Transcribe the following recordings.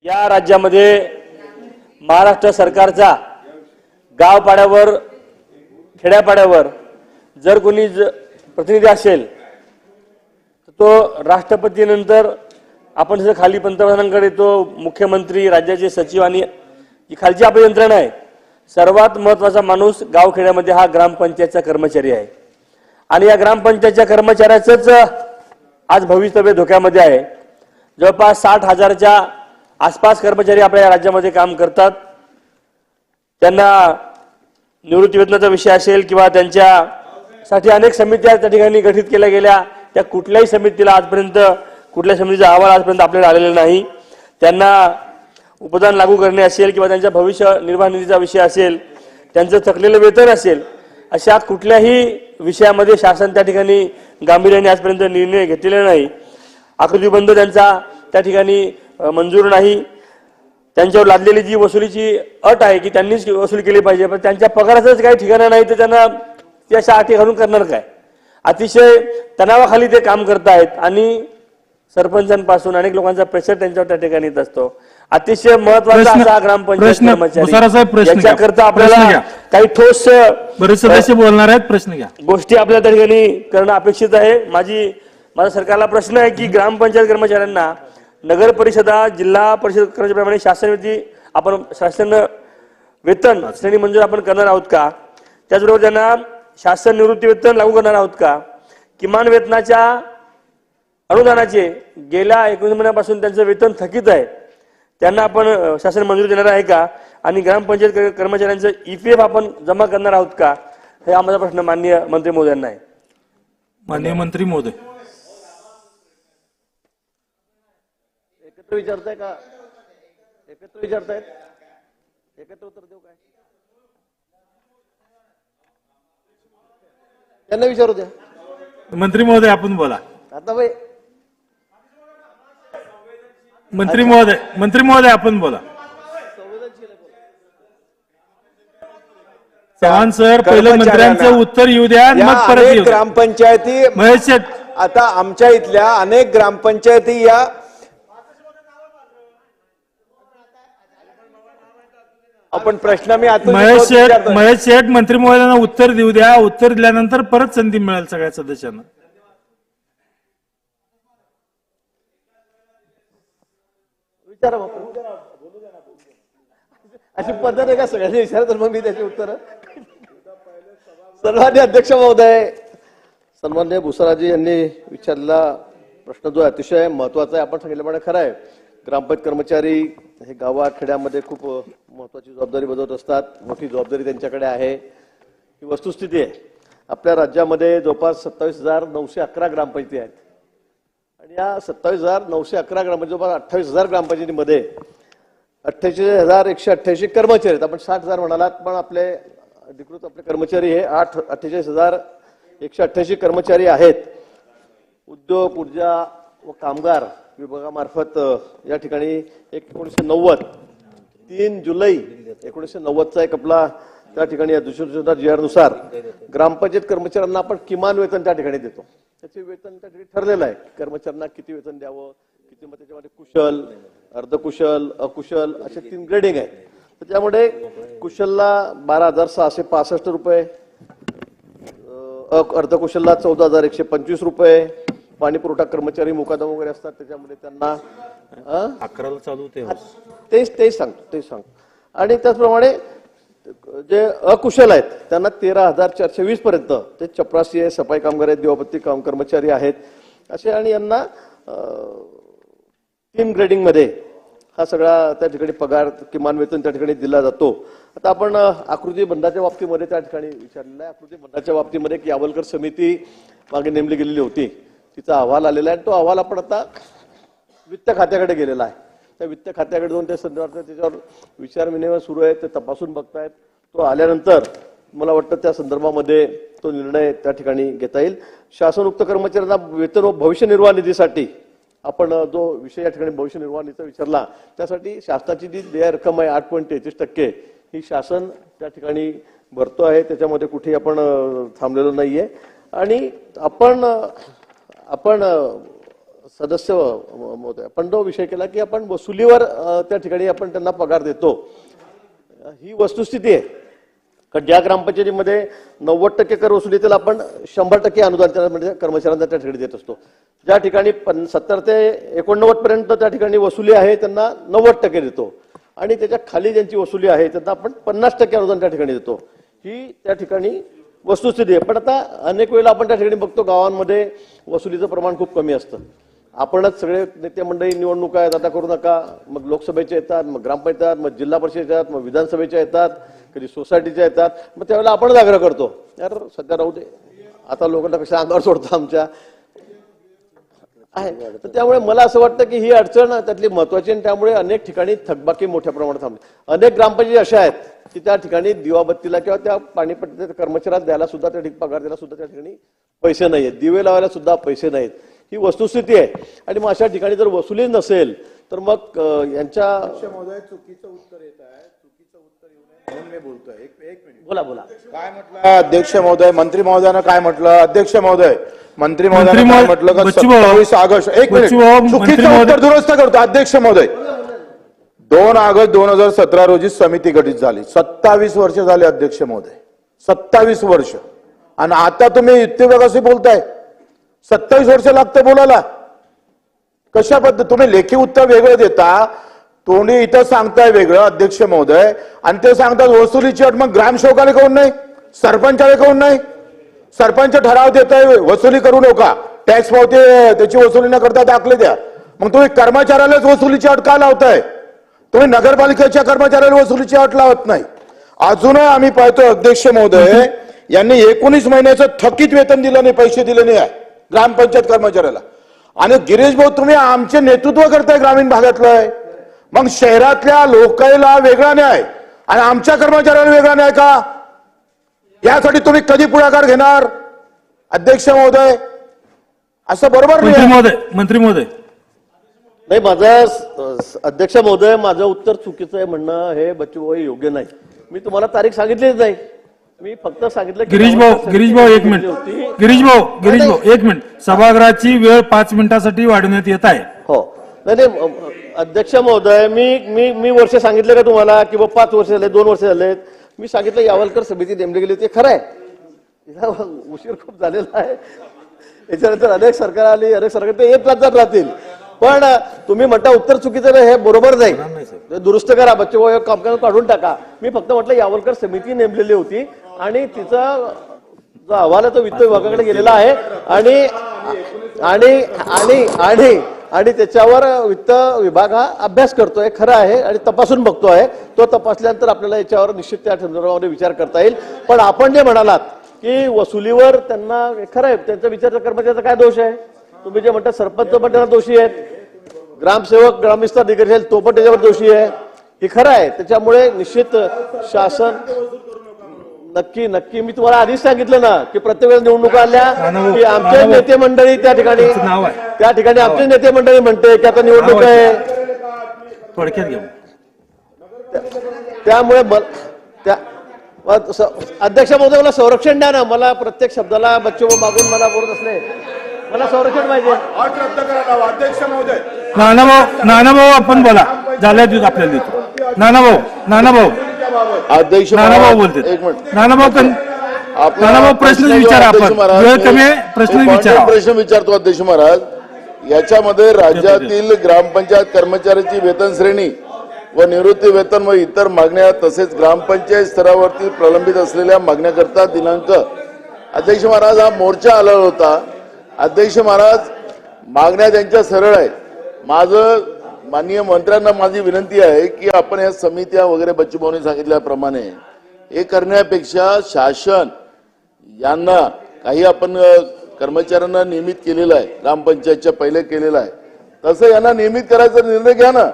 या राज्यामध्ये महाराष्ट्र सरकारचा गावपाड्यावर खेड्यापाड्यावर जर कोणी प्रतिनिधी असेल तर तो राष्ट्रपतीनंतर आपण जसं खाली पंतप्रधानांकडे तो मुख्यमंत्री राज्याचे सचिव आणि जी खालची आपली यंत्रणा आहे सर्वात महत्त्वाचा माणूस गावखेड्यामध्ये हा ग्रामपंचायतचा कर्मचारी आहे आणि या ग्रामपंचायतच्या कर्मचाऱ्याचंच आज भवितव्य धोक्यामध्ये आहे। जवळपास 60,000च्या आसपास कर्मचारी आपल्या राज्यामध्ये काम करतात। त्यांना निवृत्तीवेतनाचा विषय असेल किंवा त्यांच्यासाठी अनेक समित्या त्या ठिकाणी गठीत केल्या गेल्या, त्या कुठल्याही समितीला आजपर्यंत कुठल्या समितीचा अहवाल आजपर्यंत आपल्याला आलेला नाही। त्यांना उपदान लागू करणे असेल किंवा त्यांच्या भविष्य निर्वाह निधीचा विषय असेल, त्यांचं थकलेलं वेतन असेल, अशा कुठल्याही विषयामध्ये शासन त्या ठिकाणी गांभीर्याने आजपर्यंत निर्णय घेतलेला नाही। आकृतीबंध त्यांचा त्या ठिकाणी मंजूर नाही। त्यांच्यावर लादलेली जी वसुलीची अट आहे की त्यांनीच वसूल केली पाहिजे, पण त्यांच्या पगाराचंच काही ठिकाणं नाही तर त्यांना त्या अशा अटी घालून करणार काय? अतिशय तणावाखाली ते काम करतायत आणि सरपंचांपासून अनेक लोकांचा प्रेशर त्यांच्यावर त्या ठिकाणी येत असतो। अतिशय महत्त्वाचा असा ग्रामपंचायत कर्मचारी याच्याकरता आपल्याला काही ठोस बरेच सदस्य बोलणार आहेत, प्रश्न घ्या। गोष्टी आपल्या त्या ठिकाणी करणं अपेक्षित आहे। माझा सरकारला प्रश्न आहे की ग्रामपंचायत कर्मचाऱ्यांना नगर परिषदा जिल्हा परिषद कर्मचाऱ्यांप्रमाणे शासन वेतन श्रेणी मंजूर आपण करणार आहोत का? त्याचबरोबर त्यांना शासन निवृत्ती वेतन लागू करणार आहोत का? किमान वेतनाच्या अनुदानाचे गेल्या 19 महिन्यापासून त्यांचं वेतन थकीत आहे, त्यांना आपण शासन मंजुरी देणार आहे का? आणि ग्रामपंचायत कर्मचाऱ्यांचं EPF आपण जमा करणार आहोत का? हे आमचा प्रश्न माननीय मंत्री महोदयांना आहे। माननीय मंत्री महोदय, एकत्र विचारताय का? एकत्र विचारतायत? एकत्र उत्तर देऊ काय? त्यांना विचारू द्या। मंत्री महोदय आपण बोला। आता भाई मंत्री महोदय आपण बोला। चव्हाण सर, पहिलं मंत्र्यांचं उत्तर येऊ द्या, मग परत येऊ। ग्रामपंचायती महेश शेठ, आता आमच्या इथल्या अनेक ग्रामपंचायती या आपण प्रश्न मी आता महेश शेठ मंत्री महोदयांना उत्तर देऊ द्या। उत्तर दिल्यानंतर परत संधी मिळेल सगळ्या सदस्यांना। विचारा अशी पद्धत आहे का सगळ्यांनी विचारत मग मी त्याची उत्तर? सन्मान्य अध्यक्ष महोदय, सन्मान्य भुसाराजी यांनी विचारलेला प्रश्न जो अतिशय महत्वाचा आहे, आपण सांगितल्याप्रमाणे खरं आहे, ग्रामपंचायत कर्मचारी हे गावात खेड्यामध्ये खूप महत्वाची जबाबदारी बजावत असतात, मोठी जबाबदारी त्यांच्याकडे आहे, ही वस्तुस्थिती आहे। आपल्या राज्यामध्ये जवळपास 27,911 ग्रामपंचायती आहेत आणि या 27,911 ग्रामपंचायत जवळपास 28,000 ग्रामपंचायतीमध्ये 48,188 कर्मचारी आहेत। आपण 60,000 म्हणालात, पण आपले अधिकृत आपले कर्मचारी हे 48,188 कर्मचारी आहेत। उद्योग, ऊर्जा व कामगार विभागामार्फत या ठिकाणी 3 जुलै 1990चा एक आपला त्या ठिकाणी अधिसूचना GR नुसार ग्रामपंचायत कर्मचाऱ्यांना आपण किमान वेतन त्या ठिकाणी देतो। त्याचे वेतन त्या ठिकाणी ठरलेलं आहे, कर्मचाऱ्यांना किती वेतन द्यावं, किती, मग त्याच्यामध्ये कुशल, अर्धकुशल, अकुशल असे 3 ग्रेडिंग आहेत। तर त्यामुळे कुशलला 12,665 रुपये, अर्धकुशलला 14,125 रुपये, पाणी पुरवठा कर्मचारी मुकादम वगैरे असतात त्याच्यामध्ये त्यांना 11ला चालू तेच सांगतो। आणि त्याचप्रमाणे जे अकुशल आहेत त्यांना 13,420 पर्यंत, ते चपरासी आहे, सफाई कामगार आहेत, दिवापत्ती कर्मचारी आहेत असे, आणि यांना 3 ग्रेडिंग मध्ये हा सगळा त्या ठिकाणी पगार किमान वेतन त्या ठिकाणी दिला जातो। आता आपण आकृती बंधाच्या बाबतीमध्ये त्या ठिकाणी विचारलेलं आहे। आकृती बंधाच्या बाबतीमध्ये एक यावलकर समिती मागे नेमली गेलेली होती, तिचा अहवाल आलेला आहे, तो अहवाल आपण आता वित्त खात्याकडे गेलेला आहे। त्या वित्त खात्याकडे जाऊन त्या संदर्भात त्याच्यावर विचारविनिमय सुरू आहे, ते तपासून बघतायत। तो आल्यानंतर मला वाटतं त्या संदर्भामध्ये तो निर्णय त्या ठिकाणी घेता येईल। शासनोक्त कर्मचाऱ्यांना वेतन व भविष्य निर्वाह निधीसाठी आपण जो विषय या ठिकाणी भविष्य निर्वाह निधीचा विचारला, त्यासाठी शासनाची जी देय रक्कम आहे 8.33% ही शासन त्या ठिकाणी भरतो आहे, त्याच्यामध्ये कुठेही आपण थांबलेलो नाहीये। आणि आपण सदस्य महोदय आपण जो विषय केला की आपण वसुलीवर त्या ठिकाणी आपण त्यांना पगार देतो, ही वस्तुस्थिती आहे. कारण ज्या ग्रामपंचायतीमध्ये 90% कर वसुली त्याला आपण 100% अनुदान त्या म्हणजे कर्मचाऱ्यांना त्या ठिकाणी देत असतो. ज्या ठिकाणी 70 ते 89 पर्यंत त्या ठिकाणी वसुली आहे त्यांना 90% देतो आणि त्याच्या खाली ज्यांची वसुली आहे त्यांना आपण 50% अनुदान त्या ठिकाणी देतो. ही त्या ठिकाणी वस्तुस्थिती आहे. पण आता अनेक वेळेला आपण त्या ठिकाणी बघतो गावांमध्ये वसुलीचं प्रमाण खूप कमी असतं. आपणच सगळे नेते मंडळी निवडणुका आहेत आता करू नका, मग लोकसभेच्या येतात, मग ग्रामपंचायत, मग जिल्हा परिषदेच्या येतात, मग विधानसभेच्या येतात, कधी सोसायटीच्या येतात. मग त्यावेळेला आपणच आग्रह करतो यार सध्या राहू दे, आता लोकांना कशा अंगावर सोडतो आमच्या आहे. तर त्यामुळे मला असं वाटतं की ही अडचण त्यातली महत्वाची आणि त्यामुळे अनेक ठिकाणी थकबाकी मोठ्या प्रमाणात थांबली. अनेक ग्रामपंचायती अशा आहेत की त्या ठिकाणी दिवाबत्तीला किंवा त्या पाणीपट्टीच्या कर्मचाऱ्याला द्यायला सुद्धा त्या ठिकाणी पगार द्यायला सुद्धा त्या ठिकाणी पैसे नाहीत, दिवे लावायला सुद्धा पैसे नाहीत. ही वस्तुस्थिती आहे. आणि मग अशा ठिकाणी जर वसुली नसेल तर मग यांच्या महोदय चुकीचं उत्तर येत आहे, चुकीचं उत्तर येऊ नये म्हणून मी बोलतोय. एक मिनिट बोला बोला काय म्हटलं अध्यक्ष महोदय, मंत्री महोदयानं काय म्हटलं, अध्यक्ष महोदय मंत्री महोदयानं काय म्हटलं का 27 ऑगस्ट एक मिनिट चुकीचं उत्तर दुरुस्त करतो अध्यक्ष महोदय. 2 ऑगस्ट 2017 रोजी समिती गठीत झाली. 27 वर्ष झाले अध्यक्ष महोदय, 27 वर्ष. आणि आता तुम्ही युक्ती कशी बोलताय, 27 वर्ष लागतं बोलायला. कशा पद्धत तुम्ही लेखी उत्तर वेगळं देता, तोंडी इथं सांगताय वेगळं अध्यक्ष महोदय, आणि ते सांगतात वसुलीची अट. मग ग्रामसेवकाला काऊन नाही, सरपंचाला काऊन नाही? सरपंच ठराव देत आहे वसुली करू नका, टॅक्स पावते त्याची वसुली न करता दाखले द्या. मग तुम्ही कर्मचाऱ्यालाच वसुलीची अट का लावताय? तुम्ही नगरपालिकेच्या कर्मचाऱ्याला वसुलीची अट लावत नाही. अजूनही आम्ही पाहतो अध्यक्ष महोदय यांनी 19 महिन्याचं थकीत वेतन दिलं नाही, पैसे दिले नाही ग्रामपंचायत कर्मचाऱ्याला. आणि गिरीश भाऊ तुम्ही आमचे नेतृत्व करताय ग्रामीण भागातलं, मग शहरातल्या लोकांना वेगळा न्याय आणि आमच्या कर्मचाऱ्याला वेगळा न्याय का? यासाठी तुम्ही कधी पुढाकार घेणार अध्यक्ष महोदय? असं बरोबर नाही. मंत्री महोदय नाही, माझं अध्यक्ष महोदय माझं उत्तर चुकीचं आहे म्हणणं हे बच्चूभाऊ योग्य नाही. मी तुम्हाला तारीख सांगितलीच नाही, मी फक्त सांगितलं गिरीश भाऊ एक मिनिट एक मिनिट. सभागृहाची वेळ 5 मिनिटासाठी वाढवण्यात येत आहे. हो नाही अध्यक्ष महोदय मी वर्ष सांगितले का तुम्हाला की 5 वर्ष झाले, 2 वर्ष झालेत? मी सांगितलं यावलकर समिती नेमली गेली होती, खरं आहे. उशीर खूप झालेला आहे. याच्यानंतर अनेक सरकार आली, अनेक सरकार ते एक राज्यात राहतील. पण तुम्ही म्हणता उत्तर चुकीचं हे बरोबर नाही, दुरुस्त करा, बच्चूभाऊ काम काढून टाका. मी फक्त म्हटलं यावलकर समिती नेमलेली होती आणि तिचा जो अहवाल आहे तो वित्त विभागाकडे गेलेला आहे आणि आणि आणि आणि आणि त्याच्यावर वित्त विभाग हा अभ्यास करतोय, खरं आहे, आणि तपासून बघतोय. तो तपासल्यानंतर आपल्याला याच्यावर निश्चित त्या संदर्भामध्ये विचार करता येईल. पण आपण जे म्हणालात की वसुलीवर त्यांना, खरं आहे, त्यांचा विचार कर्मचाऱ्याचा काय दोष आहे? तुम्ही जे म्हणता सरपंच पण त्याला दोषी आहेत, ग्रामसेवक ग्रामविस्तार अधिकारी तो पण त्याच्यावर दोषी आहे, हे खरं आहे. त्याच्यामुळे निश्चित शासन नक्की मी तुम्हाला आधीच सांगितलं ना की प्रत्येक वेळेस निवडणुका आल्या की आमचे नेते मंडळी त्या ठिकाणी आमचे नेते मंडळी म्हणते की आता निवडणूक आहे, थोडक्यात घेऊ. त्यामुळे अध्यक्ष महोदय मला संरक्षण द्या ना, मला प्रत्येक शब्दाला बच्चूभाऊ मागून मला बोलत असले, मला संरक्षण पाहिजे. अट रद्द करायला अध्यक्ष महोदय. नानाभाऊ आपण बोला, झाल्या देऊ आपल्याला देतो. नानाभाऊ अध्यक्ष नानाभाऊ बोलते. नानाभाऊ प्रश्न विचारा, आपण वेळ कमी आहे, प्रश्न विचारा. प्रश्न विचारतो अध्यक्ष महाराज. याच्यामध्ये राज्यातील ग्रामपंचायत कर्मचाऱ्यांची वेतन श्रेणी व निवृत्ती वेतन व इतर मागण्या तसेच ग्रामपंचायत स्तरावरती प्रलंबित असलेल्या मागण्याकरता दिनांक अध्यक्ष महाराज हा मोर्चा आला होता. अध्यक्ष महाराज मागण्या त्यांच्या सरळ आहेत. माझं माननीय मंत्र्यांना माझी विनंती आहे की आपण या समित्या वगैरे बच्चूभाऊंनी सांगितल्याप्रमाणे हे करण्यापेक्षा शासन यांना काही आपण कर्मचाऱ्यांना नियमित केलेलं आहे, ग्रामपंचायतच्या पहिले केलेलं आहे, तसं यांना नियमित करायचा निर्णय घ्या ना.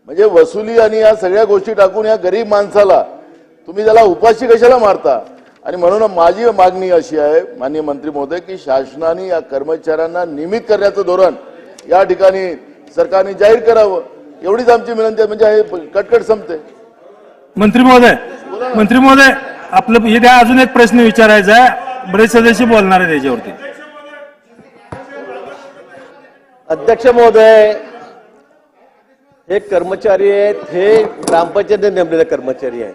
म्हणजे वसुली आणि या सगळ्या गोष्टी टाकून या गरीब माणसाला तुम्ही त्याला उपाशी कशाला मारता? आणि म्हणून माझी मागणी अशी आहे माननीय मंत्री महोदय की शासनाने या कर्मचाऱ्यांना नियमित करण्याचं धोरण या ठिकाणी सरकारने जाहीर करावं, एवढीच आमची विनंती आहे. म्हणजे हे कटकट संपते. मंत्री महोदय आपलं हे द्या, अजून एक प्रश्न विचारायचा आहे, बरेच सदस्य बोलणार आहे त्याच्यावरती. अध्यक्ष महोदय, हे कर्मचारी आहेत, हे ग्रामपंचायतीने नेमलेले कर्मचारी आहेत.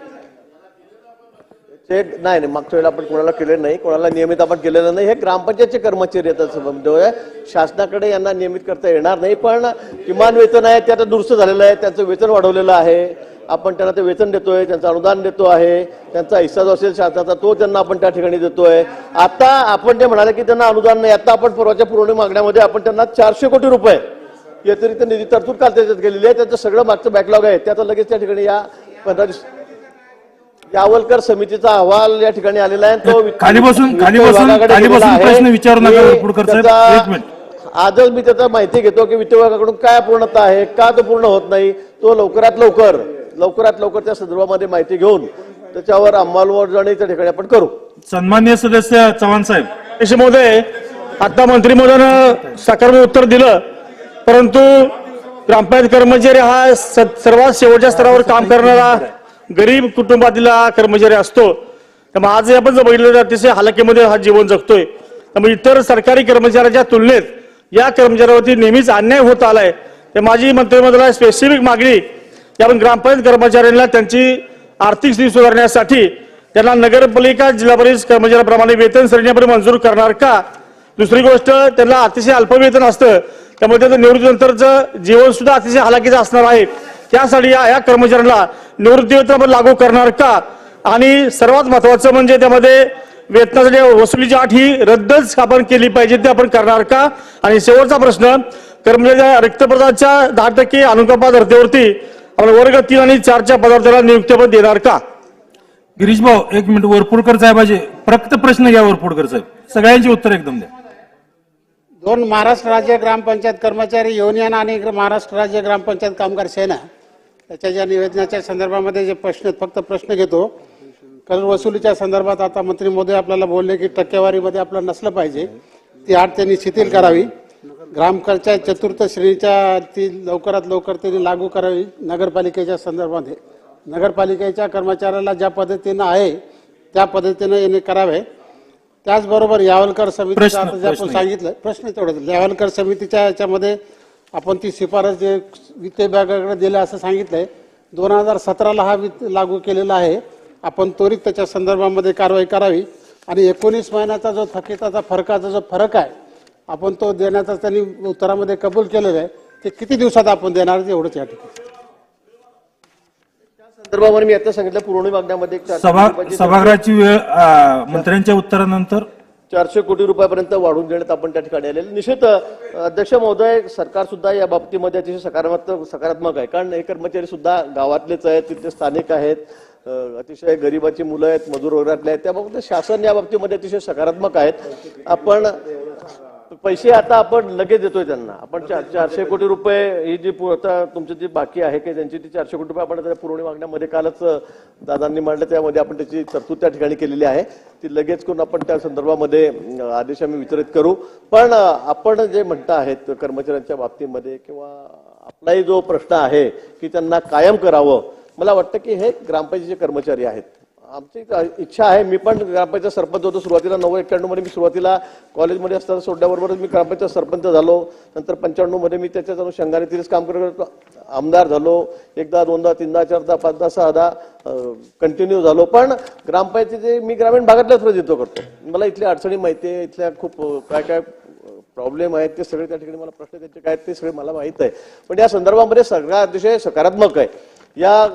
ते नाही मागच्या वेळेला आपण कोणाला केलेलं नाही, कोणाला नियमित आपण केलेलं नाही. हे ग्रामपंचायतचे कर्मचारी आहेत असं म्हणतोय. शासनाकडे यांना नियमित करता येणार नाही, पण किमान वेतन आहे ते आता दुरुस्त झालेलं आहे. त्यांचं वेतन वाढवलेलं आहे. आपण त्यांना ते वेतन देतोय, त्यांचं अनुदान देतो आहे. त्यांचा हिस्सा जो असेल शासनाचा तो त्यांना आपण त्या ठिकाणी देतोय. आता आपण जे म्हणाले की त्यांना अनुदान नाही, आता आपण परवाच्या पुरवणी मागण्यामध्ये आपण त्यांना 400 कोटी रुपये व्यतिरिक्त निधी तरतूद काल त्याच्यात केलेली आहे. त्यांचं सगळं मागचं बॅकलॉग आहे ते आता लगेच त्या ठिकाणी या 15 दिवस यावलकर समितीचा अहवाल या ठिकाणी आलेला आहे. तो खाली बसून प्रश्न विचारू नका वरपुडकर साहेब. एक मिनिट. आजच मी त्याचा माहिती घेतो की वित्त विभागाकडून काय पूर्णता आहे, का तो पूर्ण होत नाही. तो लवकरात लवकर त्या संदर्भामध्ये माहिती घेऊन त्याच्यावर अंमलबजावणी त्या ठिकाणी आपण करू. सन्माननीय सदस्य चव्हाण साहेब. अध्यक्ष महोदय, आता मंत्री महोदयानं सकारात्मक उत्तर दिलं, परंतु ग्रामपंचायत कर्मचारी हा सर्वात शेवटच्या स्तरावर काम करणारा गरीब कुटुंबातील कर्मचारी असतो. त्यामुळे आज आपण जर बघितलं तर अतिशय हालाकीमध्ये हा जीवन जगतोय. त्यामुळे इतर सरकारी कर्मचाऱ्यांच्या तुलनेत या कर्मचाऱ्यावरती नेहमीच अन्याय होत आलाय. तर माझी मंत्रिमंडळाला स्पेसिफिक मागणी की आपण ग्रामपंचायत कर्मचाऱ्यांना त्यांची आर्थिक स्थिती सुधारण्यासाठी त्यांना नगरपालिका जिल्हा परिषद कर्मचाऱ्याप्रमाणे वेतन श्रेणीप्रमाणे मंजूर करणार का. दुसरी गोष्ट, त्यांना अतिशय अल्प वेतन असतं, त्यामुळे त्यांचं निवृत्तीनंतरचं जीवन सुद्धा अतिशय हालाकीचं असणार आहे. त्यासाठी या कर्मचाऱ्यांना निवृत्ती वेतन लागू करणार का. आणि सर्वात महत्वाचं म्हणजे त्यामध्ये वेतनासाठी वसुलीची अट ही रद्दच आपण केली पाहिजे, ते आपण करणार का. आणि शेवटचा प्रश्न, कर्मचाऱ्यांच्या रिक्त पदाच्या 10% अनुकंपा धर्तीवरती आपण वर्ग 3 आणि 4च्या पदार्थाला नियुक्ती पण देणार का. गिरीश भाऊ एक मिनिट. वरपुडकर साहेबाचे फक्त प्रश्न घ्या. वरपुडकर साहेब सगळ्यांची उत्तर एकदम द्या. 2 महाराष्ट्र राज्य ग्रामपंचायत कर्मचारी युनियन आणि महाराष्ट्र राज्य ग्रामपंचायत कामगार सेना त्याच्या ज्या निवेदनाच्या संदर्भामध्ये जे प्रश्न फक्त प्रश्न घेतो. कर वसुलीच्या संदर्भात आता मंत्री महोदय आपल्याला बोलले की टक्केवारीमध्ये आपलं नसलं पाहिजे, ती अट त्यांनी शिथिल करावी. ग्रामपंचायत चतुर्थ श्रेणीच्या ती लवकरात लवकर त्यांनी लागू करावी. नगरपालिकेच्या संदर्भामध्ये नगरपालिकेच्या कर्मचाऱ्याला ज्या पद्धतीनं आहे त्या पद्धतीनं यांनी करावे. त्याचबरोबर यावलकर समितीचा आता जे आपण सांगितलं प्रश्न तेवढं, यावलकर समितीच्या याच्यामध्ये आपण ती शिफारस जे वित्त विभागाकडे दिलं असं सांगितलंय. 2017ला हा वित्त लागू केलेला आहे. आपण त्वरित त्याच्या संदर्भामध्ये कारवाई करावी. आणि 19 महिन्याचा जो थकिताचा फरकाचा जो फरक आहे आपण तो देण्याचा त्यांनी उत्तरामध्ये कबूल केलेलं आहे. ते किती दिवसात आपण देणार एवढंच या ठिकाणी. संदर्भामध्ये मी आता सांगितलं पुरवणी मागण्यामध्ये सभागृहाची वेळ मंत्र्यांच्या उत्तरानंतर 400 कोटी रुपयापर्यंत वाढवून देण्यात आपण त्या ठिकाणी आलेले. निश्चित अध्यक्ष महोदय, सरकार सुद्धा या बाबतीमध्ये अतिशय सकारात्मक आहे. कारण हे कर्मचारी सुद्धा गावातलेच आहेत, तिथले स्थानिक आहेत, अतिशय गरिबाची मुलं आहेत, मजूर वर्गातले आहेत. त्याबाबत शासन या बाबतीमध्ये अतिशय सकारात्मक आहेत. आपण पैसे आता आपण लगेच देतोय त्यांना. आपण 400 कोटी रुपये ही जी आता तुमची जी बाकी आहे की त्यांची ती 400 कोटी रुपये आपण त्या पुरवणी मागण्यामध्ये कालच दादांनी मांडलं, त्यामध्ये आपण त्याची तरतूद त्या ठिकाणी केलेली आहे. ती लगेच करून आपण त्या संदर्भामध्ये आदेश आम्ही वितरित करू. पण आपण जे म्हणता आहेत कर्मचाऱ्यांच्या बाबतीमध्ये किंवा आपलाही जो प्रश्न आहे की त्यांना कायम करावं, मला वाटतं की हे ग्रामपंचायतीचे कर्मचारी आहेत. आमची इच्छा आहे. मी पण ग्रामपंचायत सरपंच होतो सुरुवातीला. 91 मध्ये मी सुरुवातीला कॉलेजमध्ये असताना सोडल्याबरोबरच मी ग्रामपंचायत सरपंच झालो. नंतर 95 मध्ये मी त्याच्यात अनुषंगाने तिथेच काम करत आमदार झालो. एकदा, दोनदा, तीनदा, चारदा, पाचदा, सहादा कंटिन्यू झालो. पण ग्रामपंचायतीचे मी ग्रामीण भागातल्याच प्रतिनिधित्व करतो. मला इथल्या अडचणी माहिती आहे, इथल्या खूप काय प्रॉब्लेम आहेत ते सगळे त्या ठिकाणी मला प्रश्न त्यांचे काय ते सगळे मला माहित आहे. पण या संदर्भामध्ये सगळा अतिशय सकारात्मक आहे. या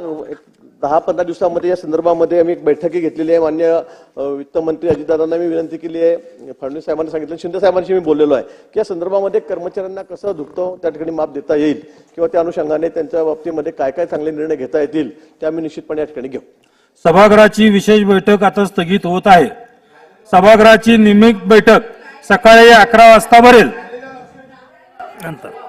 10-15 दिवसामध्ये या संदर्भामध्ये आम्ही एक बैठकी घेतलेली आहे. मान्य वित्तमंत्री अजितदादांना मी विनंती केली आहे, फडणवीस साहेबांना सांगितलं, शिंदे साहेबांशी मी बोललेलो आहे की या संदर्भामध्ये कर्मचाऱ्यांना कसं दुखतं त्या ठिकाणी माफ देता येईल किंवा त्या अनुषंगाने त्यांच्या बाबतीमध्ये काय काय चांगले निर्णय घेता येतील ते आम्ही निश्चितपणे या ठिकाणी घेऊ. सभागृहाची विशेष बैठक आता स्थगित होत आहे. सभागृहाची नियमित बैठक सकाळी 11 वाजता भरेल. नंतर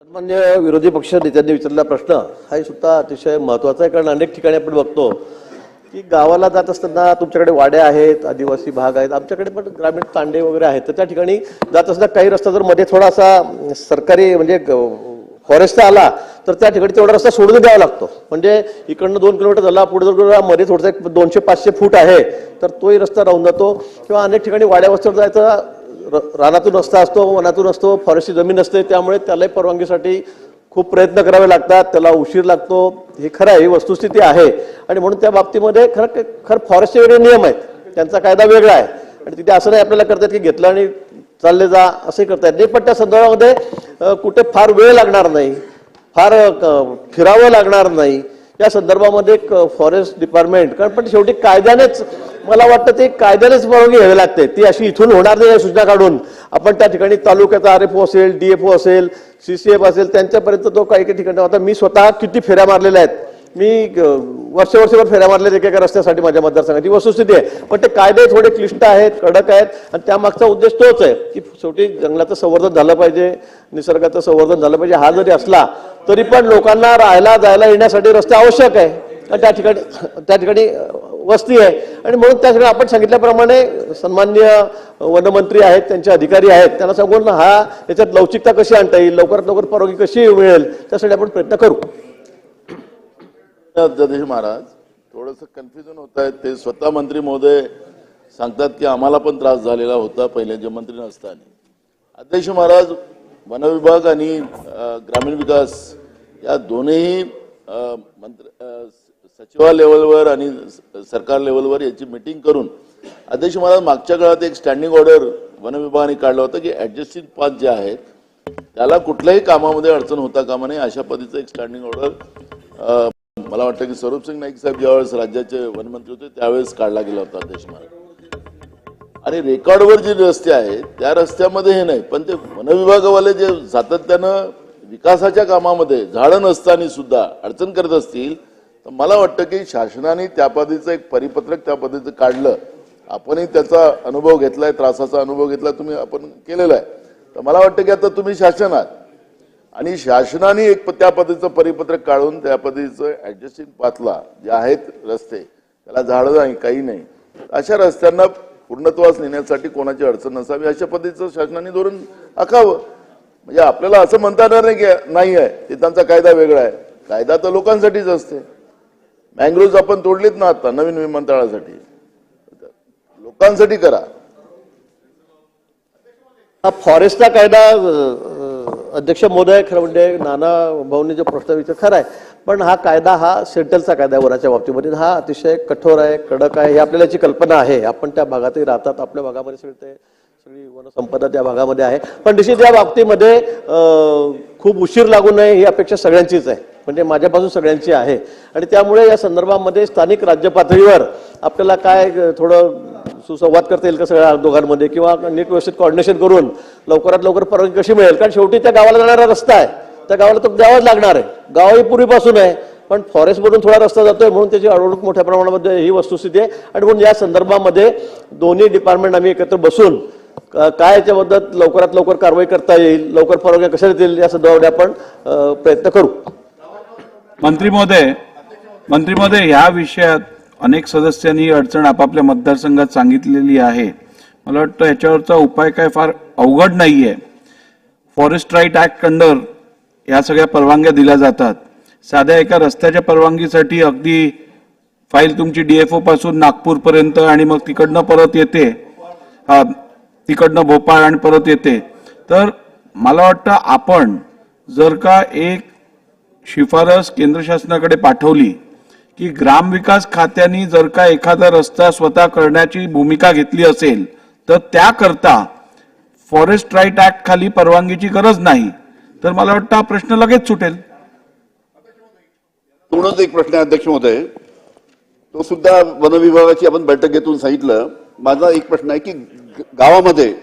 सन्मान्य विरोधी पक्ष नेत्यांनी विचारलेला प्रश्न हाही सुद्धा अतिशय महत्वाचा आहे, कारण अनेक ठिकाणी आपण बघतो की गावाला जात असताना तुमच्याकडे वाड्या आहेत, आदिवासी भाग आहेत, आमच्याकडे पण ग्रामीण तांडे वगैरे आहेत, तर त्या ठिकाणी जात असताना काही रस्ता जर मध्ये थोडासा सरकारी म्हणजे फॉरेस्टचा आला तर त्या ठिकाणी तेवढा रस्ता सोडून द्यावा लागतो. म्हणजे इकडनं 2 किलोमीटर झाला, पुढे जर मध्ये थोडंसं 200-500 फूट आहे तर तोही रस्ता राहून जातो. किंवा अनेक ठिकाणी वाड्या वस्त्यावर जायचा रानातून रस्ता असतो, वनातून असतो, फॉरेस्टची जमीन असते, त्यामुळे त्यालाही परवानगीसाठी खूप प्रयत्न करावे लागतात, त्याला उशीर लागतो. हे खरं आहे, ही वस्तुस्थिती आहे. आणि म्हणून त्या बाबतीमध्ये खरं फॉरेस्टचे वेगळे नियम आहेत, त्यांचा कायदा वेगळा आहे. आणि तिथे असं नाही आपल्याला करतात की घेतलं आणि चालले जा असंही करता येत नाही. पण त्या संदर्भामध्ये कुठे फार वेळ लागणार नाही, फार फिरावं लागणार नाही या संदर्भामध्ये फॉरेस्ट डिपार्टमेंट, कारण पण शेवटी कायद्यानेच मला वाटतं ते कायद्यानेच परवानगी घ्यावी लागते. ती अशी इथून होणार नाही सूचना काढून. आपण त्या ठिकाणी तालुक्याचा RFO असेल, DFO असेल, CCF असेल, त्यांच्यापर्यंत तो काही काही ठिकाणी. आता मी स्वतः किती फेऱ्या मारलेल्या आहेत, मी वर्षभर फेऱ्या मारल्या एका रस्त्यासाठी माझ्या मतदारसंघाची वस्तुस्थिती आहे. पण ते कायदे थोडे क्लिष्ट आहेत, कडक आहेत, आणि त्यामागचा उद्देश तोच आहे की शेवटी जंगलाचं संवर्धन झालं पाहिजे, निसर्गाचं संवर्धन झालं पाहिजे. हा जरी असला तरी पण लोकांना राहायला जायला येण्यासाठी रस्ते आवश्यक आहे, आणि त्या ठिकाणी वस्ती आहे. आणि म्हणून त्या ठिकाणी आपण सांगितल्याप्रमाणे सन्माननीय वनमंत्री आहेत, त्यांचे अधिकारी आहेत, त्यांना सांगून याच्यात लवचिकता कशी आणता येईल, लवकरात लवकर परवानगी कशी मिळेल, त्यासाठी आपण प्रयत्न करू. अध्यक्ष महाराज, थोडंसं कन्फ्युजन होत आहे. ते स्वतः मंत्री महोदय सांगतात की आम्हाला पण त्रास झालेला होता पहिले जे मंत्री नसताना. अध्यक्ष महाराज, वन विभाग आणि ग्रामीण विकास या दोन्ही सचिवा लेवलवर आणि सरकार लेवलवर याची मीटिंग करून अध्यक्ष महाराज मागच्या काळात एक स्टँडिंग ऑर्डर वन विभागाने काढलं होतं की ऍडजस्टिंग पाथ जे आहेत त्याला कुठल्याही कामामध्ये अडचण होता कामा नये अशा पद्धतीचं एक स्टँडिंग ऑर्डर मला वाटतं की स्वरूप सिंग नाईक साहेब ज्यावेळेस राज्याचे वनमंत्री होते त्यावेळेस काढला गेला होता अध्यक्ष महाराज. आणि रेकॉर्डवर जे रस्ते आहेत त्या रस्त्यामध्ये हे नाही, पण ते वन विभागावाले जे सातत्यानं विकासाच्या कामामध्ये झाडं नसताना सुद्धा अडचण करत असतील तर मला वाटतं की शासनाने त्या पद्धतीचं एक परिपत्रक त्या पद्धतीचं काढलं. आपणही त्याचा अनुभव घेतलाय, त्रासाचा अनुभव घेतला, तुम्ही आपण केलेला आहे. तर मला वाटतं की आता तुम्ही शासन आहात आणि शासनाने एक त्या पद्धतीचं परिपत्रक काढून त्या पद्धतीचं ऍडजस्टिंग पाथला जे आहेत रस्ते त्याला झाडं नाही, काही नाही, अशा रस्त्यांना पूर्णत्वास नेण्यासाठी कोणाची अडचण नसावी अशा पद्धतीचं शासनाने धोरण आखावं. म्हणजे आपल्याला असं म्हणता येणार नाही की नाही आहे, ते त्यांचा कायदा वेगळा आहे. कायदा तर लोकांसाठीच असते. मँग्रोव्ह आपण तोडलीत ना आता नवीन विमानतळासाठी, लोकांसाठी करा. हा फॉरेस्टचा कायदा अध्यक्ष महोदय, खरं म्हणजे नाना भाऊंनी जो प्रश्न विचार खरा आहे, पण हा कायदा हा सेंट्रलचा कायदा आहे वनाच्या बाबतीमध्ये. हा अतिशय कठोर आहे, कडक आहे, हे आपल्याला याची कल्पना आहे. आपण त्या भागातही राहतात, आपल्या भागामध्ये सगळी वनसंपदा त्या भागामध्ये आहे. पण निश्चित या बाबतीमध्ये खूप उशीर लागू नये ही अपेक्षा सगळ्यांचीच आहे, म्हणजे माझ्यापासून सगळ्यांची आहे. आणि त्यामुळे या संदर्भामध्ये स्थानिक राज्य पातळीवर आपल्याला काय थोडं सुसंवाद करता येईल का सगळ्या दोघांमध्ये, किंवा नीट व्यवस्थित कॉर्डिनेशन करून लवकरात लवकर परवानगी कशी मिळेल. कारण शेवटी त्या गावाला जाणारा रस्ता आहे, त्या गावाला तो द्यावाच लागणार आहे. गावही पूर्वीपासून आहे, पण फॉरेस्टमधून थोडा रस्ता जातोय म्हणून त्याची अडवणूक मोठ्या प्रमाणामध्ये ही वस्तुस्थिती आहे. आणि म्हणून या संदर्भामध्ये दोन्ही डिपार्टमेंट आम्ही एकत्र बसून काय याच्याबद्दल लवकरात लवकर कारवाई करता येईल, लवकर परवानग्या कशा देतील या संदर्भात आपण प्रयत्न करू. मंत्री महोदय, ह्या विषयात अनेक सदस्यांनी अडचण आपापल्या मतदारसंघात सांगितलेली आहे. मला वाटतं याच्यावरचा उपाय काय फार अवघड नाहीये. फॉरेस्ट राईट ऍक्ट अंडर ह्या सगळ्या परवानग्या दिल्या जातात. साध्या एका रस्त्याच्या परवानगीसाठी अगदी फाईल तुमची DFO पासून नागपूर पर्यंत आणि मग तिकडनं परत येते, तिकडनं भोपाळ आणि परत येते. तर मला वाटतं आपण जर का एक शिफारस केंद्र शासनाकडे पाठवली की ग्रामविकास खात्याने जर का एखादा रस्ता स्वतः करण्याची भूमिका घेतली असेल तर त्याकरता फॉरेस्ट राईट ऍक्ट खाली परवानगीची गरज नाही, तर मला वाटतं हा प्रश्न लगेच सुटेल. पूर्णच एक प्रश्न आहे अध्यक्ष महोदय, तो सुद्धा वन विभागाची आपण बैठक घेतून सांगितलं. माझा एक प्रश्न आहे की गावामध्ये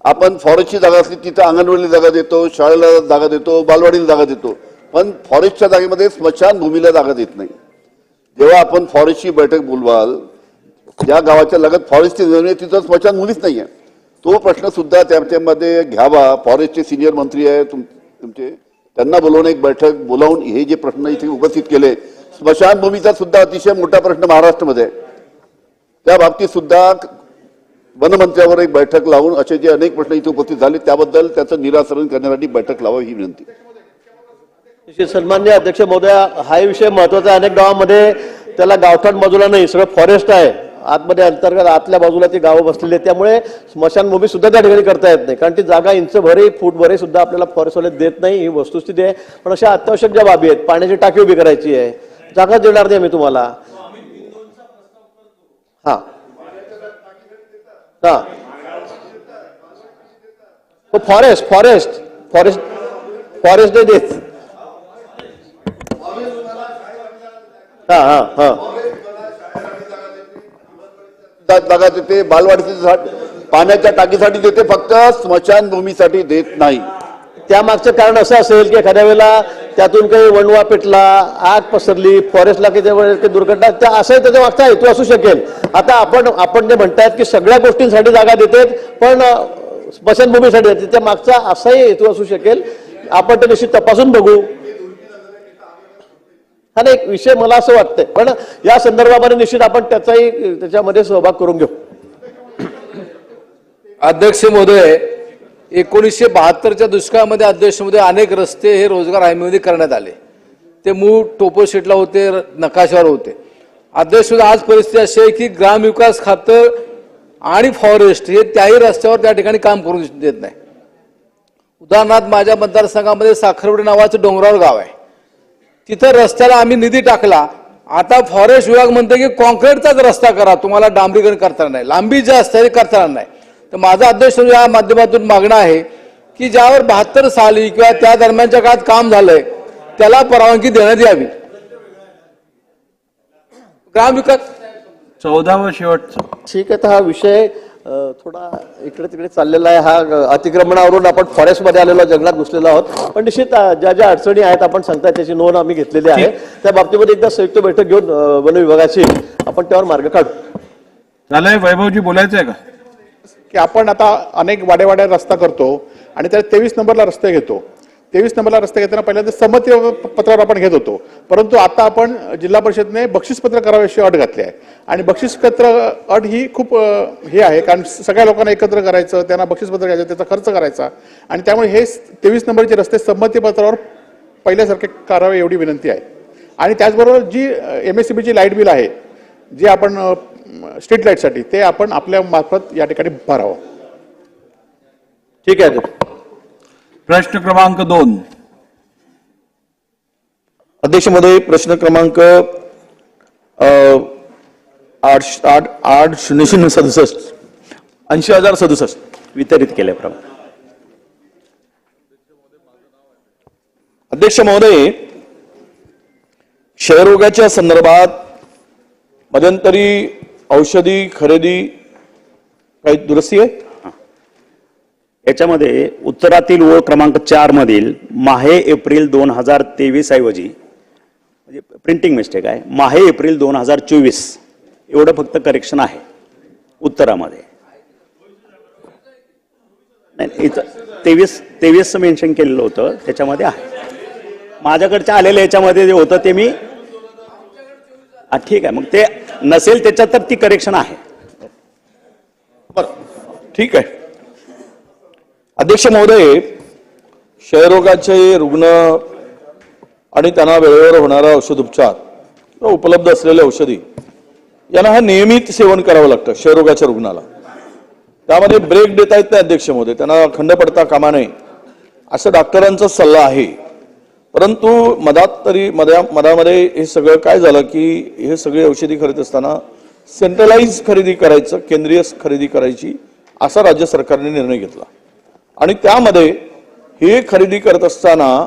आपण फॉरेस्टची जागा असली तिथं अंगणवाडीला जागा देतो, शाळेला जागा देतो, बालवाडीला जागा देतो, पण फॉरेस्टच्या जागेमध्ये स्मशानभूमीला जागा देत नाही. जेव्हा आपण फॉरेस्टची बैठक बोलवाल, ज्या गावाच्या लगत फॉरेस्टची जमीन आहे तिथं स्मशानभूमीच नाही आहे, तो प्रश्न सुद्धा त्यामध्ये घ्यावा. फॉरेस्टचे सिनियर मंत्री आहे तुमचे, त्यांना बोलवून एक बैठक बोलावून हे जे प्रश्न इथे उपस्थित केले, स्मशानभूमीचा सुद्धा अतिशय मोठा प्रश्न महाराष्ट्रामध्ये आहे. त्या बाबतीत सुद्धा वनमंत्र्यावर एक बैठक लावून असे जे अनेक प्रश्न इथे उपस्थित झाले त्याबद्दल त्याचं निराकरण करण्यासाठी बैठक लावावी ही विनंती. सन्माननीय अध्यक्ष महोदया, हा विषय महत्वाचा आहे. अनेक गावांमध्ये त्याला गावठाण बाजूला नाही, सगळं फॉरेस्ट आहे, आतमध्ये अंतर्गत आतल्या बाजूला ती गावं बसलेली आहेत. त्यामुळे स्मशानभूमी सुद्धा त्या ठिकाणी करता येत नाही, कारण ती जागा इंचभरही फूटभरही सुद्धा आपल्याला फॉरेस्टवाले देत नाही, ही वस्तुस्थिती आहे. पण अशा अत्यावश्यक ज्या बाबी आहेत, पाण्याची टाकी उभी करायची आहे, जागा देणार नाही मी तुम्हाला. हा हा फॉरेस्ट फॉरेस्ट फॉरेस्ट फॉरेस्ट नाही देत. हा हा हा जागा देते, बालवाडीचे झाड पाण्याच्या टाकीसाठी देते, फक्त स्मशानभूमीसाठी देत नाही. त्यामागचं कारण असं असेल की एखाद्या वेळेला त्यातून काही वणवा पेटला, आग पसरली, फॉरेस्टला काही दुर्घटना, त्या असंही त्याच्या मागचा हेतू असू शकेल. आता आपण जे म्हणतायत की सगळ्या गोष्टींसाठी जागा देतात पण स्मशानभूमीसाठी देते, त्या मागचा असाही हेतू असू शकेल. आपण ते निश्चित तपासून बघू. हा नाही, एक विषय मला असं वाटतंय, पण या संदर्भामध्ये निश्चित आपण त्याच्यामध्ये सहभाग करून घेऊ. अध्यक्ष महोदय, 1972च्या दुष्काळामध्ये अध्यक्ष महोदय अनेक रस्ते हे रोजगार हमीमध्ये करण्यात आले. ते मूळ टोपो शीटला होते, नकाशावर होते. अध्यक्ष महोदय, आज परिस्थिती अशी आहे की ग्रामविकास खातं आणि फॉरेस्ट हे त्याही रस्त्यावर त्या ठिकाणी काम करून देत नाही. उदाहरणार्थ माझ्या मतदारसंघामध्ये साखरवडी नावाचं डोंगरावर गाव आहे, तिथं रस्त्याला आम्ही निधी टाकला. आता फॉरेस्ट विभाग म्हणते की कॉन्क्रीटचाच रस्ता करा, तुम्हाला डांबरीकरण करता नाही, लांबी जास्त आहे करता नाही. तर माझा अध्यक्ष या माध्यमातून मागणं आहे की ज्यावर 72 साली किंवा त्या दरम्यानच्या काळात काम झालंय त्याला परवानगी देण्यात यावी. ग्रामविकास 14वा शेवटचा. ठीक आहे, तर हा विषय थोडा इकडे तिकडे चाललेला आहे. हा अतिक्रमणावरून आपण फॉरेस्टमध्ये आलेलो, जंगलात घुसलेलो आहोत. पण निश्चित ज्या ज्या अडचणी आहेत आपण सांगताय त्याची नोंद आम्ही घेतलेली आहे. त्या बाबतीमध्ये एकदा संयुक्त बैठक घेऊन वन विभागाची आपण त्यावर मार्ग काढू. झालंय वैभवजी, बोलायचं आहे का? की आपण आता अनेक वाड्या रस्ता करतो आणि त्यात 23 नंबरला रस्ते घेतो. 23 नंबरला रस्ते घेताना पहिल्यांदा संमती पत्रावर आपण घेत होतो, परंतु आता आपण जिल्हा परिषदेने बक्षीसपत्र कराव्याची अट घातली आहे. आणि बक्षीसपत्र अट ही खूप हे आहे, कारण सगळ्या लोकांना एकत्र करायचं, त्यांना बक्षीसपत्र घ्यायचं, त्याचा खर्च करायचा. आणि त्यामुळे हे 23 नंबरचे रस्ते संमती पत्रावर पहिल्यासारखे करावे एवढी विनंती आहे. आणि त्याचबरोबर जी MSCBची लाईट बिल आहे, जे आपण स्ट्रीट लाईटसाठी, ते आपण आपल्या मार्फत या ठिकाणी भरावं. ठीक आहे. प्रश्न क्रमांक 2. अध्यक्ष महोदय, प्रश्न क्रमांक 80067 80,067 वितरित केल्याप्रमाणे. अध्यक्ष महोदय, क्षयरोगाच्या संदर्भात मध्यंतरी औषधी खरेदी काही दुरुस्ती आहे? याच्यामध्ये उत्तरातील ओळ क्रमांक 4 मधील माहे एप्रिल 2023 ऐवजी म्हणजे प्रिंटिंग मिस्टेक आहे, माहे एप्रिल 2024 एवढं फक्त करेक्शन आहे उत्तरामध्ये. नाही, इथं 23 मेन्शन केलेलं होतं, त्याच्यामध्ये आहे. माझ्याकडच्या आलेल्या याच्यामध्ये जे होतं ते मी ठीक आहे, मग ते नसेल त्याच्यात तर ती करेक्शन आहे. बरं, ठीक आहे. अध्यक्ष महोदय, क्षयरोगाचे रुग्ण आणि त्यांना वेळेवर होणारा औषधोपचार, उपलब्ध असलेल्या औषधी यांना हा नियमित सेवन करावं लागतं क्षयरोगाच्या रुग्णाला. त्यामध्ये ब्रेक देता येत नाही अध्यक्ष महोदय, त्यांना खंड पडता कामा नये असं डॉक्टरांचा सल्ला आहे. परंतु मधामध्ये हे सगळं काय झालं की हे सगळी औषधी खरेदी असताना सेंट्रलाइज खरेदी करायचं, केंद्रीय खरेदी करायची असा राज्य सरकारने निर्णय घेतला. आणि त्यामध्ये हे खरेदी करत असताना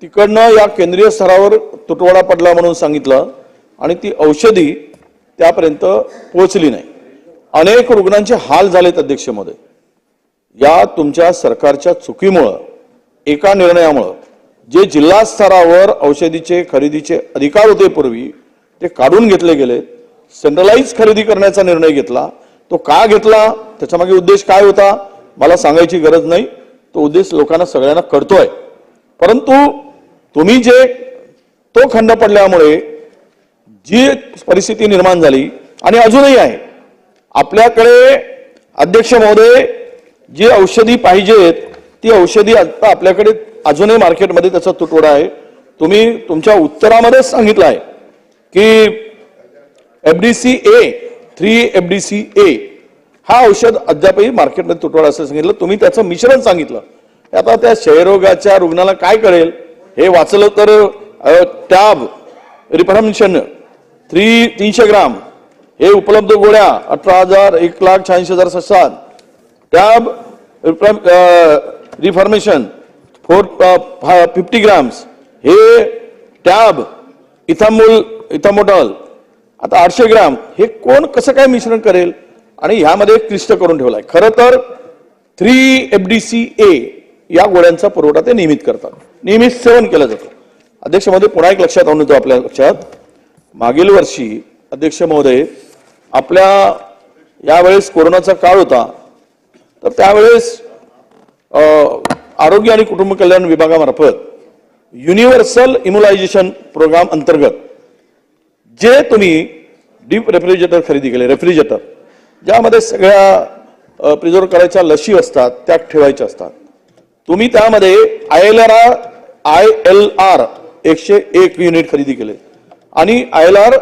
तिकडनं या केंद्रीय स्तरावर तुटवडा पडला म्हणून सांगितलं आणि ती औषधी त्यापर्यंत पोहोचली नाही. अनेक रुग्णांचे हाल झालेत अध्यक्ष महोदय. या तुमच्या सरकारच्या चुकीमुळं, एका निर्णयामुळं जे जिल्हा स्तरावर औषधीचे खरेदीचे अधिकार होते पूर्वी ते काढून घेतले गेले. सेंट्रलाइज खरेदी करण्याचा निर्णय घेतला. तो का घेतला, त्याच्यामागे उद्देश काय होता मला सांगायची गरज नाही, तो उद्देश लोकांना सगळ्यांना कळतोय. परंतु तुम्ही जे तो खंड पडल्यामुळे जी परिस्थिती निर्माण झाली आणि अजूनही आहे, आपल्याकडे अध्यक्ष महोदय जी औषधी पाहिजेत ती औषधी आता आपल्याकडे अजूनही मार्केटमध्ये त्याचा तुटवडा आहे. तुम्ही तुमच्या उत्तरामध्येच सांगितलं आहे की FDC A 3 FDC A हा औषध अद्यापही मार्केटमध्ये तुटवडा असं सांगितलं. तुम्ही त्याचं मिश्रण सांगितलं. आता त्या क्षयरोगाच्या रुग्णाला काय कळेल हे वाचलं तर टॅब रिफॉर्मेशन 300 ग्राम हे उपलब्ध गोळ्या 18,000 1,86,007 टॅब रिफॉर्मेशन 50 ग्राम्स हे टॅब इथामोडॉल आता 800 ग्राम हे कोण कसं काय मिश्रण करेल आणि ह्यामध्ये क्लिष्ट करून ठेवलाय. खरं तर 3 FDC A या गोळ्यांचा पुरवठा ते नियमित करतात, नियमित सेवन केलं जातं. अध्यक्ष महोदय पुन्हा एक लक्षात आणून येतो आपल्या लक्षात, मागील वर्षी अध्यक्ष महोदय आपल्या यावेळेस कोरोनाचा काळ होता तर त्यावेळेस आरोग्य आणि कुटुंब कल्याण विभागामार्फत युनिव्हर्सल इम्युनायझेशन प्रोग्राम अंतर्गत जे तुम्ही डीप रेफ्रिजरेटर खरेदी केले, रेफ्रिजरेटर ज्यामध्ये सगळ्या प्रिझर्व करायच्या लशी असतात त्या ठेवायच्या असतात, तुम्ही त्यामध्ये ILR 101 युनिट खरेदी केले आणि ILR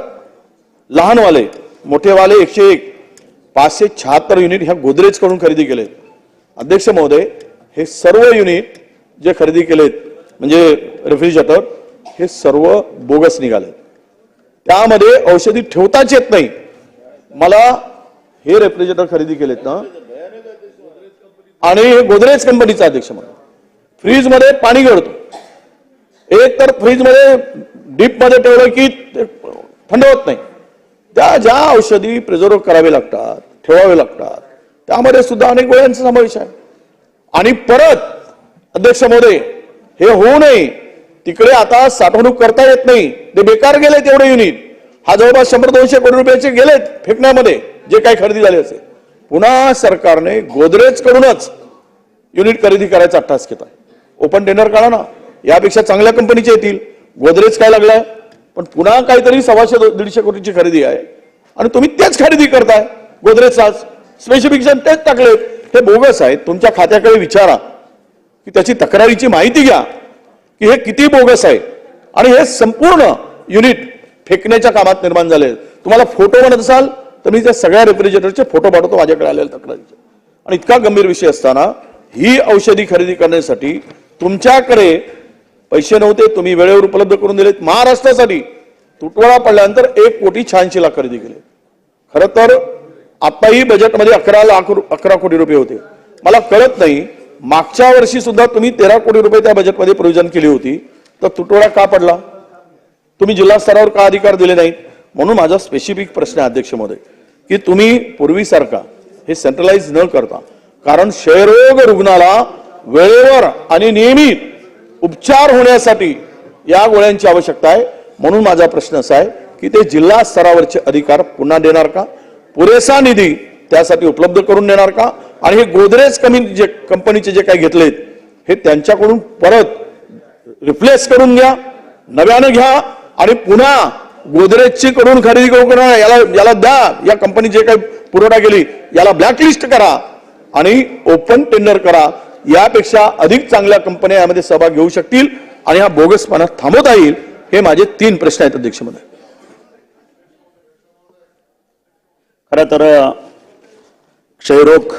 लहानवाले मोठेवाले 101 576 युनिट ह्या गोदरेज कडून खरेदी केले. अध्यक्ष महोदय हे सर्व युनिट जे खरेदी केलेत म्हणजे रेफ्रिजरेटर हे सर्व बोगस निघाले. त्यामध्ये औषधी ठेवताच येत नाही. मला हे रेफ्रिजरेटर खरेदी केलेत ना आणि हे गोदरेज कंपनीचा अध्यक्ष महोदय फ्रीज मध्ये पाणी गळतो. एक तर फ्रीज मध्ये डीप मध्ये ठेवलं की थंड होत नाही. त्या ज्या औषधी प्रिझर्व करावे लागतात ठेवावे लागतात त्यामध्ये सुद्धा अनेक गोळ्यांचा समावेश आहे. आणि परत अध्यक्ष महोदय हे होऊ नये तिकडे आता साठवणूक करता येत नाही, ते बेकार गेले तेवढे युनिट. हा जवळपास 100-200 कोटी रुपयाचे गेलेत फेकण्यामध्ये जे काही खरेदी झाले असेल. पुन्हा सरकारने गोदरेज कडूनच युनिट खरेदी करायचा अट्टास घेत आहे. ओपन टेंडर काढा ना, यापेक्षा चांगल्या कंपनीचे येतील. गोदरेज काय लागलाय पण पुन्हा काहीतरी 100-150 कोटीची खरेदी आहे आणि तुम्ही तेच खरेदी करताय. गोदरेजचाच स्पेसिफिकेशन तेच टाकले, हे बोगस आहे. तुमच्या खात्याकडे विचारा की त्याची तक्रारीची माहिती घ्या की हे किती बोगस आहे आणि हे संपूर्ण युनिट फेकण्याच्या कामात निर्माण झाले. तुम्हाला फोटो म्हणत असाल तर मी त्या सगळ्या रेफ्रिजरेटरचे फोटो पाठवतो माझ्याकडे आलेल्या तक्रारीचे. आणि इतका गंभीर विषय असताना ही औषधी खरेदी करण्यासाठी तुमच्याकडे पैसे नव्हते, तुम्ही वेळेवर उपलब्ध करून दिलेत. महाराष्ट्रासाठी तुटवडा पडल्यानंतर 1,86,00,000 खरेदी केले. खरं तर आताही बजेटमध्ये 11 कोटी रुपये होते. मला कळत नाही मागच्या वर्षी सुद्धा तुम्ही 13 कोटी रुपये त्या बजेटमध्ये प्रोव्हिजन केली होती तर तुटवडा का पडला? तुम्ही जिल्हा स्तरावर का अधिकार दिले नाहीत? म्हणून माझा स्पेसिफिक प्रश्न आहे अध्यक्ष महोदय की तुम्ही पूर्वीसारखा हे सेंट्रलाइज न करता, कारण क्षयरोग रुग्णाला वेळेवर आणि नियमित उपचार होण्यासाठी या गोळ्यांची आवश्यकता आहे. म्हणून माझा प्रश्न असा आहे की ते जिल्हा स्तरावरचे अधिकार पुन्हा देणार का? पुरेसा निधी त्यासाठी उपलब्ध करून देणार का? आणि हे गोदरेज कंपनीचे जे काही घेतलेत हे त्यांच्याकडून परत रिप्लेस करून घ्या, नव्याने घ्या आणि पुन्हा गोदरेजची कडून खरेदी करून याला द्या. या कंपनी जे काही पुरवठा केली याला ब्लॅकलिस्ट करा आणि ओपन टेंडर करा. यापेक्षा अधिक चांगल्या कंपन्या यामध्ये सहभाग घेऊ शकतील आणि हा बोगसपणा थांबवता येईल. हे माझे 3 प्रश्न आहेत अध्यक्ष महोदय. खरं तर क्षयरोग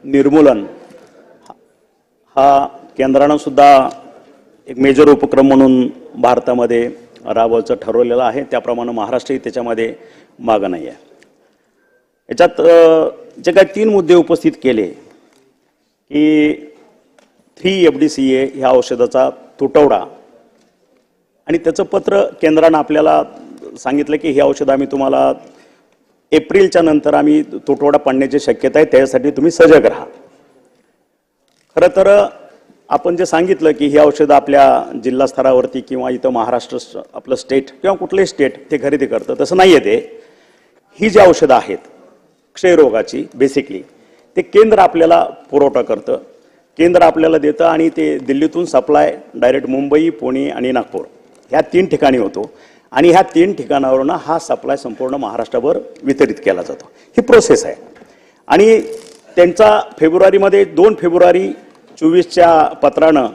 निर्मूलन हा केंद्रानं सुद्धा एक मेजर उपक्रम म्हणून भारतामध्ये राबवायचं ठरवलेलं आहे. त्याप्रमाणे महाराष्ट्रही त्याच्यामध्ये मागं नाही आहे. याच्यात जे काही 3 मुद्दे उपस्थित केले की 3 FDCA ह्या औषधाचा तुटवडा आणि त्याचं पत्र केंद्रानं आपल्याला सांगितलं की हे औषध आम्ही तुम्हाला एप्रिलच्या नंतर आम्ही तुटवडा पडण्याची शक्यता आहे, त्यासाठी तुम्ही सजग राहा. खरं तर आपण जे सांगितलं की ही औषधं आपल्या जिल्हा स्तरावरती किंवा इथं महाराष्ट्र आपलं स्टेट किंवा कुठलंही स्टेट ते खरेदी करतं, तसं नाही आहे. ही जी औषधं आहेत क्षयरोगाची बेसिकली ते केंद्र आपल्याला पुरवठा करतं. केंद्र आपल्याला देतं आणि ते दिल्लीतून सप्लाय डायरेक्ट मुंबई, पुणे आणि नागपूर ह्या 3 ठिकाणी होतो आणि ह्या 3 ठिकाणावरून हा सप्लाय संपूर्ण महाराष्ट्राभर वितरित केला जातो. ही प्रोसेस आहे. आणि त्यांचा फेब्रुवारीमध्ये 2 फेब्रुवारी 24च्या पत्रानं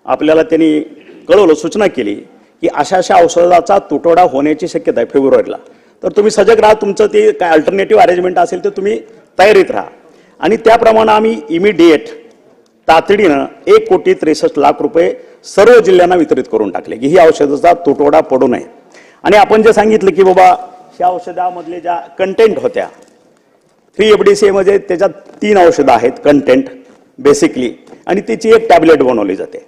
आपल्याला त्यांनी कळवलं, सूचना केली की अशा अशा औषधाचा तुटवडा होण्याची शक्यता आहे फेब्रुवारीला. तर तुम्ही सजग राहा, तुमचं ते काय अल्टरनेटिव्ह अरेंजमेंट असेल तर तुम्ही तयारीत राहा. आणि त्याप्रमाणे आम्ही इमिडिएट तातडीनं 1,63,00,000 रुपये सर्व जिल्ह्यांना वितरित करून टाकले की ही औषधाचा तुटवडा पडू नये. आणि आपण जे सांगितलं की बाबा ह्या औषधामधले ज्या कंटेंट होत्या 3 FDCA मध्ये त्याच्यात 3 औषधं आहेत कंटेंट बेसिकली आणि त्याची एक टॅबलेट बनवली जाते.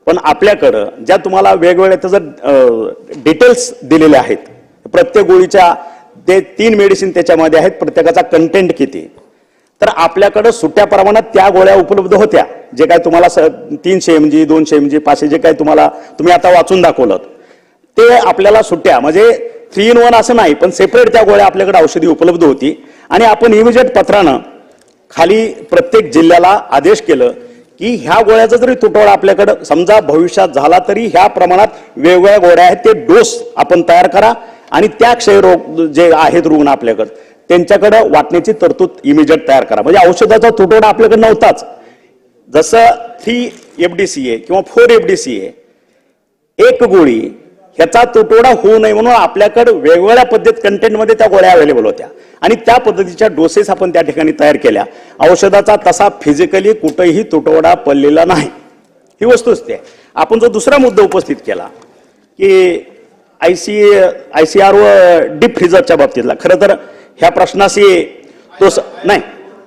पण आपल्याकडं ज्या तुम्हाला वेगवेगळ्या त्याचं डिटेल्स दिलेले आहेत, प्रत्येक गोळीच्या ते 3 मेडिसिन त्याच्यामध्ये आहेत, प्रत्येकाचा कंटेंट किती, तर आपल्याकडं सुट्या प्रमाणात त्या गोळ्या उपलब्ध होत्या. जे काय तुम्हाला 300 mg 200 mg 500 जे काय तुम्ही आता वाचून दाखवलं ते आपल्याला सुट्या म्हणजे 3 in 1 असं नाही, पण सेपरेट त्या गोळ्या आपल्याकडे औषधी उपलब्ध होती. आणि आपण इमिजिएट पत्रानं खाली प्रत्येक जिल्ह्याला आदेश केलं की ह्या गोळ्याचा जरी तुटवडा आपल्याकडं समजा भविष्यात झाला तरी ह्या प्रमाणात वेगवेगळ्या गोळ्या आहेत ते डोस आपण तयार करा आणि त्या क्षयरोग जे आहेत रुग्ण आपल्याकडं त्यांच्याकडे वाटण्याची तरतूद इमिजिएट तयार करा. म्हणजे औषधाचा तुटवडा आपल्याकडे नव्हताच. जसं 3 FDCA किंवा 4 FDCA एक गोळी ह्याचा तुटवडा होऊ नये म्हणून आपल्याकडे वेगवेगळ्या पद्धत कंटेंटमध्ये त्या गोळ्या अवेलेबल होत्या आणि त्या पद्धतीच्या डोसेस आपण त्या ठिकाणी तयार केल्या. औषधाचा तसा फिजिकली कुठेही तुटवडा पडलेला नाही, ही वस्तुस्थिती आहे. आपण जो दुसरा मुद्दा उपस्थित केला की ICR व डीप फ्रीजरच्या बाबतीतला, खरं तर ह्या प्रश्नाशी नाही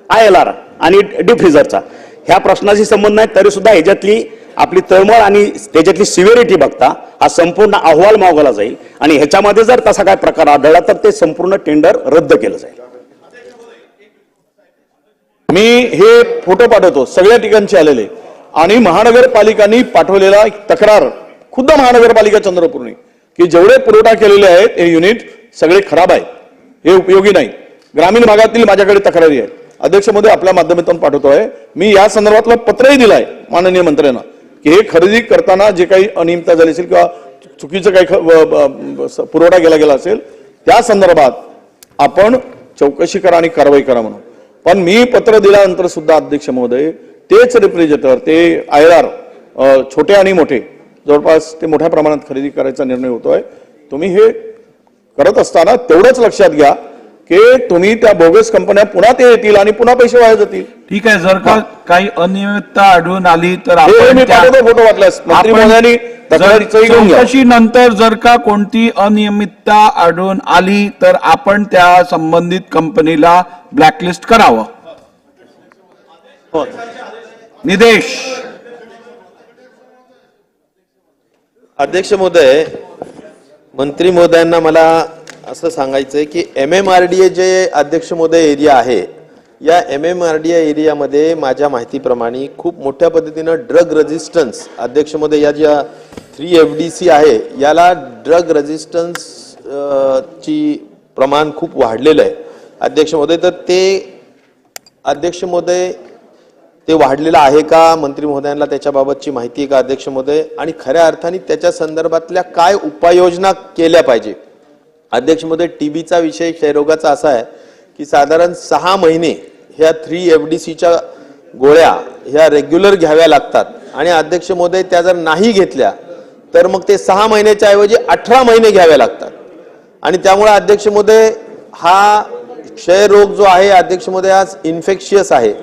ILR आणि डीप फ्रीजरचा ह्या प्रश्नाशी संबंध नाही, तरी सुद्धा ह्याच्यातली आपली तळमळ आणि त्याच्यातली सिव्हिरिटी बघता हा संपूर्ण अहवाल मागवला जाईल आणि ह्याच्यामध्ये जर तसा काय प्रकार आढळला तर ते संपूर्ण टेंडर रद्द केलं जाईल. मी हे फोटो पाठवतो सगळ्या ठिकाणचे आलेले आणि महानगरपालिकांनी पाठवलेला एक तक्रार खुद्द महानगरपालिका चंद्रपूरने की जेवढे पुरवठा केलेले आहेत हे युनिट सगळे खराब आहेत, हे उपयोगी नाही. ग्रामीण भागातील माझ्याकडे तक्रारी आहेत. अध्यक्ष महोदय आपल्या माध्यमातून पाठवतोय. मी या संदर्भातलं पत्रही दिलंय माननीय मंत्र्यांना की हे खरेदी करताना जे काही अनियमितता झाली असेल किंवा चुकीचं काही पुरवठा केला असेल त्या संदर्भात आपण चौकशी करा आणि कारवाई करा म्हणून. पण मी पत्र दिल्यानंतर सुद्धा अध्यक्ष महोदय तेच रेफ्रिजरेटर ते ILR छोटे आणि मोठे जवळपास ते मोठ्या प्रमाणात खरेदी करायचा निर्णय होतोय. तुम्ही हे करत असताना तेवढंच लक्षात घ्या की तुम्ही त्या बोगस कंपन्या पुन्हा ते येतील आणि पुन्हा पैसे वाया जातील. ठीक आहे. जर का काही अनियमितता आढळून आली तर फोटो वाटल्यास मंत्री महोदयांनी तक्रारीचंही घेऊन घ्या. चौकशी नंतर जर का कोणती अनियमितता आढळून आली तर आपण त्या संबंधित कंपनीला ब्लॅकलिस्ट करावं. निदेश. अध्यक्ष महोदय, मंत्री महोदयांना मला असं सांगायचंय की MMRDA जे अध्यक्ष महोदय एरिया आहे या MMRDA एरियामध्ये माझ्या माहितीप्रमाणे खूप मोठ्या पद्धतीनं ड्रग रेजिस्टन्स अध्यक्ष महोदय या ज्या 3 FDC आहे याला ड्रग रेजिस्टन्स ची प्रमाण खूप वाढलेलं आहे अध्यक्ष महोदय. तर ते अध्यक्ष महोदय ते वाढलेलं आहे का? मंत्री महोदयांना त्याच्याबाबतची माहिती आहे का अध्यक्ष महोदय? आणि खऱ्या अर्थाने त्याच्या संदर्भातल्या काय उपाययोजना केल्या पाहिजे अध्यक्ष महोदय? TBचा विषय क्षयरोगाचा असा आहे की साधारण 6 महिने ह्या 3 FDCच्या गोळ्या ह्या रेग्युलर घ्याव्या लागतात आणि अध्यक्ष महोदय त्या जर नाही घेतल्या तर मग ते 6 महिन्याच्या ऐवजी 18 महिने घ्यावे लागतात आणि त्यामुळे अध्यक्ष महोदय हा क्षयरोग जो आहे अध्यक्ष महोदय हा इन्फेक्शियस आहे,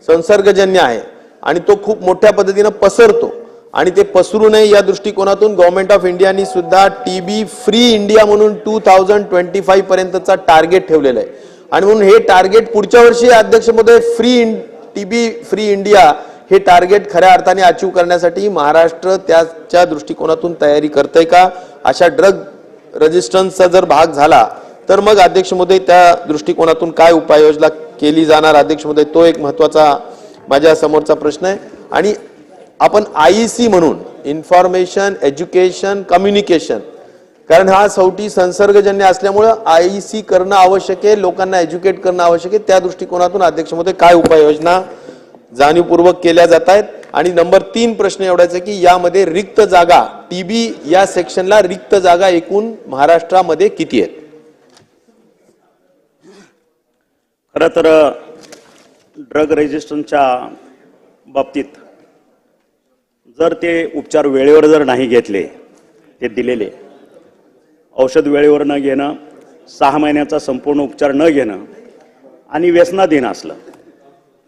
संसर्गजन्य आहे आणि तो खूप मोठ्या पद्धतीने पसरतो आणि ते पसरू नये या दृष्टिकोनातून गव्हर्नमेंट ऑफ इंडियानी सुद्धा TB फ्री इंडिया म्हणून 2025 पर्यंतचा टार्गेट ठेवलेला आहे आणि म्हणून हे टार्गेट पुढच्या वर्षी अध्यक्ष महोदय TB फ्री इंडिया हे टार्गेट खऱ्या अर्थाने अचीव करण्यासाठी महाराष्ट्र त्याच्या दृष्टिकोनातून तयारी करतंय का? अशा ड्रग रेजिस्टन्सचा जर भाग झाला तर मग अध्यक्ष महोदय त्या दृष्टिकोनातून काय उपाययोजना केली जाणार अध्यक्ष महोदय? तो एक महत्त्वाचा माझ्या समोरचा प्रश्न आहे. आणि आपण IEC म्हणून इन्फॉर्मेशन एज्युकेशन कम्युनिकेशन, कारण हा शेवटी संसर्गजन्य असल्यामुळे IEC करणं आवश्यक आहे, लोकांना एज्युकेट करणं आवश्यक आहे. त्या दृष्टिकोनातून अध्यक्ष महोदय काय उपाययोजना जाणीवपूर्वक केल्या जात आहेत आणि नंबर 3 प्रश्न एवढाच आहे की यामध्ये रिक्त जागा टीबी या सेक्शनला रिक्त जागा एकूण महाराष्ट्रामध्ये किती आहेत? खरं तर ड्रग रेजिस्ट्रेशनच्या बाबतीत जर ते उपचार वेळेवर जर नाही घेतले, ते दिलेले औषध वेळेवर न घेणं, 6 महिन्याचा संपूर्ण उपचार न घेणं आणि व्यसनाधीन असलं,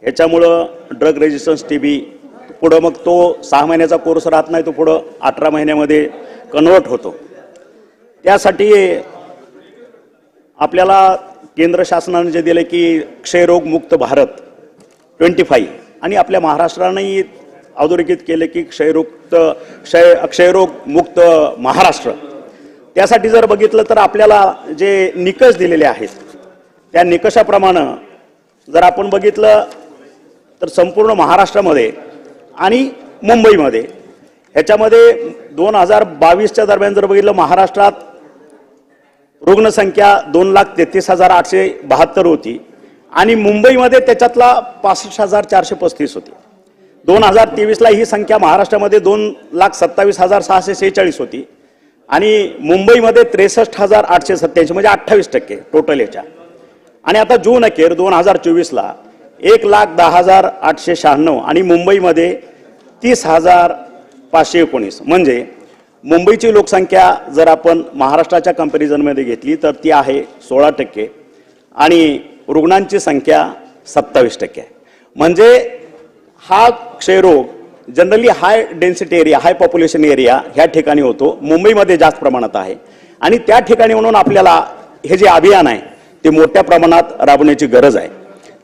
ह्याच्यामुळं ड्रग रेजिस्टन्स टीबी पुढं मग तो 6 महिन्याचा कोर्स राहत नाही, तो पुढं 18 महिन्यामध्ये कन्वर्ट होतो. त्यासाठी आपल्याला केंद्र शासनाने जे दिले की क्षयरोग मुक्त भारत 25 आणि आपल्या महाराष्ट्रानेही अधोरेखित केले की क्षयरोग मुक्त महाराष्ट्र. त्यासाठी जर बघितलं तर आपल्याला जे निकष दिलेले आहेत त्या निकषाप्रमाणे जर आपण बघितलं तर संपूर्ण महाराष्ट्रामध्ये आणि मुंबईमध्ये ह्याच्यामध्ये 2022च्या दरम्यान जर बघितलं महाराष्ट्रात रुग्णसंख्या 2,33,872 होती आणि मुंबईमध्ये त्याच्यातला 65,435 होती. 2023ला ही संख्या महाराष्ट्रामध्ये 2,27,646 होती आणि मुंबईमध्ये 63,887 म्हणजे 28% टोटल याच्या. आणि आता जून अखेर 2024ला 1,10,896 आणि मुंबईमध्ये 30,519 म्हणजे मुंबईची लोकसंख्या जर आपण महाराष्ट्राच्या कंपॅरिझनमध्ये घेतली तर ती आहे 16% आणि रुग्णांची संख्या 27% आहे. म्हणजे हा क्षयरोग जनरली हाय डेन्सिटी एरिया, हाय पॉप्युलेशन एरिया ह्या ठिकाणी होतो, मुंबईमध्ये जास्त प्रमाणात आहे आणि त्या ठिकाणी म्हणून आपल्याला हे जे अभियान आहे ते मोठ्या प्रमाणात राबवण्याची गरज आहे.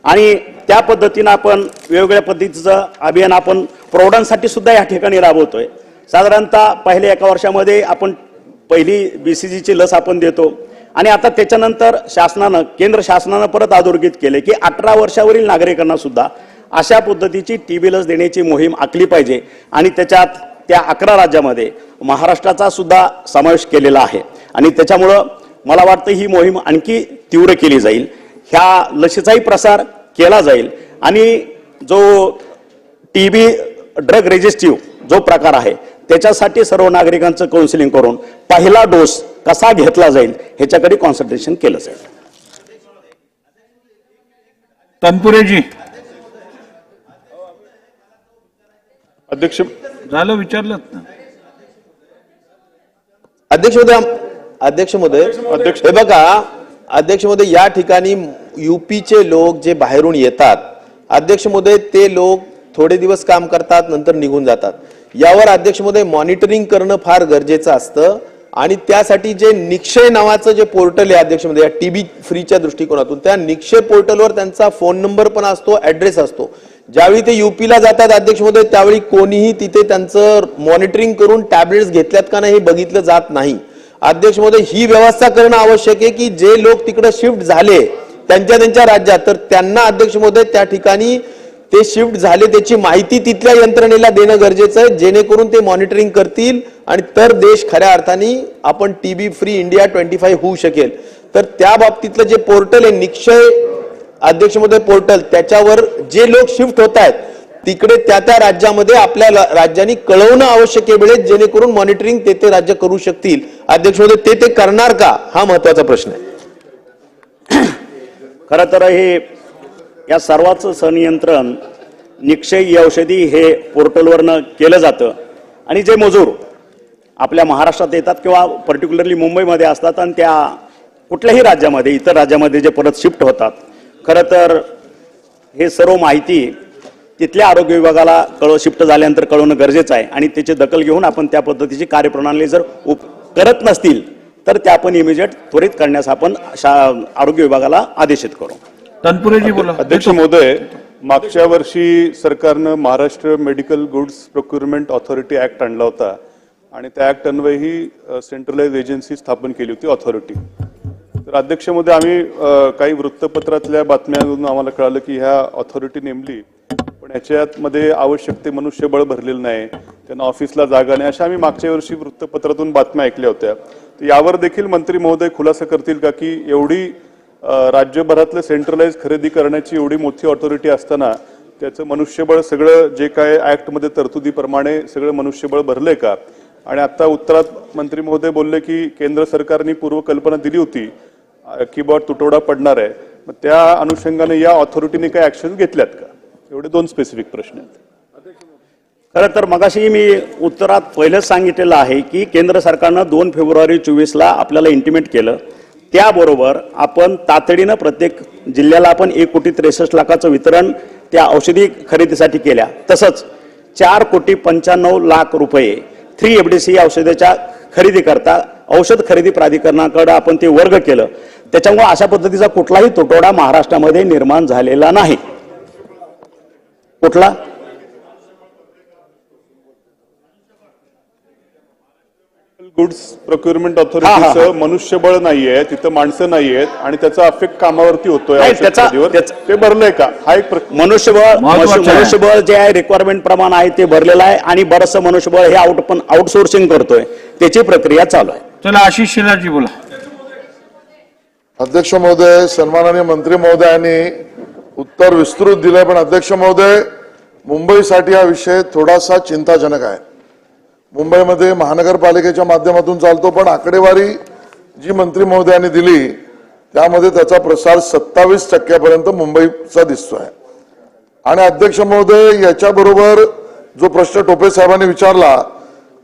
आणि त्या पद्धतीनं आपण वेगवेगळ्या पद्धतीचं अभियान आपण प्रौढांसाठी सुद्धा या ठिकाणी राबवतोय. साधारणतः पहिल्या 1 वर्षामध्ये आपण पहिली BCGची लस आपण देतो आणि आता त्याच्यानंतर शासनानं, केंद्र शासनानं परत अधोरेखित केले की 18 वर्षावरील नागरिकांना सुद्धा अशा पद्धतीची TB लस देण्याची मोहीम आखली पाहिजे आणि त्याच्यात त्या 11 राज्यामध्ये महाराष्ट्राचा सुद्धा समावेश केलेला आहे. आणि त्याच्यामुळं मला वाटतं ही मोहीम आणखी तीव्र केली जाईल, ह्या लसीचाही प्रसार केला जाईल आणि जो TB ड्रग रेजिस्टिव्ह जो प्रकार आहे त्याच्यासाठी सर्व नागरिकांचं काउन्सिलिंग करून पहिला डोस कसा घेतला जाईल ह्याच्याकडे कॉन्सन्ट्रेशन केलं जाईल. तनपुरेजी अध्यक्ष झालं विचारलं ना. अध्यक्ष महोदय हे बघा अध्यक्ष महोदय, या ठिकाणी UPचे लोक जे बाहेरून येतात अध्यक्ष महोदय, ते लोक थोडे दिवस काम करतात नंतर निघून जातात. यावर अध्यक्ष महोदय मॉनिटरिंग करणं फार गरजेचं असतं आणि त्यासाठी जे निक्षय नावाचं जे पोर्टल आहे अध्यक्ष महोदय, या TB फ्रीच्या दृष्टिकोनातून त्या निक्षय पोर्टलवर त्यांचा फोन नंबर पण असतो, ऍड्रेस असतो. ज्यावेळी ते UPला जातात अध्यक्ष महोदय त्यावेळी कोणीही तिथे त्यांचं मॉनिटरिंग करून टॅबलेट्स घेतल्यात का नाही हे बघितलं जात नाही. अध्यक्ष महोदय, ही व्यवस्था करणं आवश्यक आहे की जे लोक तिकडे शिफ्ट झाले त्यांच्या राज्यात तर त्यांना अध्यक्ष महोदय त्या ठिकाणी ते शिफ्ट झाले त्याची माहिती तिथल्या यंत्रणेला देणं गरजेचं आहे, जेणेकरून ते मॉनिटरिंग करतील आणि तर देश खऱ्या अर्थाने आपण TB फ्री इंडिया 25 होऊ शकेल. तर त्या बाबतीतलं जे पोर्टल आहे निक्षय अध्यक्ष महोदय पोर्टल, त्याच्यावर जे लोक शिफ्ट होत आहेत तिकडे त्या राज्यामध्ये आपल्या राज्यांनी कळवणं आवश्यक आहे जेणेकरून मॉनिटरिंग ते राज्य करू शकतील. अध्यक्ष महोदय ते करणार का हा महत्वाचा प्रश्न आहे. खरं तर हे या सर्वांचं संनियंत्रण निक्षय औषधी हे पोर्टलवरनं केलं जातं आणि जे मजूर आपल्या महाराष्ट्रात येतात किंवा पर्टिक्युलरली मुंबईमध्ये असतात आणि त्या कुठल्याही राज्यामध्ये इतर राज्यामध्ये जे परत शिफ्ट होतात, खरं तर हे सर्व माहिती तिथल्या आरोग्य विभागाला शिफ्ट झाल्यानंतर कळवणं गरजेचं आहे आणि त्याची दखल घेऊन आपण त्या पद्धतीची कार्यप्रणाली जर करत नसतील तर त्या आपण इमिजिएट त्वरित करण्यास आपण आरोग्य विभागाला आदेशित करू. तनपुरेजी बोला. अध्यक्ष महोदय, मागच्या वर्षी सरकारनं Maharashtra medical goods procurement authority act आणला होता आणि त्या ऍक्ट अन्वये ही सेंट्रलाइज एजन्सी स्थापन केली होती ऑथॉरिटी. तर अध्यक्ष महोदय, आम्ही काही वृत्तपत्रातल्या बातम्यांमधून आम्हाला कळालं की ह्या ऑथॉरिटी नेमली पण ह्याच्यामध्ये आवश्यक ते मनुष्यबळ भरलेलं नाही, त्यांना ऑफिसला जागा नाही, अशा आम्ही मागच्या वर्षी वृत्तपत्रातून बातम्या ऐकल्या होत्या. तर यावर देखील मंत्री महोदय खुलासा करतील का की एवढी राज्यभरातलं सेंट्रलाइज खरेदी करण्याची एवढी मोठी ऑथॉरिटी असताना त्याचं मनुष्यबळ सगळं जे काय ऍक्टमध्ये तरतुदीप्रमाणे सगळं मनुष्यबळ भरलंय का? आणि आता उत्तरात मंत्री महोदय बोलले की केंद्र सरकारने पूर्वकल्पना दिली होती की बॉ तुटवडा पडणार आहे, मग त्या अनुषंगाने या ऑथॉरिटीने काही ऍक्शन घेतल्यात का? एवढे 2 स्पेसिफिक प्रश्न आहेत. खरं तर मगाशी मी उत्तरात पहिलंच सांगितलेलं आहे की केंद्र सरकारनं 2 फेब्रुवारी 24ला आपल्याला इंटिमेट केलं. त्याबरोबर आपण तातडीनं प्रत्येक जिल्ह्याला आपण 1,63,00,000 वितरण त्या औषधी खरेदीसाठी केल्या. तसंच 4,95,00,000 रुपये 3 FDC औषधाच्या खरेदी करता औषध खरेदी प्राधिकरणाकडे आपण ते वर्ग केलं. त्याच्यामुळे अशा पद्धतीचा कुठलाही तुटवडा महाराष्ट्रामध्ये निर्माण झालेला नाही. कुठला? गुड्स प्रोक्युरमेंट ऑथॉरिटीचं मनुष्यबळ नाहीये, तिथं माणसं नाहीयेत आणि त्याचा अफेक्ट कामावरती होतोय. नाही, औषध त्याचा- खरेदीवर. त्याचा- ते भरलंय का? हा एक मनुष्यबळ जे आहे रिक्वायरमेंट प्रमाण आहे ते भरलेलं आहे आणि बरंचसं मनुष्यबळ हे आउटसोर्सिंग करतोय, त्याची प्रक्रिया चालू आहे. चला आशिष शेलारजी बोला. अध्यक्ष महोदय, सन्माननीय मंत्री महोदयांनी उत्तर विस्तृत दिलंय, पण अध्यक्ष महोदय मुंबईसाठी हा विषय थोडासा चिंताजनक आहे. मुंबईमध्ये महानगरपालिकेच्या माध्यमातून चालतो, पण आकडेवारी जी मंत्री महोदयांनी दिली त्यामध्ये त्याचा प्रसार 27% मुंबईचा दिसतोय. आणि अध्यक्ष महोदय याच्याबरोबर जो प्रश्न टोपे साहेबांनी विचारला,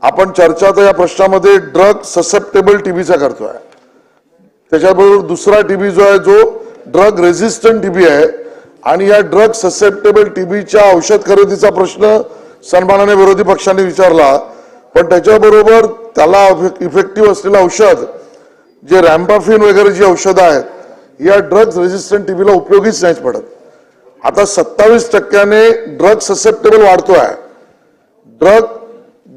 आपण चर्चा तर या प्रश्नामध्ये ड्रग ससेप्टेबल टीबीचा करतोय. त्याच्याबरोबर दुसरा टीबी जो आहे जो ड्रग रेझिस्टंट टीबी आहे आणि या ड्रग ससेप्टेबल टीबीच्या औषध खरेदीचा प्रश्न सन्माननीय विरोधी पक्षांनी विचारला, पण त्याच्याबरोबर त्याला इफेक्टिव्ह असलेलं औषध जे रॅम्पाफिन वगैरे जी औषधं आहेत या ड्रग्ज रेझिस्टंट टीबीला उपयोगीच नाहीच पडत. आता 27% ड्रग ससेप्टेबल वाढतोय. ड्रग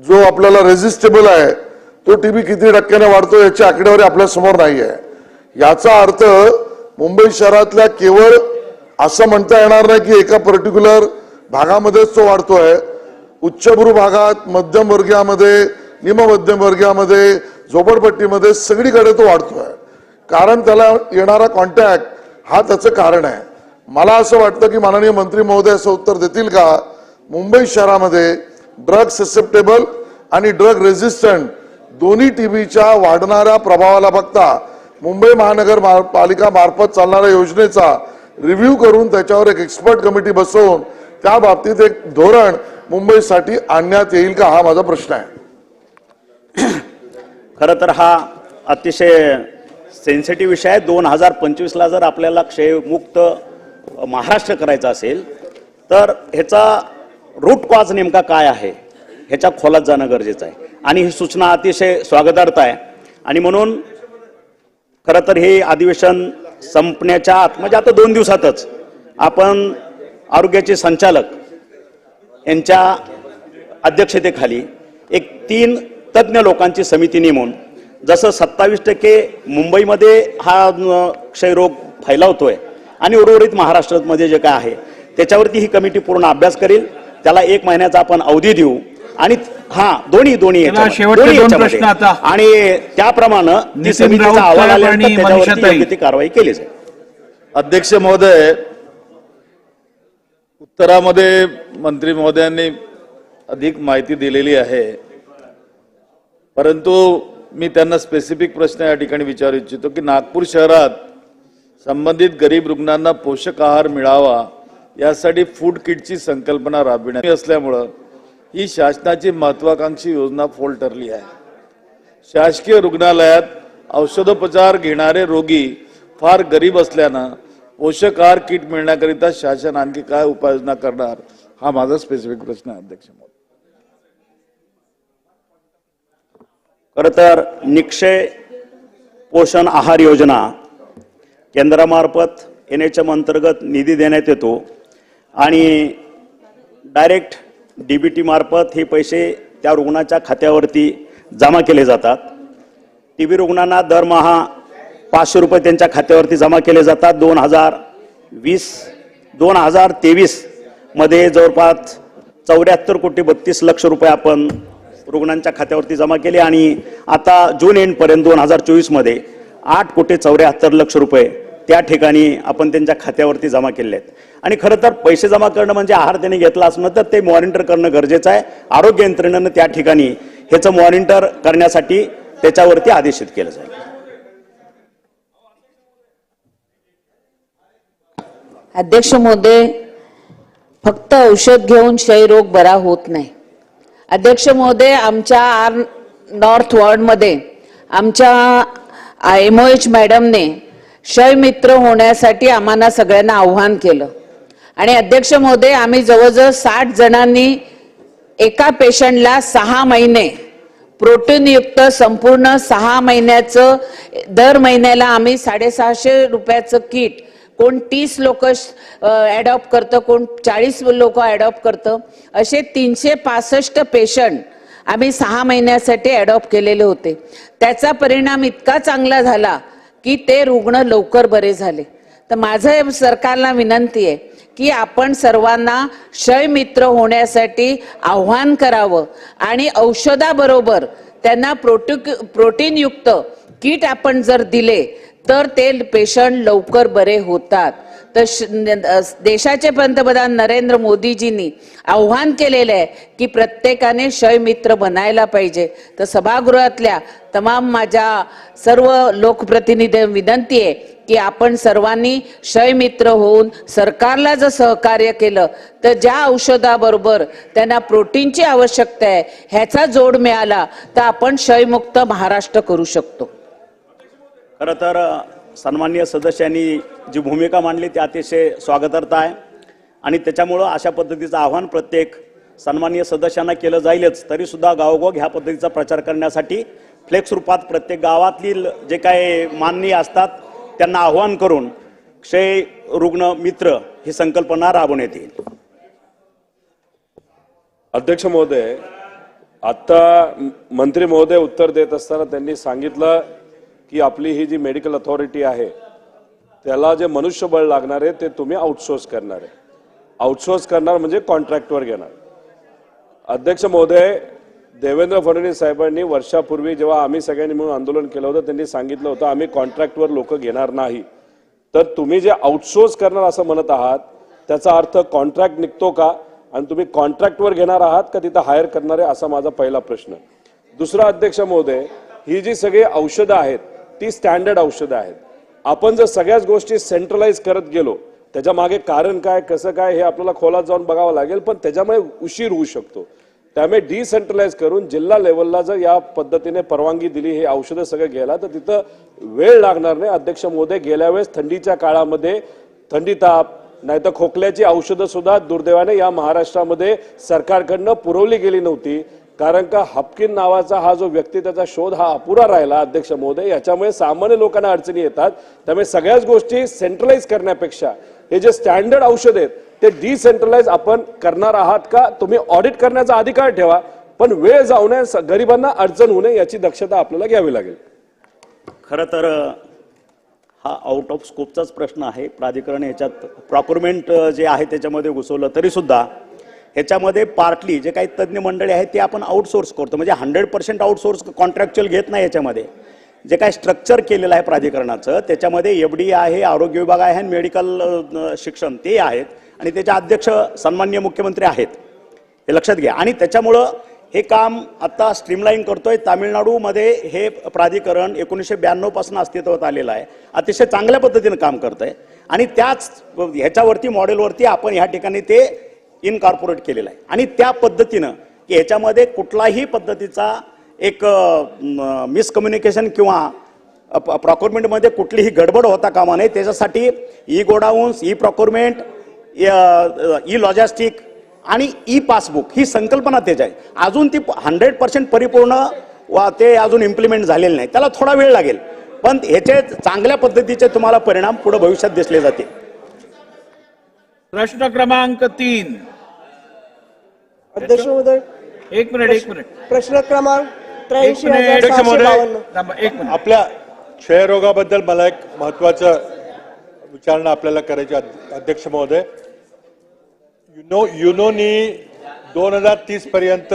जो आपल्याला रेझिस्टेबल आहे तो टीबी किती टक्क्याने वाढतो याची आकडेवारी आपल्या समोर नाही आहे. याचा अर्थ मुंबई शहरातल्या केवळ असं म्हणता येणार नाही की एका पर्टिक्युलर भागामध्येच तो वाढतोय. उच्चभ्रू भागात, मध्यमवर्गीयामध्ये, निममध्यमवर्गीयामध्ये, झोपडपट्टीमध्ये सगळीकडे तो वाढतोय. कारण त्याला येणारा कॉन्टॅक्ट हा त्याचं कारण आहे. मला असं वाटतं की माननीय मंत्री महोदय असं उत्तर देतील का, मुंबई शहरामध्ये ड्रग ससेप्टेबल आणि ड्रग रेझिस्टंट दोन्ही टीबीच्या वाढणाऱ्या प्रभावाला बघता मुंबई महानगरपालिका मार्फत चालणाऱ्या योजनेचा रिव्ह्यू करून त्याच्यावर एक एक्सपर्ट कमिटी बसवून त्या बाबतीत एक धोरण मुंबईसाठी आणण्यात येईल का, हा माझा प्रश्न आहे. खरं तर हा अतिशय सेन्सिटिव्ह विषय आहे. 2025ला जर आपल्याला क्षयमुक्त महाराष्ट्र करायचा असेल तर ह्याचा रूट कॉज नेमका काय आहे ह्याच्या खोलात जाणं गरजेचं आहे आणि ही सूचना अतिशय स्वागतार्थ आहे. आणि म्हणून खरं तर हे अधिवेशन संपण्याच्या आत म्हणजे आता 2 दिवसातच आपण आरोग्याचे संचालक यांच्या अध्यक्षतेखाली एक 3 तज्ज्ञ लोकांची समिती नेमून, जसं 27% मुंबईमध्ये हा क्षयरोग फैलावतोय आणि उर्वरित महाराष्ट्रामध्ये जे काय आहे त्याच्यावरती ही कमिटी पूर्ण अभ्यास करेल. त्याला 1 महिन्याचा आपण अवधी देऊ आणि दोन्ही शेवटचे 2 प्रश्न आता. आणि त्याप्रमाणे ती समितीचा अहवाल आल्यानंतर त्याच्यावरती योग्य ती कारवाई केली जाईल. अध्यक्ष महोदय, उत्तरामध्ये मंत्री महोदयांनी अधिक माहिती दिलेली आहे, परंतु मी त्यांना स्पेसिफिक प्रश्न या ठिकाणी विचारू इच्छितो की नागपूर शहरात संबंधित गरीब रुग्णांना पोषक आहार मिळावा यासाठी फूड किटची संकल्पना राबविण्यात असल्यामुळं ही शासनाची महत्वाकांक्षी योजना फोल ठरली आहे. शासकीय रुग्णालयात औषधोपचार घेणारे रोगी फार गरीब असल्यानं पोषक आहार किट मिळण्याकरिता शासन आणखी काय उपाययोजना करणार, हा माझा स्पेसिफिक प्रश्न आहे अध्यक्ष महोदय. खरं तर निक्षय पोषण आहार योजना केंद्रामार्फत NHM अंतर्गत निधी देण्यात येतो आणि डायरेक्ट DBT मार्फत हे पैसे त्या रुग्णाच्या खात्यावरती जमा केले जातात. TB रुग्णांना दरमहा 500 रुपये त्यांच्या खात्यावरती जमा केले जातात. 2023 मध्ये जवळपास 74,32,00,000 रुपये आपण रुग्णांच्या खात्यावरती जमा केले आणि आता जून एंड पर्यंत 2024 मध्ये 8,74,00,000 रुपये त्या ठिकाणी आपण त्यांच्या खात्यावरती जमा केले आहेत. आणि खरं तर पैसे जमा करणं म्हणजे आहार त्यांनी घेतला असणं तर ते मॉनिटर करणं गरजेचं आहे. आरोग्य यंत्रणेनं त्या ठिकाणी ह्याचं मॉनिटर करण्यासाठी त्याच्यावरती आदेशित केलं जाईल. अध्यक्ष महोदय, फक्त औषध घेऊन क्षयरोग बरा होत नाही. अध्यक्ष महोदय, आमच्या नॉर्थ वॉर्डमध्ये आमच्या MOH मॅडमने क्षय मित्र होण्यासाठी आम्हाला सगळ्यांना आव्हान केलं. आणि अध्यक्ष महोदय, आम्ही जवळजवळ 60 जणांनी एका पेशंटला 6 महिने प्रोटीनयुक्त संपूर्ण 6 महिन्याचं दर महिन्याला आम्ही 650 रुपयाचं किट, कोण 30 लोक ॲडॉप्ट करतं, कोण 40 लोक ॲडॉप्ट करतं, असे 365 पेशंट आम्ही 6 महिन्यासाठी ॲडॉप्ट केलेले होते. त्याचा परिणाम इतका चांगला झाला की ते रुग्ण लवकर बरे झाले. तर माझं सरकारला विनंती आहे की आपण सर्वांना क्षय मित्र होण्यासाठी आव्हान करावं आणि औषधाबरोबर त्यांना प्रोटीनयुक्त किट आपण जर दिले तर ते पेशंट लवकर बरे होतात. तर देशाचे पंतप्रधान नरेंद्र मोदीजींनी आव्हान केलेलं आहे की प्रत्येकाने क्षय मित्र बनायला पाहिजे. तर सभागृहातल्या तमाम माझ्या सर्व लोकप्रतिनिधी विनंती आहे की आपण सर्वांनी क्षय मित्र होऊन सरकारला जर सहकार्य केलं तर ज्या औषधाबरोबर त्यांना प्रोटीनची आवश्यकता आहे ह्याचा जोड मिळाला तर आपण क्षयमुक्त महाराष्ट्र करू शकतो. खरं तर सन्माननीय सदस्यांनी जी भूमिका मांडली ती अतिशय स्वागतार्ह आहे. आणि त्याच्यामुळं अशा पद्धतीचं आव्हान प्रत्येक सन्माननीय सदस्यांना केलं जाईलच. तरीसुद्धा गावोगाव ह्या पद्धतीचा प्रचार करण्यासाठी फ्लेक्स रूपात प्रत्येक गावातील जे काही माननीय असतात त्यांना आव्हान करून क्षय रुग्ण मित्र ही संकल्पना राबवण्यात येईल. अध्यक्ष महोदय, आता मंत्री महोदय उत्तर देत असताना त्यांनी सांगितलं की आपली ही जी मेडिकल अथॉरिटी आहे त्याला जे मनुष्यबळ लागणार आहे ते तुम्ही आउटसोर्स करणार आहे. आउटसोर्स करणार म्हणजे कॉन्ट्रॅक्टवर घेणार. अध्यक्ष महोदय, देवेंद्र फडणवीस साहेबांनी वर्षापूर्वी जेव्हा आम्ही सगळ्यांनी मिळून आंदोलन केलं होतं त्यांनी सांगितलं होतं आम्ही कॉन्ट्रॅक्टवर लोक घेणार नाही. तर तुम्ही जे आउटसोर्स करणार असं म्हणत आहात त्याचा अर्थ कॉन्ट्रॅक्ट निघतो का आणि तुम्ही कॉन्ट्रॅक्टवर घेणार आहात का तिथं हायर करणार आहे असा माझा पहिला प्रश्न. दुसरा, अध्यक्ष महोदय, ही जी सगळी औषधं आहेत ती स्टँडर्ड औषधं आहेत. आपण जर सगळ्याच गोष्टी सेंट्रलाइज करत गेलो त्याच्या मागे कारण काय कसं काय हे आपल्याला खोलात जाऊन बघावं लागेल, पण त्याच्यामुळे उशीर होऊ शकतो. त्यामुळे डिसेंट्रलाइज करून जिल्हा लेवलला जर या पद्धतीने परवानगी दिली हे औषधं सगळं घ्यायला तर तिथं वेळ लागणार नाही. अध्यक्ष महोदय, गेल्या वेळेस थंडीच्या काळामध्ये थंडी ताप नाही तर खोकल्याची औषधं सुद्धा दुर्दैवाने या महाराष्ट्रामध्ये सरकारकडनं पुरवली गेली नव्हती. कारण का हपकिन नावाचा हा जो व्यक्ती त्याचा शोध हा अपुरा राहिला. अध्यक्ष महोदय, याच्यामुळे सामान्य लोकांना अडचणी येतात. त्यामुळे सगळ्याच गोष्टी सेंट्रलाइज करण्यापेक्षा हे जे स्टँडर्ड औषध आहेत ते डिसेंट्रलाइज आपण करणार आहात का? तुम्ही ऑडिट करण्याचा अधिकार ठेवा, पण वेळ जाऊ नये, गरिबांना अडचण होऊ नये याची दक्षता आपल्याला घ्यावी लागेल. खरं तर हा आउट ऑफ स्कोपचाच प्रश्न आहे. प्राधिकरण ह्याच्यात प्रॉक्युरमेंट जे आहे त्याच्यामध्ये घुसवलं तरी सुद्धा ह्याच्यामध्ये पार्टली जे काही तज्ज्ञ मंडळी आहेत ते आपण आउटसोर्स करतो. म्हणजे 100% आउटसोर्स कॉन्ट्रॅक्च्युअल घेत नाही. याच्यामध्ये जे काही स्ट्रक्चर केलेलं आहे प्राधिकरणाचं त्याच्यामध्ये FD आहे, आरोग्य विभाग आहे आणि मेडिकल शिक्षण ते आहेत आणि त्याचे अध्यक्ष सन्माननीय मुख्यमंत्री आहेत, हे लक्षात घ्या. आणि त्याच्यामुळं हे काम आता स्ट्रीमलाईन करतोय. तामिळनाडूमध्ये हे प्राधिकरण 1992 पासून अस्तित्वात आलेलं आहे. अतिशय चांगल्या पद्धतीनं काम करत आहे आणि त्याच ह्याच्यावरती मॉडेलवरती आपण ह्या ठिकाणी ते इनकॉर्पोरेट केलेलं आहे. आणि त्या पद्धतीनं की ह्याच्यामध्ये कुठलाही पद्धतीचा एक मिसकम्युनिकेशन किंवा प्रॉक्युरमेंटमध्ये कुठलीही गडबड होता कामा नये. त्याच्यासाठी e godowns, e procurement, e logistic आणि ई पासबुक ही संकल्पना त्याची आहे. अजून ती 100% परिपूर्ण ते अजून इम्प्लिमेंट झालेलं नाही. त्याला थोडा वेळ लागेल, पण ह्याचे चांगल्या पद्धतीचे तुम्हाला परिणाम पुढे भविष्यात दिसले जातील. प्रश्न क्रमांक 3. अध्यक्ष महोदय, एक मिनिट. प्रश्न क्रमांक 83. अध्यक्ष महोदय, आपल्या क्षयरोगाबद्दल मला एक महत्वाचं विचारणा आपल्याला करायची. अध्यक्ष महोदय, युनोनी 2030 पर्यंत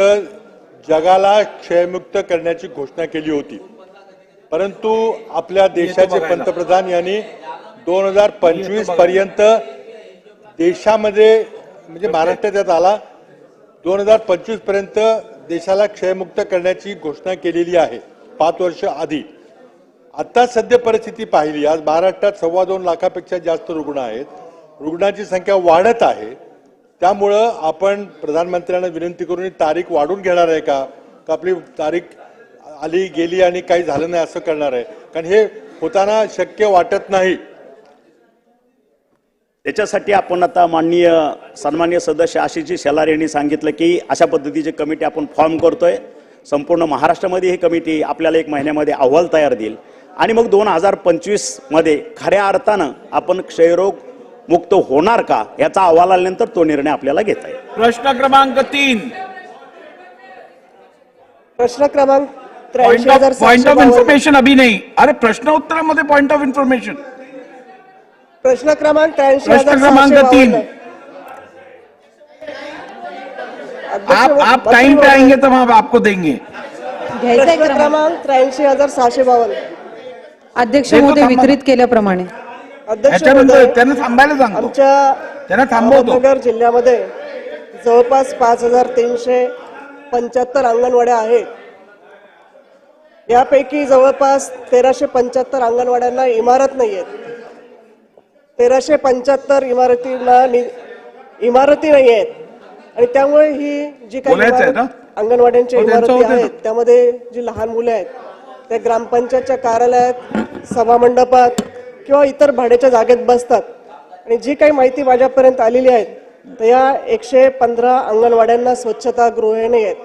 जगाला क्षयमुक्त करण्याची घोषणा केली होती, परंतु आपल्या देशाचे पंतप्रधान यांनी 2025 पर्यंत देशामध्ये म्हणजे महाराष्ट्रात यात आला 2025 पर्यंत देशाला क्षयमुक्त करण्याची घोषणा केलेली आहे 5 वर्ष आधी. आता सध्या परिस्थिती पाहिली, आज महाराष्ट्रात 2.25 लाखापेक्षा जास्त रुग्ण आहेत, रुग्णांची संख्या वाढत आहे. त्यामुळं आपण प्रधानमंत्र्यांना विनंती करून ही तारीख वाढून घेणार आहे का आपली तारीख आली गेली आणि काही झालं नाही असं करणार आहे? कारण हे होताना शक्य वाटत नाही. त्याच्यासाठी आपण आता सन्माननीय सदस्य आशिषजी शेलार यांनी सांगितलं की अशा पद्धतीची कमिटी आपण फॉर्म करतोय. संपूर्ण महाराष्ट्रामध्ये ही कमिटी आपल्याला 1 महिन्यामध्ये अहवाल तयार देईल आणि मग 2025 मध्ये खऱ्या अर्थानं आपण क्षयरोग मुक्त होणार का याचा अहवाल आल्यानंतर तो निर्णय आपल्याला घेता येईल. प्रश्न क्रमांक 3. प्रश्न क्रमांक पॉइंट ऑफ 83,752. इन्फॉर्मेशन अभी नहीं. अरे प्रश्न उत्तरामध्ये पॉइंट ऑफ इन्फॉर्मेशन. प्रश्न क्रमांक प्रश्न क्रमांक 3. 83,752. आप टाइम पे आएंगे तो हम आपको देंगे. प्रश्न क्रमांक 83,652. अध्यक्ष महोदय वितरित केल्याप्रमाणे अध्यक्ष त्याच्यानंतर महोदय, त्यांना थांबायला सांगतो. आमच्या त्यांना थांबवतो. अहमदनगर जिल्ह्यामध्ये जवळपास 5,375 अंगणवाड्या आहेत. यापैकी जवळपास 1,375 अंगणवाड्यांना इमारत नाही आहेत. 1,375 इमारती नाही आहेत आणि त्यामुळे ही जी काही बोलायचं आहे ना? अंगणवाड्यांच्या हो, त्यांचं इमारती होतं आहेत त्यामध्ये जी लहान मुले आहेत त्या ग्रामपंचायतच्या कार्यालयात, सभामंडपात किंवा इतर भाड्याच्या जागेत बसतात. आणि जी काही माहिती माझ्यापर्यंत आलेली आहे तर या 115 अंगणवाड्यांना स्वच्छतागृहे नाही आहेत.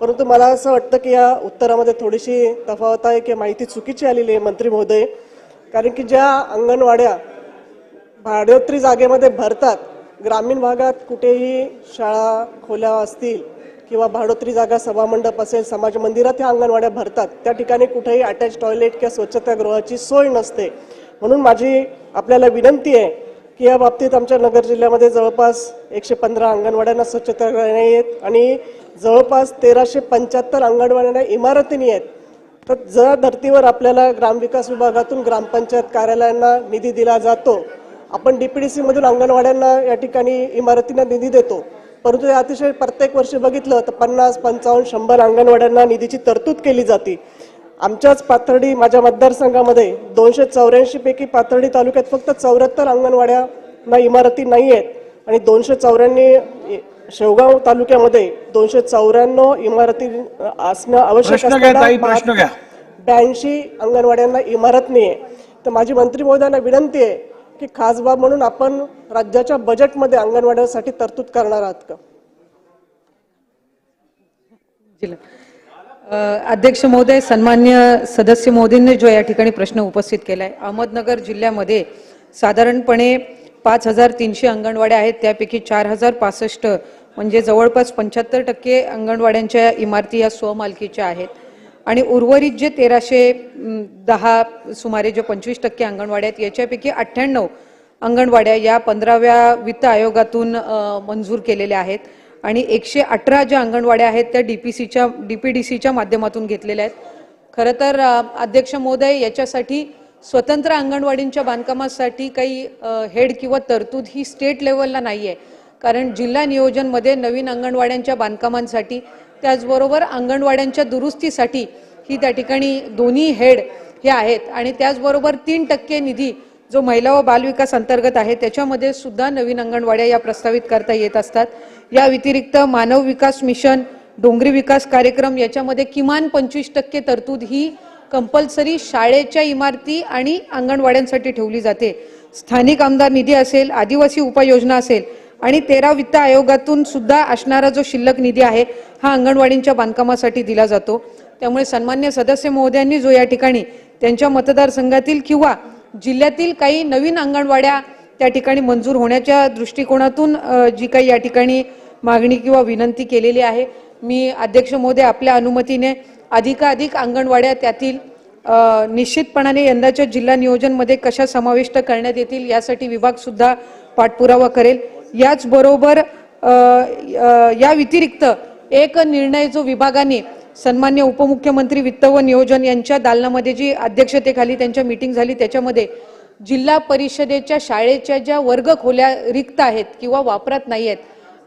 परंतु मला असं वाटतं की या उत्तरामध्ये थोडीशी तफावत आहे की माहिती चुकीची आलेली आहे मंत्री महोदय. कारण की ज्या अंगणवाड्या भाड्योत्री जागेमध्ये भरतात, ग्रामीण भागात कुठेही शाळा खोल्या असतील किंवा भाडोत्री जागा, सभामंडप असेल, समाज मंदिरात ह्या अंगणवाड्या भरतात, त्या ठिकाणी कुठेही अटॅच टॉयलेट किंवा स्वच्छतागृहाची सोय नसते. म्हणून माझी आपल्याला विनंती आहे की या बाबतीत आमच्या नगर जिल्ह्यामध्ये जवळपास 115 अंगणवाड्यांना स्वच्छतागृह नाही आहेत आणि जवळपास 1,375 अंगणवाड्यांना इमारती नाही आहेत. तर ज्या धर्तीवर आपल्याला ग्रामविकास विभागातून ग्रामपंचायत कार्यालयांना निधी दिला जातो, आपण DPDC मधून अंगणवाड्यांना या ठिकाणी इमारतींना निधी देतो, परंतु अतिशय प्रत्येक वर्षी बघितलं तर 50, 55, 100 अंगणवाड्यांना निधीची तरतूद केली जाते. आमच्याच पाथर्डी माझ्या मतदारसंघामध्ये 284 पैकी पाथर्डी तालुक्यात फक्त 74 अंगणवाड्यांना इमारती नाही आहेत आणि 294 शेवगाव तालुक्यामध्ये 294 इमारती असणं आवश्यक असताना 82 अंगणवाड्यांना इमारत नाही आहे. तर माझी मंत्री महोदयांना विनंती आहे की खास बाब म्हणून आपण राज्याच्या बजेटमध्ये अंगणवाड्यांसाठी तरतूद करणार आहात का? अध्यक्ष महोदय, सन्मान्य सदस्य महोदयांनी जो या ठिकाणी प्रश्न उपस्थित केलाय, अहमदनगर जिल्ह्यामध्ये साधारणपणे 5,300 अंगणवाड्या आहेत. त्यापैकी 4,065 म्हणजे जवळपास 75% अंगणवाड्यांच्या इमारती या स्वमालकीच्या आहेत आणि उर्वरित जे 1,310 सुमारे जे 25% अंगणवाड्या आहेत याच्यापैकी 98 अंगणवाड्या या 15व्या वित्त आयोगातून मंजूर केलेल्या आहेत आणि 118 ज्या अंगणवाड्या आहेत त्या DPDCच्या माध्यमातून घेतलेल्या आहेत. खरं तर अध्यक्ष महोदय, याच्यासाठी स्वतंत्र अंगणवाडींच्या बांधकामासाठी काही हेड किंवा तरतूद ही स्टेट लेवलला नाही आहे. कारण जिल्हा नियोजनमध्ये नवीन अंगणवाड्यांच्या बांधकामांसाठी त्याचबरोबर अंगणवाड्यांच्या दुरुस्तीसाठी ही त्या ठिकाणी दोन्ही हेड हे आहेत आणि त्याचबरोबर 3% निधी जो महिला व बालविकास अंतर्गत आहे त्याच्यामध्ये सुद्धा नवीन अंगणवाड्या या प्रस्तावित करता येत असतात. या व्यतिरिक्त मानव विकास मिशन, डोंगरी विकास कार्यक्रम याच्यामध्ये किमान 25% तरतूद ही कंपल्सरी शाळेच्या इमारती आणि अंगणवाड्यांसाठी ठेवली जाते. स्थानिक आमदार निधी असेल, आदिवासी उपाययोजना असेल आणि 13 वित्त आयोगातून सुद्धा असणारा जो शिल्लक निधी आहे हा अंगणवाडींच्या बांधकामासाठी दिला जातो. त्यामुळे सन्मान्य सदस्य महोदयांनी जो या ठिकाणी त्यांच्या मतदारसंघातील किंवा जिल्ह्यातील काही नवीन अंगणवाड्या त्या ठिकाणी मंजूर होण्याच्या दृष्टिकोनातून जी काही या ठिकाणी मागणी किंवा विनंती केलेली आहे, मी अध्यक्ष महोदय आपल्या अनुमतीने अधिकाधिक अंगणवाड्या त्यातील निश्चितपणाने यंदाच्या जिल्हा नियोजनमध्ये कशा समाविष्ट करण्यात येतील यासाठी विभाग सुद्धा पाठपुरावा करेल. याचबरोबर या व्यतिरिक्त एक निर्णय जो विभागाने सन्मान्य उपमुख्यमंत्री वित्त व नियोजन यांच्या दालनामध्ये जी अध्यक्षतेखाली त्यांच्या मीटिंग झाली त्याच्यामध्ये जिल्हा परिषदेच्या शाळेच्या ज्या वर्ग खोल्या रिक्त आहेत किंवा वापरात नाही आहेत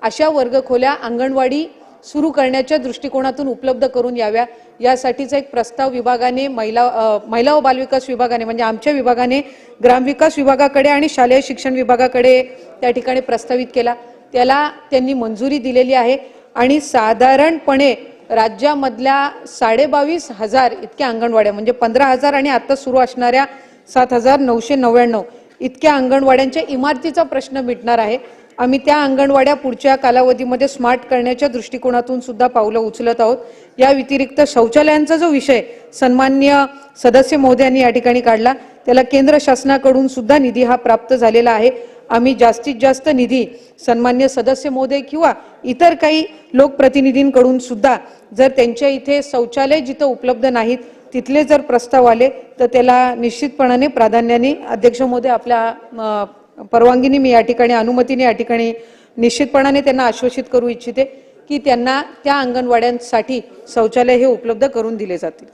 अशा वर्ग खोल्या अंगणवाडी सुरू करण्याच्या दृष्टिकोनातून उपलब्ध करून याव्या यासाठीचा एक प्रस्ताव विभागाने महिला व बालविकास विभागाने म्हणजे आमच्या विभागाने ग्रामविकास विभागाकडे आणि शालेय शिक्षण विभागाकडे त्या ठिकाणी प्रस्तावित केला. त्याला त्यांनी मंजुरी दिलेली आहे आणि साधारणपणे राज्यामधल्या 22,500 इतक्या अंगणवाड्या म्हणजे 15,000 आणि आता सुरू असणाऱ्या 7,999 इतक्या अंगणवाड्यांच्या इमारतीचा प्रश्न मिटणार आहे. आम्ही त्या अंगणवाड्या पुढच्या कालावधीमध्ये स्मार्ट करण्याच्या दृष्टिकोनातून सुद्धा पावलं उचलत आहोत. या व्यतिरिक्त शौचालयांचा जो विषय सन्माननीय सदस्य महोदयांनी या ठिकाणी काढला त्याला केंद्र शासनाकडून सुद्धा निधी हा प्राप्त झालेला आहे. आम्ही जास्तीत जास्त निधी सन्माननीय सदस्य महोदय किंवा इतर काही लोकप्रतिनिधींकडून सुद्धा जर त्यांच्या इथे शौचालय जिथं उपलब्ध नाहीत तिथले जर प्रस्ताव आले तर त्याला निश्चितपणाने प्राधान्याने अध्यक्ष महोदय आपल्या परवानगीने मी या ठिकाणी अनुमतीने या ठिकाणी निश्चितपणाने त्यांना आश्वासित करू इच्छिते की त्यांना त्या अंगणवाड्यांसाठी शौचालय हे उपलब्ध करून दिले जातील.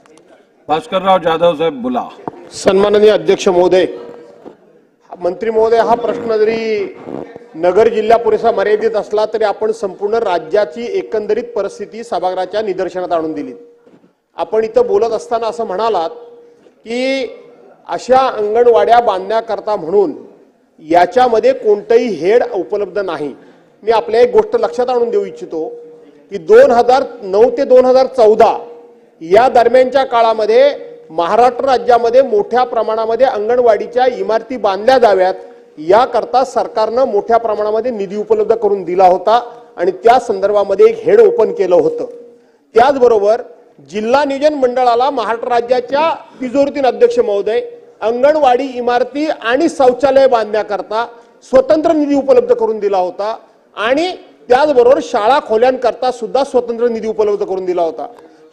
भास्करराव जाधव साहेब बोला. सन्माननीय अध्यक्ष महोदय, मंत्री महोदय, हा प्रश्न जरी नगर जिल्हा पुरेसा मर्यादित असला तरी आपण संपूर्ण राज्याची एकंदरीत परिस्थिती सभागृहाच्या निदर्शनात आणून दिली. आपण इथं बोलत असताना असं म्हणालात की अशा अंगणवाड्या बांधण्याकरता म्हणून याच्यामध्ये कोणतंही हेड उपलब्ध नाही. मी आपल्या एक गोष्ट लक्षात आणून देऊ इच्छितो की 2009 ते 2014 या दरम्यानच्या काळामध्ये महाराष्ट्र राज्यामध्ये मोठ्या प्रमाणामध्ये अंगणवाडीच्या इमारती बांधल्या जाव्यात याकरता सरकारनं मोठ्या प्रमाणामध्ये निधी उपलब्ध करून दिला होता आणि त्या संदर्भामध्ये एक हेड ओपन केलं होतं. त्याचबरोबर जिल्हा नियोजन मंडळाला महाराष्ट्र राज्याच्या तिजोरीतील अध्यक्ष महोदय अंगणवाडी इमारती आणि शौचालय बांधण्याकरता स्वतंत्र निधी उपलब्ध करून दिला होता आणि त्याचबरोबर शाळा खोल्यांकरता सुद्धा स्वतंत्र निधी उपलब्ध करून दिला होता.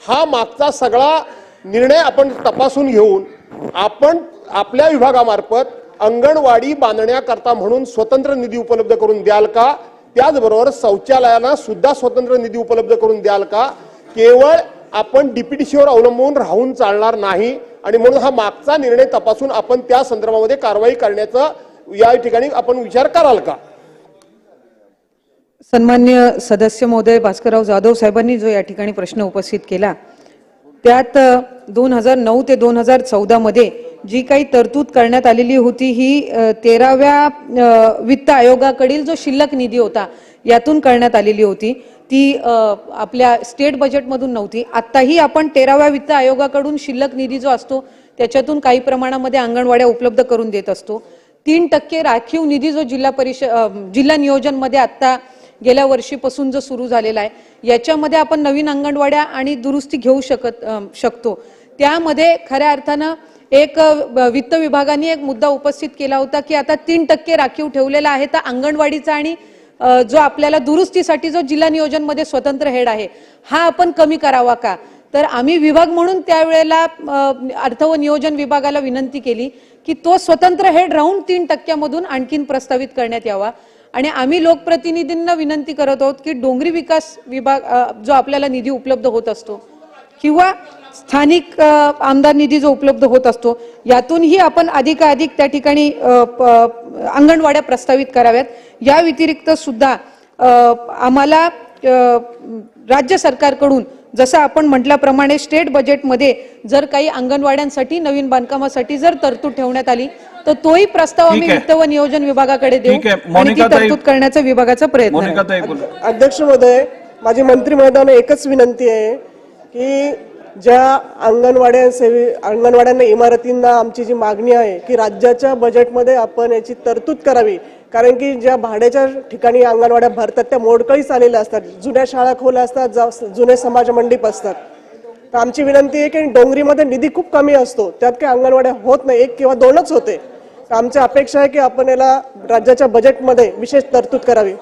हा मागचा सगळा निर्णय आपण तपासून घेऊन आपण आपल्या विभागामार्फत अंगणवाडी बांधण्याकरता म्हणून स्वतंत्र निधी उपलब्ध करून द्याल का? त्याचबरोबर शौचालयाला सुद्धा स्वतंत्र निधी उपलब्ध करून द्याल का? केवळ आपण डीपीटीसीवर अवलंबून राहून चालणार नाही आणि म्हणून हा मागचा निर्णय तपासून आपण त्या संदर्भामध्ये कारवाई करण्याचा या ठिकाणी आपण विचार कराल का? सन्मान्य सदस्य महोदय भास्करराव जाधव साहेबांनी जो या ठिकाणी प्रश्न उपस्थित केला त्यात 2009 ते 2014 मध्ये जी काही तरतूद करण्यात आलेली होती ही 13व्या वित्त आयोगाकडील जो शिल्लक निधी होता यातून करण्यात आलेली होती. ती आपल्या स्टेट बजेटमधून नव्हती. आत्ताही आपण 13व्या वित्त आयोगाकडून शिल्लक निधी जो असतो त्याच्यातून काही प्रमाणामध्ये अंगणवाड्या उपलब्ध करून देत असतो. 3% राखीव निधी जो जिल्हा नियोजन मध्ये आता गेल्या वर्षीपासून जो सुरू झालेला आहे याच्यामध्ये आपण नवीन अंगणवाड्या आणि दुरुस्ती घेऊ शकतो. त्यामध्ये खऱ्या अर्थानं एक वित्त विभागाने एक मुद्दा उपस्थित केला होता की आता 3% राखीव ठेवलेला आहे तर अंगणवाडीचा आणि जो आपल्याला दुरुस्तीसाठी जो जिल्हा नियोजन मध्ये स्वतंत्र हेड आहे हा आपण कमी करावा का? तर आम्ही विभाग म्हणून त्यावेळेला अर्थ व नियोजन विभागाला विनंती केली की तो स्वतंत्र हेड राहून 3% मधून आणखीन प्रस्तावित करण्यात यावा. आणि आम्ही लोकप्रतिनिधींना विनंती करत आहोत की डोंगरी विकास विभाग जो आपल्याला निधी उपलब्ध होत असतो किंवा स्थानिक आमदार निधी जो उपलब्ध होत असतो यातूनही आपण अधिकाधिक त्या ठिकाणी अंगणवाड्या प्रस्तावित कराव्यात. या व्यतिरिक्त सुद्धा आम्हाला राज्य सरकारकडून जसं आपण म्हटल्याप्रमाणे स्टेट बजेटमध्ये जर काही अंगणवाड्यांसाठी नवीन बांधकामासाठी जर तरतूद ठेवण्यात आली तर तोही प्रस्ताव आम्ही वित्त व नियोजन विभागाकडे देऊ आणि ती तरतूद करण्याचा विभागाचा प्रयत्न आहे. अध्यक्ष महोदय, माझी मंत्री महोदयांना एकच विनंती आहे की ज्या अंगणवाड्यांना इमारतींना आमची जी मागणी आहे की राज्याच्या बजेटमध्ये आपण याची तरतूद करावी. कारण की ज्या भाड्याच्या ठिकाणी अंगणवाड्या भरतात त्या मोडकळीस आलेल्या असतात, जुन्या शाळा खोल्या असतात, जुने समाज मंडप असतात. तर आमची विनंती आहे की डोंगरीमध्ये निधी खूप कमी असतो, त्यात काही अंगणवाड्या होत नाही, 1 किंवा 2च होते. तर आमची अपेक्षा आहे की आपण याला राज्याच्या बजेटमध्ये विशेष तरतूद करावी.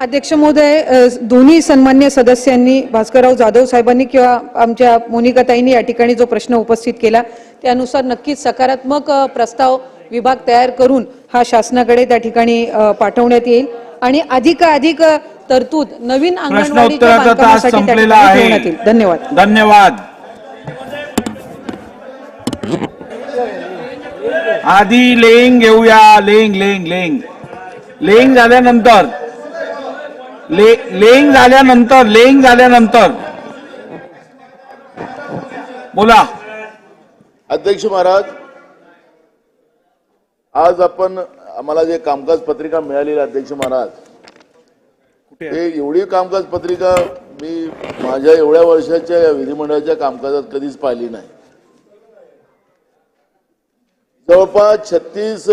अध्यक्ष महोदय, दोन्ही सन्मान्य सदस्यांनी भास्करराव जाधव साहेबांनी किंवा आमच्या मोनिकाताईंनी या ठिकाणी जो प्रश्न उपस्थित केला त्यानुसार नक्कीच सकारात्मक प्रस्ताव विभाग तयार करून हा शासनाकडे त्या ठिकाणी पाठवण्यात येईल आणि अधिकाधिक तरतूद नवीन अंगणवाडीच्या बांधकामासाठी त्या ठिकाणी ठेवण्यात येईल. धन्यवाद. धन्यवाद. आधी लेंग घेऊया. लेंग लेंग लेंग लेंग झाल्यानंतर लेंग झाल्यानंतर बोला. अध्यक्ष महाराज, आज आपण आम्हाला जे कामकाज पत्रिका मिळालेली आहे, अध्यक्ष महाराज, ते एवढी कामकाज पत्रिका मी माझ्या एवढ्या वर्षाच्या या विधिमंडळाच्या कामकाजात कधीच पाहिली नाही. जवळपास 36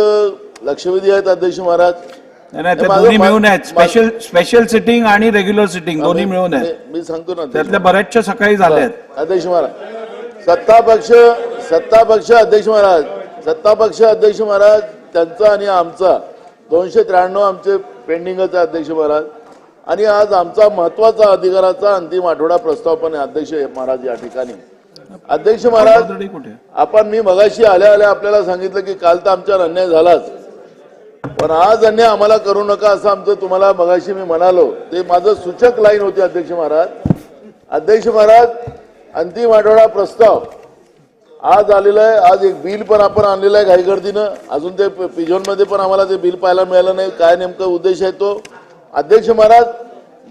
लक्षवेधी आहेत अध्यक्ष महाराज. नाही, ते दोन्ही मिळून आहेत. स्पेशल सिटिंग आणि रेग्युलर सिटिंग दोन्ही मिळून आहेत. मी सांगतो ना, त्यातल्या बऱ्याचशा सकाळी झाल्या आहेत. अध्यक्ष महाराज, सत्तापक्ष अध्यक्ष महाराज त्यांचा आणि आमचा 293 आमचे पेंडिंगच आहे अध्यक्ष महाराज. आणि आज आमचा महत्वाचा अधिकाराचा अंतिम आठवडा प्रस्ताव पण आहे अध्यक्ष महाराज या ठिकाणी. अध्यक्ष महाराज, आपण मी मगाशी आल्या आपल्याला सांगितलं की काल तर आमच्यावर अन्याय झालाच, पण आज अन्याय आम्हाला करू नका असं आमचं तुम्हाला मगाशी मी म्हणालो. ते माझं सूचक लाईन होती अध्यक्ष महाराज. अध्यक्ष महाराज, अंतिम आठवडा प्रस्ताव आज आलेला आहे. आज एक बिल पण आपण आणलेलं आहे घाईगर्दीनं. अजून ते पिजोनमध्ये पण आम्हाला ते बिल पाहायला मिळालं नाही. काय नेमका उद्देश आहे तो. अध्यक्ष महाराज,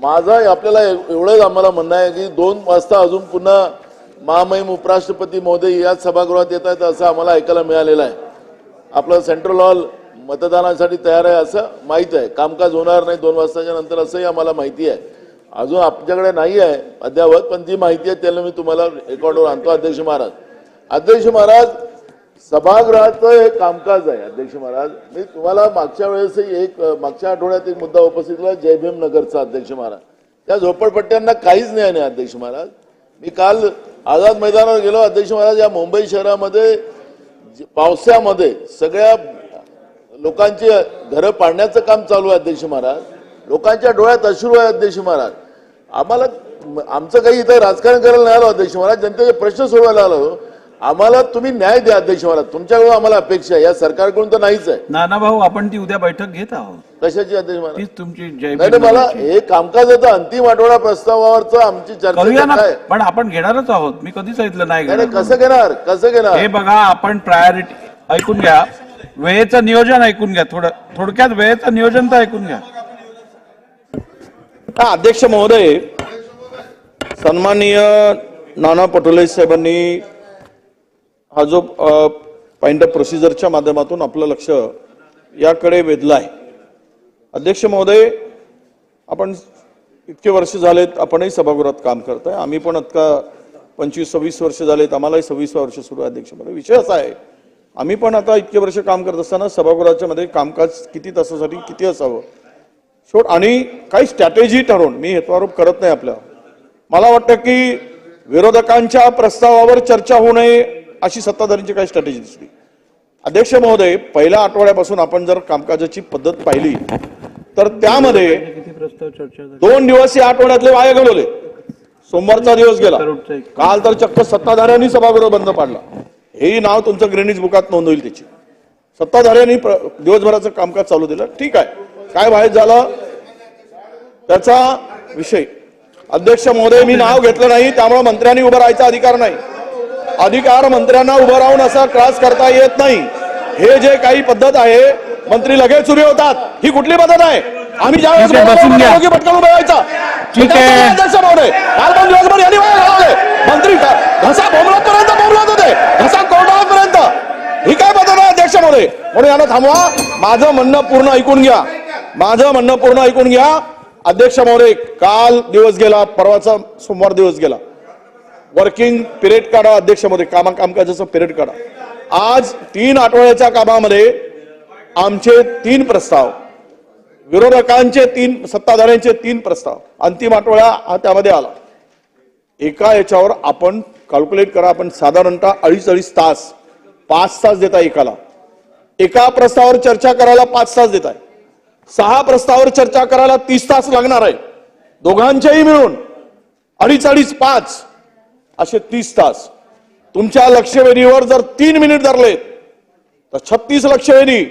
माझा आपल्याला एवढंच आम्हाला म्हणणं आहे की 2 वाजता अजून पुन्हा महामहिम उपराष्ट्रपती महोदय याच सभागृहात येत आहेत असं आम्हाला ऐकायला मिळालेलं आहे. आपलं सेंट्रल हॉल मतदानासाठी तयार आहे असं माहीत आहे. कामकाज होणार नाही 2 वाजताच्या नंतर असंही आम्हाला माहिती आहे. अजून आपल्याकडे नाही आहे अद्यावत, पण जी माहिती आहे त्याला मी तुम्हाला रेकॉर्डवर आणतो. अध्यक्ष महाराज, सभागृहाचं हे कामकाज आहे. अध्यक्ष महाराज, मी तुम्हाला मागच्या आठवड्यात एक मुद्दा उपस्थित केला जय भीम नगरचा. अध्यक्ष महाराज, त्या झोपडपट्ट्यांना काहीच न्याय नाही. अध्यक्ष महाराज, मी काल आझाद मैदानावर गेलो. अध्यक्ष महाराज, या मुंबई शहरामध्ये पावसामध्ये सगळ्या लोकांची घरं पाडण्याचं काम चालू आहे. अध्यक्ष महाराज, लोकांच्या डोळ्यात अश्रू आहे. अध्यक्ष महाराज, आम्हाला आमचं काही इथं राजकारण करायला नाही आलो. अध्यक्ष महाराज, जनतेचे प्रश्न सोडवायला आलो. आम्हाला तुम्ही न्याय द्या. अध्यक्ष महाराज, तुमच्याकडून आम्हाला अपेक्षा आहे. या सरकारकडून तर नाहीच आहे. नाना भाऊ, आपण ती उद्या बैठक घेत आहोत. कशाची अध्यक्ष महाराज? तीच तुमची जय नाही, मला हे कामकाज होतं अंतिम आठवडा प्रस्तावावरचं आमची करूया ना, चर्चा काय. पण आपण घेणारच आहोत. मी कधीच ऐकलं नाही. कसं घेणार हे बघा, आपण प्रायोरिटी ऐकून घ्या, वेळेचं नियोजन ऐकून घ्या. थोडक्यात वेळेचं नियोजन तर ऐकून घ्या. अध्यक्ष महोदय, सन्माननीय नाना पटोले साहेबांनी हा जो पॉइंट ऑफ प्रोसिजरच्या माध्यमातून आपलं लक्ष याकडे वेधलं आहे. अध्यक्ष महोदय, आपण इतके वर्ष झालेत, आपणही सभागृहात काम करताय. आम्ही पण आता 25-26 वर्ष झालेत. आम्हालाही 26 वर्ष सुरू आहे. अध्यक्ष महोदय, विषय असा आहे, आम्ही पण आता इतके वर्ष काम करत असताना सभागृहाच्या मध्ये कामकाज किती तासासाठी किती असावं आणि काही स्ट्रॅटेजी ठरवून, मी हेतुआरोप करत नाही आपल्या, मला वाटतं की विरोधकांच्या प्रस्तावावर चर्चा होऊ नये अशी सत्ताधाऱ्यांची काही स्ट्रॅटेजी दिसली. अध्यक्ष महोदय, पहिल्या आठवड्यापासून आपण जर कामकाजाची पद्धत पाहिली तर त्यामध्ये 2 दिवस या आठवड्यातले वाया घालवले. सोमवारचा दिवस गेला, काल तर चक्क सत्ताधाऱ्यांनी सभागृह बंद पाडला. हेही नाव तुमचं ग्रीनिज बुकात नोंद होईल. त्याची सत्ताधाऱ्यांनी दिवसभराचं कामकाज चालू दिलं. ठीक आहे, काय बाहेर झालं त्याचा विषय. अध्यक्ष महोदय, मी नाव घेतलं नाही त्यामुळे मंत्र्यांनी उभं राहायचा अधिकार नाही. अधिकार मंत्र्यांना उभं राहून असा क्रॉस करता येत नाही. हे जे काही पद्धत आहे, मंत्री लगेच उभे होतात. ही कुठली पद्धत आहे? आम्ही ज्यावेळेस पटकन उभे व्हायचा. अध्यक्ष महोदय, काल पण दिवसभर यांनी वाया घालवले. मंत्री घसा बोंबलत होते, घसा कोर्टापर्यंत. ही काय पद्धत आहे अध्यक्ष महोदय? म्हणून यांना थांबवा. माझं म्हणणं पूर्ण ऐकून घ्या. अध्यक्ष महोदय, काल दिवस गेला, परवाचा सोमवार दिवस गेला. वर्किंग पिरियड काढा अध्यक्ष महोदय, कामकाजाचा पिरियड काढा. आज 3 आठवड्याच्या कामामध्ये आमचे 3 प्रस्ताव, विरोधकांचे 3, सत्ताधाऱ्यांचे 3 प्रस्ताव, अंतिम आठवडा हा त्यामध्ये आला. एका याच्यावर आपण कॅल्क्युलेट करा, आपण साधारणतः 2.5 तास 5 तास देता एकाला. एका प्रस्तावावर चर्चा करायला 5 तास देताय. 6 प्रस्तावावर चर्चा करायला 30 तास लागणार आहे. दोघांच्याही मिळून 2.5-5 असे 30 तास. तुमच्या लक्षवेधीवर जर 3 मिनिट धरले तर 36 लक्षवेधी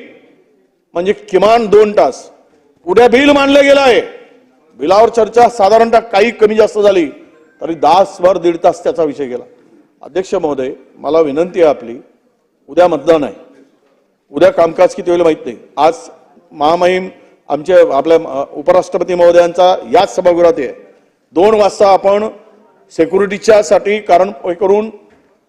म्हणजे किमान 2 तास. उद्या बिल मांडलं गेलं आहे. बिलावर चर्चा साधारणतः काही कमी जास्त झाली तरी 1.5 तास त्याचा विषय गेला. अध्यक्ष महोदय, मला विनंती आहे आपली, उद्या मतदान आहे. उद्या कामकाज किती होईल माहित नाही. आज महामहिम आमचे आपल्या उपराष्ट्रपती महोदयांचा याच सभागृहात आहे. 2 वाजता आपण सिक्युरिटीच्या साठी कारण करून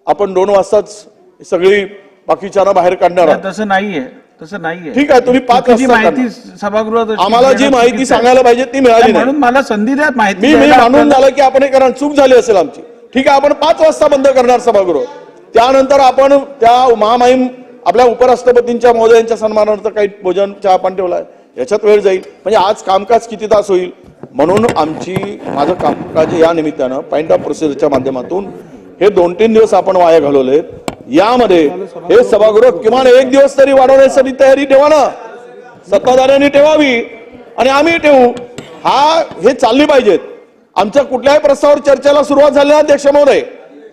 आपण 2 वाजताच सगळी बाकीच्यांना बाहेर काढणार आहोत. तसं नाहीये, तसं नाहीये. ठीक आहे, तुम्ही 5 चुकीची वाजता माहिती सभागृहात आम्हाला जी माहिती सांगायला पाहिजे ती मिळाली नाही. म्हणून मला संधी द्या माहिती मी द्यायला मानून आपल्याला. झालं की आपण हे कारण चूक झाली असेल आमची. ठीक आहे, आपण 5 वाजता बंद करणार सभागृह. त्यानंतर आपण त्या महामहिम आपल्या उपराष्ट्रपतींच्या महोदयांच्या सन्मानार्थ काही भोजन चहा पान ठेवलाय, याच्यात वेळ जाईल. म्हणजे आज कामकाज किती तास होईल, म्हणून माझं कामकाज या निमित्तानं पॉइंट ऑफ प्रोसिजरच्या माध्यमातून हे 2-3 दिवस आपण वाया घालवले. यामध्ये हे सभागृह किमान 1 दिवस तरी वाढवण्यासाठी तयारी ठेवा ना, सत्ताधाऱ्यांनी ठेवावी आणि आम्ही ठेवू. हे चालली पाहिजेत. आमच्या कुठल्याही प्रस्तावावर चर्चेला सुरुवात झाली ना अध्यक्ष महोदय,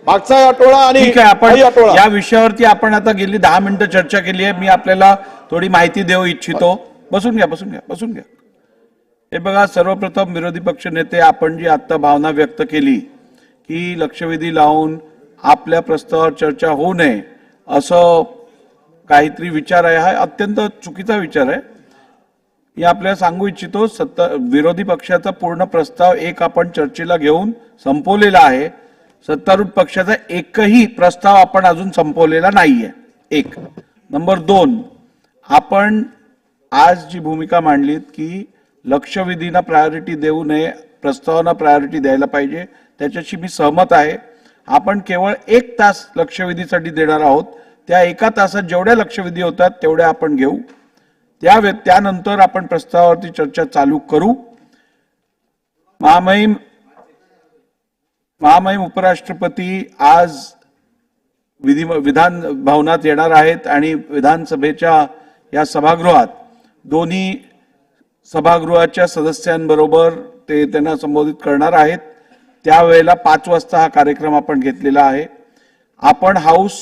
मागचा आठवडा आणि ठीक आहे, आपण काही आठवडा या विषयावरती आपण आता गेली 10 मिनिटं चर्चा केली आहे. मी आपल्याला थोडी माहिती देऊ इच्छितो. बसून घ्या. हे बघा, सर्वप्रथम विरोधी पक्ष नेते आपण जी आता भावना व्यक्त केली की लक्षवेधी लावून आपल्या प्रस्तावावर चर्चा होऊ नये असं काहीतरी विचार आहे, हा अत्यंत चुकीचा विचार आहे. मी आपल्याला सांगू इच्छितो, विरोधी पक्षाचा पूर्ण प्रस्ताव आपण चर्चेला घेऊन संपवलेला आहे. सत्तारूढ पक्षाचा एकही प्रस्ताव आपण अजून संपवलेला नाहीये. 1 नंबर 2, आपण आज जी भूमिका मांडलीत की लक्षवेधींना प्रायोरिटी देऊ नये, प्रस्तावांना प्रायोरिटी द्यायला पाहिजे, त्याच्याशी मी सहमत आहे. आपण केवळ 1 तास लक्षवेधीसाठी देणार आहोत. त्या 1 तासात जेवढ्या लक्षवेधी होतात तेवढ्या आपण घेऊ. त्यानंतर आपण प्रस्तावावरती चर्चा चालू करू. महामहिम उपराष्ट्रपती आज विधान भवनात येणार आहेत आणि विधानसभेच्या या सभागृहात दोन्ही सभागृहाच्या सदस्यांबरोबर ते त्यांना संबोधित करणार आहेत. त्यावेळेला 5 वाजता हा कार्यक्रम आपण घेतलेला आहे. आपण हाऊस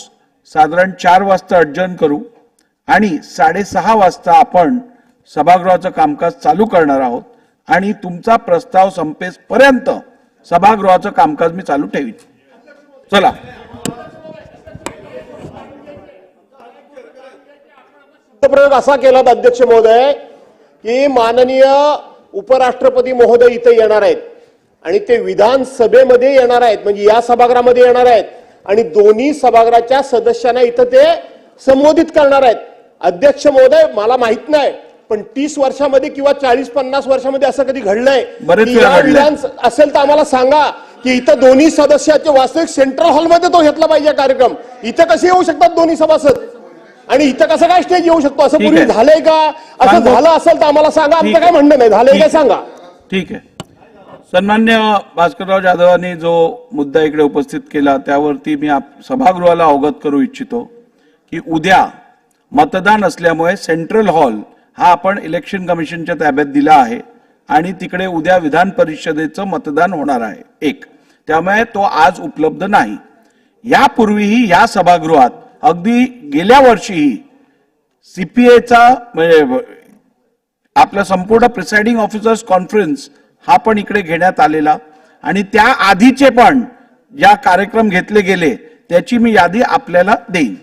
साधारण 4 वाजता अडजर्न करू आणि 6:30 वाजता आपण सभागृहाचं कामकाज चालू करणार आहोत आणि तुमचा प्रस्ताव संपेपर्यंत सभागृहाचं कामकाज मी चालू ठेवीन. चला. प्रयोग असा केला अध्यक्ष महोदय की माननीय उपराष्ट्रपती महोदय इथे येणार आहेत आणि ते विधानसभेमध्ये येणार आहेत, म्हणजे या सभागृहामध्ये येणार आहेत आणि दोन्ही सभागृहाच्या सदस्यांना इथं ते संबोधित करणार आहेत. अध्यक्ष महोदय, मला माहित नाही पण 30 वर्षामध्ये किंवा 40-50 वर्षामध्ये असं कधी घडलंय की या विधान असेल तर आम्हाला सांगा की इथं दोन्ही सदस्याचे वास्तविक सेंट्रल हॉलमध्ये तो घेतला पाहिजे कार्यक्रम. इथं कसे येऊ शकतात दोन्ही सभासद आणि इथं कसं काय स्टेज येऊ शकतो? असं पूर्वी झालंय का? असं झालं असेल तर आम्हाला सांगा, आमचं काय म्हणणं नाही. झालंय काय सांगा. ठीक आहे. सन्मान्य भास्करराव जाधवांनी जो मुद्दा इकडे उपस्थित केला त्यावरती मी सभागृहाला अवगत करू इच्छितो की उद्या मतदान असल्यामुळे सेंट्रल हॉल हा आपण इलेक्शन कमिशनच्या ताब्यात दिला आहे आणि तिकडे उद्या विधान परिषदेचं मतदान होणार आहे. 1 त्यामुळे तो आज उपलब्ध नाही. यापूर्वीही या सभागृहात अगदी गेल्या वर्षीही सीपीएचा म्हणजे आपला संपूर्ण प्रिसाइडिंग ऑफिसर्स कॉन्फरन्स हा पण इकडे घेण्यात आलेला आणि त्या आधीचे पण ज्या कार्यक्रम घेतले गेले त्याची मी यादी आपल्याला देईन.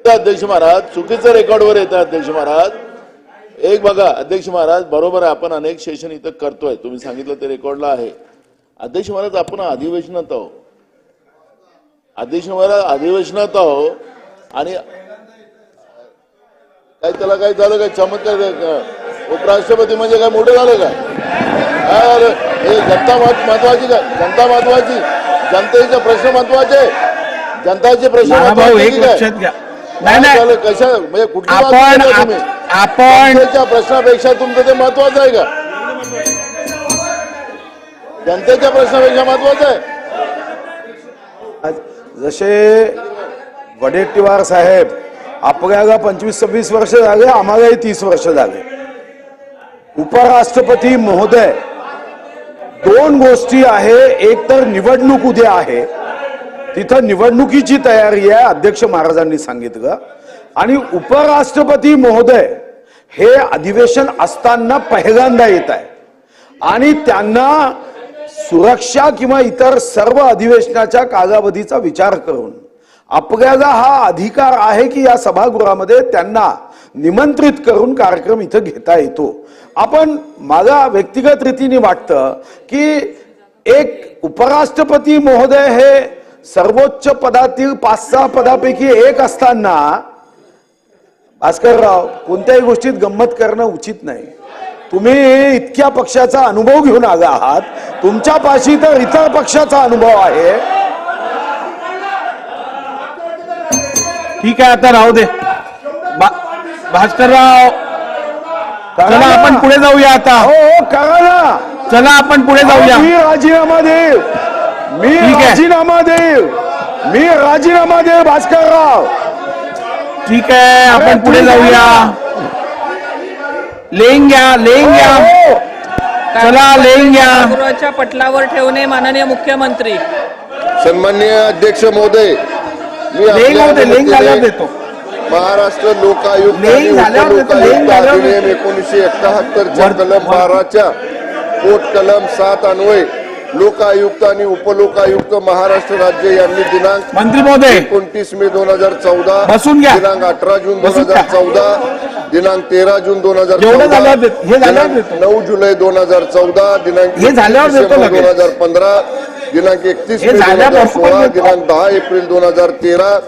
अध्यक्ष महाराज, चुकीचं रेकॉर्डवर येतं अध्यक्ष महाराज. एक बघा अध्यक्ष महाराज, बरोबर आहे, आपण अनेक सेशन इथं करतोय, तुम्ही सांगितलं ते रेकॉर्डला आहे. अध्यक्ष महाराज, आपण अधिवेशनात आहो, अध्यक्ष महाराज अधिवेशनात आहो आणि काय त्याला काय झालं, काय चमत्कार? उपराष्ट्रपती म्हणजे काय मोठं झालं का? जनता महत्वाची का? जनता महत्वाची, जनतेचे प्रश्न महत्वाचे, जनताचे प्रश्न लक्षात घ्या. नाही कशा म्हणजे कुठली आपण प्रश्नापेक्षा तुमचं ते महत्वाचं आहे का? जनतेच्या प्रश्नापेक्षा महत्वाचं आहे. जसे वडेट्टीवार साहेब आपल्याला 25-26 वर्ष झाले, आम्हालाही 30 वर्ष झाले. उपराष्ट्रपती महोदय, 2 गोष्टी आहे. एक तर निवडणूक उद्या आहे, तिथं निवडणुकीची तयारी आहे अध्यक्ष महाराजांनी सांगितलं, आणि उपराष्ट्रपती महोदय हे अधिवेशन असताना पहिल्यांदा येत आहे आणि त्यांना सुरक्षा किंवा इतर सर्व अधिवेशनाच्या कालावधीचा विचार करून आपल्याला हा अधिकार आहे की या सभागृहामध्ये त्यांना निमंत्रित करून कार्यक्रम इथं घेता येतो. आपण मला व्यक्तिगत रीतीने वाटतं की एक उपराष्ट्रपती महोदय हे सर्वोच्च पदातील 5-6 पदापैकी एक असताना भास्करराव कोणत्याही गोष्टीत गंमत करणं उचित नाही. तुम्ही इतक्या पक्षाचा अनुभव घेऊन आला आहात, तुमच्या पाशी तर इतर पक्षाचा अनुभव आहे. ठीक आहे, आता राहू दे. भास्करराव, चला आपण पुढे जाऊया आता. हो करा ना. चला आपण पुढे जाऊया. मी राजीनामा देईल, मी राजीनामा देईल, मी राजीनामा देईल भास्करराव. ठीक आहे, आपण पुढे जाऊया. लेंग घ्या. चला लेंग घ्या. सभागृहाच्या पटलावर ठेवणे माननीय मुख्यमंत्री. सन्माननीय अध्यक्ष महोदय, मी लेंग झाल्यावर देतो. महाराष्ट्र लोकायुक्त आणि उपलोकायुक्त अधिनियम 1971 च्या कलम 12 पोट कलम 7 अन्वये लोकायुक्त आणि उपलोकायुक्त महाराष्ट्र राज्य यांनी दिनांक मंत्री महोदय 29 मे 2014, बसून घ्या. दिनांक 18 जून 2014, दिनांक 13 जून 2014, हे झाल्यावर दिनांक देतो. 9 जुलै 2014, दिनांक हे झाल्यावर 21 देतो डिसेंबर लगेच. 2015, दिनांक 31 हे मे झाल्यावर 2016, देतो. दिनांक 10 एप्रिल 2013,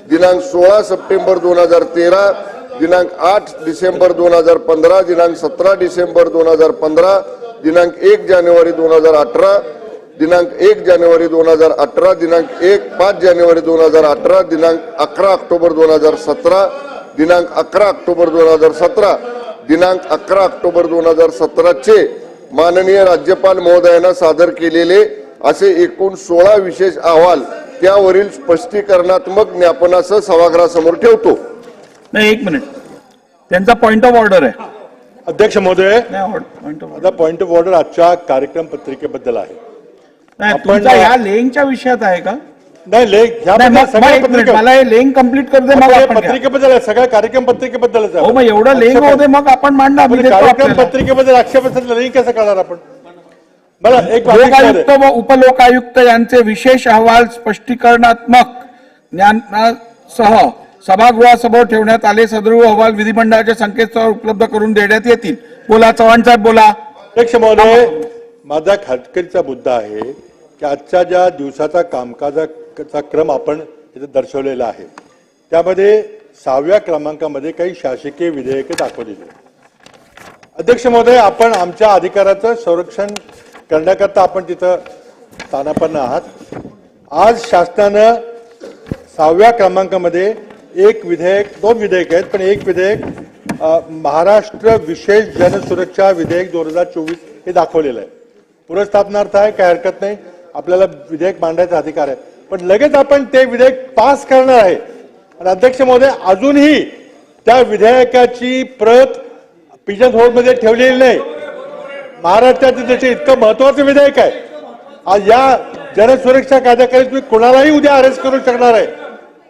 दिनांक 16 सप्टेंबर 2013, दिनांक 8 डिसेंबर 2015, दिनांक 17 डिसेंबर 2015, दिनांक 1 जानेवारी 2018, दिनांक 1 जानेवारी 2018, दिनांक 5 जानेवारी 2018, दिनांक 11 ऑक्टोबर 2017, दिनांक 11 ऑक्टोबर 2017, दिनांक 11 ऑक्टोबर 2017 चे माननीय राज्यपाल महोदयांना सादर केलेले असे एकूण 16 विशेष अहवाल त्यावरील स्पष्टीकरणात्मक ज्ञापनासह सभागृहासमोर ठेवतो. नाही, एक मिनिट, त्यांचा पॉइंट ऑफ ऑर्डर आहे. अध्यक्ष महोदय, पॉइंट ऑफ आता पॉइंट ऑफ ऑर्डर आजच्या कार्यक्रम पत्रिकेबद्दल आहे. नाही, आपण- तुमचा ह्या लेंगच्या विषयात आहे का? नाही लेख नाही, मग एक मिनिट, मला हे लेंग कम्प्लीट कर दे, मग आपण घ्या. पत्रिकेबद्दल आहे, सगळ्या कार्यक्रम पत्रिकेबद्दलच आहे. हो, मग एवढं लेंग होते मग आपण मांडा. मी देतो कार्यक्रम आपल्याला. पत्रिकेबद्दल आक्षेप असेल तर लिंक कसं करणार आपण? मला एक लोकायुक्त व उपलोकायुक्त यांचे विशेष अहवाल स्पष्टीकरणात्मक ज्ञानासह सभागृहासमोर ठेवण्यात आले. सदर अहवाल विधिमंडळाच्या संकेतस्थळावर उपलब्ध करून देण्यात येतील. बोला चव्हाण साहेब, बोला. अध्यक्ष महोदय, माझा खाटकरीचा मुद्दा आहे की आजच्या ज्या दिवसाचा कामकाजाचा क्रम आपण इथे दर्शवलेला आहे त्यामध्ये 6व्या क्रमांकामध्ये काही शासकीय विधेयके दाखवलेली आहेत. अध्यक्ष महोदय, आपण आमच्या अधिकाराचं संरक्षण करण्याकरता आपण तिथं स्थानापन्न आहात. आज शासनानं 6व्या क्रमांकामध्ये एक विधेयक, 2 विधेयक आहेत, पण एक विधेयक महाराष्ट्र विशेष जनसुरक्षा विधेयक 2024 हे दाखवलेलं आहे. पुनर्स्थापनार्थ आहे, काही हरकत नाही, आपल्याला विधेयक मांडायचा अधिकार आहे, पण लगेच आपण ते विधेयक पास करणार आहे. आणि अध्यक्ष महोदय, अजूनही त्या विधेयकाची प्रत पिजन होल्डमध्ये ठेवलेली नाही. महाराष्ट्राचं त्याचे इतकं महत्वाचं विधेयक आहे. आज या जनसुरक्षा कायद्याखाली तुम्ही कोणालाही उद्या अरेस्ट करू शकणार आहे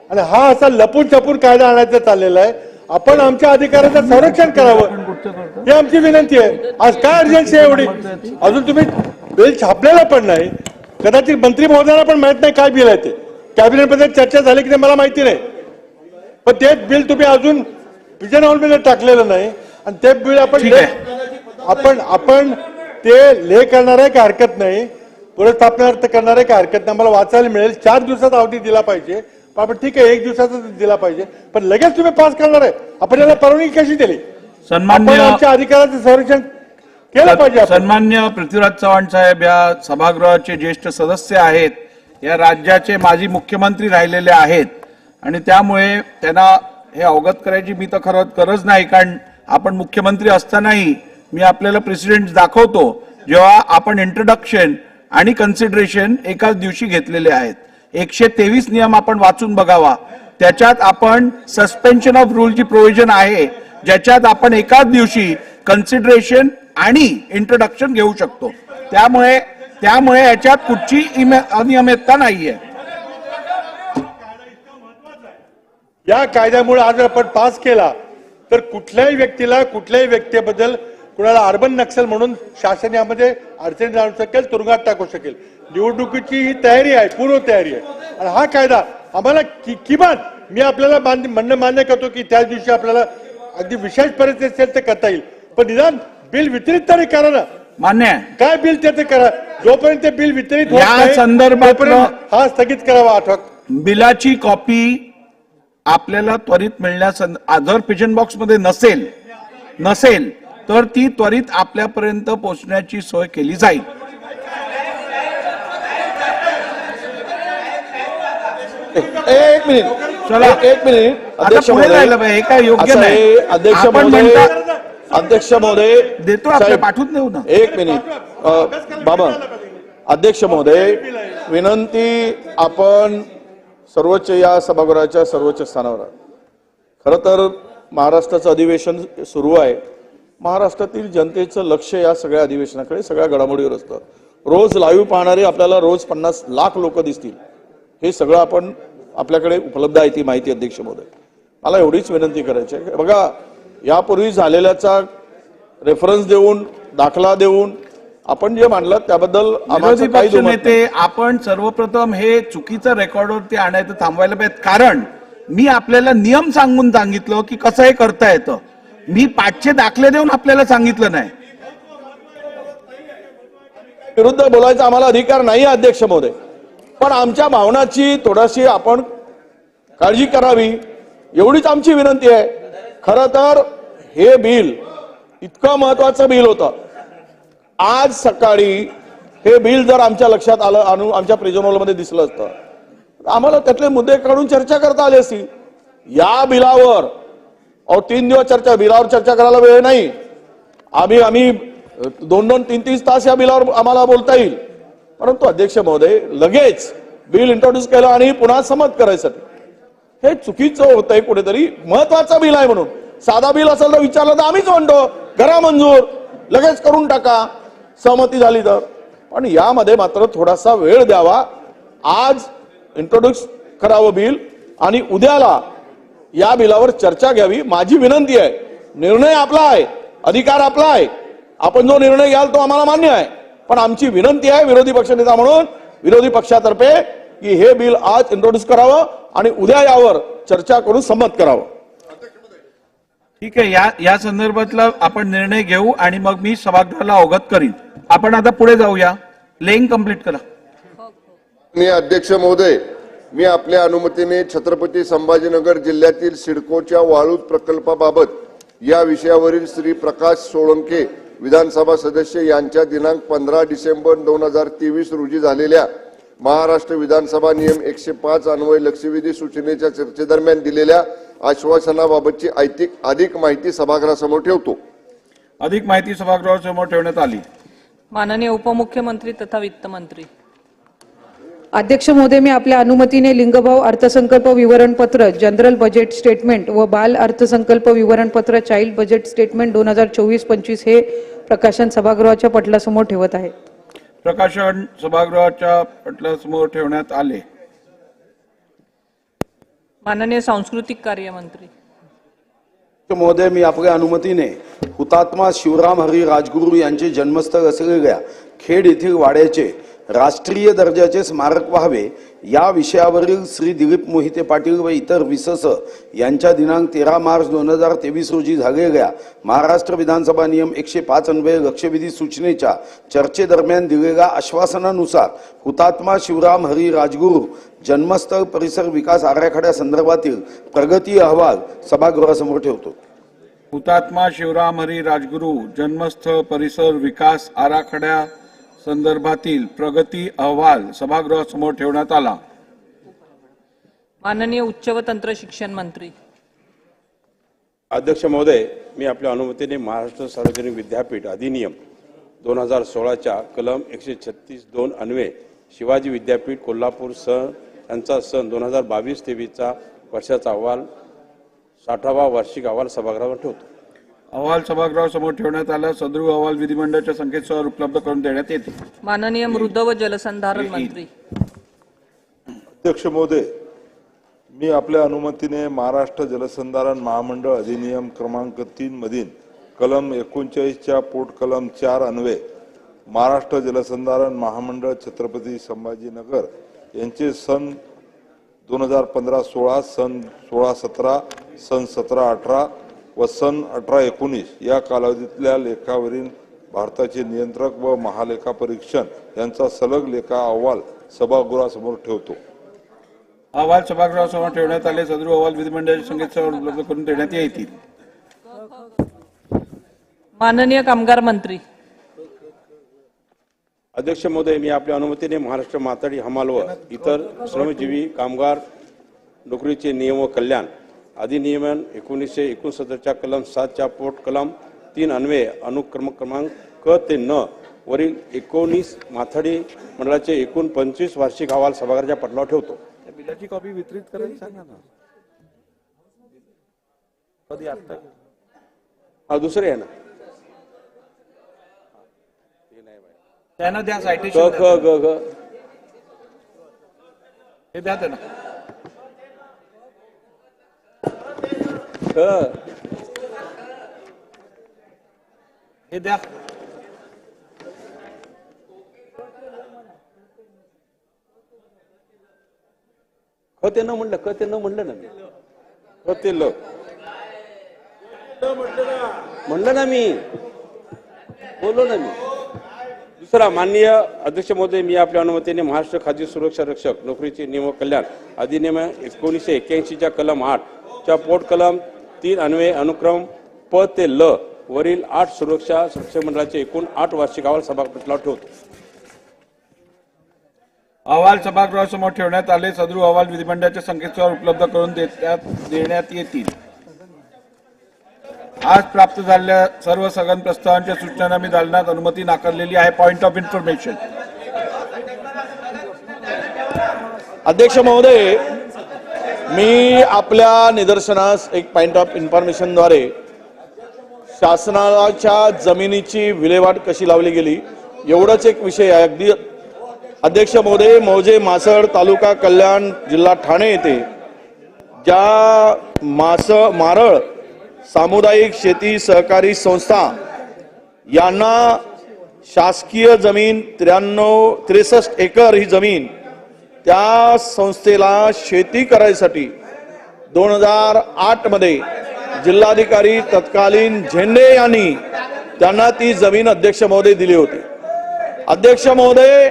आणि हा असा लपून छपून कायदा आणायचा चाललेला आहे. आपण आमच्या अधिकाराचं संरक्षण करावं ही आमची विनंती आहे. आज काय अर्जन्सी आहे एवढी? अजून तुम्ही बिल छापलेलं पण नाही. कदाचित मंत्री महोदयांना पण माहित नाही काय बिल आहे ते. कॅबिनेटमध्ये चर्चा झाली की नाही मला माहिती नाही, पण ते बिल तुम्ही अजून पिजन हॉलमध्ये टाकलेलं नाही आणि ते बिल आपण ते ले करणार आहे का हरकत नाही, पुनर्स्थापनार्थ करणार आहे का हरकत नाही. मला वाचायला मिळेल 4 दिवसाचा अवधी दिला पाहिजे, पण आपण ठीक आहे 1 दिवसाचा दिला पाहिजे, पण लगेच तुम्ही पास करणार आहे. आपण याला परवानगी कशी दिली? सन्माननीय आपण आमच्या अधिकाराचं संरक्षण केलं पाहिजे आपण. सन्मान्य पृथ्वीराज चव्हाण साहेब या सभागृहाचे ज्येष्ठ सदस्य आहेत, या राज्याचे माजी मुख्यमंत्री राहिलेले आहेत आणि त्यामुळे त्यांना हे अवगत करायची मी तर खरं गरज नाही, कारण आपण मुख्यमंत्री असतानाही मी आपल्याला प्रेसिडेंट दाखवतो जेव्हा आपण इंट्रोडक्शन आणि कन्सिडरेशन एकाच दिवशी घेतलेले आहेत. 123 नियम आपण वाचून बघावा. त्याच्यात आपण सस्पेन्शन ऑफ रूलची प्रोव्हिजन आहे, ज्याच्यात आपण एकाच दिवशी कन्सिडरेशन आणि इंट्रोडक्शन घेऊ शकतो. त्यामुळे याच्यात कुठची अनियमितता नाहीये. या कायद्यामुळे आज आपण पास केला तर कुठल्याही व्यक्तीला कुठल्याही व्यक्तीबद्दल कुणाला अर्बन नक्सल म्हणून शासन यामध्ये अडचणी जाणू शकेल, तुरुंगात टाकू शकेल. निवडणुकीची ही तयारी आहे, पूर्व तयारी आहे. आणि हा कायदा आम्हाला किमान मी आपल्याला म्हणणं मान्य करतो की त्याच दिवशी आपल्याला अगदी विशेष परिस्थिती असेल तर करता येईल, पण निदान बिल वितरित तरी करा ना. मान्य आहे. काय बिल त्याचं करा, जोपर्यंत ते बिल वितरित होत या नाही, संदर्भातलं- तोपर्यंत हा स्थगित करावा आठवत. बिलाची कॉपी आपल्याला त्वरित मिळण्यास, जर पिजन बॉक्स मध्ये नसेल तर ती त्वरित आपल्यापर्यंत पोहोचण्याची सोय केली जाईल. एक मिनिट, चला. एक मिनिट. आता अध्यक्ष पुढे महोदय, जायला पाहिजे, हे काय योग्य असं नाही. आहे, अध्यक्ष आपण महोदय, म्हणता- अध्यक्ष महोदय देतो आपल्या साहेब, पाठवून देऊ ना. एक मिनिट बाबा. अध्यक्ष महोदय, विनंती, आपण सर्वोच्च या सभागृहाच्या सर्वोच्च स्थानावर आहात. खरं तर महाराष्ट्राचं अधिवेशन सुरू आहे. महाराष्ट्रातील जनतेचं लक्ष या सगळ्या अधिवेशनाकडे, सगळ्या घडामोडीवर असतं. रोज लाईव्ह पाहणारे आपल्याला रोज 50 लाख लोक दिसतील. हे सगळं आपण आपल्याकडे उपलब्ध आहे ती माहिती. अध्यक्ष महोदय, मला एवढीच विनंती करायची आहे, बघा यापूर्वी झालेल्याचा रेफरन्स देऊन, दाखला देऊन आपण जे मांडलं त्याबद्दल विरोधी आम्हाला काही पक्ष दुमत नाही. नेते, आपण सर्वप्रथम हे चुकीचं रेकॉर्डवरती आणायचं थांबवायला पाहिजे. कारण मी आपल्याला नियम सांगितलं की कसं हे करता येतं. मी पाठचे दाखले देऊन आपल्याला सांगितलं नाही. विरुद्ध बोलायचा आम्हाला अधिकार नाही आहे अध्यक्ष महोदय, पण आमच्या भावनाची थोडीशी आपण काळजी करावी एवढीच आमची विनंती आहे. खरं तर हे बिल इतकं महत्वाचं बिल होतं. आज सकाळी हे बिल जर आमच्या लक्षात आलं, आमच्या प्रिझन हॉलमध्ये दिसलं असतं, आम्हाला त्यातले मुद्दे काढून चर्चा करता आली असती. या बिलावर 3 दिवस बिलावर चर्चा करायला वेळ नाही. आम्ही 2-2, 3-3 तास या बिलावर आम्हाला बोलता येईल. परंतु अध्यक्ष महोदय, लगेच बिल इंट्रोड्यूस केलं आणि पुन्हा संमत करायसाठी हे चुकीचं होतंय. कुठेतरी महत्वाचं बिल आहे म्हणून साधा बिल असेल तर विचारलं तर आम्हीच म्हणतो करा मंजूर, लगेच करून टाका, सहमती झाली तर. पण यामध्ये मात्र थोडासा वेळ द्यावा. आज इंट्रोड्यूस करावं बिल आणि उद्याला या बिलावर चर्चा घ्यावी, माझी विनंती आहे. निर्णय आपला आहे, अधिकार आपला आहे, आपण जो निर्णय घ्याल तो आम्हाला मान्य आहे. पण आमची विनंती आहे विरोधी पक्षनेता म्हणून, विरोधी पक्षातर्फे, की हे बिल आज इंट्रोड्यूस करावं आणि उद्या यावर चर्चा करून संमत करावं. ठीक आहे, या संदर्भातला आपण निर्णय घेऊ आणि मग मी सभागृहाला अवगत करीन. आपण आता पुढे जाऊया. लेंग कंप्लीट करा. मी अध्यक्ष महोदय, मी आपल्या अनुमतीने छत्रपती संभाजीनगर जिल्ह्यातील सिडकोच्या वाळूज प्रकल्पाबाबत या विषयावरील श्री प्रकाश सोळंके विधानसभा सदस्य यांच्या दिनांक 15 डिसेंबर 2023 रोजी झालेल्या महाराष्ट्र विधानसभा नियम 105 अन्वय लक्षवेधी सूचनेच्या चर्चेदरम्यान दिलेल्या आश्वासनाबाबतची अधिक माहिती सभागृहासमोर ठेवतो. अधिक माहिती सभागृहासमोर ठेवण्यात आली. माननीय उपमुख्यमंत्री तथा वित्तमंत्री. अध्यक्ष महोदय, मी आपल्या अनुमतीने लिंगभाव अर्थसंकल्प विवरणपत्र, जनरल बजेट स्टेटमेंट व बाल अर्थसंकल्प विवरणपत्र, चाइल्ड बजेट स्टेटमेंट 2024-25 हे प्रकाशन सभागृहाच्या पटलासमोर ठेवत आहे. प्रकाशन सभागृहाच्या पटलासमोर ठेवण्यात आले. माननीय सांस्कृतिक कार्य मंत्री. महोदय, मी आपल्या अनुमतीने हुतात्मा शिवराम हरी राजगुरू यांचे जन्मस्थळ असलेल्या खेड येथील वाड्याचे राष्ट्रीय दर्जाचे स्मारक व्हावे या विषयावरील श्री दिलीप मोहिते पाटील व इतर विसस यांच्या दिनांक 13 मार्च 2023 रोजी झालेल्या महाराष्ट्र विधानसभा नियम 105 अन्वये लक्षवेधी सूचनेच्या चर्चेदरम्यान दिलेल्या आश्वासनानुसार हुतात्मा शिवराम हरी राजगुरू जन्मस्थळ परिसर विकास आराखड्या संदर्भातील प्रगती अहवाल सभागृहासमोर ठेवतो. हुतात्मा शिवराम हरी राजगुरू जन्मस्थळ परिसर विकास आराखड्या संदर्भातील प्रगती अहवाल सभागृहासमोर ठेवण्यात आला. माननीय उच्च व तंत्र शिक्षण मंत्री. अध्यक्ष महोदय, मी आपल्या अनुमतीने महाराष्ट्र सार्वजनिक विद्यापीठ अधिनियम 2016च्या कलम 136(2) अन्वये शिवाजी विद्यापीठ कोल्हापूर यांचा सन 2022-23 वर्षाचा अहवाल 60वा वार्षिक अहवाल सभागृहावर ठेवतो. अहवाल सभागृहासमोर ठेवण्यात आला. सदर अहवाल विधिमंडळाच्या संकेतस्थळावर उपलब्ध करून देण्यात येते. माननीय मृद व जलसंधारण मंत्री. अध्यक्ष महोदय, मी आपल्या अनुमतीने महाराष्ट्र जलसंधारण महामंडळ अधिनियम क्रमांक 3 मधील कलम 39च्या पोट कलम 4 अन्वये महाराष्ट्र जलसंधारण महामंडळ छत्रपती संभाजीनगर यांचे सन 2015-16, सन 16-17, सन 17-18 व सन 18-19 या कालावधीतल्या लेखावरील भारताचे नियंत्रक व महालेखा परीक्षण यांचा सलग लेखा अहवाल सभागृहासमोर ठेवतो. अहवाल सभागृहासमोर ठेवण्यात आले. सदर अहवाल विधिमंडळाच्या संकेतस्थळावर उपलब्ध करून देण्यात येतील. माननीय कामगार मंत्री. अध्यक्ष महोदय, मी आपल्या अनुमतीने महाराष्ट्र माथाडी हमाल व इतर श्रमजीवी कामगार नोकरीचे नियम व कल्याण अधिनियमन 1969च्या कलम 7च्या पोट कलम 3 अन्वये अनुक्रम क्रमांक क ते न वरील 19 माथाडी मंडळाचे एकूण 25 वार्षिक अहवाल सभागृहाच्या पटलावर ठेवतो. बिलाची कॉपी वितरित करायला सांगा ना. कधी आता हा दुसरे आहे ना, त्यांना द्या क सायटेशन ख ग घ हे द्या त्यांना. हे द्या. ख ते न म्हणलं, क ते न म्हणलं ना मी, ख ते ल म्हणलं ना मी, बोललो ना मी. दुसरा, माननीय अध्यक्ष महोदय, मी आपल्या अनुमतीने महाराष्ट्र खाद्य सुरक्षा रक्षक नोकरीचे नियम व कल्याण अधिनियम 1981च्या कलम 8च्या पोट कलम 3 अन्वये अनुक्रम प ते ल वरील 8 सुरक्षा मंडळाचे एकूण 8 वार्षिक अहवाल सभापटलावर ठेवतो. अहवाल सभागृहासमोर ठेवण्यात आले. सदर अहवाल विधिमंडळाच्या संकेतस्थळावर उपलब्ध करून देण्यात येतील. आज प्राप्त झालेल्या सर्व सगन प्रस्तावांच्या सूचनांना मी दालनात अनुमती नाकारलेली आहे. Point of information. अध्यक्ष महोदय, मी आपल्या निदर्शनास एक पॉइंट ऑफ इन्फॉर्मेशनद्वारे शासनाच्या जमिनीची विल्हेवाट कशी लावली गेली एवढाच एक विषय आहे. अगदी अध्यक्ष महोदय, मौजे मासळ तालुका कल्याण जिल्हा ठाणे येथे ज्या मारळ सामुदायिक शेती सहकारी संस्था यांना शासकीय जमीन 63 एकर ही जमीन त्या संस्थेला शेती करायसाठी 2008 मध्ये जिल्हाधिकारी तत्कालीन झेंडे यांनी त्यांना ती जमीन अध्यक्ष महोदय दिली होती. अध्यक्ष महोदय,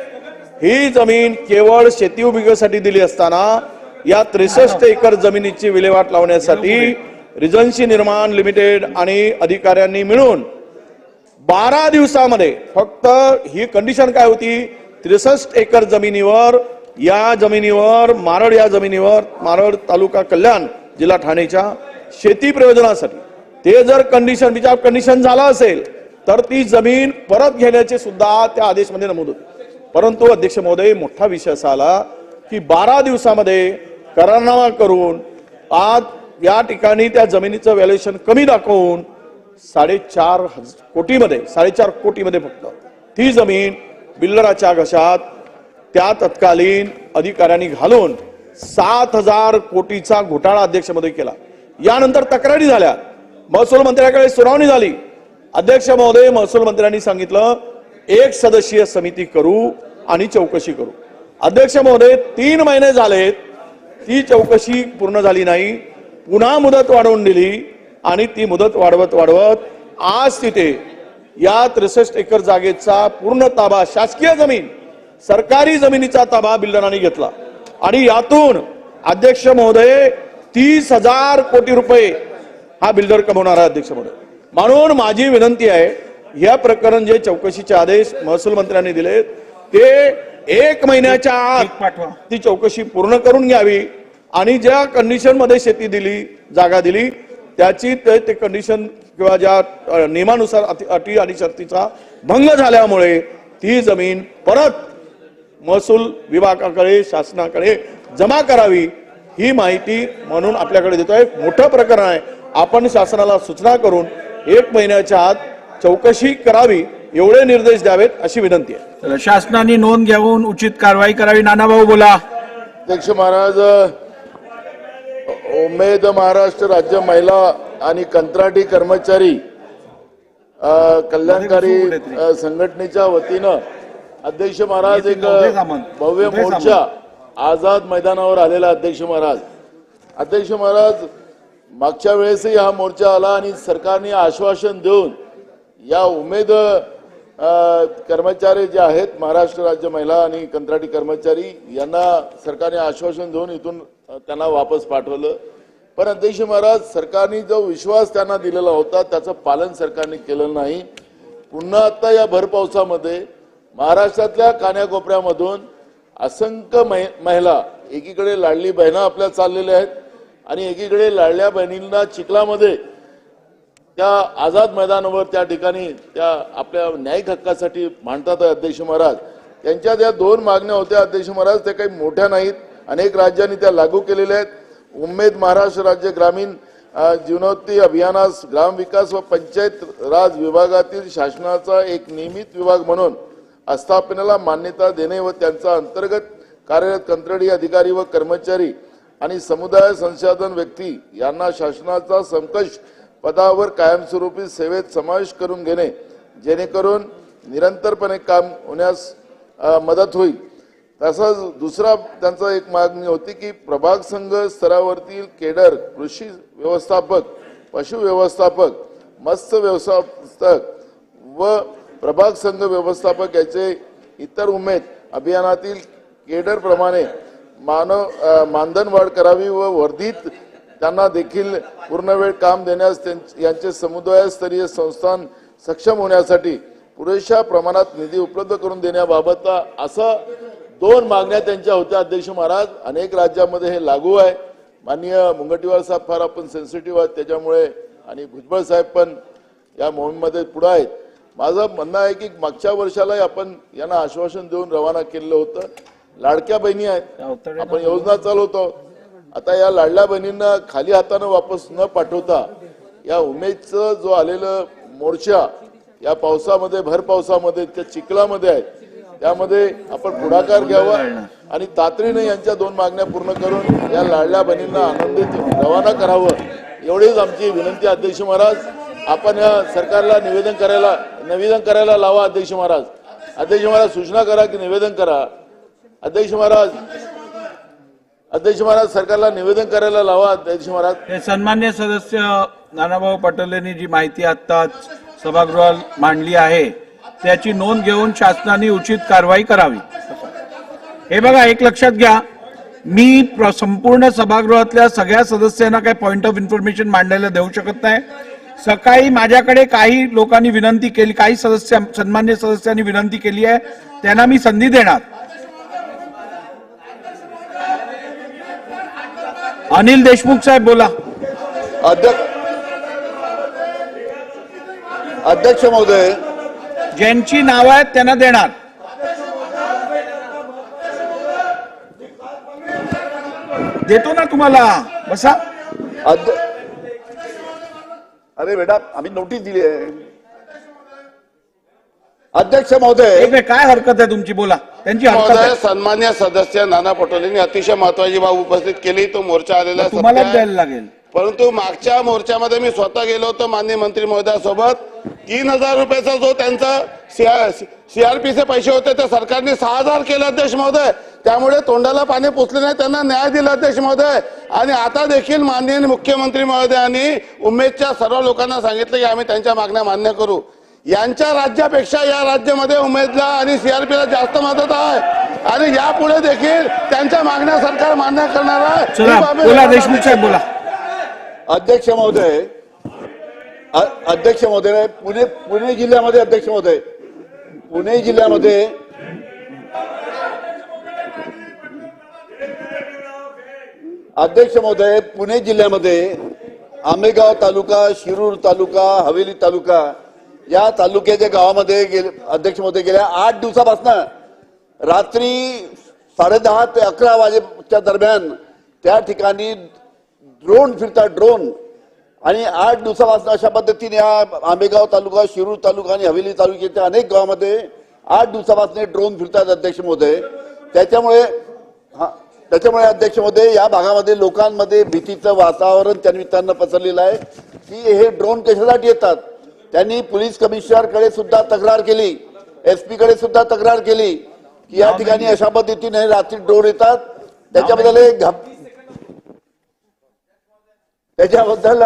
ही जमीन केवळ शेती उपयोगासाठी दिली असताना या 63 एकर जमिनीची विल्हेवाट लावण्यासाठी रिजन्सी निर्माण लिमिटेड आणि अधिकाऱ्यांनी मिळून 12 दिवसामध्ये, फक्त ही कंडिशन काय होती, 63 एकर जमिनीवर, या जमिनीवर मारळ तालुका कल्याण जिल्हा ठाणेच्या शेती प्रयोजनासाठी ते जर कंडिशन झाला असेल तर ती जमीन परत घेण्याचे सुद्धा त्या आदेशमध्ये नमूद होते. परंतु अध्यक्ष महोदय, मोठा विषय असा आला की 12 दिवसामध्ये करारनामा करून आज या ठिकाणी त्या जमिनीचं व्हॅल्युएशन कमी दाखवून 4.5 कोटीमध्ये फक्त ती जमीन बिल्डराच्या घशात त्या तत्कालीन अधिकाऱ्यांनी घालून 7,000 कोटीचा घोटाळा अध्यक्ष महोदय केला. यानंतर तक्रारी झाल्या, महसूल मंत्र्याकडे सुनावणी झाली. अध्यक्ष महोदय, महसूल मंत्र्यांनी सांगितलं 1 सदस्यीय समिती करू आणि चौकशी करू. अध्यक्ष महोदय, 3 महिने झालेत, ती चौकशी पूर्ण झाली नाही. पुन्हा मुदत वाढवून दिली आणि ती मुदत वाढवत आज तिथे या 63 एकर जागेचा पूर्ण ताबा, शासकीय जमीन, सरकारी जमिनीचा ताबा बिल्डरांनी घेतला आणि यातून अध्यक्ष महोदय 30,000 कोटी रुपये हा बिल्डर कमवणार आहे. अध्यक्ष महोदय, म्हणून माझी विनंती आहे, या प्रकरण जे चौकशीचे आदेश महसूल मंत्र्यांनी दिले ते 1 महिन्याच्या आत ती चौकशी पूर्ण करून घ्यावी आणि ज्या कंडिशन मध्ये शेती दिली, जागा दिली, त्याची ते कंडिशन किंवा ज्या नियमानुसार अटी आणि शर्तीचा भंग झाल्यामुळे ती जमीन परत महसूल विभागाकडे, शासनाकडे जमा करावी, ही माहिती म्हणून आपल्याकडे देतोय. मोठं प्रकरण आहे. आपण शासनाला सूचना करून 1 महिन्याच्या आत चौकशी करावी, एवढे निर्देश द्यावेत अशी विनंती आहे. शासनाने नोंद घेऊन उचित कारवाई करावी. नानाभाऊ बोला. अध्यक्ष महाराज, उमेद महाराष्ट्र राज्य महिला आणि कंत्राटी कर्मचारी कल्याणकारी संघटनेच्या वतीनं अध्यक्ष महाराज एक भव्य मोर्चा आझाद मैदानावर आलेला अध्यक्ष महाराज मागच्या वेळेसही हा मोर्चा आला आणि सरकारने आश्वासन देऊन या उमेद कर्मचारी जे आहेत महाराष्ट्र राज्य महिला आणि कंत्राटी कर्मचारी यांना सरकारने आश्वासन देऊन इथून त्यांना वापस पाठवलं. पण अध्यक्ष महाराज सरकारने जो विश्वास त्यांना दिलेला होता त्याचं पालन सरकारने केलं नाही. पुन्हा आता या भर पावसामध्ये महाराष्ट्रातल्या कान्याकोपऱ्यामधून असंख्य महिला एकीकडे लाडली बहिणं आपल्या चाललेल्या आहेत आणि एकीकडे लाडल्या बहिणींना चिखलामध्ये त्या आझाद मैदानावर त्या ठिकाणी त्या आपल्या न्यायिक हक्कासाठी मांडतात. अध्यक्ष महाराज त्यांच्या त्या 2 मागण्या होत्या अध्यक्ष महाराज, त्या काही मोठ्या नाहीत, अनेक राज्यांनी त्या लागू केलेल्या आहेत. उमेद महाराष्ट्र राज्य ग्रामीण जीवनोन्नती अभियानास ग्रामविकास व पंचायत राज विभागातील शासनाचा एक नियमित विभाग म्हणून आस्थापनेला मान्यता देणे व त्यांचा अंतर्गत कार्यरत कंत्राटी अधिकारी व कर्मचारी आणि समुदाय संसाधन व्यक्ती यांना शासनाचा समकक्ष पदावर कायमस्वरूपी सेवेत समावेश करून घेणे जेणेकरून निरंतरपणे काम होण्यास मदत होईल. तसंच दुसरा त्यांचा एक मागणी होती की प्रभाग संघ स्तरावरील केडर, कृषी व्यवस्थापक, पशु व्यवस्थापक, मत्स्य व्यवस्थापक व प्रभाग संघ व्यवस्थापक याचे इतर उमेद अभियानातील केडर प्रमाणे मानधन वाढ करावी व वर्धित त्यांना देखील पूर्णवेळ काम देण्यास यांचे समुदायस्तरीय संस्थान सक्षम होण्यासाठी पुरेशा प्रमाणात निधी उपलब्ध करून देण्याबाबत असं 2 मागण्या त्यांच्या होत्या अध्यक्ष महाराज. अनेक राज्यामध्ये हे लागू आहे. माननीय मुनगंटीवार साहेब फार आपण सेन्सिटिव्ह आहेत त्याच्यामुळे आणि भुजबळ साहेब पण या मोहिमेमध्ये पुढे आहेत. माझं म्हणणं आहे की मागच्या वर्षाला आपण यांना आश्वासन देऊन रवाना केलेलं होतं. लाडक्या बहिणी आहेत, आपण योजना चालवतो. आता या लाडल्या बहिणींना खाली हातानं वापस न पाठवता या उमेदचं जो आलेलं मोर्चा या पावसामध्ये भर पावसामध्ये त्या चिखलामध्ये आहे त्यामध्ये आपण पुढाकार घ्यावा आणि तातडीने यांच्या 2 मागण्या पूर्ण करून या लाडल्या बहिणींना आनंदित रवाना करावं एवढीच आमची विनंती. अध्यक्ष महाराज आपण या सरकारला निवेदन करायला लावा. अध्यक्ष महाराज सूचना करा की निवेदन करा. अध्यक्ष महाराज सरकारला निवेदन करायला लावा. अध्यक्ष महाराज सन्मान्य सदस्य नानाभाऊ पटोलेंनी जी माहिती आत्ताच सभागृहात मांडली आहे त्याची नोंद घेऊन शासनाने उचित कारवाई करावी. हे बघा, एक लक्षात घ्या, मी संपूर्ण सभागृहातल्या सगळ्या सदस्यांना काही पॉइंट ऑफ इन्फॉर्मेशन मांडायला देऊ शकत नाही. सकाळी माझ्याकडे काही लोकांनी विनंती केली, काही सन्मान्य सदस्यांनी विनंती केली आहे, त्यांना मी संधी देणार. अनिल देशमुख साहेब बोला. अध्यक्ष महोदय, ज्यांची नावं आहेत त्यांना देणार. देतो ना तुम्हाला, बसा. अरे बेटा, आम्ही नोटीस दिली आहे. अध्यक्ष महोदय, काय हरकत आहे तुमची, बोला. त्यांची हरकत आहे. सन्मान्य सदस्य नाना पटोलेंनी अतिशय महत्वाची बाब उपस्थित केली. तो मोर्चा आलेला तुम्हाला द्यायला लागेल. परंतु मागच्या मोर्चामध्ये मी स्वतः गेलो होतो माननीय मंत्री महोदयासोबत. 3,000 रुपयाचा जो त्यांचा सीआरपीचे पैसे होते ते सरकारने 6,000 केले अध्यक्ष महोदय. त्यामुळे तोंडाला पाणी पुसले नाही, त्यांना न्याय दिला अध्यक्ष महोदय. आणि आता देखील माननीय मुख्यमंत्री महोदयांनी उमेदच्या सर्व लोकांना सांगितलं की आम्ही त्यांच्या मागण्या मान्य करू. यांच्या राज्यापेक्षा या राज्यामध्ये उमेदला आणि सीआरपीला जास्त मदत आहे आणि यापुढे देखील त्यांच्या मागण्या सरकार मान्य करणार आहे. बोला देशमुख साहेब, बोला. अध्यक्ष महोदय, पुणे जिल्ह्यामध्ये अध्यक्ष महोदय, पुणे जिल्ह्यामध्ये अध्यक्ष महोदय, पुणे जिल्ह्यामध्ये आंबेगाव तालुका, शिरूर तालुका, हवेली तालुका या तालुक्याच्या गावामध्ये अध्यक्ष महोदय गेल्या 8 दिवसापासून रात्री 10:30 ते 11 वाजेच्या दरम्यान त्या ठिकाणी ड्रोन फिरतात, ड्रोन. आणि 8 दिवसापासून अशा पद्धतीने आंबेगाव तालुका, शिरूर तालुका आणि हवेली तालुक्याच्या अनेक गावामध्ये 8 दिवसापासून ड्रोन फिरतात अध्यक्ष महोदय. त्याच्यामुळे अध्यक्ष महोदय या भागामध्ये लोकांमध्ये भीतीचं वातावरण त्या निमित्तानं पसरलेलं आहे की हे ड्रोन कशासाठी येतात. त्यांनी पोलीस कमिशनरकडे सुद्धा तक्रार केली, एसपी कडे सुद्धा तक्रार केली की या ठिकाणी अशा पद्धतीने रात्री ड्रोन येतात, त्याच्याबद्दल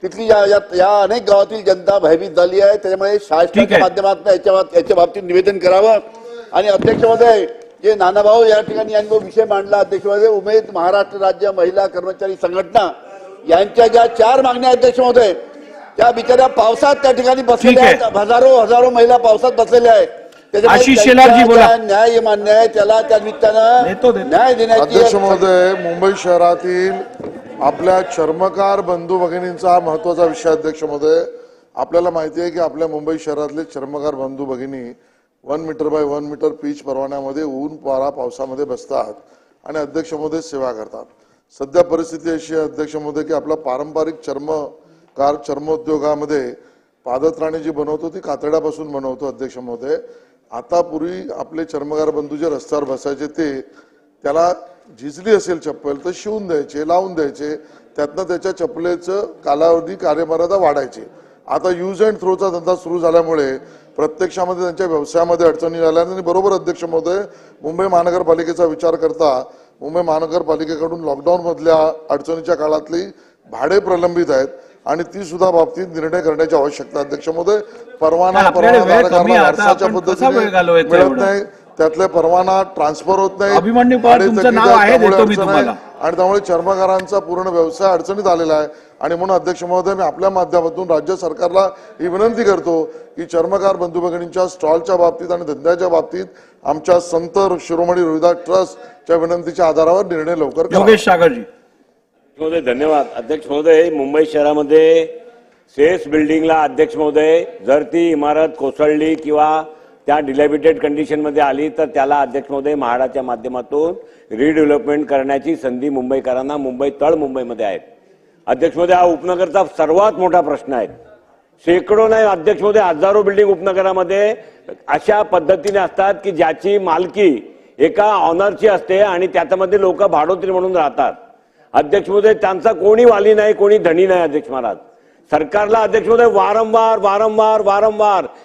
तिथली या अनेक गावातील जनता भयभीत झाली आहे. त्याच्यामुळे शासनाच्या माध्यमातून याच्या बाबतीत निवेदन करावं. आणि अध्यक्ष महोदय, जे नानाभाऊ या ठिकाणी यांनी विषय मांडला, अध्यक्ष महोदय, उमेद महाराष्ट्र राज्य महिला कर्मचारी संघटना यांच्या ज्या 4 मागण्या अध्यक्ष महोदय, त्या बिचाऱ्या पावसात त्या ठिकाणी बसलेल्या आहेत. हजारो महिला पावसात बसलेल्या आहेत. न्याय मान्य आहे त्याला त्या निमित्तानं न्याय देण्याची. अध्यक्ष महोदय, मुंबई शहरातील आपल्या चर्मकार बंधू भगिनींचा हा महत्वाचा विषय. अध्यक्ष महोदय, आपल्याला माहिती आहे की आपल्या मुंबई शहरातले चर्मकार बंधू भगिनी 1 मीटर बाय 1 मीटर पीच परवान्यामध्ये ऊन पारा पावसामध्ये बसतात आणि अध्यक्ष महोदय सेवा करतात. सध्या परिस्थिती अशी आहे अध्यक्ष महोदय की आपला पारंपरिक चर्मोद्योगामध्ये पादत्राणे जी बनवतो ती कातड्यापासून बनवतो अध्यक्ष महोदय. आता पूर्वी आपले चर्मकार बंधू जे रस्त्यावर बसायचे ते त्याला झिजली असेल चप्पल तर शिवून द्यायचे, लावून द्यायचे, त्यातनं त्याच्या चप्पलेचं कालावधी कार्यमर्यादा वाढायची. आता यूज अँड थ्रोचा धंदा सुरू झाल्यामुळे प्रत्यक्षामध्ये त्यांच्या व्यवसायामध्ये अडचणी आल्या. आणि बरोबर अध्यक्ष महोदय, मुंबई महानगरपालिकेचा विचार करता मुंबई महानगरपालिकेकडून लॉकडाऊन मधल्या अडचणीच्या काळातली भाडे प्रलंबित आहेत आणि ती सुद्धा बाबतीत निर्णय करण्याची आवश्यकता. अध्यक्ष महोदय, परवानाधारकांना वारसाच्या पद्धतीने मिळत नाही, त्यातले परवाना ट्रान्सफर होत नाही आणि त्यामुळे चर्मकारांचा पूर्ण व्यवसाय अडचणीत आलेला आहे. आणि म्हणून अध्यक्ष महोदय, मी आपल्या माध्यमातून राज्य सरकारला ही विनंती करतो की चर्मकार बंधू भगिनींच्या स्टॉलच्या बाबतीत आणि धंद्याच्या बाबतीत आमच्या संत शिरोमणी रोहिदास ट्रस्टच्या विनंतीच्या आधारावर निर्णय लवकर करा. योगेश सागरजी. महोदय धन्यवाद. अध्यक्ष महोदय, मुंबई शहरामध्ये सेस बिल्डिंगला अध्यक्ष महोदय जर ती इमारत कोसळली किंवा त्या डिलॅबिटेड कंडिशनमध्ये आली तर त्याला अध्यक्ष महोदय म्हाडाच्या माध्यमातून रिडेव्हलपमेंट करण्याची संधी मुंबईकरांना तळ मुंबईमध्ये आहेत. अध्यक्ष महोदय, हा उपनगरचा सर्वात मोठा प्रश्न आहे. शेकडो नाही अध्यक्ष महोदय, हजारो बिल्डिंग उपनगरामध्ये अशा पद्धतीने असतात की ज्याची मालकी एका ऑनरची असते आणि त्याच्यामध्ये लोक भाडोत्री म्हणून राहतात. अध्यक्ष महोदय, त्यांचा कोणी वाली नाही, कोणी धनी नाही. अध्यक्ष महाराज, सरकारला अध्यक्ष महोदय वारंवार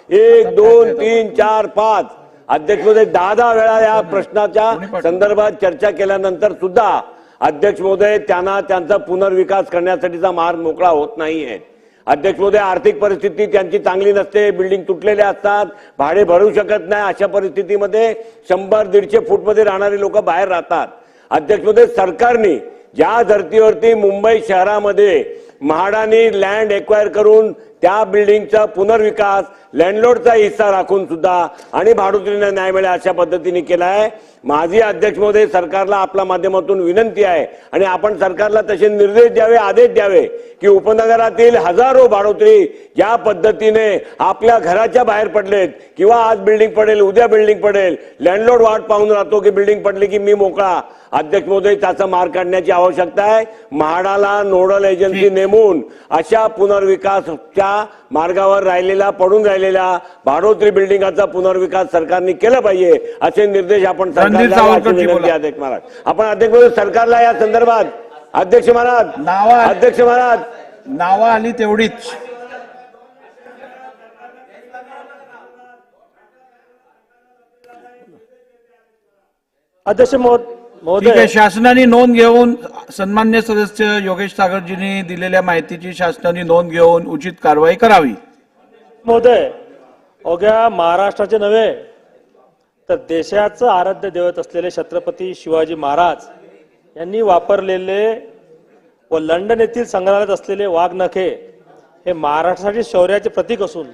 1, 2, 3, 4, 5 अध्यक्ष महोदय 10 वेळा या प्रश्नाच्या संदर्भात चर्चा केल्यानंतर सुद्धा अध्यक्ष महोदय त्यांना त्यांचा पुनर्विकास करण्यासाठीचा मार्ग मोकळा होत नाहीये. अध्यक्ष महोदय, आर्थिक परिस्थिती त्यांची चांगली नसते, बिल्डिंग तुटलेल्या असतात, भाडे भरू शकत नाही. अशा परिस्थितीमध्ये 100-150 फूटमध्ये राहणारे लोक बाहेर राहतात. अध्यक्ष महोदय, सरकारने ज्या धर्तीवरती मुंबई शहरामध्ये म्हाडाने लँड एक्वायर करून त्या बिल्डिंगचा पुनर्विकास लँडलॉर्डचा हिस्सा राखून सुद्धा आणि भाडोत्रीने न्याय मिळेल अशा पद्धतीने केला आहे. माझी अध्यक्ष महोदय सरकारला आपल्या माध्यमातून विनंती आहे आणि आपण सरकारला तसे निर्देश द्यावे, आदेश द्यावे की उपनगरातील हजारो भाडोत्री ज्या पद्धतीने आपल्या घराच्या बाहेर पडलेत किंवा आज बिल्डिंग पडेल, उद्या बिल्डिंग पडेल, लँडलॉर्ड वाट पाहून राहतो की बिल्डिंग पडली की मी मोकळा. अध्यक्ष महोदय, त्याचा मार्ग काढण्याची आवश्यकता आहे. म्हाडाला नोडल एजन्सी नेमून अशा पुनर्विकासच्या मार्गावर पडून राहिलेल्या भाडोत्री बिल्डिंगाचा पुनर्विकास सरकारने केला पाहिजे असे निर्देश आपण सरकारला अध्यक्ष महाराज. आपण अध्यक्ष महोदय सरकारला या संदर्भात अध्यक्ष महाराज नावा आली तेवढीच. अध्यक्ष महोदय, शासनाने नोंद घेऊन सन्मान्य सदस्य योगेश सागरजींनी दिलेल्या माहितीची शासनाने नोंद घेऊन उचित कारवाई करावी. महोदय, अवघ्या महाराष्ट्राचे नव्हे तर देशाचं आराध्य दैवत असलेले छत्रपती शिवाजी महाराज यांनी वापरलेले व लंडन येथील संग्रहालयात असलेले वाघनखे हे महाराष्ट्रासाठी शौर्याचे प्रतीक असून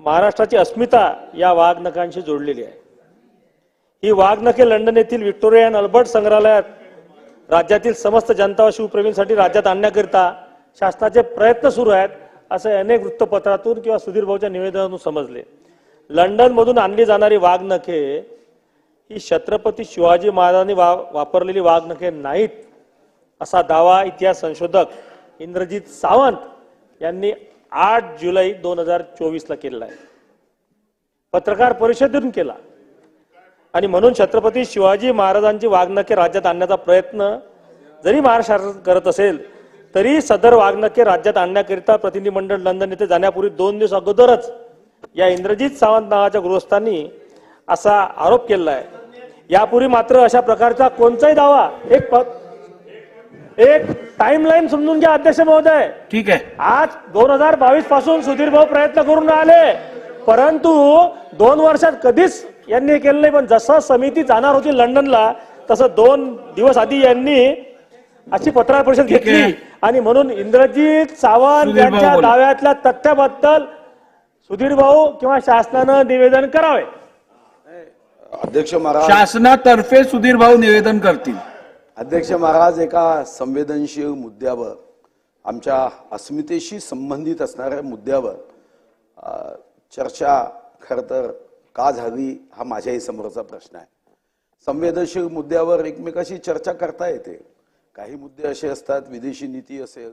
महाराष्ट्राची अस्मिता या वाघनखांशी जोडलेली आहे. ही वाघनखे लंडन येथील व्हिक्टोरिया अँड अल्बर्ट संग्रहालयात राज्यातील समस्त जनता व शिवप्रेमींसाठी राज्यात आणण्याकरिता शासनाचे प्रयत्न सुरू आहेत असे अनेक वृत्तपत्रातून किंवा सुधीर भाऊच्या निवेदनातून समजले. लंडन मधून आणली जाणारी वाघनखे ही छत्रपती शिवाजी महाराजांनी वापरलेली वाघनखे नाहीत असा दावा इतिहास संशोधक इंद्रजित सावंत यांनी 8 जुलै 2024 ला केला आहे. पत्रकार परिषदेतून केला. आणि म्हणून छत्रपती शिवाजी महाराजांची वाघनखे राज्यात आणण्याचा प्रयत्न जरी महाराष्ट्र करत असेल तरी सदर वाघनखे राज्यात आणण्याकरिता प्रतिनिधी मंडळ लंडन येथे जाण्यापूर्वी 2 दिवस अगोदरच या इंद्रजित सावंत नावाच्या गृहस्थांनी असा आरोप केला आहे. यापूर्वी मात्र अशा प्रकारचा कोणताही दावा एक टाइमलाईन समजून घ्या अध्यक्ष महोदय. ठीक आहे. आज 2022 पासून सुधीर भाऊ प्रयत्न करून आले, परंतु 2 वर्षात कधीच यांनी केलं नाही. पण जसं समिती जाणार होती लंडनला तसं 2 दिवस आधी यांनी अशी पत्रकार परिषद घेतली आणि म्हणून इंद्रजित सावंत यांच्या दाव्यातल्या तथ्याबद्दल सुधीर भाऊ किंवा शासनानं निवेदन करावे. अध्यक्ष महाराज, शासनातर्फे सुधीर भाऊ निवेदन करतील. अध्यक्ष महाराज, एका संवेदनशील मुद्द्यावर, आमच्या अस्मितेशी संबंधित असणाऱ्या मुद्द्यावर चर्चा खरं तर का झाली हा माझ्याही समोरचा प्रश्न आहे. संवेदनशील मुद्द्यावर एकमेकाशी चर्चा करता येते. काही मुद्दे असे असतात, विदेशी नीती असेल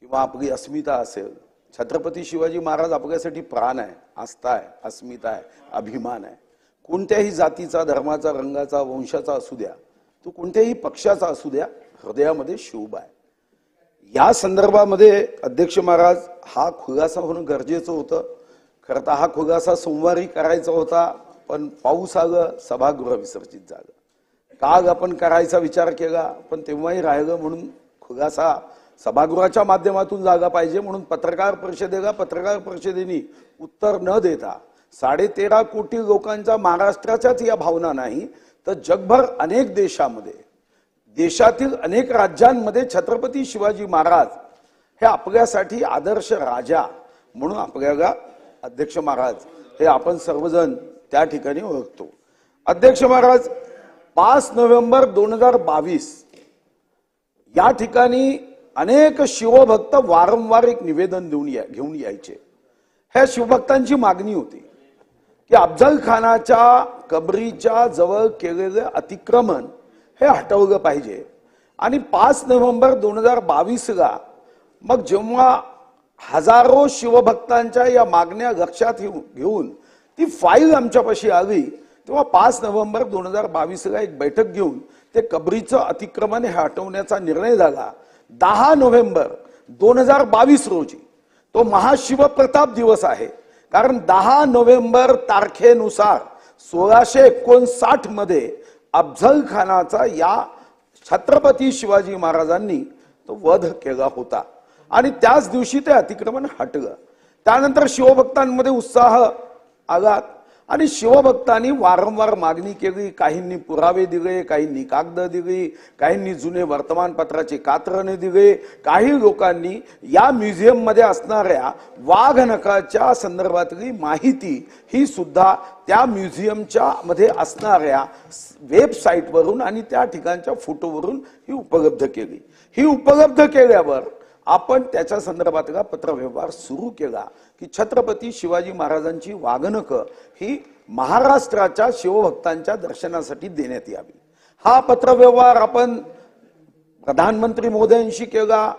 किंवा आपली अस्मिता असेल. छत्रपती शिवाजी महाराज आपल्यासाठी प्राण आहे, आस्था आहे, अस्मिता आहे, अभिमान आहे. कोणत्याही जातीचा, धर्माचा, रंगाचा, वंशाचा असू द्या, तो कोणत्याही पक्षाचा असू द्या, हृदयामध्ये शोभा आहे. या संदर्भामध्ये अध्यक्ष महाराज हा खुलासा होणं गरजेचं होतं. खरं तर हा खुलासा सोमवारी करायचा होता, पण पाऊस आलं, सभागृह विसर्जित झालं. काल आपण करायचा विचार केला, पण तेव्हाही राहिलं. म्हणून खुलासा सभागृहाच्या माध्यमातून जागा पाहिजे म्हणून पत्रकार परिषदेने उत्तर न देता 13.5 कोटी लोकांचा महाराष्ट्राच्याच या भावना नाही तर जगभर अनेक देशामध्ये, देशातील अनेक राज्यांमध्ये छत्रपती शिवाजी महाराज हे आपल्यासाठी आदर्श राजा म्हणून आपल्याला अध्यक्ष महाराज हे आपण सर्वजण त्या ठिकाणी ओळखतो. अध्यक्ष महाराज, 5 नोव्हेंबर 2022 या ठिकाणी अनेक शिवभक्त वारंवार एक निवेदन घेऊन यायचे. ह्या शिवभक्तांची मागणी होती की अफजल खानाच्या कबरीच्या जवळ केलेलं अतिक्रमण हे हटवलं पाहिजे. आणि 5 नोव्हेंबर 2022ला मग जेव्हा हजारो शिवभक्तांच्या या मागण्या लक्षात घेऊन ती फाईल आमच्यापाशी आली, तेव्हा 5 नोव्हेंबर 2022ला एक बैठक घेऊन ते कबरीचं अतिक्रमण हे हटवण्याचा निर्णय झाला. 10 नोव्हेंबर 2022 रोजी तो महाशिवप्रताप दिवस आहे. कारण 10 नोव्हेंबर तारखेनुसार 1659 मध्ये अफजल खानाचा या छत्रपती शिवाजी महाराजांनी तो वध केला होता आणि त्याच दिवशी ते अतिक्रमण हटलं. त्यानंतर शिवभक्तांमध्ये उत्साह आला आणि शिवभक्तांनी वारंवार मागणी केली. काहींनी पुरावे दिले, काहींनी कागद दिली, काहींनी जुने वर्तमानपत्राचे कात्रणे दिले. काही लोकांनी या म्युझियम मध्ये असणाऱ्या वाघ नखाच्या संदर्भातली माहिती ही सुद्धा त्या म्युझियमच्या मध्ये असणाऱ्या वेबसाईटवरून आणि त्या ठिकाणच्या फोटोवरून ही उपलब्ध केली. ही उपलब्ध केल्यावर आपण त्याच्या संदर्भातला पत्रव्यवहार सुरू केला की छत्रपती शिवाजी महाराजांची वाघनखं ही महाराष्ट्राच्या शिवभक्तांच्या दर्शनासाठी देण्यात यावी. हा पत्रव्यवहार आपण प्रधानमंत्री महोदयांशी केला,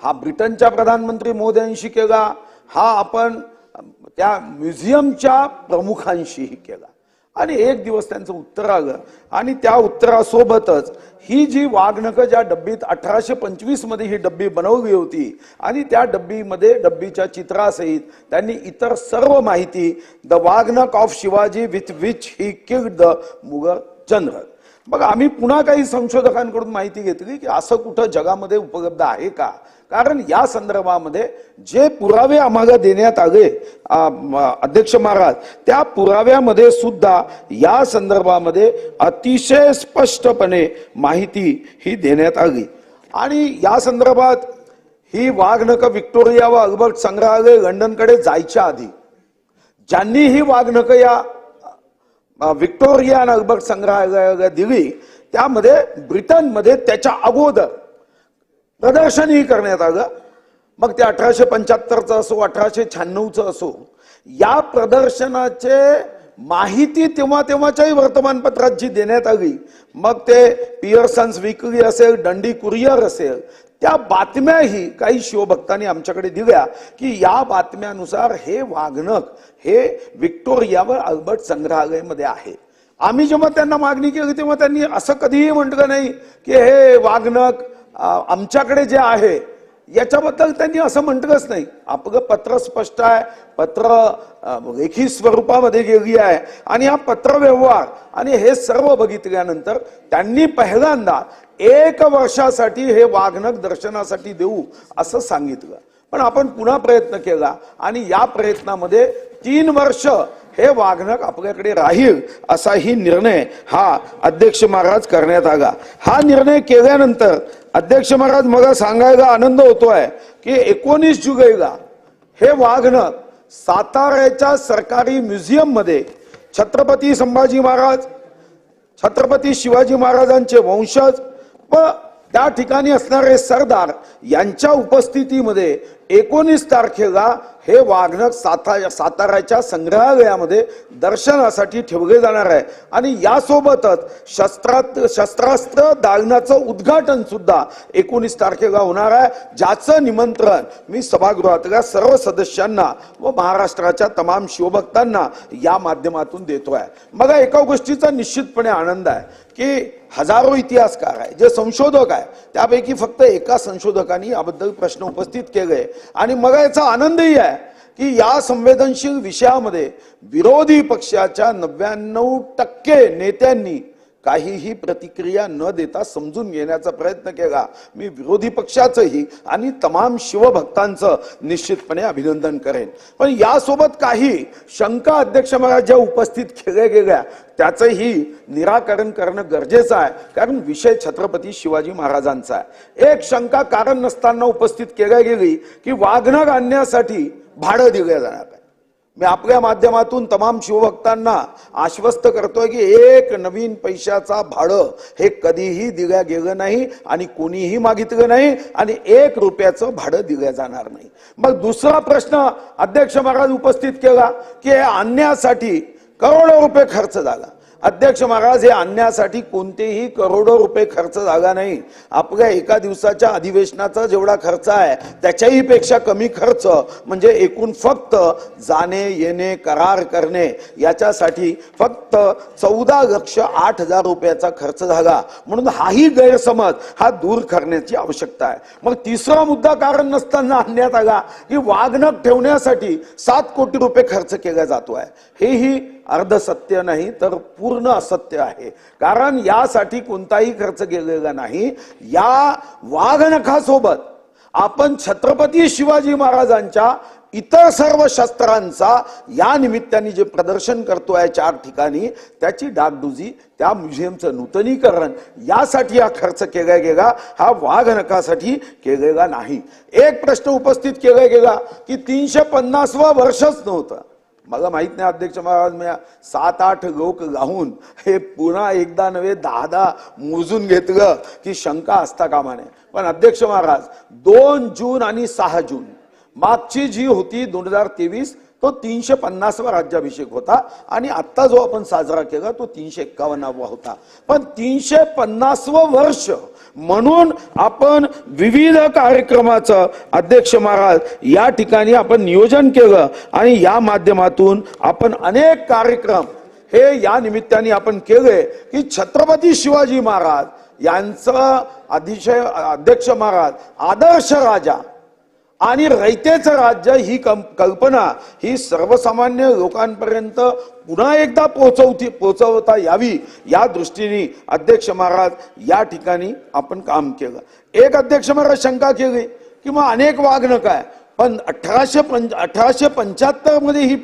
हा ब्रिटनच्या प्रधानमंत्री महोदयांशी केला, हा आपण त्या म्युझियमच्या प्रमुखांशीही केला. आणि एक दिवस त्यांचं उत्तर आलं आणि त्या उत्तरासोबतच ही जी वाघनखं ज्या डब्बीत 1825 मध्ये ही डब्बी बनवली होती आणि त्या डब्बीमध्ये डब्बीच्या चित्रासहित त्यांनी इतर सर्व माहिती, the वाघनख of Shivaji with which he killed the Mughal general. मग आम्ही पुन्हा काही संशोधकांकडून माहिती घेतली की असं कुठं जगामध्ये उपलब्ध आहे का. कारण या संदर्भामध्ये जे पुरावे आम्हाला देण्यात आले अध्यक्ष महाराज, त्या पुराव्यामध्ये सुद्धा या संदर्भामध्ये अतिशय स्पष्टपणे माहिती ही देण्यात आली. आणि या संदर्भात ही वाघनखं व्हिक्टोरिया व अल्बर्ट संग्रहालय लंडनकडे जायच्या आधी ज्यांनी ही वाघनखं या व्हिक्टोरिया आणि अल्बर्ट संग्रहालयाला दिली, त्यामध्ये ब्रिटनमध्ये त्याच्या अगोदर प्रदर्शनही करण्यात आलं. मग ते 1875चं असो, 1896चं असो, या प्रदर्शनाचे माहिती तेव्हाच्याही वर्तमानपत्रात जी देण्यात आली, मग ते पियर्सन्स वीकली असेल, डंडी कुरिअर असेल, त्या बातम्याही काही शिवभक्तांनी आमच्याकडे दिल्या की या बातम्यानुसार हे वाघनख हे व्हिक्टोरिया व अल्बर्ट संग्रहालयामध्ये आहे. आम्ही जेव्हा त्यांना मागणी केली तेव्हा त्यांनी असं कधीही म्हटलं नाही की हे वाघनख आमच्याकडे जे आहे याच्याबद्दल त्यांनी असं म्हटलंच नाही. आपलं पत्र स्पष्ट आहे, पत्र लेखी स्वरूपामध्ये गेली आहे आणि हा पत्र व्यवहार आणि हे सर्व बघितल्यानंतर त्यांनी पहिल्यांदा 1 वर्षासाठी हे वाघनख दर्शनासाठी देऊ असं सांगितलं. पण आपण पुन्हा प्रयत्न केला आणि या प्रयत्नामध्ये 3 वर्ष हे वाघनख आपल्याकडे राहील असाही निर्णय हा अध्यक्ष महाराज करण्यात आला. हा निर्णय केल्यानंतर अध्यक्ष महाराज मला सांगायला आनंद होतोय की 19 जुलैला हे वाघनख साताऱ्याच्या सरकारी म्युझियम मध्ये छत्रपती संभाजी महाराज, छत्रपती शिवाजी महाराजांचे वंशज व त्या ठिकाणी असणारे सरदार यांच्या उपस्थितीमध्ये 19 तारखेला हे वाघनख साताऱ्याच्या संग्रहालयामध्ये दर्शनासाठी ठेवले जाणार आहे आणि यासोबतच शस्त्रास्त्र दालनाचं उद्घाटन सुद्धा 19 तारखेला होणार आहे, ज्याचं निमंत्रण मी सभागृहातल्या सर्व सदस्यांना व महाराष्ट्राच्या तमाम शिवभक्तांना या माध्यमातून देतोय. मला एका गोष्टीचा निश्चितपणे आनंद आहे की हजारो इतिहासकार आहे, जे संशोधक आहे, त्यापैकी फक्त एका संशोधकांनी याबद्दल प्रश्न उपस्थित केले आणि मला याचा आनंदही आहे की या संवेदनशील विषयामध्ये विरोधी पक्षाच्या 99% नेत्यांनी काहीही प्रतिक्रिया न देता समजून घेण्याचा प्रयत्न केला. मी विरोधी पक्षाचंही आणि तमाम शिवभक्तांचं निश्चितपणे अभिनंदन करेन. पण यासोबत काही शंका अध्यक्ष महाराज ज्या उपस्थित केल्या गेल्या त्याचंही निराकरण करणं गरजेचं आहे, कारण विषय छत्रपती शिवाजी महाराजांचा आहे. एक शंका कारण नसताना उपस्थित केल्या गेली की वाघनख आणण्यासाठी भाडं दिलं जाणार आहे. मी आपल्या माध्यमातून तमाम शिवभक्तांना आश्वस्त करतोय की 1 नवीन पैशाचा भाडं हे कधीही दिल्या गेलं नाही आणि कोणीही मागितलं नाही आणि 1 रुपयाचं भाडं दिलं जाणार नाही. मग दुसरा प्रश्न अध्यक्ष महाराज उपस्थित केला की हे आणण्यासाठी करोडो रुपये खर्च झाला. अध्यक्ष महाराज, हे आणण्यासाठी कोणतेही करोडो रुपये खर्च झाला नाही. आपल्या एका दिवसाच्या अधिवेशनाचा जेवढा खर्च आहे त्याच्याही पेक्षा कमी खर्च म्हणजे एकूण फक्त जाणे येणे करार करणे याच्यासाठी फक्त 14,08,000 रुपयाचा खर्च झाला. म्हणून हाही गैरसमज हा दूर करण्याची आवश्यकता आहे. मग तिसरा मुद्दा कारण नसताना आणण्यात आला की वाघनख ठेवण्यासाठी 7 कोटी रुपये खर्च केला जातो आहे. हेही अर्ध सत्य नाही तर पूर्ण असत्य आहे, कारण यासाठी कोणताही खर्च केलेला नाही. या वाघनखासोबत आपण छत्रपती शिवाजी महाराजांच्या इतर सर्व शस्त्रांचा या निमित्ताने जे प्रदर्शन करतोय 4 ठिकाणी, त्याची डागडुजी, त्या म्युझियमचं नूतनीकरण यासाठी हा खर्च केला गेला, हा वाघनखासाठी केलेला नाही. एक प्रश्न उपस्थित केला गेला की 350वं वर्षच नव्हतं. मला माहित नाही अध्यक्ष महाराज, मी 7-8 लोक लावून हे पुन्हा एकदा नव्हे 10 मोजून घेतलं की शंका असता कामा नये. पण अध्यक्ष महाराज 2 जून आणि 6 जून मागची जी होती 2023 तो 350वा राज्याभिषेक होता आणि आता जो आपण साजरा केला तो 351वा होता. पण 350वं वर्ष म्हणून आपण विविध कार्यक्रमाचं अध्यक्ष महाराज या ठिकाणी आपण नियोजन केलं आणि या माध्यमातून आपण अनेक कार्यक्रम हे या निमित्ताने आपण केले की छत्रपती शिवाजी महाराज यांचं अतिशय अध्यक्ष महाराज आदर्श राजा आणि रयतेचं राज्य ही कल्पना ही सर्वसामान्य लोकांपर्यंत पुन्हा एकदा पोहोचवता यावी या दृष्टीने अध्यक्ष महाराज या ठिकाणी आपण काम केलं. एक अध्यक्ष महाराज शंका केली की मग अनेक वाघनख आहे, पण 1875 मध्ये ही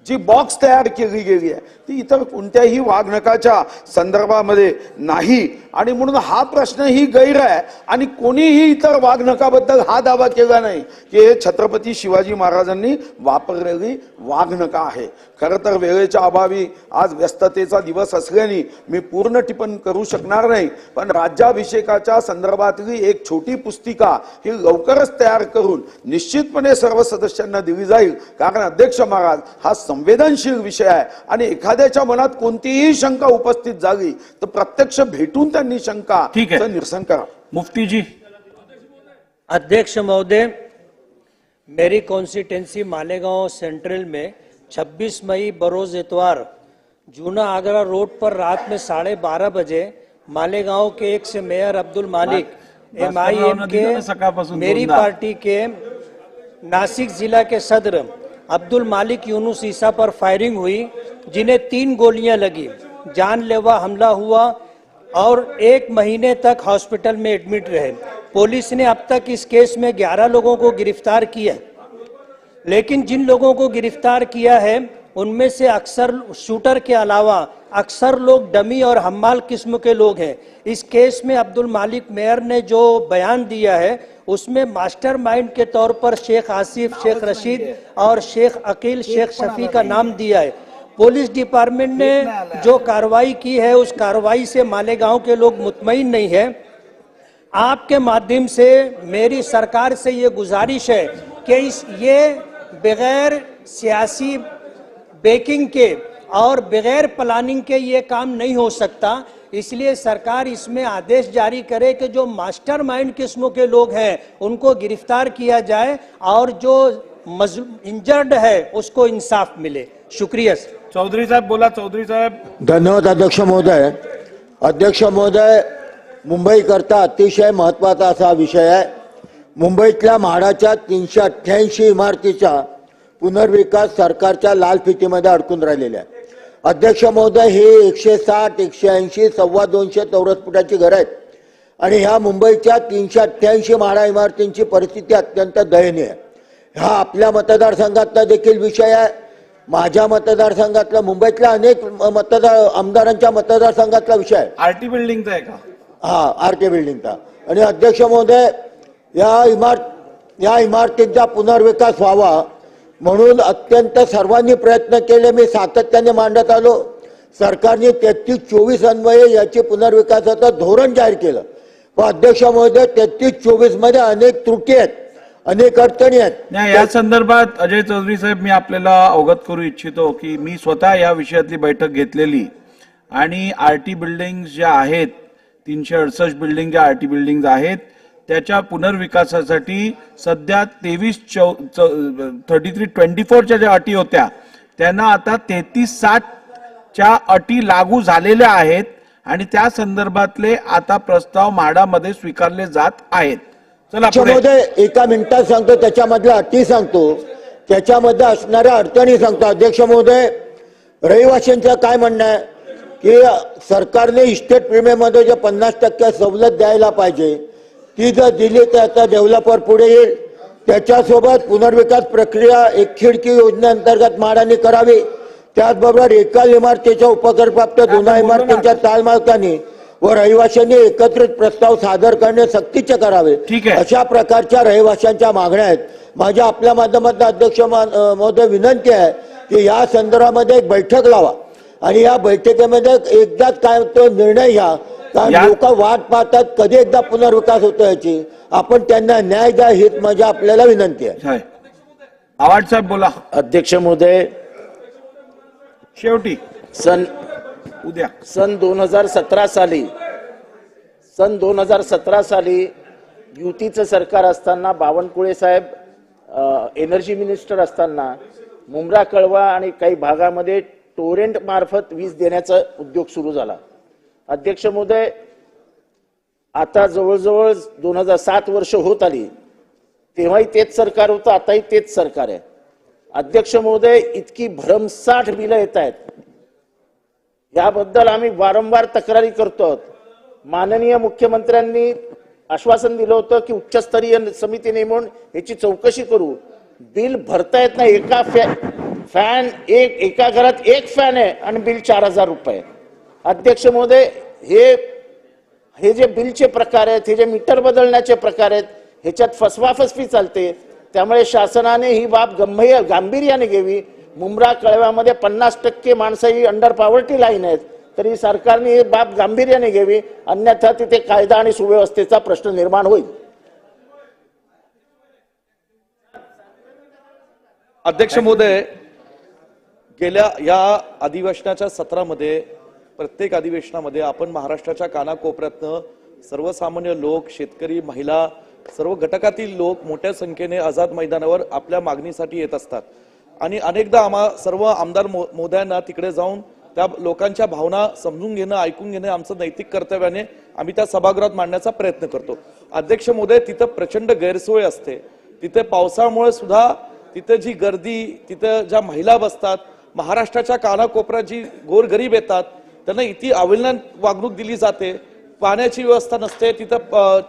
जी बॉक्स तयार केली गेली आहे ती इतर कोणत्याही वाघनखाच्या संदर्भामध्ये नाही आणि म्हणून हा प्रश्न ही गैर आहे आणि कोणीही इतर वाघनखाबद्दल हा दावा केला नाही की हे छत्रपती शिवाजी महाराजांनी वापरलेली वाघनख आहे. खरं तर वेळेच्या अभावी आज व्यस्ततेचा दिवस असल्याने मी पूर्ण टिप्पणी करू शकणार नाही, पण राज्याभिषेकाच्या संदर्भातली एक छोटी पुस्तिका ही लवकरच तयार करून निश्चितपणे सर्व सदस्यांना दिली जाईल, कारण अध्यक्ष महाराज हा संवेदनशील विषय आहे आणि एखाद्याच्या मनात कोणतीही शंका उपस्थित झाली तर प्रत्यक्ष भेटून त्यांनी शंकाचं निरसन करा. मुफ्ती जी. अध्यक्ष महोदय, मेरी कॉन्स्टिट्यूंसी मालेगांव सेंट्रल में 26 मई बरोज इतवार जूना आगरा रोड पर रात में 12:30 बजे मालेगांव के एक से मेयर अब्दुल मालिक MIM के सकाळपासून मेरी दोनदा. पार्टी के नासिक जिला के सदर अब्दुल मालिक यूनुस ईसा पर फायरिंग हुई, जिन्हें 3 गोलियां लगी, जानलेवा हमला हुआ और 1 महीने तक हॉस्पिटल में एडमिट रहे। पुलिस ने अब तक इस केस में 11 लोगों को गिरफ्तार किया, लेकिन जिन लोगों को गिरफ्तार किया है उनमें से अक्सर शूटर के अलावा अक्सर लोग डमी और हम्माल किस्म के लोग हैं। इस केस में अब्दुल मालिक मेयर ने जो बयान दिया है उसमें मास्टरमाइंड के तौर पर शेख आसिफ, शेख रशीद और शेख अकील, शेख शफी का नाम दिया है। पुलिस डिपार्टमेंट ने जो कार्रवाई की है उस कार्रवाई से मालेगांव के लोग मुतमईन नहीं है। आपके माध्यम से मेरी सरकार से ये गुजारिश है कि ये बगैर सियासी बेकिंग के और बगैर प्लानिंग के ये काम नहीं हो सकता, इसलिए सरकार इसमें आदेश जारी करे कि जो मास्टरमाइंड किस्मों के लोग हैं उनको गिरफ्तार किया जाए और जो इंजर्ड है उसको इंसाफ मिले। शुक्रिया सर। चौधरी साहेब बोला. चौधरी साहेब. धन्यवाद अध्यक्ष महोदय. अध्यक्ष महोदय, मुंबई करता अतिशय महत्वाचा असा विषय आहे. मुंबईतल्या म्हाडाच्या 388 इमारतीचा पुनर्विकास सरकारच्या लाल फितीमध्ये अडकून राहिलेला आहे. अध्यक्ष महोदय, हे 160, 180, 225 चौरस फुटाची घरं आहेत आणि ह्या मुंबईच्या 388 म्हाडा इमारतींची परिस्थिती अत्यंत दयनीय आहे. हा आपल्या मतदारसंघातला देखील विषय आहे. माझ्या मतदारसंघातला, मुंबईतल्या अनेक आमदारांच्या मतदारसंघातला विषय आहे. आरटी बिल्डिंगचा आहे का? हा, आरके बिल्डिंगचा. आणि अध्यक्ष महोदय, या इमारतींचा पुनर्विकास व्हावा म्हणून अत्यंत सर्वांनी प्रयत्न केले. मी सातत्याने मांडत आलो. सरकारने 33-24 अन्वये याची पुनर्विकासाचं धोरण जाहीर केलं. पण अध्यक्ष महोदय, 33-24 मध्ये अनेक त्रुटी आहेत, अनेक अडचणी आहेत. नाही, या संदर्भात अजय चौधरी साहेब, मी आपल्याला अवगत करू इच्छितो की मी स्वतः या विषयातली बैठक घेतलेली आणि आरटी बिल्डिंग ज्या आहेत, 368 बिल्डिंग ज्या आरटी बिल्डिंग आहेत त्याच्या पुनर्विकासासाठी सध्या 33-24च्या ज्या अटी होत्या त्यांना आता 33-60च्या अटी लागू झालेल्या आहेत आणि त्या संदर्भातले आता प्रस्ताव म्हाडामध्ये स्वीकारले जात आहेत. चला त्याच्यामध्ये एका मिनिटात सांगतो, त्याच्यामधल्या अटी सांगतो, त्याच्यामध्ये असणाऱ्या अडचणी सांगतो. अध्यक्ष महोदय, रहिवाशांचं काय म्हणणं आहे की सरकारने इस्टेट प्रीमियममध्ये जे 50% सवलत द्यायला पाहिजे ती जर दिली तर आता डेव्हलपर पुढे येईल. त्याच्यासोबत पुनर्विकास प्रक्रिया एक खिडकी योजनेअंतर्गत म्हाडाने करावी. त्याचबरोबर एका इमारतीच्या उपकरप्राप्त जुन्या इमारतींच्या तालमालकांनी व रहिवाशांनी एकत्रित प्रस्ताव सादर करणे सक्तीचे करावे. अशा प्रकारच्या रहिवाशांच्या मागण्या आहेत. माझ्या आपल्या माध्यमातून अध्यक्ष महोदय विनंती आहे की या संदर्भामध्ये एक बैठक लावा आणि या बैठकीमध्ये एकदाच काय तो निर्णय घ्या, कारण लोक वाट पाहतात कधी एकदा पुनर्विकास होतो याची. आपण त्यांना न्याय द्या, हीच माझी आपल्याला विनंती आहे. आवाज साहेब बोला. अध्यक्ष महोदय, शेवटी सन 2017 साली युतीचं सरकार असताना बावनकुळे साहेब एनर्जी मिनिस्टर असताना मुंब्रा, कळवा आणि काही भागामध्ये टोरेंट मार्फत वीज देण्याचा उद्योग सुरू झाला. अध्यक्ष महोदय, आता जवळजवळ 2007 वर्ष होत आली, तेव्हाही तेच सरकार होतं, आताही तेच सरकार आहे. अध्यक्ष महोदय, इतकी भरमसाठ बिलं येत आहेत, याबद्दल आम्ही वारंवार तक्रारी करतो. माननीय मुख्यमंत्र्यांनी आश्वासन दिलं होतं की उच्चस्तरीय समिती नेमून याची चौकशी करू. बिल भरता येत नाही. एका घरात एक फॅन आहे आणि बिल 4000 रुपये. अध्यक्ष महोदय, हे जे बिलचे प्रकार आहेत, हे जे मीटर बदलण्याचे प्रकार आहेत, ह्याच्यात फसवाफसवी चालते. त्यामुळे शासनाने ही बाब गांभीर्याने घ्यावी. मुंब्रा, कळव्यामध्ये 50% माणसं ही अंडर पॉवर्टी लाईन आहेत, तरी सरकारने ही बाब गांभीर्याने घ्यावी, अन्यथा तिथे कायदा आणि सुव्यवस्थेचा प्रश्न निर्माण होईल. अध्यक्ष महोदय, गेल्या या अधिवेशनाच्या सत्रामध्ये प्रत्येक अधिवेशनामध्ये आपण महाराष्ट्राच्या कानाकोपऱ्यातनं सर्वसामान्य लोक, शेतकरी, महिला, सर्व घटकातील लोक मोठ्या संख्येने आझाद मैदानावर आपल्या मागणीसाठी येत असतात आणि अनेकदा सर्व आमदार महोदयांना तिकडे जाऊन त्या लोकांच्या भावना समजून घेणं, ऐकून घेणं आमचं नैतिक कर्तव्याने आम्ही त्या सभागृहात मांडण्याचा प्रयत्न करतो. अध्यक्ष महोदय, तिथं प्रचंड गैरसोय असते. तिथे पावसामुळे सुद्धा तिथे जी गर्दी, तिथं ज्या महिला बसतात, महाराष्ट्राच्या कानाकोपऱ्यात जी गोरगरीब येतात त्यांना इतकी अवहेलना वागणूक दिली जाते. पाण्याची व्यवस्था नसते, तिथं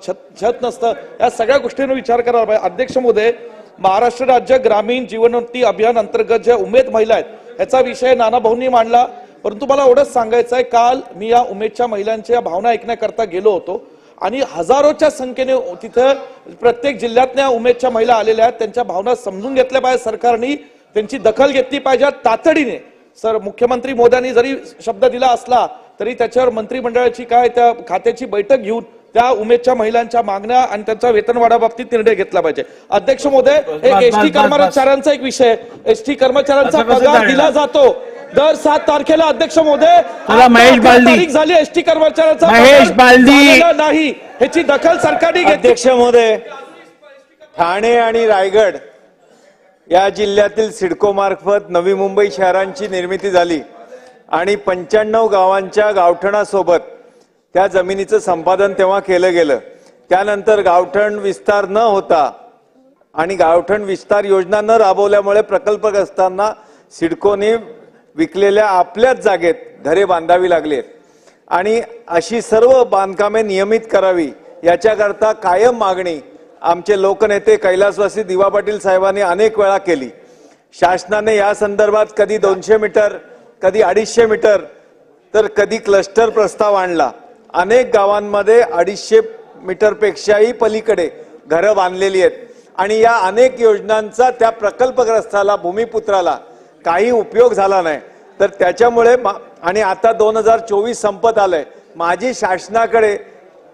छत नसतं. या सगळ्या गोष्टींवर विचार करायला पाहिजे. अध्यक्ष महोदय, महाराष्ट्र राज्य ग्रामीण जीवनोन्नती अभियान अंतर्गत ज्या उमेद महिला आहेत ह्याचा विषय नाना भाऊंनी मांडला. परंतु मला एवढंच सांगायचं आहे, काल मी या उमेदच्या महिलांच्या भावना ऐकण्याकरता गेलो होतो आणि हजारोच्या संख्येने तिथं प्रत्येक जिल्ह्यातल्या उमेदच्या महिला आलेल्या आहेत. त्यांच्या भावना समजून घेतल्या पाहिजे. सरकारने त्यांची दखल घेतली पाहिजे तातडीने. मुख्यमंत्री मोदयांनी जरी शब्द दिला असला तरी त्याच्यावर मंत्रिमंडळाची त्या खात्याची बैठक घेऊन त्या उमेदच्या महिलांच्या मागण्या आणि त्यांच्या वेतनवाढाबाबतीत निर्णय घेतला पाहिजे. अध्यक्ष महोदय, एसटी कर्मचाऱ्यांचा एक विषय, एसटी कर्मचाऱ्यांचा पगार दिला जातो दर 7 तारखेला. अध्यक्ष महोदय, महेश बालदी झाली, एसटी कर्मचाऱ्यांचा महेश बालदी नाही, ह्याची दखल सरकारने घेतली. अध्यक्ष महोदय, ठाणे आणि रायगड या जिल्ह्यातील सिडको मार्फत नवी मुंबई शहरांची निर्मिती झाली आणि 95 गावांच्या गावठणासोबत त्या जमिनीचं संपादन तेव्हा केलं गेलं. त्यानंतर गावठण विस्तार न होता आणि गावठण विस्तार योजना न राबवल्यामुळे प्रकल्पग्रस्तांना सिडकोने विकलेल्या आपल्याच जागेत घरे बांधावी लागलीत आणि अशी सर्व बांधकामे नियमित करावी याच्याकरता कायम मागणी आमचे लोकनेते कैलासवासी दिवा पाटील साहेबांनी अनेक वेळा केली. शासनाने या संदर्भात कधी 200 मीटर, कधी 250 मीटर, तर कधी क्लस्टर प्रस्ताव आणला. अनेक गावांमध्ये 250 मीटरपेक्षाही पलीकडे घरं बांधलेली आहेत आणि या अनेक योजनांचा त्या प्रकल्पग्रस्ताला, भूमिपुत्राला काही उपयोग झाला नाही. तर त्याच्यामुळे आणि आता 2024 संपत आलंय. माझी शासनाकडे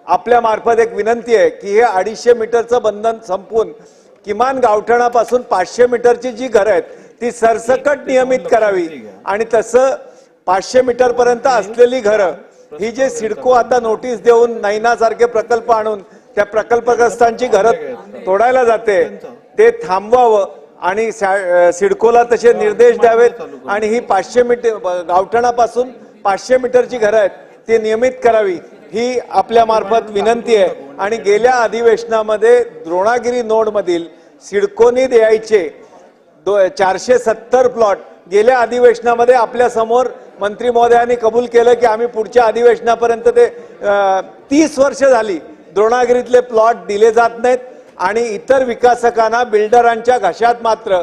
आपल्या मार्फत एक विनंती आहे की हे 250 मीटरचं बंधन संपून किमान गावठणापासून 500 मीटरची जी घरं आहेत ती सरसकट नियमित करावी आणि तसं 500 मीटर पर्यंत असलेली घरं ही जे सिडको आता नोटीस देऊन नैनासारखे प्रकल्प आणून त्या प्रकल्पग्रस्तांची घरं तोडायला जाते ते थांबवावं आणि सिडकोला तसे निर्देश द्यावेत आणि ही 500 मीटर गावठणापासून 500 मीटरची घरं आहेत ती नियमित करावी ही आपल्या मार्फत विनंती आहे. आणि गेल्या अधिवेशनामध्ये द्रोणागिरी नोड मधील सिडकोनी द्यायचे 470 प्लॉट गेल्या अधिवेशनामध्ये आपल्या समोर मंत्री महोदयांनी कबूल केलं की आम्ही पुढच्या अधिवेशनापर्यंत ते 30 वर्ष झाली द्रोणागिरीतले प्लॉट दिले जात नाहीत आणि इतर विकासकांना बिल्डरांच्या घशात मात्र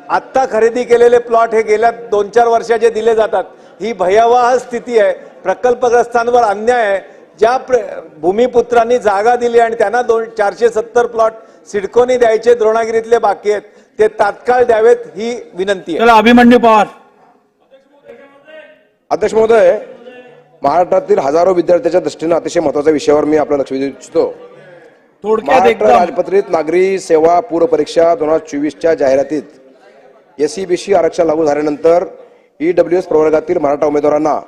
आत्ता खरेदी केलेले प्लॉट हे गेल्या 2-4 वर्षाचे दिले जातात. ही भयावह स्थिती आहे. प्रकल्पग्रस्तांवर अन्याय आहे. ज्या भूमिपुत्रांनी जागा दिली आणि त्यांना 470 प्लॉट सिडकोनी द्यायचे द्रोणागिरीतले बाकी आहेत ते तात्काळ द्यावेत ही विनंती आहे. अभिमन्यू पवार. अध्यक्ष महोदय, महाराष्ट्रातील हजारो विद्यार्थ्यांच्या दृष्टीने अतिशय महत्वाच्या विषयावर मी आपलं लक्ष वेधू इच्छितो. महाराष्ट्र राजपत्रित नागरी सेवा पूर्व परीक्षा 2024च्या जाहिरातीत एसईबीसी आरक्षण लागू झाल्यानंतर ईडब्ल्यूएस प्रवर्गातील मराठा उमेदवारांना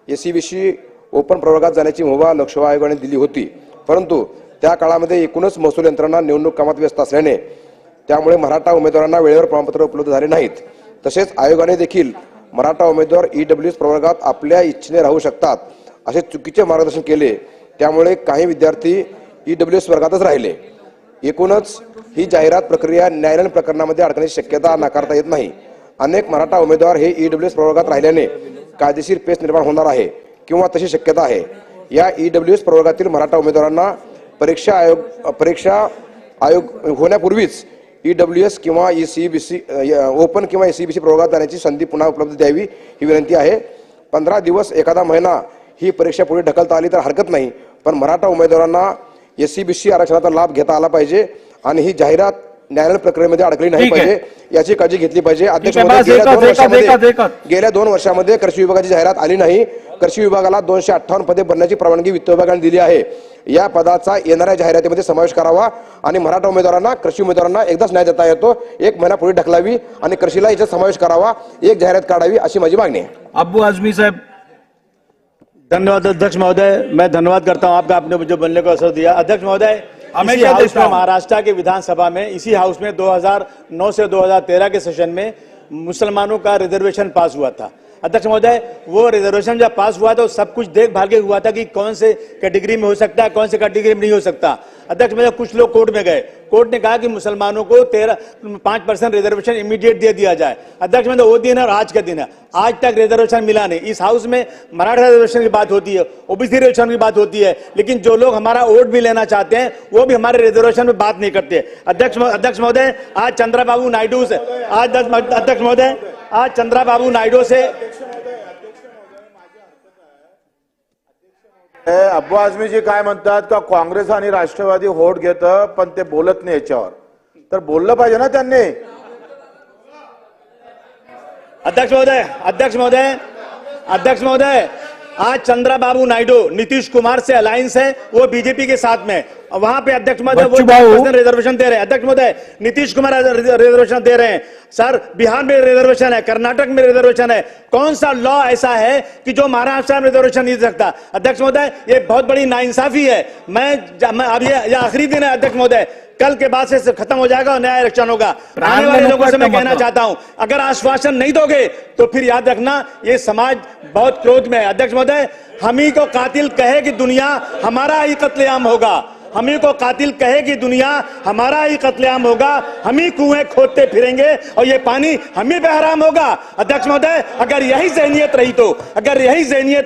एसईबीसी ओपन प्रवर्गात जाण्याची मुभा लोकसेवा आयोगाने दिली होती. परंतु त्या काळामध्ये एकूणच महसूल यंत्रणा निवडणूक कामात व्यस्त असल्याने त्यामुळे मराठा उमेदवारांना वेळेवर प्रमाणपत्र उपलब्ध झाले नाहीत. तसेच आयोगाने देखील मराठा उमेदवार ईडब्ल्यूएस प्रवर्गात आपल्या इच्छेने राहू शकतात असे चुकीचे मार्गदर्शन केले. त्यामुळे काही विद्यार्थी ईडब्ल्यूएस वर्गातच राहिले. एकूणच ही जाहिरात प्रक्रिया न्यायालयीन प्रकरणामध्ये अडकण्याची शक्यता नाकारता येत नाही. अनेक मराठा उमेदवार हे ईडब्ल्यूएस प्रवर्गात राहिल्याने कायदेशीर पेच निर्माण होणार आहे किंवा तशी शक्यता आहे. या ईडब्ल्यूएस प्रवर्गातील मराठा उमेदवारांना परीक्षा आयोग होण्यापूर्वीच ईडब्ल्यूएस किंवा एसईबीसी ओपन किंवा एसईबीसी प्रवर्गात जाण्याची संधी पुन्हा उपलब्ध द्यावी ही विनंती आहे. 15 दिवस एखादा महिना ही परीक्षा पुढे ढकलता आली तर हरकत नाही, पण मराठा उमेदवारांना एसईबीसी आरक्षणाचा लाभ घेता आला पाहिजे आणि ही जाहिरात न्यायालयीन प्रक्रियेमध्ये अडकली नाही पाहिजे याची काळजी घेतली पाहिजे. अध्यक्ष गेल्या 2 वर्षामध्ये कृषी विभागाची जाहिरात आली नाही. कृषी विभागाला 258 पदे भरण्याची परवानगी वित्त विभागाने दिली आहे. या पदाचा येणाऱ्या जाहिरातीमध्ये समावेश करावा आणि मराठा उमेदवारांना कृषी उमेदवारांना एकदाच न्याय देता येतो. 1 महिना पुढे ढकलावी आणि कृषीला याच्यात समावेश करावा, एक जाहिरात काढावी अशी माझी मागणी आहे. अब्बू आजमी साहब. धन्यवाद अध्यक्ष महोदय, मैं धन्यवाद करता हूं आपका, आपने मुझे बनने का अवसर दिया. अध्यक्ष महोदय, इसी हाउस में महाराष्ट्र के विधानसभा में इसी हाउस में 2009 से 2013 के सेशन में मुसलमानों का रिजर्वेशन पास हुआ था. अध्यक्ष महोदय, वो रिजर्वेशन जब पास हुआ तो सब कुछ देख भाल के हुआ था कि कौन से कैटेगरी में हो सकता है, कौन से कैटेगरी में नहीं हो सकता। अध्यक्ष महोदय, कुछ लोग कोर्ट में गए, कोर्ट ने कहा कि मुसलमानों को 5% रिजर्वेशन इमीडिएट दे दिया जाए। अध्यक्ष महोदय, वो दिन है और आज का दिन है, आज तक रिजर्वेशन मिला नहीं। इस हाउस में मराठा रिजर्वेशन की बात होती है, ओबीसी रिजर्वेशन की बात होती है, लेकिन जो लोग हमारा वोट भी लेना चाहते हैं वो भी हमारे रिजर्वेशन में बात नहीं करते। अध्यक्ष महोदय, आज चंद्रबाबू नायडू से अध्यक्ष महोदय, आज चंद्रबाबू नायडू से अब्बू आझमीजी काय म्हणतात का काँग्रेस आणि राष्ट्रवादी होट घेतं पण ते बोलत नाही याच्यावर, तर बोललं पाहिजे ना त्यांनी। अध्यक्ष महोदय, आज चंद्रबाबू नायडू नीतीश कुमार से अलायंस है, वो बीजेपी के साथ में, वहां पे अध्यक्ष महोदय वो 10% रिजर्वेशन दे रहे हैं। अध्यक्ष महोदय, नीतीश कुमार रिजर्वेशन दे रहे हैं सर, बिहार में रिजर्वेशन है, कर्नाटक में रिजर्वेशन है, कौन सा लॉ ऐसा है कि जो महाराष्ट्र में रिजर्वेशन नहीं दे सकता? अध्यक्ष महोदय, ये बहुत बड़ी नाइंसाफी है। मैं अब ये आखिरी दिन है अध्यक्ष महोदय, कल के बाद से खत्म हो जाएगा और नया इलेक्शन होगा। आने वाले लोगों से मैं कहना चाहता हूं, अगर आश्वासन नहीं दोगे तो फिर याद रखना ये समाज बहुत क्रोध में है। अध्यक्ष महोदय, हम ही को कातिल कहे कि दुनिया हमारा ही कत्लेआम होगा, हम ही को कातिल कहे कि दुनिया हमारा ही कत्लेआम होगा, हम ही कुएं खोदते फिरेंगे और ये पानी हम ही पे हराम होगा। अध्यक्ष महोदय, अगर यही ज़हनियत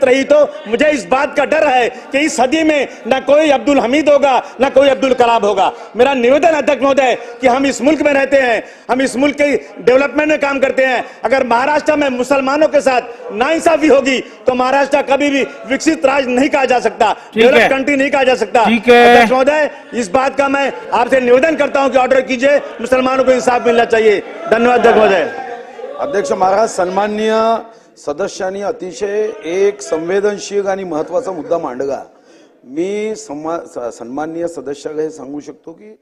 रही तो मुझे इस बात का डर है कि इस सदी में न कोई अब्दुल हमीद होगा न कोई अब्दुल कलाम होगा। मेरा निवेदन अध्यक्ष महोदय कि हम इस मुल्क में रहते हैं, हम इस मुल्क के डेवलपमेंट में काम करते हैं, अगर महाराष्ट्र में मुसलमानों के साथ नाइंसाफी होगी तो महाराष्ट्र कभी भी विकसित राज्य नहीं कहा जा सकता, डेवलप कंट्री नहीं कहा जा सकता। महोदय, इस बात का मैं आपसे निवेदन करता हूं कि ऑर्डर कीजिए, मुसलमानों को इंसाफ मिलना चाहिए। धन्यवाद अध्यक्ष महोदय। अध्यक्ष महाराज, सन्माननीय सदस्यांनी अतिशय एक संवेदनशील आणि महत्वाचा मुद्दा मांडला। मी सन्माननीय सदस्याला हे सांगू शकतो की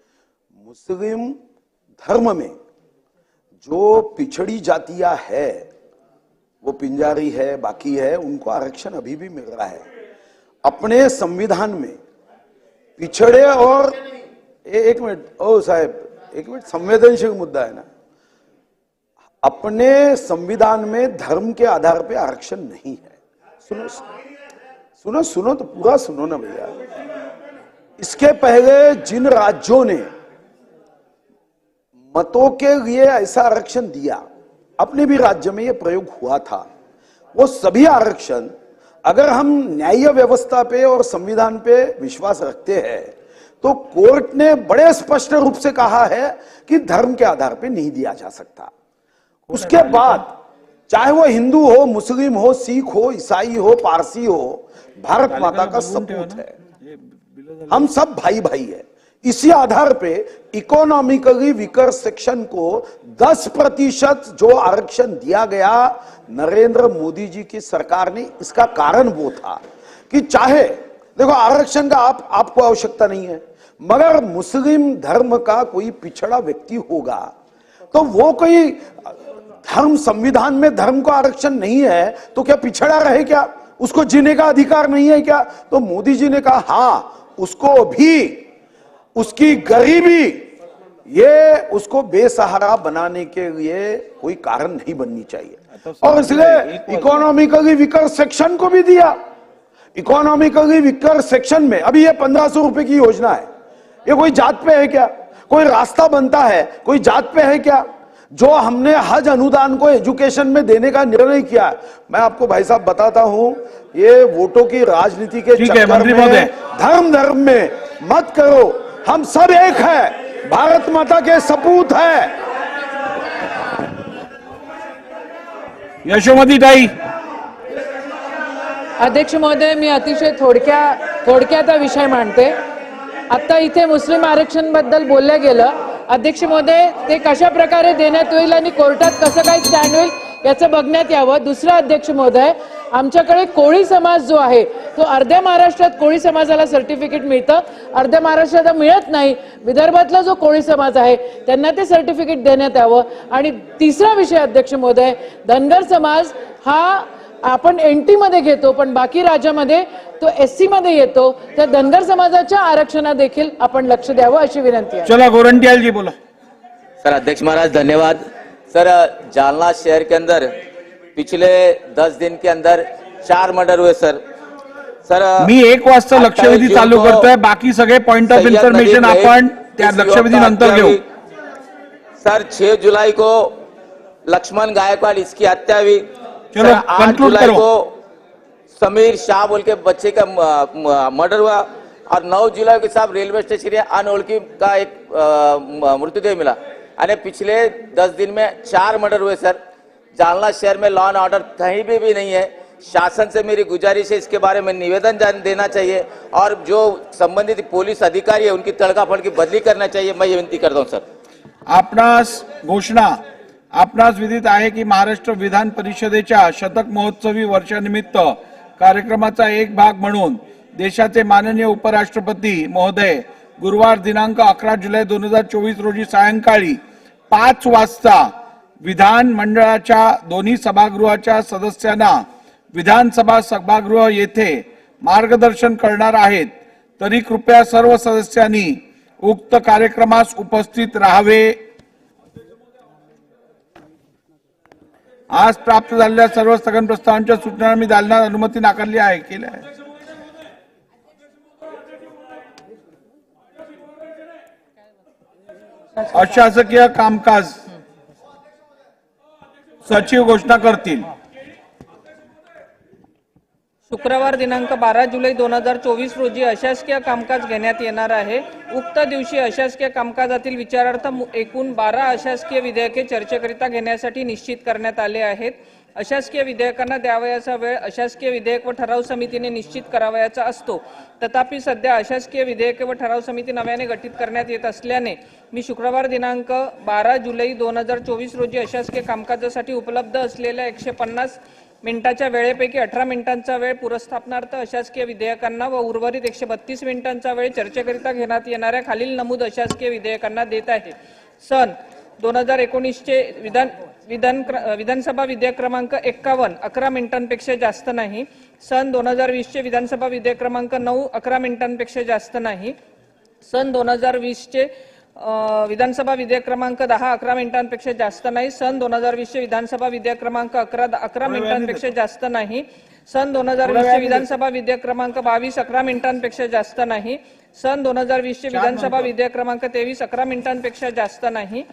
मुस्लिम धर्म में जो पिछड़ी जातियां है, वो पिंजारी है, बाकी है, उनको आरक्षण अभी भी मिल रहा है। अपने संविधान में पिछड़े और एक मिनट साहब, एक मिनट, संवेदनशील मुद्दा है ना। अपने संविधान में धर्म के आधार पे आरक्षण नहीं है। सुनो तो पूरा सुनो ना भैया। इसके पहले जिन राज्यों ने मतों के लिए ऐसा आरक्षण दिया, अपने भी राज्य में यह प्रयोग हुआ था, वो सभी आरक्षण अगर हम न्याय व्यवस्था पे और संविधान पे विश्वास रखते हैं तो कोर्ट ने बड़े स्पष्ट रूप से कहा है कि धर्म के आधार पे नहीं दिया जा सकता। उसके बाद चाहे वो हिंदू हो, मुस्लिम हो, सिख हो, ईसाई हो, पारसी हो, भारत माता का सपूत है, हम सब भाई भाई है। इसी आधार पे इकोनॉमिकली वीकर सेक्शन को 10% जो आरक्षण दिया गया नरेंद्र मोदी जी की सरकार ने, इसका कारण वो था कि चाहे देखो आरक्षण का आपको आवश्यकता नहीं है, मगर मुस्लिम धर्म का कोई पिछड़ा व्यक्ति होगा तो वो कोई धर्म, संविधान में धर्म को आरक्षण नहीं है तो क्या पिछड़ा रहे क्या? उसको जीने का अधिकार नहीं है क्या? तो मोदी जी ने कहा हाँ, उसको भी उसकी गरीबी ये उसको बेसहारा बनाने के लिए कोई कारण नहीं बननी चाहिए, और इसलिए इकोनॉमिकली वीकर सेक्शन को भी दिया। इकोनॉमिकली वीकर सेक्शन में अभी ये 1500 रुपए की योजना है, ये कोई जात पे है क्या? कोई रास्ता बनता है कोई जात पे है क्या? जो हमने हज अनुदान को एजुकेशन में देने का निर्णय किया है, मैं आपको भाई साहब बताता हूं, ये वोटों की राजनीति के चक्कर में धर्म में मत करो। हम सब एक है, भारत माता के सपूत है। यशोमती ताई। अध्यक्ष महोदय, मी अतिशय थोडक्यात हा विषय मांडते। आता इथे मुस्लिम आरक्षण बद्दल बोललं गेलं। अध्यक्ष महोदय, ते कशा प्रकारे देण्यात येईल आणि कोर्टात कसं काय स्टँड होईल याचं बघण्यात यावं। दुसरं अध्यक्ष महोदय, आमच्याकडे कोळी समाज जो आहे तो अर्ध्या महाराष्ट्रात कोळी समाजाला सर्टिफिकेट मिळतं, अर्ध्या महाराष्ट्रात मिळत नाही। विदर्भातला जो कोळी समाज आहे त्यांना ते सर्टिफिकेट देण्यात यावं। आणि तिसरा विषय अध्यक्ष महोदय, धनगर समाज हा आपण एनटी मध्ये घेतो पण बाकी राज्यामध्ये तो एससी मध्ये येतो, तर धनगर समाजाच्या आरक्षणात देखील आपण लक्ष द्यावं अशी विनंती आहे। चला गोरंट्याल जी बोला। सर, अध्यक्ष महाराज धन्यवाद। सर, जालना शहर के अंदर पिछले 10 दिन के अंदर 4 मर्डर हुए सर। सर मी 1 वाजता लक्षवेधी चालू करतोय, बाकी सगळे पॉइंट ऑफ इन्फॉर्मेशन आपण त्या लक्षवेधी नंतर घेऊ। सर 6 जुलाई को लक्ष्मण गायकवाड़ इसकी हत्या हुई। चलो, सर, 8 conclude जुलाई करो। को समीर शाह बोल के बच्चे का मर्डर हुआ और 9 जुलाई के साहब रेलवे स्टेशन अनोळखी का एक मृतदेह मिला। और पिछले 10 दिन में 4 मर्डर हुए सर। जालना शहर में लॉ एंड ऑर्डर कहीं भी नहीं है। शासन से मेरी गुजारिश है, इसके बारे में निवेदन देना चाहिए और जो संबंधित पुलिस अधिकारी है उनकी तड़काफड़ की बदली करना चाहिए। मैं ये विनती करता हूँ सर। आपणास घोषणा आपणास विदित आहे की महाराष्ट्र विधान परिषदेच्या शतक महोत्सवी वर्षानिमित्त कार्यक्रमाचा एक भाग म्हणून देशाचे माननीय उपराष्ट्रपती महोदय गुरुवार दिनांक 11 जुलै 2024 रोजी सायंकाळी 5 वाजता विधान मंडळाच्या दोन्ही सभागृहाच्या सदस्यांना विधानसभा सभागृह येथे मार्गदर्शन करणार आहेत। तरी कृपया सर्व सदस्यांनी उक्त कार्यक्रमास उपस्थित राहावे। आज प्राप्त झालेल्या सर्व स्थगन प्रस्तावांच्या सूचना मी दालनात अनुमती नाकारली आहे केली आहे। अशासकीय कामकाज सचिव घोषणा करतील। शुक्रवार दिनांक 12 जुलै 2024 रोजी अशासकीय कामकाज घेण्यात येणार आहे। उक्त दिवशी अशासकीय कामकाजातील विचारार्थ एकूण 12 अशासकीय विधेयके चर्चेकरिता घेण्यासाठी निश्चित करण्यात आले आहेत। अशासकीय विधेयकांना द्यावयाचा वेळ अशासकीय विधेयक व ठराव समितीने निश्चित करावयाचा असतो। तथापि सध्या अशासकीय विधेयके व ठराव समिती नव्याने गठीत करण्यात येत असल्याने मी शुक्रवार दिनांक 12 जुलै 2024 रोजी अशासकीय कामकाजासाठी उपलब्ध असलेल्या 150 मिनिटाच्या वेळेपैकी 18 मिनिटांचा वेळ पुरस्थापनार्थ अशासकीय विधेयकांना व उर्वरित 132 मिनिटांचा वेळ चर्चेकरिता घेण्यात येणाऱ्या खालील नमूद अशासकीय विधेयकांना देत आहे। सन 2019 चे विधानसभा विधेयक क्रमांक 51 11 मिनिटांपेक्षा जास्त नाही। सन 2020 चे विधानसभा विधेयक क्रमांक 9 11 मिनिटांपेक्षा जास्त नाही। सन 2020 चे विधानसभा विधेयक क्रमांक 10 11 मिनिटांपेक्षा जास्त नाही। सन 2020 चे विधानसभा विधेयक क्रमांक 11 मिनिटांपेक्षा जास्त नाही। सन 2020 चे विधानसभा विधेयक क्रमांक 22 11 मिनिटांपेक्षा जास्त नाही। सन 2020 चे विधानसभा विधेयक क्रमांक 23 11 मिनिटांपेक्षा जास्त नाही।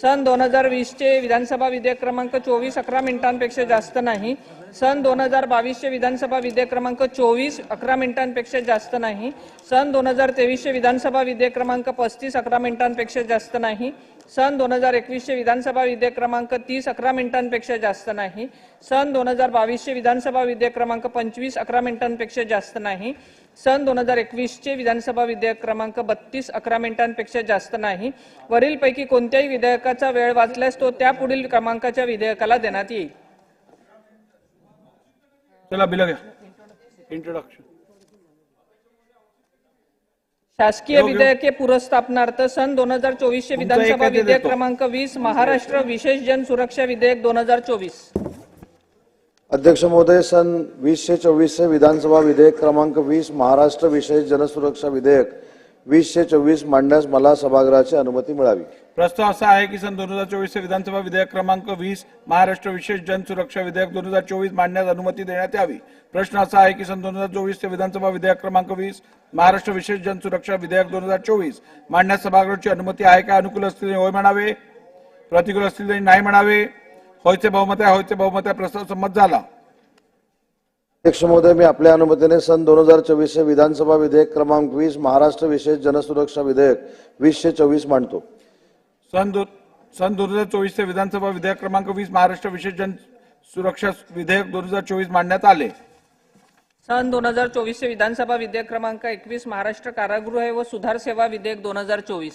सन 2020 चे विधानसभा विधेयक क्रमांक 24 11 मिनिटांपेक्षा जास्त नाही। सन 2022 चे विधानसभा विधेयक क्रमांक 24 11 मिनिटांपेक्षा जास्त नाही। सन 2023 चे विधानसभा विधेयक क्रमांक 35 11 मिनिटांपेक्षा जास्त नाही। सन 2021 चे विधानसभा विधेयक क्रमांक 30 11 मिनिटांपेक्षा जास्त नाही। सन 2022 चे विधानसभा विधेयक क्रमांक 25 11 मिनिटांपेक्षा जास्त नाही। सन 2021 चे विधानसभा विधेयक क्रमांक 32 11 मिनिटांपेक्षा जास्त नाही। वरीलपैकी कोणत्याही विधेयकाचा वेळ वाचल्यास तो त्या पुढील क्रमांकाच्या विधेयकाला देण्यात येईल। चला बिल घ्या। इंट्रोडक्शन शासकीय विधेयके पुरस्थापनार्थ सन 2024 चे विधानसभा विधेयक क्रमांक 20 महाराष्ट्र विशेष जन सुरक्षा विधेयक 2024। अध्यक्ष महोदय, सन 2024 से विधानसभा विधेयक क्रमांक 20 महाराष्ट्र विशेष जनसुरक्षा विधेयक 2024 मांडण्यास मला सभागृहाची अनुमती मिळावी। प्रस्ताव असा आहे की सन 2024 से विधानसभा विधेयक क्रमांक 20 महाराष्ट्र विशेष जन सुरक्षा विधेयक 2024 मांडण्यास अनुमती देण्यात यावी। प्रश्न असा आहे की सन 2024 से विधानसभा विधेयक क्रमांक 20 महाराष्ट्र विशेष जन सुरक्षा विधेयक 2024 मांडण्यास सभागृहाची अनुमती आहे का? अनुकूल असतील होय म्हणावे, प्रतिकूल असतील नाही म्हणावे। होयचे बहुमत आहे, होयचे बहुमत आहे। प्रस्ताव संमत झाला। अध्यक्ष महोदय, मी आपल्या अनुमतीने सन 2024 से विधानसभा विधेयक क्रमांक 20 महाराष्ट्र विशेष जनसुरक्षा विधेयक 2024 मांडतो। सन 2024 से विधानसभा विधेयक क्रमांक 20 महाराष्ट्र विशेष जन सुरक्षा विधेयक 2024 मांडण्यात आले। सन 2024 से विधानसभा विधेयक क्रमांक 21 महाराष्ट्र कारागृह व सुधार सेवा विधेयक 2024।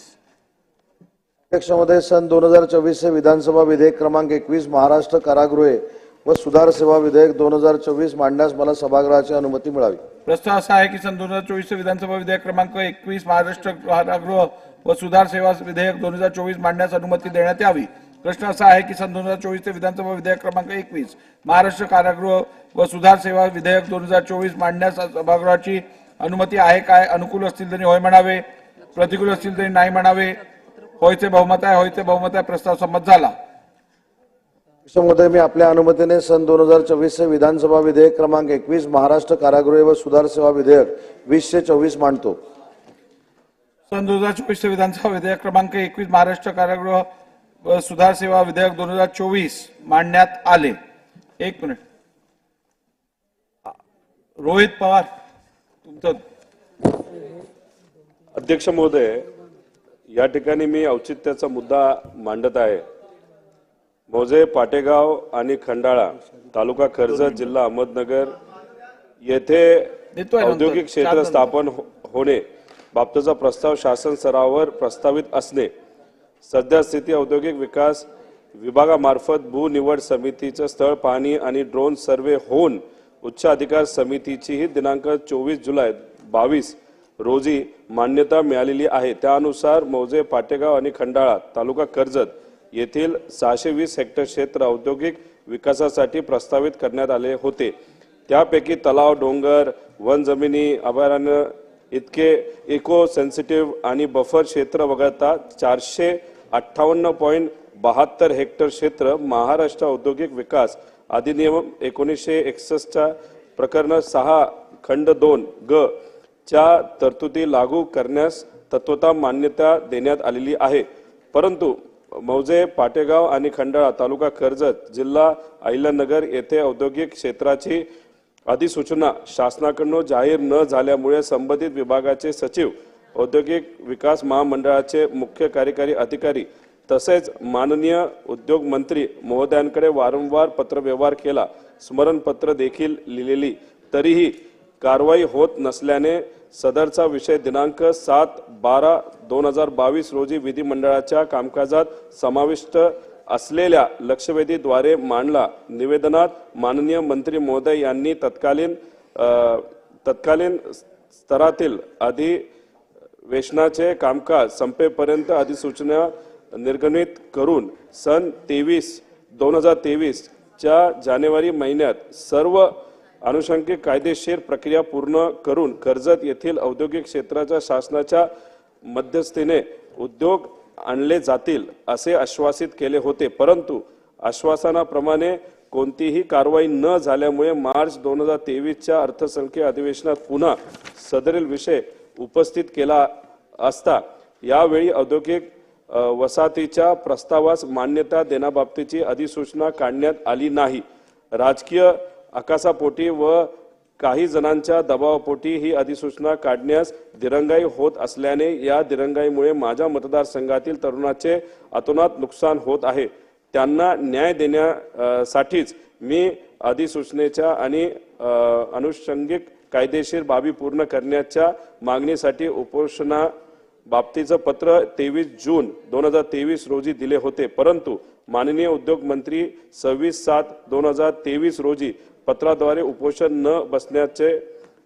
अध्यक्ष महोदय, सन 2024 से विधानसभा विधेयक क्रमांक 21 महाराष्ट्र कारागृह व सुधार सेवा विधेयक 2024 मांडण्यास मला सभागृहाची अनुमती मिळावी। प्रस्ताव असा आहे की सन 2024 से विधानसभा विधेयक क्रमांक 21 महाराष्ट्र कारागृह व सुधार सेवा विधेयक 2024 मांडण्यास अनुमती देण्यात यावी। प्रश्न असा आहे की सन 2024 से विधानसभा विधेयक क्रमांक 21 महाराष्ट्र कारागृह व सुधार सेवा विधेयक 2024 मांडण्यास सभागृहाची अनुमती आहे काय? अनुकूल असतील तरी होय म्हणावे, प्रतिकूल असतील तरी नाही म्हणावे। होयचे बहुमत आहे, होयचे बहुमत आहे। प्रस्ताव संमत झाला। महोदय, मी आपल्या अनुमतीने सन 2024 विधानसभा विधेयक क्रमांक 21 महाराष्ट्र कारागृह व सुधार सेवा विधेयक 2024 मांडतो. सन 2024 विधानसभा विधेयक क्रमांक 21 महाराष्ट्र कारागृह व सुधार सेवा विधेयक 2024 मांडण्यात आले. एक मिनिट. रोहित पवार, तुमचं. अध्यक्ष महोदय, या ठिकाणी मी औचित्याचा मुद्दा मांडत आहे. मौजे, पाटेगाव आणि खंडाळा, तालुका कर्जत, जिल्हा अहमदनगर येथे औद्योगिक क्षेत्र स्थापन होणे बाबतचा प्रस्ताव शासन स्तरावर प्रस्तावित असणे, सध्या स्थिती औद्योगिक विकास विभागामार्फत भूनिवड समितीचं स्थळ पाहणी आणि ड्रोन सर्वे होऊन उच्च अधिकार समितीचीही दिनांक 24 जुलै 22 रोजी मान्यता मिळालेली आहे. त्यानुसार मौजे, पाटेगाव आणि खंडाळा, तालुका कर्जत येथील 620 हेक्टर क्षेत्र औद्योगिक विकासासाठी प्रस्तावित करण्यात आले होते. त्यापैकी तलाव, डोंगर, वन जमिनी, अभयारण्य इतके इको सेन्सिटिव्ह आणि बफर क्षेत्र वगळता 458.72 हेक्टर क्षेत्र महाराष्ट्र औद्योगिक विकास अधिनियम 1961 प्रकरण 6 खंड 2 ग च्या तरतुदी लागू करण्यास तत्वता मान्यता देण्यात आलेली आहे. परंतु मौजे, पाटेगाव आणि खंडाळा, तालुका कर्जत, जिल्हा अहिल्यानगर येथे औद्योगिक क्षेत्राची अधिसूचना शासनाकडून जाहीर न झाल्यामुळे संबंधित विभागाचे सचिव, औद्योगिक विकास महामंडळाचे मुख्य कार्यकारी अधिकारी तसेच माननीय उद्योग मंत्री महोदयांकडे वारंवार पत्रव्यवहार केला, स्मरणपत्र देखील लिहिलेली, तरीही कारवाई होत नसल्याने सदरचा विषय दिनांक 7/12/2022 रोजी विधिमंडळाच्या कामकाजात समाविष्ट असलेल्या लक्षवेधीद्वारे मांडला. निवेदनात माननीय मंत्री महोदय यांनी तत्कालीन स्तरातील अधिवेशनाचे कामकाज संपेपर्यंत अधिसूचना निर्गमित करून सन 2023 च्या जानेवारी महिन्यात सर्व अनुषंगिक कायदेशीर प्रक्रिया पूर्ण करून कर्जत येथील औद्योगिक क्षेत्राच्या शासनाच्या मध्यस्थीने उद्योग आणले जातील असे आश्वासित केले होते. परंतु आश्वासनाप्रमाणे कोणतीही कारवाई न झाल्यामुळे मार्च 2023 च्या अर्थसंख्या अधिवेशनात पुन्हा सदरील विषय उपस्थित केला असता यावेळी औद्योगिक वसाहतीच्या प्रस्तावास मान्यता देण्याबाबतची अधिसूचना काढण्यात आली नाही. राजकीय आकासापोटी व काही जणांच्या दबावापोटी ही अधिसूचना काढण्यास दिरंगाई होत असल्याने या दिरंगाईमुळे माझ्या मतदारसंघातील तरुणांचे अतोनात नुकसान होत आहे. त्यांना न्याय देण्यासाठीच मी अधिसूचनेच्या आणि अनुषंगिक कायदेशीर बाबी पूर्ण करण्याच्या मागणीसाठी उपोषणा बाबतीचं पत्र 23 जून 2023 रोजी दिले होते. परंतु माननीय उद्योग मंत्री 26/7/2023 रोजी पत्राद्वारे उपोषण न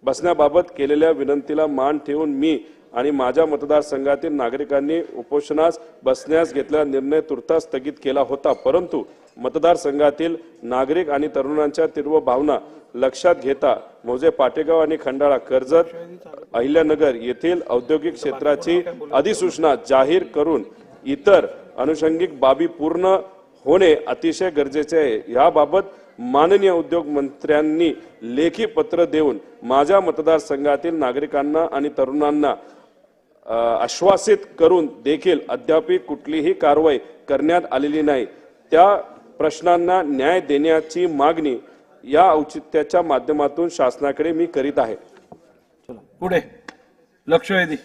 बसण्याबाबत केलेल्या विनंतीला मान ठेवून मी आणि माझ्या मतदारसंघातील नागरिकांनी उपोषणास बसण्यास घेतलेला निर्णय तुर्तास स्थगित केला होता. परंतु मतदारसंघातील नागरिक आणि तरुणांच्या तीव्र भावना लक्षात घेता मौजे, पाटेगाव आणि खंडाळा, कर्जत, अहिल्यानगर येथील औद्योगिक क्षेत्राची अधिसूचना जाहीर करून इतर अनुषंगिक बाबी पूर्ण होणे अतिशय गरजेचे आहे. याबाबत माननीय उद्योग मंत्र्यांनी लेखी पत्र देऊन माझ्या मतदारसंघातील नागरिकांना आणि तरुणांना आश्वासित करून देखील अद्याप कुठलीही कारवाई करण्यात आलेली नाही. त्या प्रश्नांना न्याय देण्याची मागणी या औचित्याच्या माध्यमातून शासनाकडे मी करीत आहे. पुढे लक्षवेधी.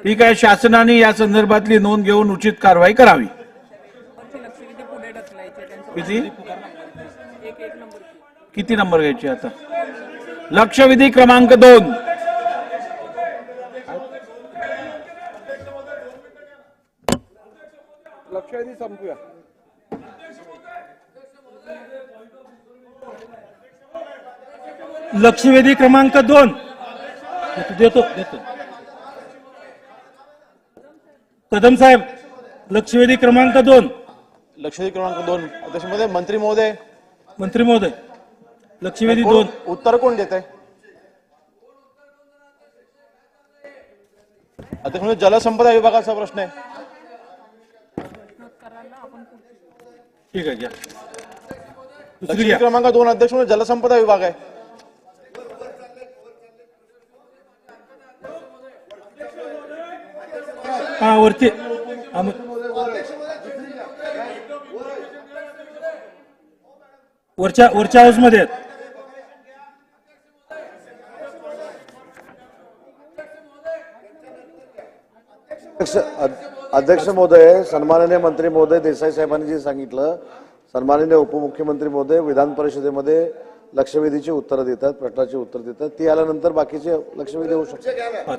ठीक आहे, शासनाने या संदर्भातली नोंद घेऊन उचित कारवाई करावी. किती नंबर घ्यायची आता? लक्षवेधी क्रमांक 2. लक्षवेधी संपूया. लक्षवेधी क्रमांक 2 देतो. कदम साहेब, लक्षवेधी क्रमांक 2. लक्षवेधी क्रमांक 2. अध्यक्ष महोदय, मंत्री महोदय, लक्षवेधी 2. उत्तर कोण देत आहे? अध्यक्ष महोदय, जलसंपदा विभागाचा प्रश्न आहे. ठीक आहे घ्या. लक्ष्मी क्रमांक 2 अध्यक्ष म्हणून जलसंपदा विभाग आहे. हा वरती वरच्या हाऊस मध्ये आहेत. अध्यक्ष महोदय, सन्माननीय मंत्री महोदय देसाई साहेबांनी जे सांगितलं, सन्माननीय उपमुख्यमंत्री महोदय विधान परिषदेमध्ये लक्षवेधीची उत्तरं देतात, प्रश्नाची उत्तर देतात, ती आल्यानंतर बाकीचे लक्षवेधी होऊ शकतात.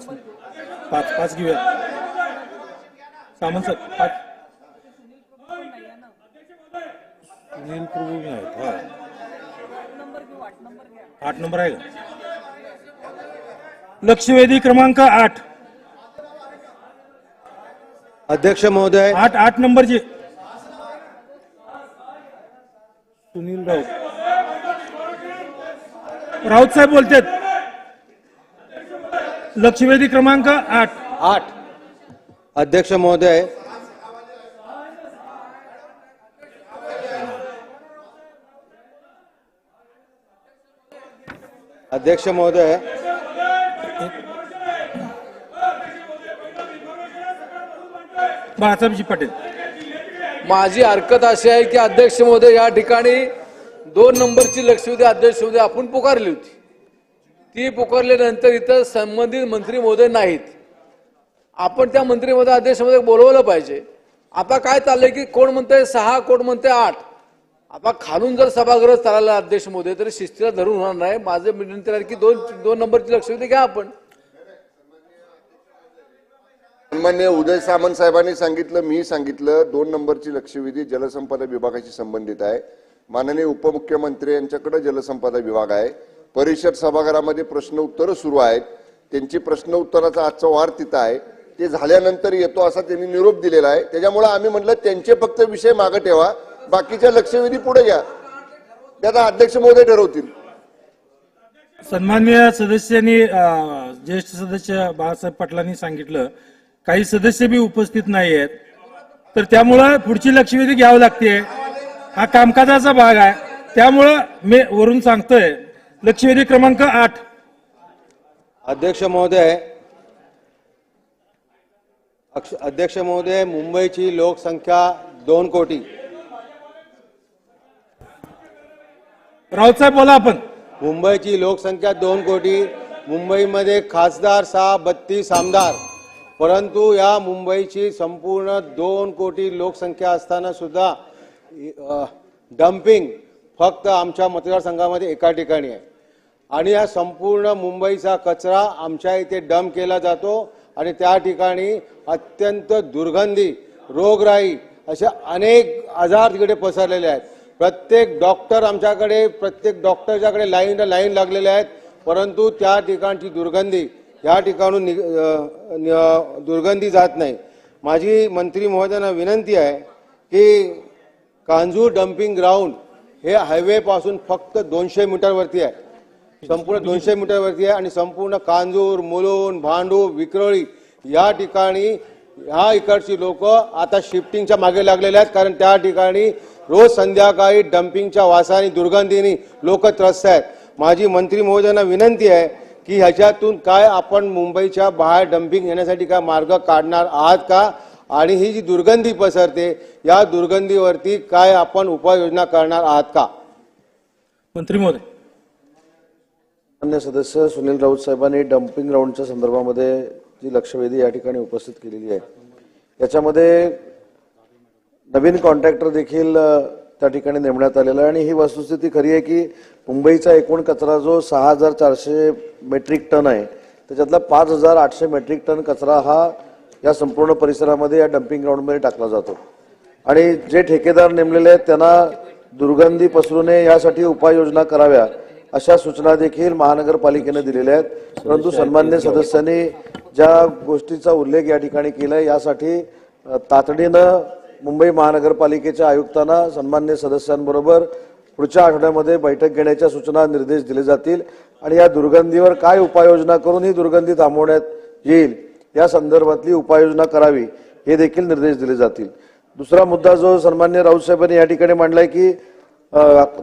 पाच घेऊया. सामंत साहेब 5. सुनील प्रभू आहेत. 8 नंबर आहे का? लक्षवेधी क्रमांक 8. अध्यक्ष महोदय, 8 नंबरची सुनील राऊत साहेब बोलतात. लक्षवेधी क्रमांक 8. अध्यक्ष महोदय, अध्यक्ष महोदय, बाळासाहेबजी पटेल. माझी हरकत अशी आहे की अध्यक्ष महोदय या ठिकाणी 2 नंबरची लक्षवेधी अध्यक्ष महोदय आपण पुकारली होती. ती पुकारल्यानंतर इथं संबंधित मंत्री महोदय नाहीत. आपण त्या मंत्री महोदय अध्यक्ष महोदय बोलवलं पाहिजे. आता काय चाललंय की कोण म्हणतंय 6, कोण म्हणतंय 8. आता खालून जर सभागृह चालला अध्यक्ष महोदय तर शिस्तीला धरून होणार नाही. माझं विनंती आहे की 2 नंबरची लक्षवेधी घ्या आपण. सन्मान्य उदय सामंत साहेबांनी सांगितलं, मी सांगितलं, 2 नंबरची लक्षवेधी जलसंपदा विभागाशी संबंधित आहे. माननीय उपमुख्यमंत्री यांच्याकडे जलसंपदा विभाग आहे. परिषद सभागृहामध्ये प्रश्न उत्तर सुरू आहेत. त्यांची प्रश्न उत्तराचा आजचा वार तिथं आहे. ते झाल्यानंतर येतो असा त्यांनी निरोप दिलेला आहे. त्याच्यामुळे आम्ही म्हटलं त्यांचे फक्त विषय मागे ठेवा, बाकीच्या लक्षवेधी पुढे घ्या. त्याचा अध्यक्ष महोदय ठरवतील. सन्माननीय सदस्यांनी ज्येष्ठ सदस्य बाळासाहेब पाटलांनी सांगितलं काही सदस्य बी उपस्थित नाही आहेत, तर त्यामुळं पुढची लक्षवेधी घ्यावी लागते. हा कामकाजाचा भाग आहे. त्यामुळं मी वरून सांगतोय लक्षवेधी क्रमांक 8. अध्यक्ष महोदय, अध्यक्ष महोदय, मुंबईची लोकसंख्या 2 कोटी. राऊत साहेब बोला. आपण मुंबईची लोकसंख्या 2 कोटी. मुंबईमध्ये खासदार 32 आमदार, परंतु या मुंबईची संपूर्ण 2 कोटी लोकसंख्या असताना सुद्धा डम्पिंग फक्त आमच्या मतदारसंघामध्ये एका ठिकाणी आहे. आणि या संपूर्ण मुंबईचा कचरा आमच्या इथे डंप केला जातो आणि त्या ठिकाणी अत्यंत दुर्गंधी, रोगराई असे अनेक आजार तिकडे पसरलेले आहेत. प्रत्येक डॉक्टरच्याकडे लाईन लागलेले आहेत, परंतु त्या ठिकाणची दुर्गंधी या ठिकाणून दुर्गंधी जात नाही. माझी मंत्री महोदयांना विनंती आहे की कांजूर डम्पिंग ग्राउंड हे हायवे पासून फक्त 200 मीटरवरती आहे. संपूर्ण 200 मीटरवरती आहे आणि संपूर्ण कांजूर, मुलुंड, भांडूप, विक्रोळी या ठिकाणी ह्या इकडची लोक आता शिफ्टिंगच्या मागे लागलेले आहेत, कारण त्या ठिकाणी रोज संध्याकाळी डम्पिंगच्या वासाने, दुर्गंधीने लोक त्रस्त आहेत. माझी मंत्री महोदयांना विनंती आहे की ह्याच्यातून काय आपण मुंबईच्या बाहेर डम्पिंग येण्यासाठी काय मार्ग काढणार आहात का, आणि ही जी दुर्गंधी पसरते या दुर्गंधीवरती काय आपण उपाययोजना करणार आहात का. मंत्री महोदय. अन्य सदस्य सुनील राऊत साहेबांनी डम्पिंग ग्राउंडच्या संदर्भामध्ये जी लक्षवेधी या ठिकाणी उपस्थित केलेली आहे, याच्यामध्ये नवीन कॉन्ट्रॅक्टर देखील त्या ठिकाणी नेमण्यात आलेला आहे. आणि ही वस्तुस्थिती खरी आहे की मुंबईचा एकूण कचरा जो 6400 मेट्रिक टन आहे, त्याच्यातला 5800 मेट्रिक टन कचरा हा या संपूर्ण परिसरामध्ये या डम्पिंग ग्राउंडमध्ये टाकला जातो. आणि जे ठेकेदार नेमलेले आहेत त्यांना दुर्गंधी पसरू नये यासाठी उपाययोजना कराव्या अशा सूचना देखील महानगरपालिकेने दिलेल्या आहेत. परंतु सन्मान्य सदस्यांनी ज्या गोष्टीचा उल्लेख या ठिकाणी केलाय यासाठी तातडीनं मुंबई महानगरपालिकेच्या आयुक्तांना सन्मान्य सदस्यांबरोबर पुढच्या आठवड्यामध्ये बैठक घेण्याच्या सूचना, निर्देश दिले जातील. आणि या दुर्गंधीवर काय उपाययोजना करून ही दुर्गंधी थांबवण्यात येईल या संदर्भातली उपाययोजना करावी हे देखील निर्देश दिले जातील. दुसरा मुद्दा जो सन्मान्य राऊत साहेबांनी या ठिकाणी मांडलाय की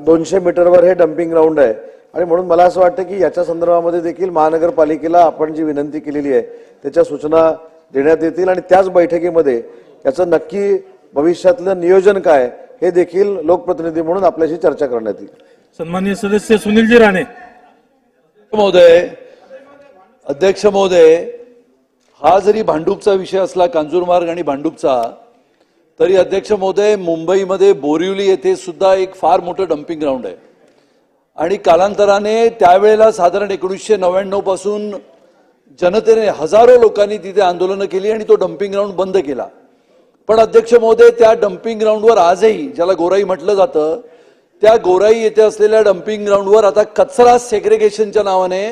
200 मीटरवर हे डम्पिंग ग्राउंड आहे आणि म्हणून मला असं वाटतं की याच्या संदर्भामध्ये देखील महानगरपालिकेला आपण जी विनंती केलेली आहे त्याच्या सूचना देण्यात येतील आणि त्याच बैठकीमध्ये याचं नक्की भविष्यातलं नियोजन काय हे देखील लोकप्रतिनिधी म्हणून आपल्याशी चर्चा करण्यात येईल. सन्माननीय सदस्य सुनीलजी राणे महोदय, अध्यक्ष महोदय, हा जरी भांडूपचा विषय असला, कांजूरमार्ग आणि भांडूपचा, तरी अध्यक्ष महोदय मुंबईमध्ये बोरिवली येथे सुद्धा एक फार मोठं डम्पिंग ग्राउंड आहे आणि कालांतराने त्यावेळेला साधारण 1999 पासून जनतेने हजारो लोकांनी तिथे आंदोलनं केली आणि तो डम्पिंग ग्राउंड बंद केला. पण अध्यक्ष महोदय, त्या डम्पिंग ग्राउंडवर आजही, ज्याला गोराई म्हटलं जातं, त्या गोराई येथे असलेल्या डम्पिंग ग्राउंडवर आता कचरा सेग्रिगेशनच्या नावाने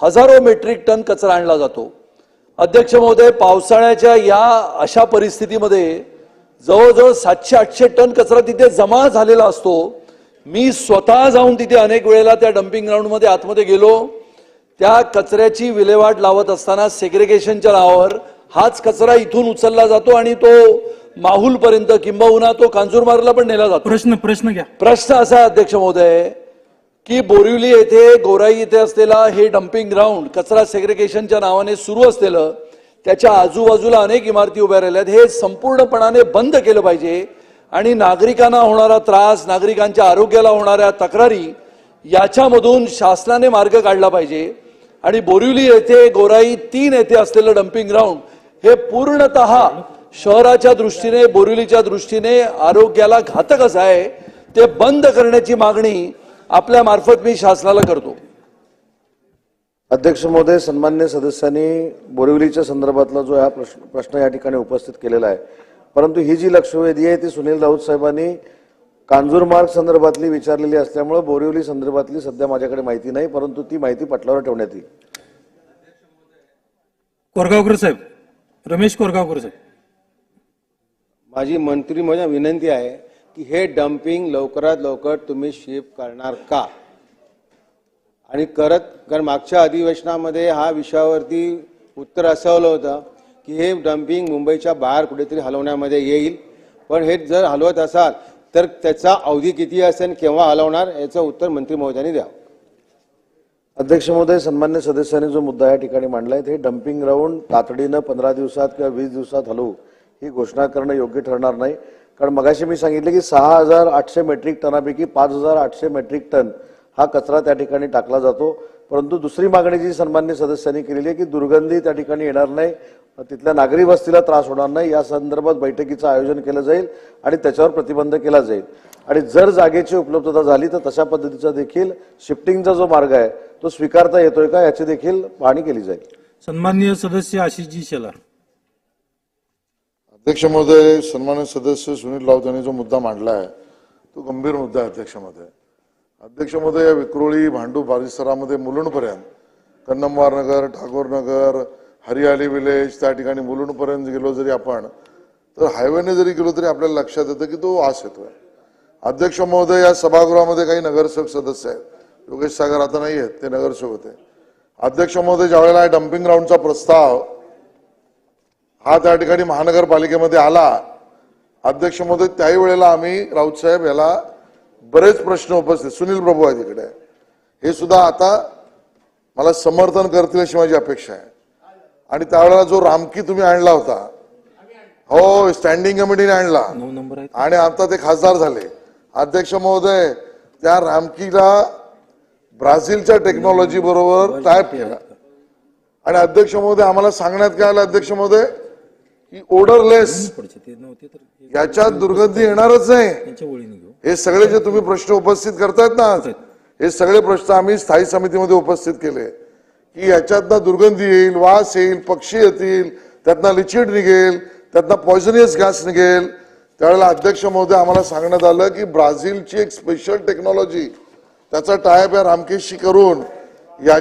हजारो मेट्रिक टन कचरा आणला जातो. अध्यक्ष महोदय, पावसाळ्याच्या या अशा परिस्थितीमध्ये जवळजवळ 700-800 टन कचरा तिथे जमा झालेला असतो. मी स्वतः जाऊन तिथे अनेक वेळेला त्या डम्पिंग ग्राउंडमध्ये आतमध्ये गेलो. त्या कचऱ्याची विल्हेवाट लावत असताना सेग्रिगेशनच्या नावावर हाच कचरा इथून उचलला जातो आणि तो माहुल पर्यंत किंबहुना तो कांजूरमार्गला पण नेला जातो. प्रश्न घ्या. प्रश्न असा आहे अध्यक्ष महोदय की बोरिवली येथे, गोराई येथे असलेला हे डम्पिंग ग्राउंड कचरा सेग्रिगेशनच्या नावाने सुरू असलेलं, त्याच्या आजूबाजूला अनेक इमारती उभ्या राहिल्यात, हे संपूर्णपणाने बंद केलं पाहिजे आणि नागरिकांना होणारा त्रास, नागरिकांच्या आरोग्याला होणाऱ्या तक्रारी याच्यामधून शासनाने मार्ग काढला पाहिजे. आणि बोरिवली येथे, गोराई 3 येथे असलेलं डम्पिंग ग्राउंड हे पूर्णतः शहराच्या दृष्टीने, बोरिवलीच्या दृष्टीने आरोग्याला घातकच आहे. ते बंद करण्याची मागणी आपल्या मार्फत मी शासनाला करतो. अध्यक्ष महोदय, सन्मान्य सदस्यांनी बोरिवलीच्या संदर्भातला जो हा प्रश्न या ठिकाणी उपस्थित केलेला आहे, परंतु ही जी लक्षवेधी आहे ती सुनील राऊत साहेबांनी कांजूरमार्ग संदर्भातली विचारलेली असल्यामुळे बोरिवली संदर्भातली सध्या माझ्याकडे माहिती नाही, परंतु ती माहिती पटलावर ठेवण्यात येईल. कोरगावकर साहेब, रमेश कोरगावकर साहेब. माझी मंत्री महोदय विनंती आहे की हे डम्पिंग लवकरात लवकर तुम्ही शिफ्ट करणार का आणि कारण मागच्या अधिवेशनामध्ये हा विषयावरती उत्तर असवलं होतं की हे डम्पिंग मुंबईच्या बाहेर कुठेतरी हलवण्यामध्ये येईल, पण हे जर हलवत असाल तर त्याचा अवधी किती असेल, केव्हा हलवणार, याचं उत्तर मंत्री महोदयांनी द्यावं. अध्यक्ष महोदय, सन्मान्य सदस्यांनी जो मुद्दा या ठिकाणी मांडलाय ते डम्पिंग ग्राउंड तातडीनं 15 दिवसात किंवा 20 दिवसात हलवू ही घोषणा करणं योग्य ठरणार नाही. कारण मगाशी मी सांगितलं की 6,800 मेट्रिक टनापैकी 5,800 मेट्रिक टन हा कचरा त्या ठिकाणी टाकला जातो. परंतु दुसरी मागणी जी सन्मान्य सदस्यांनी केलेली आहे की दुर्गंधी त्या ठिकाणी येणार नाही, तिथल्या नागरी वस्तीला त्रास होणार नाही, या संदर्भात बैठकीचं आयोजन केलं जाईल आणि त्याच्यावर प्रतिबंध केला जाईल. आणि जर जागेची उपलब्धता झाली तर तशा पद्धतीचा देखील शिफ्टिंगचा जो मार्ग आहे तो स्वीकारता येतोय का याची देखील पाहणी केली जाईल. सन्माननीय सदस्य आशिषजी शेलार. अध्यक्ष महोदय, सन्मानित सदस्य सुनील राऊत यांनी जो मुद्दा मांडला आहे तो गंभीर मुद्दा आहे. अध्यक्ष महोदय, या विक्रोळी, भांडूप, परिसरामध्ये मुलुंडपर्यंत, कन्नमवार नगर, ठाकूर नगर, हरियाली विलेज, त्या ठिकाणी मुलुंडपर्यंत गेलो जरी आपण तर हायवेने जरी गेलो तरी आपल्याला लक्षात येतं की तो वास येतोय. अध्यक्ष महोदय, या सभागृहामध्ये काही नगरसेवक सदस्य आहेत, योगेश सागर आता नाही आहेत, ते नगरसेवक होते. अध्यक्ष महोदय, ज्यावेळेला डम्पिंग ग्राउंडचा प्रस्ताव हा त्या ठिकाणी महानगरपालिकेमध्ये आला, अध्यक्ष महोदय, त्याही वेळेला आम्ही राऊत साहेब याला बरेच प्रश्न उपस्थित, सुनील प्रभू आहे तिकडे, हे सुद्धा आता मला समर्थन करतील अशी माझी अपेक्षा आहे. आणि त्यावेळेला जो रामकी तुम्ही आणला होता, हो, स्टँडिंग कमिटीने आणला आणि आता ते खासदार झाले. अध्यक्ष महोदय, त्या रामकीला ब्राझीलच्या टेक्नॉलॉजी बरोबर टायप केला आणि अध्यक्ष महोदय आम्हाला सांगण्यात काय आलं, अध्यक्ष महोदय, की ओडरलेस, याच्यात दुर्गंधी येणारच नाही. हे सगळे जे तुम्ही प्रश्न उपस्थित करतायत ना, हे सगळे प्रश्न आम्ही स्थायी समितीमध्ये उपस्थित केले की याच्यातनं दुर्गंधी येईल, वास येईल, पक्षी येतील, त्यातनं लिचिड निघेल, त्यातनं पॉइझनियस गॅस निघेल. त्यावेळेला अध्यक्ष महोदय आम्हाला सांगण्यात आलं की ब्राझीलची एक स्पेशल टेक्नॉलॉजी, त्याचा टायप या रामकेशशी करून या,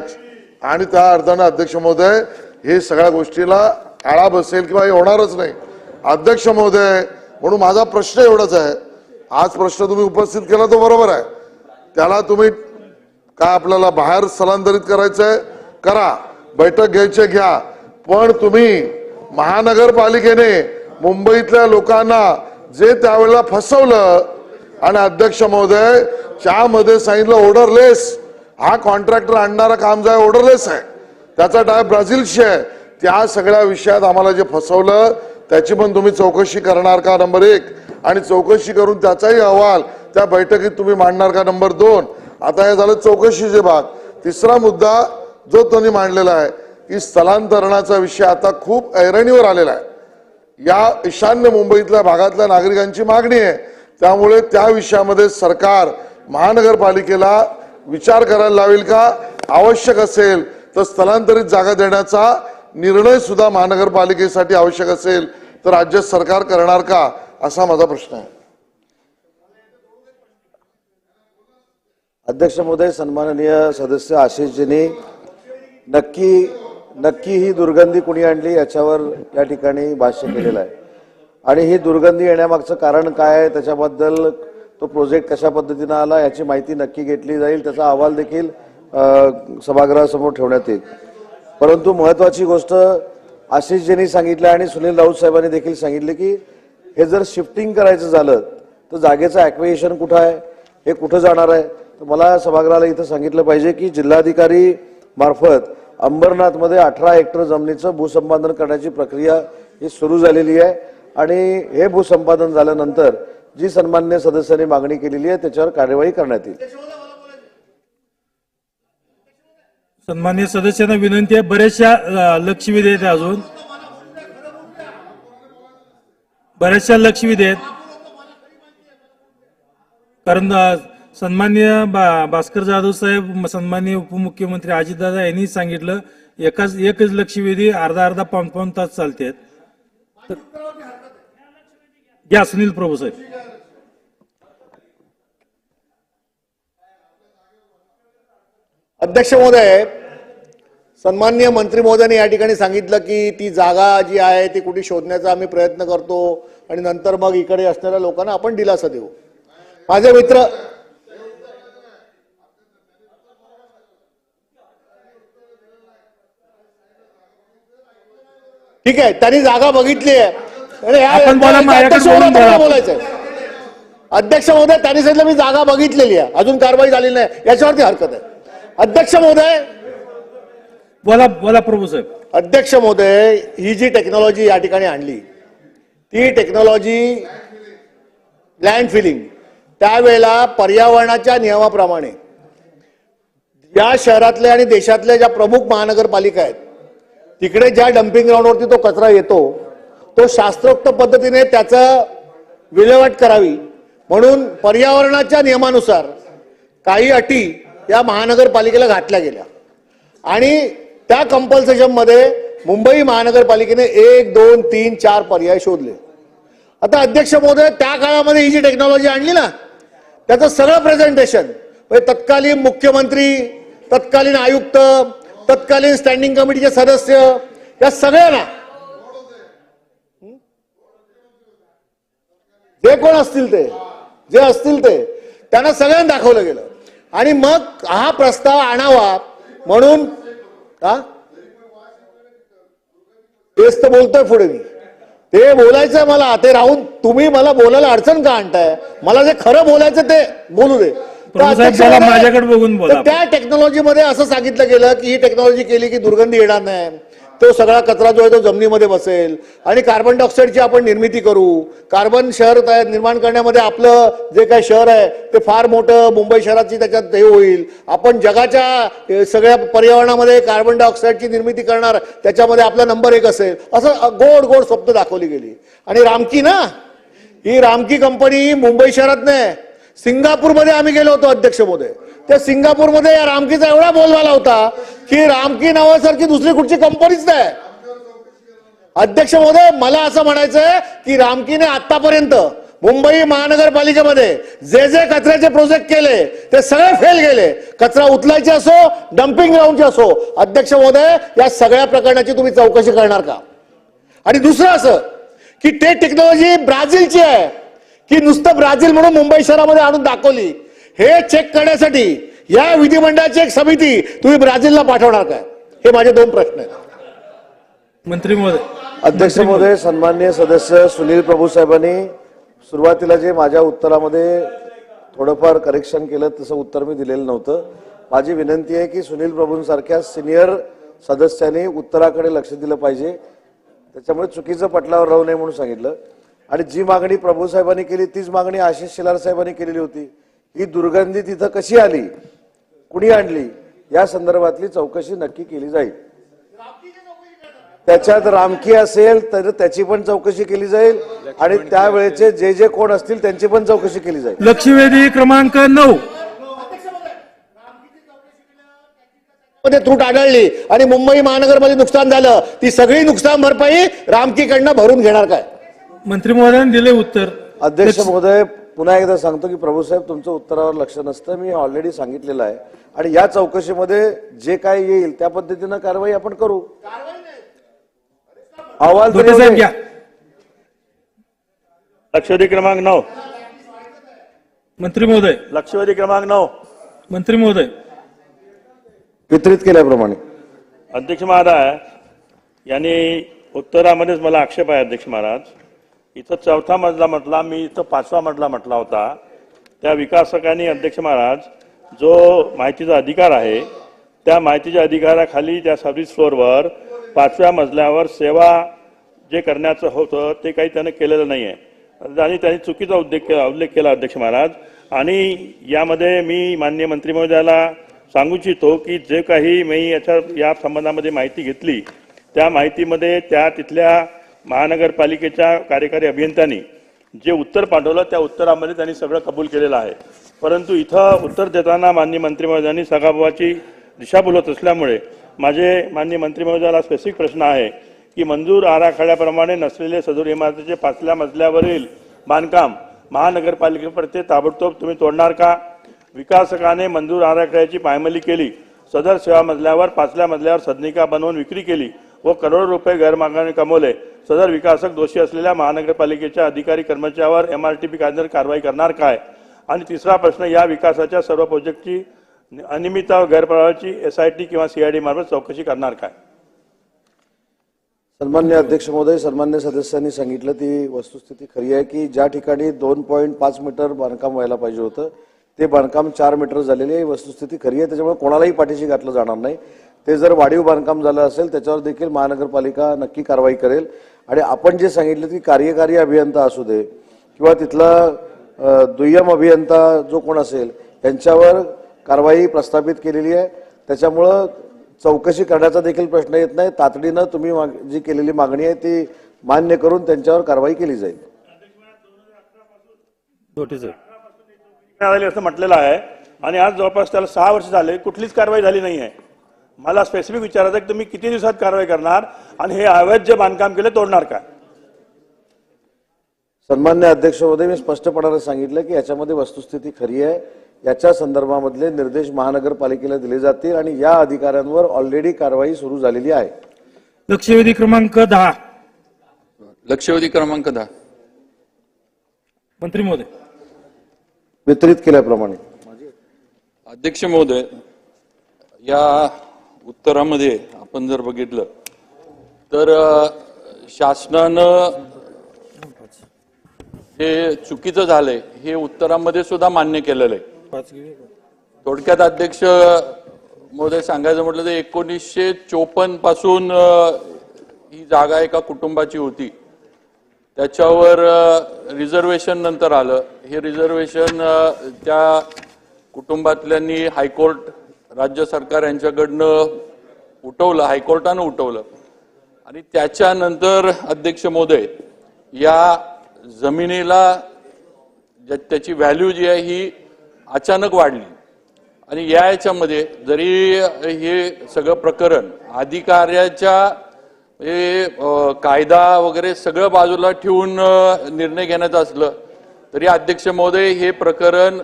आणि त्या अर्थानं अध्यक्ष महोदय हे सगळ्या गोष्टीला आळा बसेल किंवा हे होणारच नाही. अध्यक्ष महोदय, म्हणून माझा प्रश्न एवढाच आहे, आज प्रश्न तुम्ही उपस्थित केला तो बरोबर आहे, त्याला तुम्ही काय आपल्याला बाहेर स्थलांतरित करायचंय करा, बैठक घ्यायचे घ्या, पण तुम्ही महानगरपालिकेने मुंबईतल्या लोकांना जे त्यावेळेला फसवलं आणि अध्यक्ष महोदय त्यामध्ये सांगितलं ऑर्डरलेस, हा कॉन्ट्रॅक्टर आणणारा काम जो आहे ऑर्डरलेस आहे, त्याचा टाय ब्राझीलशी आहे. त्या सगळ्या विषयात आम्हाला जे फसवलं त्याची पण तुम्ही चौकशी करणार का, नंबर 1, आणि चौकशी करून त्याचाही अहवाल त्या बैठकीत तुम्ही मांडणार का, नंबर 2. आता हे झालं चौकशीचे भाग. तिसरा मुद्दा जो त्यांनी मांडलेला आहे की स्थलांतरणाचा विषय आता खूप ऐरणीवर आलेला आहे. या ईशान्य मुंबईतल्या भागातल्या नागरिकांची मागणी आहे, त्यामुळे त्या विषयामध्ये सरकार महानगरपालिकेला विचार करायला लावेल का, आवश्यक असेल तर स्थलांतरित जागा देण्याचा निर्णय सुद्धा महानगरपालिकेसाठी आवश्यक असेल तर राज्य सरकार करणार का, असा माझा प्रश्न आहे. अध्यक्ष महोदय, सन्माननीय सदस्य आशिषजींनी नक्की ही दुर्गंधी कुणी आणली याच्यावर या ठिकाणी भाष्य केलेलं आहे आणि ही दुर्गंधी येण्यामागचं कारण काय आहे, त्याच्याबद्दल तो प्रोजेक्ट कशा पद्धतीने आला याची माहिती नक्की घेतली जाईल, त्याचा अहवाल देखील सभागृहासमोर ठेवण्यात येईल. परंतु महत्वाची गोष्ट आशिषजींनी सांगितलं आणि सुनील राऊत साहेबांनी देखील सांगितले की हे जर शिफ्टिंग करायचं झालं तर जागेचं ॲक्विजिशन कुठं आहे, हे कुठं जाणार आहे. तर मला सभागृहाला इथं सांगितलं पाहिजे की जिल्हाधिकारी मार्फत अंबरनाथमध्ये 18 हेक्टर जमिनीचं भूसंपादन करण्याची प्रक्रिया ही सुरू झालेली आहे आणि हे भूसंपादन झाल्यानंतर जी सन्मान्य सदस्यांनी मागणी केलेली आहे त्याच्यावर कार्यवाही करण्यात येईल. सन्मान्य सदस्यांना विनंती आहे, बऱ्याचशा लक्षवेधी आहेत, अजून बऱ्याचशा लक्षवेधी आहेत. कारण सन्मान्य भास्कर जाधव साहेब, सन्मान्य उपमुख्यमंत्री अजितदादा यांनी सांगितलं एकच लक्षवेधी अर्धा पाऊण तास चालते. घ्या सुनील प्रभू साहेब. अध्यक्ष महोदय, सन्माननीय मंत्री महोदयांनी या ठिकाणी सांगितलं की ती जागा जी आहे ती कुठे शोधण्याचा आम्ही प्रयत्न करतो आणि नंतर मग इकडे असणाऱ्या लोकांना आपण दिलासा देऊ. माझे मित्र ठीक आहे, त्यांनी जागा बघितली आहे. बोलायचंय अध्यक्ष महोदय, त्यांनी सांगितलं मी जागा बघितलेली आहे, अजून कारवाई झालेली नाही, याच्यावरती हरकत आहे. अध्यक्ष महोदय, बोला प्रभू साहेब. अध्यक्ष महोदय, ही जी टेक्नॉलॉजी या ठिकाणी आणली ती टेक्नॉलॉजी लँड फिलिंग त्यावेळेला पर्यावरणाच्या नियमाप्रमाणे या शहरातल्या आणि देशातल्या ज्या प्रमुख महानगरपालिका आहेत तिकडे ज्या डम्पिंग ग्राउंडवरती तो कचरा येतो तो शास्त्रोक्त पद्धतीने त्याचं विल्हेवाट करावी म्हणून पर्यावरणाच्या नियमानुसार काही अटी या महानगरपालिकेला घातल्या गेल्या आणि त्या कंपल्सेशन मध्ये मुंबई महानगरपालिकेने 1, 2, 3, 4 पर्याय शोधले. आता अध्यक्ष महोदय, त्या काळामध्ये ही जी टेक्नॉलॉजी आणली ना त्याचं सगळं प्रेझेंटेशन तत्कालीन मुख्यमंत्री, तत्कालीन आयुक्त, तत्कालीन स्टँडिंग कमिटीचे सदस्य या सगळ्यांना जे कोण असतील ते त्यांना सगळ्यांना दाखवलं गेलं आणि मग हा प्रस्ताव आणावा म्हणून तेच तर बोलतोय पुढे मी. ते बोलायचंय मला, ते राहून तुम्ही मला बोलायला अडचण का आणताय? मला जे खरं बोलायचं ते बोलू दे. माझ्याकडे बघून बोला. त्या टेक्नॉलॉजीमध्ये असं सांगितलं गेलं की ही टेक्नॉलॉजी केली की दुर्गंधी येणार नाही, तो सगळा कचरा जो आहे तो जमिनीमध्ये बसेल आणि कार्बन डायऑक्साईडची आपण निर्मिती करू. कार्बन शहर निर्माण करण्यामध्ये आपलं जे काही शहर आहे ते फार मोठं, मुंबई शहराची त्याच्यात हे होईल. आपण जगाच्या सगळ्या पर्यावरणामध्ये कार्बन डायऑक्साईडची निर्मिती करणार, त्याच्यामध्ये आपला नंबर 1 असेल, असं गोड गोड स्वप्न दाखवली गेली. आणि रामकी ना, ही रामकी कंपनी मुंबई शहरात नाही, सिंगापूरमध्ये आम्ही गेलो होतो अध्यक्ष महोदय. त्या सिंगापूरमध्ये या रामकीचा एवढा बोलबाला होता की रामकी नावासारखी दुसरी कुठची कंपनीच नाही. अध्यक्ष महोदय, मला असं म्हणायचंय की रामकीने आतापर्यंत मुंबई महानगरपालिकेमध्ये जे कचऱ्याचे प्रोजेक्ट केले ते सगळे फेल गेले. कचरा उचलायचे असो, डम्पिंग ग्राउंडचे असो. अध्यक्ष महोदय, या सगळ्या प्रकरणाची तुम्ही चौकशी करणार का? आणि दुसरं असं की ते टेक्नॉलॉजी ब्राझीलची आहे की नुसतं ब्राझील म्हणून मुंबई शहरामध्ये आणून दाखवली, हे चेक करण्यासाठी या विधिमंडळाची एक समिती तुम्ही ब्राझीलला पाठवणार काय? हे माझे 2 प्रश्न आहेत. मंत्री महोदय. अध्यक्ष महोदय, सन्माननीय सदस्य सुनील प्रभू साहेबांनी सुरुवातीला जे माझ्या उत्तरामध्ये थोडंफार करेक्शन केलं तसं उत्तर मी दिलेलं नव्हतं. माझी विनंती आहे की सुनील प्रभूंसारख्या सिनियर सदस्यांनी उत्तराकडे लक्ष दिलं पाहिजे. त्याच्यामुळे चुकीचं पटलावर राहू नये म्हणून सांगितलं. आणि जी मागणी प्रभू साहेबांनी केली तीच मागणी आशिष शेलार साहेबांनी केलेली होती. ही दुर्गंधी तिथं कशी आली, कुणी आणली, या संदर्भातली चौकशी नक्की केली जाईल. त्याच्यात रामकी असेल तर त्याची पण चौकशी केली जाईल आणि त्यावेळेचे जे कोण असतील त्यांची पण चौकशी केली जाईल. लक्षवेधी क्रमांक 9. मध्ये त्रुट आढळली आणि मुंबई महानगरमध्ये नुकसान झालं, ती सगळी नुकसान भरपाई रामकीकडनं भरून घेणार काय? मंत्री महोदयांनी दिले उत्तर. अध्यक्ष महोदय, पुन्हा एकदा सांगतो की प्रभूसाहेब तुमचं उत्तरावर लक्ष नसतं. मी ऑलरेडी सांगितलेलं आहे आणि या चौकशीमध्ये जे काय येईल त्या पद्धतीनं कारवाई आपण करू. अहवाल तरी साहेब होईल. घ्या. लक्षवेधी क्रमांक 9. मंत्री महोदय. लक्षवेधी क्रमांक 9. मंत्री महोदय. वितरित केल्याप्रमाणे अध्यक्ष महाराज यांनी उत्तरामध्येच मला आक्षेप आहे. अध्यक्ष महाराज, इथं 4था मजला म्हटला, मी इथं 5वा मजला म्हटला होता. त्या विकासकांनी अध्यक्ष महाराज जो माहितीचा अधिकार आहे त्या माहितीच्या अधिकाराखाली त्या सर्व्हिस फ्लोअरवर 5व्या मजल्यावर सेवा जे करण्याचं होतं ते काही त्याने केलेलं नाही आहे आणि त्यांनी चुकीचा उल्लेख केला अध्यक्ष महाराज. आणि यामध्ये मी माननीय मंत्री महोदयाला सांगू इच्छितो की जे काही मी या संबंधामध्ये माहिती घेतली त्या माहितीमध्ये त्या तिथल्या महानगरपालिकेच्या कार्यकारी अभियंत्यांनी जे उत्तर पाठवलं त्या उत्तरामध्ये त्यांनी सगळं कबूल केलेलं आहे. परंतु इथं उत्तर देताना माननीय मंत्री महोदयांनी सभागृहाची दिशाभूल होत असल्यामुळे माझे माननीय मंत्री महोदयाला स्पेसिफिक प्रश्न आहे की मंजूर आराखड्याप्रमाणे नसलेले सदर इमारतीचे 5व्या मजल्यावरील बांधकाम महानगरपालिकेप्रती ताबडतोब तुम्ही तोडणार का? विकासकाने मंजूर आराखड्याची पायमल्ली केली, सदर सेवा मजल्यावर 5व्या मजल्यावर सदनिका बनवून विक्री केली व करोडो रुपये गैरमार्गाने कमवले. सदर विकासक दोषी असलेल्या महानगरपालिकेच्या अधिकारी कर्मचाऱ्यावर MRTP कायद्याने कारवाई करणार काय? आणि तिसरा प्रश्न, या विकासाच्या सर्व प्रोजेक्टची अनियमितता व गैरप्रवाहाची SIT किंवा CID मार्फत चौकशी करणार काय? सन्मान्य अध्यक्ष महोदय, सन्मान्य सदस्यांनी सांगितलं ती वस्तुस्थिती खरी आहे की ज्या ठिकाणी 2.5 मीटर बांधकाम व्हायला पाहिजे होतं ते बांधकाम 4 मीटर झालेली आहे. वस्तुस्थिती खरी आहे, त्याच्यामुळे कोणालाही पाठीशी घातलं जाणार नाही. ते जर वाढीव बांधकाम झालं असेल त्याच्यावर देखील महानगरपालिका नक्की कारवाई करेल. आणि आपण जे सांगितलं की कार्यकारी अभियंता असू दे किंवा तिथला दुय्यम अभियंता जो कोण असेल यांच्यावर कारवाई प्रस्थापित केलेली आहे. त्याच्यामुळं चौकशी करण्याचा देखील प्रश्न येत नाही. तातडीनं तुम्ही जी केलेली मागणी आहे ती मान्य करून त्यांच्यावर कारवाई केली जाईल. असं म्हटलेलं आहे आणि आज जवळपास त्याला 6 वर्ष झाले, कुठलीच कारवाई झाली नाही आहे. मला स्पेसिफिक विचारायचं की तुम्ही किती दिवसात कारवाई करणार आणि हे अवैध जे बांधकाम केले तोडणार का? सन्मान्य अध्यक्ष महोदय, मी स्पष्टपणाने सांगितलं की याच्यामध्ये वस्तुस्थिती खरी आहे. याच्या संदर्भामधले निर्देश महानगरपालिकेला दिले जातील आणि या अधिकाऱ्यांवर ऑलरेडी कारवाई सुरू झालेली आहे. लक्षवेधी क्रमांक 10. लक्षवेधी क्रमांक 10. मंत्री महोदय. वितरित केल्याप्रमाणे अध्यक्ष महोदय, या उत्तरामध्ये आपण जर बघितलं तर शासनानं हे चुकीचं झालंय हे उत्तरामध्ये सुद्धा मान्य केलेलं आहे. थोडक्यात अध्यक्ष महोदय सांगायचं म्हटलं तर 1954 पासून ही जागा एका कुटुंबाची होती. त्याच्यावर रिझर्वेशन नंतर आलं. हे रिझर्वेशन त्या कुटुंबातल्यांनी हायकोर्ट, राज्य सरकार यांच्याकडनं उठवलं, हायकोर्टानं उठवलं आणि त्याच्यानंतर अध्यक्ष महोदय या जमिनीला त्याची व्हॅल्यू जी आहे ही अचानक वाढली आणि याच्यामध्ये जरी हे सगळं प्रकरण अधिकाऱ्याच्या कायदा वगैरे सगळं बाजूला ठेवून निर्णय घेण्याचं असलं तरी अध्यक्ष महोदय हे प्रकरण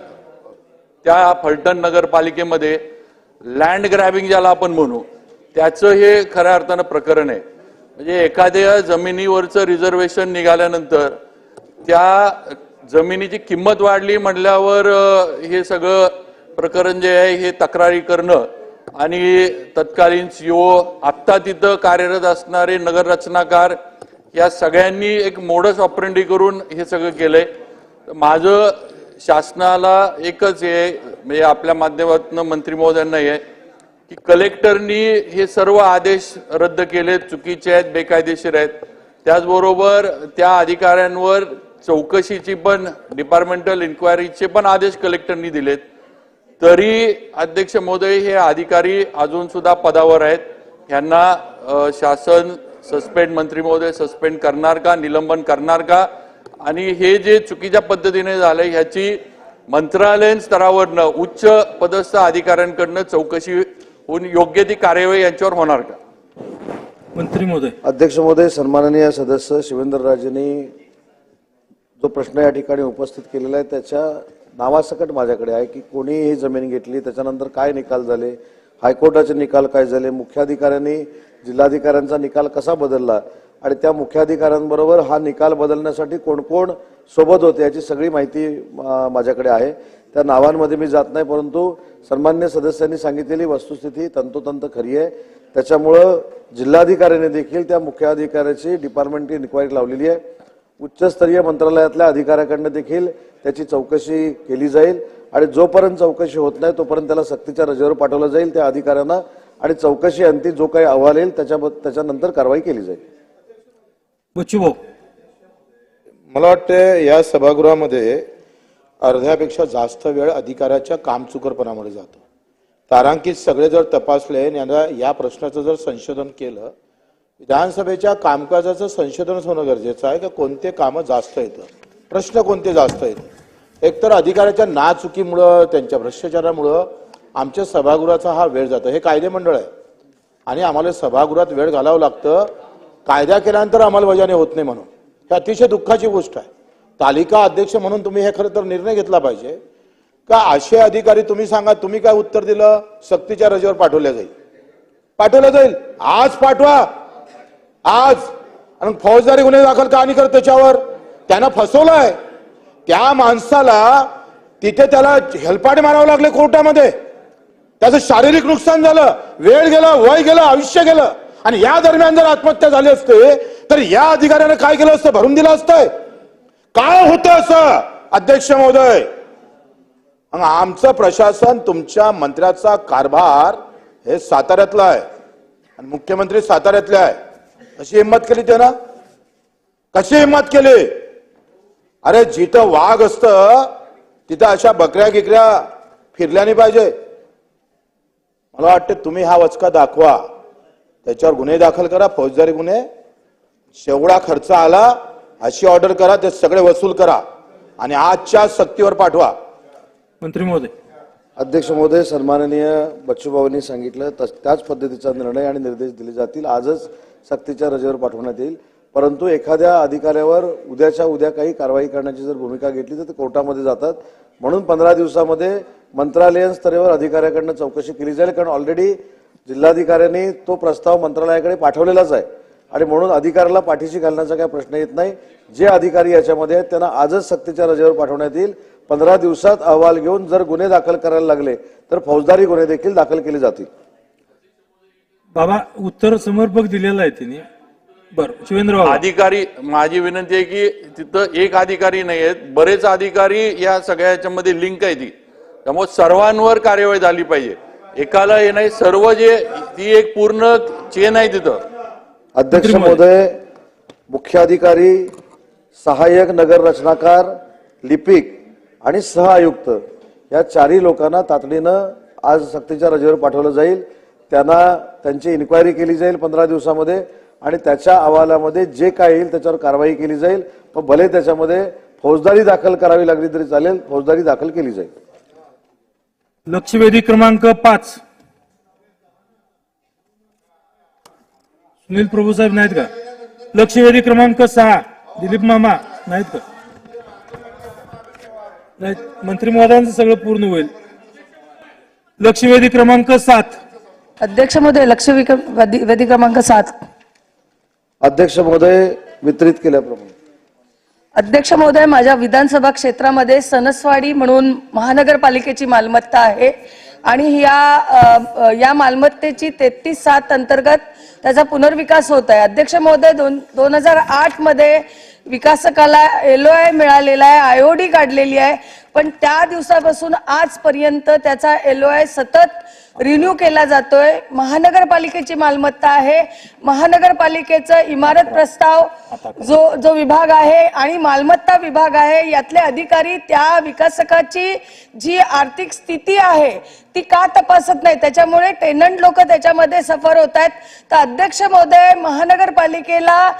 त्या फलटण नगरपालिकेमध्ये लँड ग्रॅबिंग ज्याला आपण म्हणू त्याचं हे खऱ्या अर्थानं प्रकरण आहे. म्हणजे एखाद्या जमिनीवरचं रिझर्वेशन निघाल्यानंतर त्या जमिनीची किंमत वाढली म्हटल्यावर हे सगळं प्रकरण जे आहे हे तक्रारी करणं आणि तत्कालीन CO आत्ता तिथं कार्यरत असणारे नगर रचनाकार या सगळ्यांनी एक मोडस ऑपरेंडी करून हे सगळं केलंय. माझं शासनाला एकच आहे, म्हणजे आपल्या माध्यमातून मंत्री महोदयांना आहे की कलेक्टरनी हे सर्व आदेश रद्द केलेत, चुकीचे आहेत, बेकायदेशीर आहेत. त्याचबरोबर त्या अधिकाऱ्यांवर चौकशीची पण, डिपार्टमेंटल इन्क्वायरीचे पण आदेश कलेक्टरनी दिलेत. तरी अध्यक्ष महोदय हे अधिकारी अजून सुद्धा पदावर आहेत. यांना शासन सस्पेंड, मंत्री महोदय सस्पेंड करणार का, निलंबन करणार का? आणि हे जे चुकीच्या पद्धतीने झालंय ह्याची मंत्रालयीन स्तरावरनं उच्च पदस्थ अधिकाऱ्यांकडनं चौकशी होऊन योग्य ती कार्यवाही यांच्यावर होणार का? मंत्री महोदय. अध्यक्ष महोदय, सन्माननीय सदस्य शिवेंद्रराजेंनी जो प्रश्न या ठिकाणी उपस्थित केलेला आहे त्याच्या नावासकट माझ्याकडे आहे की कोणी ही जमीन घेतली, त्याच्यानंतर काय निकाल झाले, हायकोर्टाचे निकाल काय झाले, मुख्याधिकाऱ्यांनी जिल्हाधिकाऱ्यांचा निकाल कसा बदलला आणि त्या मुख्याधिकाऱ्यांबरोबर हा निकाल बदलण्यासाठी कोण कोण सोबत होते याची सगळी माहिती माझ्याकडे आहे. त्या नावांमध्ये मी जात नाही, परंतु सन्मान्य सदस्यांनी सांगितलेली वस्तुस्थिती तंतोतंत खरी आहे. त्याच्यामुळं जिल्हाधिकाऱ्यांनी देखील त्या मुख्याधिकाऱ्याची डिपार्टमेंटल इन्क्वायरी लावलेली आहे. उच्चस्तरीय मंत्रालयातल्या अधिकाऱ्याकडनं देखील त्याची चौकशी केली जाईल आणि जोपर्यंत चौकशी होत नाही तोपर्यंत त्याला सक्तीच्या रजेवर पाठवलं जाईल त्या अधिकाऱ्यांना आणि चौकशी अंती जो काही अहवाल येईल त्याच्यानंतर कारवाई केली जाईल. मला वाटतं या सभागृहामध्ये अर्ध्यापेक्षा जास्त वेळ अधिकाऱ्याच्या कामचुकरपणामुळे जातो. तारांकित सगळे जर तपासले आणि या प्रश्नाचं जर संशोधन केलं, विधानसभेच्या कामकाजाचं संशोधनच होणं गरजेचं आहे की कोणते कामं जास्त येतं, प्रश्न कोणते जास्त येतं. एकतर अधिकाऱ्याच्या नाचुकीमुळं, त्यांच्या भ्रष्टाचारामुळं आमच्या सभागृहाचा हा वेळ जातो. हे कायदे मंडळ आहे आणि आम्हाला सभागृहात वेळ घालावं लागतं. कायदा केल्यानंतर अंमलबजावणी होत नाही म्हणून ही अतिशय दुःखाची गोष्ट आहे. तालिका अध्यक्ष म्हणून तुम्ही हे खरं तर निर्णय घेतला पाहिजे का असे अधिकारी तुम्ही सांगा, तुम्ही काय उत्तर दिलं, सक्तीच्या रजेवर पाठवलं जाईल. आज पाठवा, आज. आणि फौजदारी गुन्हे दाखल का नाही करत त्याच्यावर? त्यानं फसवलंय त्या माणसाला, तिथे त्याला हेलपाटे मारावं लागले कोर्टामध्ये, त्याचं शारीरिक नुकसान झालं, वेळ गेला, वय गेलं, आयुष्य गेलं. आणि या दरम्यान जर आत्महत्या झाली असते तर या अधिकाऱ्यानं काय केलं असतं? भरून दिलं असतं. काय होतं असं अध्यक्ष महोदय? आमचं प्रशासन, तुमच्या मंत्र्याचा कारभार हे साताऱ्यातला आहे आणि मुख्यमंत्री साताऱ्यातले आहे. कशी हिंमत केली त्यानं? कशी हिंमत केली? अरे जिथं वाघ असतं तिथं अशा बकऱ्या गिकऱ्या फिरल्या नाही पाहिजे. मला वाटतं तुम्ही हा वचका दाखवा, त्याच्यावर गुन्हे दाखल करा, फौजदारी गुन्हे. शेवढा खर्च आला अशी ऑर्डर करा, ते सगळे वसूल करा आणि आजच्या सक्तीवर पाठवा. मंत्री महोदय. अध्यक्ष महोदय, सन्माननीय बच्चूभाऊंनी सांगितलं त्याच पद्धतीचा निर्णय आणि निर्देश दिले जातील. आजच सक्तीच्या रजेवर पाठवण्यात येईल. परंतु एखाद्या अधिकाऱ्यावर उद्याच्या उद्या काही कारवाई करण्याची जर भूमिका घेतली तर ते कोर्टामध्ये जातात. म्हणून 15 दिवसामध्ये मंत्रालयीन स्तरावर अधिकाऱ्याकडनं चौकशी केली जाईल, कारण ऑलरेडी जिल्हाधिकाऱ्यांनी तो प्रस्ताव मंत्रालयाकडे पाठवलेलाच आहे आणि म्हणून अधिकाऱ्याला पाठीशी घालण्याचा काही प्रश्न येत नाही. जे अधिकारी याच्यामध्ये आहेत त्यांना आजच सक्तीच्या रजेवर पाठवण्यात येईल. 15 दिवसात अहवाल घेऊन जर गुन्हे दाखल करायला लागले तर फौजदारी गुन्हे देखील दाखल केले जातील. बाबा उत्तर समर्पक दिलेलं आहे त्यांनी. बरं, शिवेंद्र अधिकारी, माझी विनंती आहे की तिथं एक अधिकारी नाही आहेत, बरेच अधिकारी या सगळ्या याच्यामध्ये लिंक आहे ती, त्यामुळे सर्वांवर कार्यवाही झाली पाहिजे. एकाला हे नाही, सर्व जे ती एक पूर्ण चेन आहे तिथं. अध्यक्ष महोदय, मुख्याधिकारी, सहाय्यक नगर रचनाकार, लिपिक आणि सहआयुक्त या चारही लोकांना तातडीनं आज सक्तीच्या रजेवर पाठवलं जाईल. त्यांना त्यांची इन्क्वायरी केली जाईल 15 दिवसामध्ये आणि त्याच्या अहवालामध्ये जे काय येईल त्याच्यावर कारवाई केली जाईल. पण भले त्याच्यामध्ये फौजदारी दाखल करावी लागली तरी चालेल, फौजदारी दाखल केली जाईल. लक्षवेधी क्रमांक 5 सुनील प्रभू साहेब नाहीत का? लक्षवेधी क्रमांक 6 दिलीप मामा नाहीत का? नाही. मंत्री महोदयांचं सगळं पूर्ण होईल. लक्षवेधी क्रमांक 7. अध्यक्ष महोदय, लक्षवेधी क्रमांक 7. अध्यक्ष महोदय, वितरित केल्याप्रमाणे. अध्यक्ष महोदय, माझ्या विधानसभा क्षेत्रामध्ये सणसवाडी म्हणून महानगरपालिकेची मालमत्ता आहे आणि या मालमत्तेची 33/7 अंतर्गत त्याचा पुनर्विकास होत आहे. अध्यक्ष महोदय, 2008 मध्ये विकासकाला LOI मिळालेला आहे, आयओडी काढलेली आहे, पण त्या दिवसापासून आजपर्यंत त्याचा LOI सतत रिन्यू केला जातोय. महानगरपालिकेची मालमत्ता आहे. महानगरपालिकेचा इमारत प्रस्ताव जो विभाग आहे आणि मालमत्ता विभाग आहे, यातले अधिकारी त्या विकासकाची जी आर्थिक स्थिती आहे ती का तपासत नाही? त्याच्यामुळे टेनंट लोक त्याच्यामध्ये सफर होत आहेत. तर अध्यक्ष महोदय, महानगरपालिकेला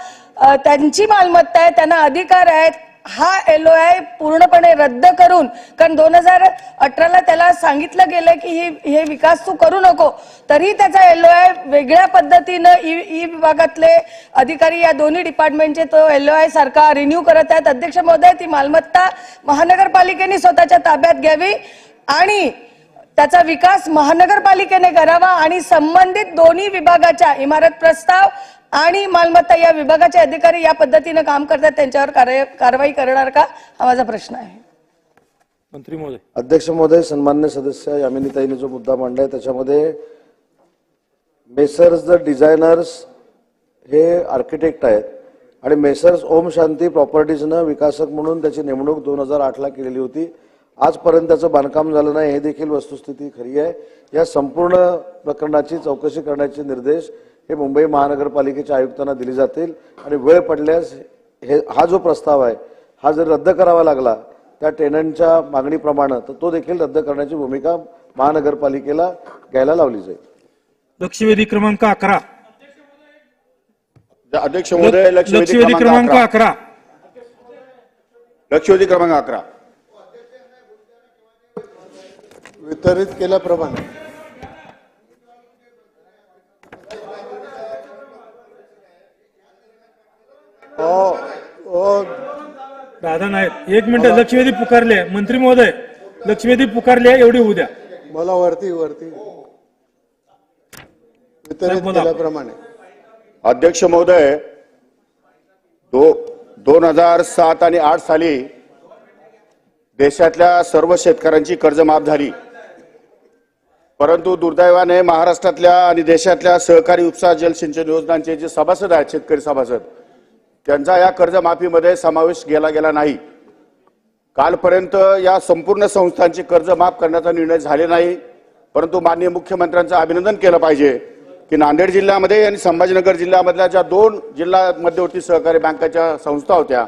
त्यांची मालमत्ता आहे, त्यांना अधिकार आहेत. हा LOI पूर्णपणे रद्द करून, कारण 2018ला त्याला सांगितलं गेलं की हे विकास तू करू नको, तरी त्याचा LOI वेगळ्या पद्धतीनं ई विभागातले अधिकारी या दोन्ही डिपार्टमेंटचे तो LOI सारखा रिन्यू करत आहेत. अध्यक्ष महोदय, ती मालमत्ता महानगरपालिकेने स्वतःच्या ताब्यात घ्यावी आणि त्याचा विकास महानगरपालिकेने करावा आणि संबंधित दोन्ही विभागाच्या इमारत प्रस्ताव आणि मालमत्ता या विभागाचे अधिकारी या पद्धतीने काम करतात, त्यांच्यावर कारवाई करणार का, हा माझा प्रश्न आहे. मंत्री महोदय. अध्यक्ष महोदय, सन्मान्य सदस्य यामिनीताईने जो मुद्दा मांडलाय त्याच्यामध्ये मेसर्स द डिझायनर्स हे आर्किटेक्ट आहेत आणि मेसर्स ओम शांती प्रॉपर्टीजनं विकासक म्हणून त्याची नेमणूक 2008ला केलेली होती. आजपर्यंत त्याचं बांधकाम झालं नाही, हे देखील वस्तुस्थिती खरी आहे. या संपूर्ण प्रकरणाची चौकशी करण्याचे निर्देश हे मुंबई महानगरपालिकेच्या आयुक्तांना दिले जातील आणि वेळ पडल्यास हा जो प्रस्ताव आहे हा जर रद्द करावा लागला त्या टेनंटच्या मागणीप्रमाणे, तर तो देखील रद्द करण्याची भूमिका महानगरपालिकेला घ्यायला लावली जाईल. लक्षवेधी क्रमांक 11. अध्यक्ष महोदय, लक्षवेधी क्रमांक 11. लक्षवेधी क्रमांक 11 वितरित केल्याप्रमाणे दादा नाहीत, 1 मिनिट. लक्षवेधी पुकारले मंत्री महोदय, लक्षवेधी पुकारले, एवढी होऊ द्या. मला वरती वितरित केल्याप्रमाणे. अध्यक्ष महोदय, 2007 आणि 8 साली देशातल्या सर्व शेतकऱ्यांची कर्ज माफ झाली, परंतु दुर्दैवाने महाराष्ट्रातल्या आणि देशातल्या सहकारी उपसा जलसिंचन योजनांचे जे सभासद आहेत, शेतकरी सभासद, त्यांचा या कर्जमाफीमध्ये समावेश केला गेला नाही. कालपर्यंत या संपूर्ण संस्थांचे कर्ज माफ करण्याचा निर्णय झाले नाही, परंतु माननीय मुख्यमंत्र्यांचं अभिनंदन केलं पाहिजे की नांदेड जिल्ह्यामध्ये आणि संभाजीनगर जिल्ह्यामधल्या ज्या 2 जिल्हा मध्यवर्ती सहकारी बँकाच्या संस्था होत्या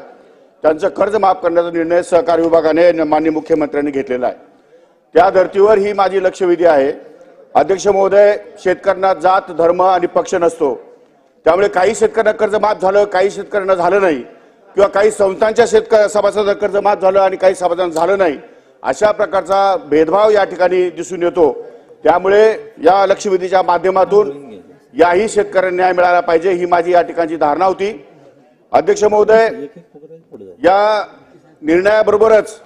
त्यांचं कर्ज माफ करण्याचा निर्णय सहकारी विभागाने माननीय मुख्यमंत्र्यांनी घेतलेला आहे. त्या धर्तीवर ही माझी लक्षवेधी आहे. अध्यक्ष महोदय, शेतकऱ्यांना जात, धर्म आणि पक्ष नसतो, त्यामुळे काही शेतकऱ्यांना कर्ज माफ झालं, काही शेतकऱ्यांना झालं नाही, किंवा काही संस्थांच्या सभासदांना कर्ज माफ झालं आणि काही सभासदांना झालं नाही, अशा प्रकारचा भेदभाव या ठिकाणी दिसून येतो. त्यामुळे या लक्षवेधीच्या माध्यमातून याही शेतकऱ्यांना न्याय मिळाला पाहिजे, ही माझी या ठिकाणची धारणा होती. अध्यक्ष महोदय, या निर्णयाबरोबरच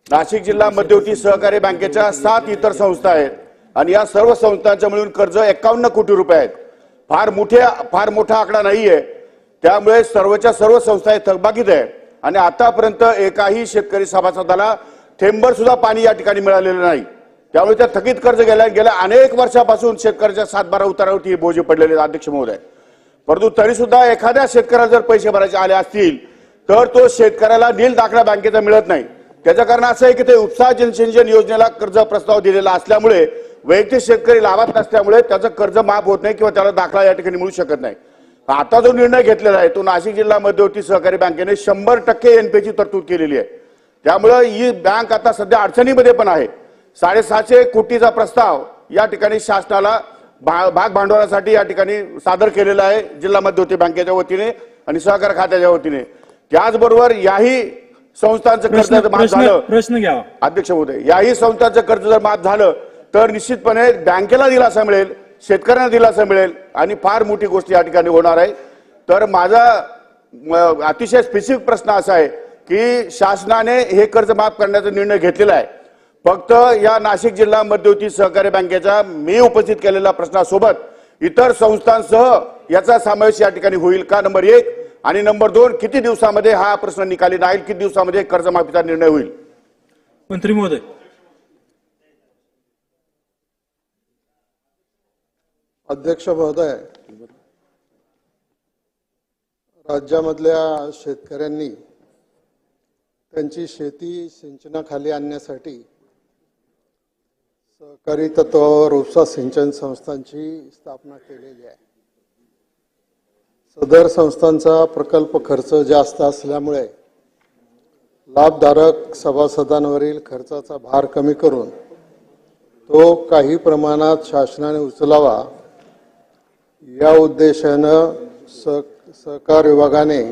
नाशिक जिल्हा मध्यवर्ती सहकारी बँकेच्या 7 इतर संस्था आहेत आणि या सर्व संस्थांच्या मिळून कर्ज 51 कोटी रुपये आहेत. फार मोठा आकडा नाहीये, त्यामुळे सर्वच्या सर्व संस्था थकबाकीत आहे आणि आतापर्यंत एकाही शेतकरी सभासदाला थेंबर सुद्धा पाणी या ठिकाणी मिळालेलं नाही. त्यामुळे त्या थकीत कर्ज गेल्या अनेक वर्षापासून शेतकऱ्याच्या 7-12 उतारावरती बोजे पडलेले आहेत. अध्यक्ष महोदय, परंतु तरी सुद्धा एखाद्या शेतकऱ्याला जर पैसे भरायचे आले असतील तर तो शेतकऱ्याला नील दाखला बँकेचा मिळत नाही. त्याचं कारण असं आहे की ते उपसा जलसिंचन योजनेला कर्ज प्रस्ताव दिलेला असल्यामुळे वैयक्तिक शेतकरी लाभात नसल्यामुळे त्याचं कर्ज माफ होत नाही किंवा त्याला दाखला या ठिकाणी मिळू शकत नाही. आता जो निर्णय घेतलेला आहे तो नाशिक जिल्हा मध्यवर्ती सहकारी बँकेने 100% NPAची तरतूद केलेली आहे. त्यामुळे ही बँक आता सध्या अडचणीमध्ये पण आहे. 750 कोटीचा प्रस्ताव या ठिकाणी शासनाला भाग भांडवलासाठी या ठिकाणी सादर केलेला आहे जिल्हा मध्यवर्ती बँकेच्या वतीने आणि सहकार खात्याच्या वतीने. त्याचबरोबर याही संस्थांचं कर्ज जर माफ झालं, प्रश्न घ्यावा अध्यक्ष महोदय, याही संस्थांचं कर्ज जर माफ झालं तर निश्चितपणे बँकेला दिलासा मिळेल, शेतकऱ्यांना दिलासा मिळेल आणि फार मोठी गोष्ट या ठिकाणी होणार आहे. तर माझा अतिशय स्पेसिफिक प्रश्न असा आहे की शासनाने हे कर्ज माफ करण्याचा निर्णय घेतलेला आहे, फक्त या नाशिक जिल्हा मध्यवर्ती सहकारी बँकेच्या मी उपस्थित केलेल्या प्रश्नासोबत इतर संस्थांसह याचा समावेश या ठिकाणी होईल का, नंबर 1. आणि नंबर 2, किती दिवसामध्ये हा प्रश्न निकाली राहील, किती दिवसामध्ये कर्जमाफीचा निर्णय होईल. मंत्री महोदय. अध्यक्ष महोदय, राज्यामधल्या शेतकऱ्यांनी त्यांची शेती सिंचनाखाली आणण्यासाठी सहकारी तत्वावर उपसा सिंचन संस्थांची स्थापना केलेली आहे. सदर संस्थांचा प्रकल्प खर्च जास्त असल्यामुळे लाभधारक सभासदांवरील खर्चाचा भार कमी करून तो काही प्रमाणात शासनाने उचलावा या उद्देशानं सहकार विभागाने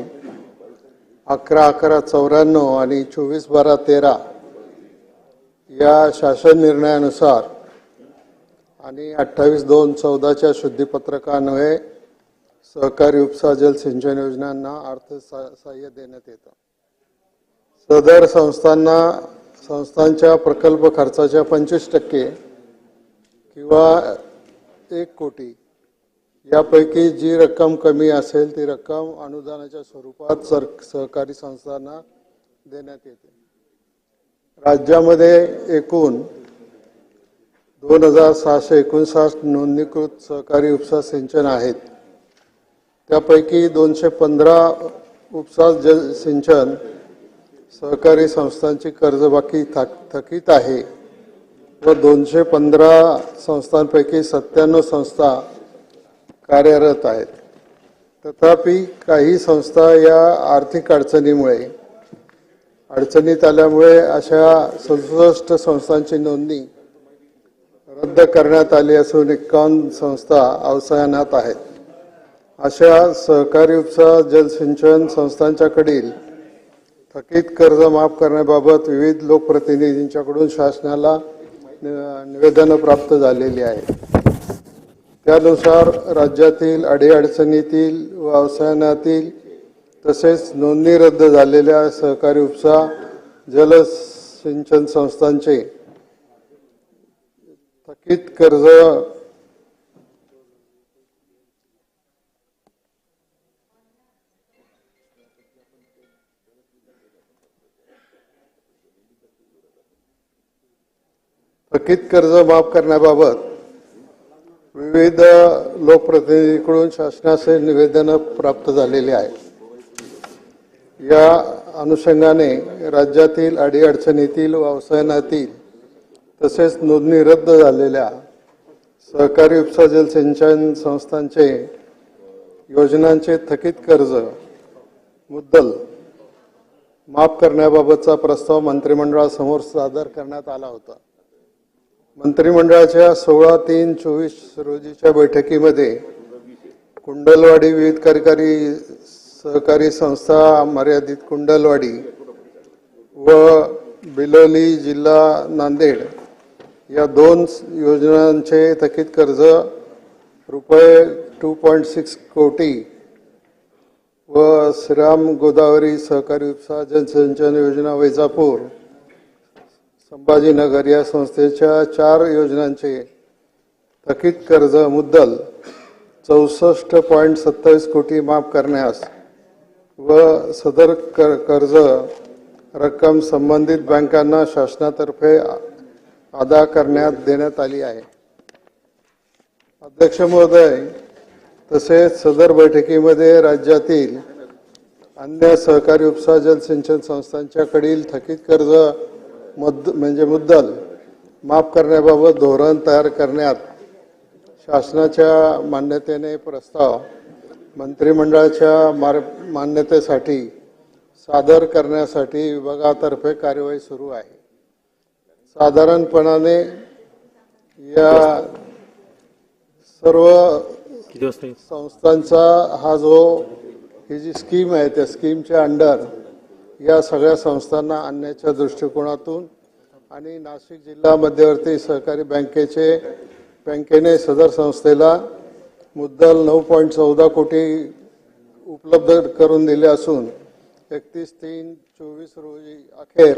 11-11-94 आणि 24-12-13 या शासन निर्णयानुसार आणि 28-2-14 शुद्धीपत्रकान्वये सहकारी उपसा जल सिंचन योजनांना अर्थसहाय्य देण्यात येतं. सदर संस्थांच्या प्रकल्प खर्चाच्या 25% किंवा 1 कोटी यापैकी जी रक्कम कमी असेल ती रक्कम अनुदानाच्या स्वरूपात सहकारी संस्थांना देण्यात येते. राज्यामध्ये एकूण 2659 नोंदणीकृत सहकारी उपसा सिंचन आहेत. त्यापैकी 215 उपसा जल सिंचन सहकारी संस्थांची कर्जबाकी थकीत आहे व 215 संस्थांपैकी 97 संस्था कार्यरत आहेत. तथापि काही संस्था या आर्थिक अडचणीत आल्यामुळे अशा 67 संस्थांची नोंदणी रद्द करण्यात आली असून 51 संस्था अवसायनात आहेत. अशा सहकारी उपसा जलसिंचन संस्थांच्याकडील थकीत कर्ज माफ करण्याबाबत विविध लोकप्रतिनिधींच्याकडून शासनाला निवेदनं प्राप्त झालेली आहेत. त्यानुसार राज्यातील अडीअडचणीतील व अवसायनातील तसेच नोंदणी रद्द झालेल्या सहकारी उपसा जलसिंचन संस्थांचे थकीत कर्ज माफ करण्याबाबत विविध लोकप्रतिनिधींकडून शासनाचे निवेदन प्राप्त झालेले आहे. या अनुषंगाने राज्यातील अडीअडचणीतील व अवसायनातील तसेच नोंदणी रद्द झालेल्या सहकारी उपसा जलसिंचन संस्थांचे योजनांचे थकीत कर्ज मुद्दल माफ करण्याबाबतचा प्रस्ताव मंत्रिमंडळासमोर सादर करण्यात आला होता. मंत्रिमंडळाच्या 16/3/24 रोजीच्या बैठकीमध्ये कुंडलवाडी विविध कार्यकारी सहकारी संस्था मर्यादित कुंडलवाडी व बिलोली जिल्हा नांदेड या 2 योजनांचे थकीत कर्ज रुपये 2.6 कोटी व श्रीराम गोदावरी सहकारी उपसा जलसिंचन योजना वैजापूर संभाजीनगर या संस्थेच्या 4 योजनांचे थकीत कर्ज मुद्दल 64.27 कोटी माफ करण्यास व सदर कर्ज रक्कम संबंधित बँकांना शासनातर्फे अदा करण्यात देण्यात आली आहे. अध्यक्ष महोदय, तसेच सदर बैठकीमध्ये राज्यातील अन्य सहकारी उपसा जलसिंचन संस्थांच्याकडील थकीत कर्ज म्हणजे मुद्दल माफ करण्याबाबत धोरण तयार करण्यात शासनाच्या मान्यतेने प्रस्ताव मंत्रिमंडळाच्या मान्यतेसाठी सादर करण्यासाठी विभागातर्फे कार्यवाही सुरू आहे. साधारणपणाने या सर्व संस्थांचा ही जी स्कीम आहे त्या स्कीमच्या अंडर या सगळ्या संस्थांना आणण्याच्या दृष्टिकोनातून आणि नाशिक जिल्हा मध्यवर्ती सहकारी बँकेने सदर संस्थेला मुद्दल 9.14 कोटी उपलब्ध करून दिले असून 31/3/24 रोजी अखेर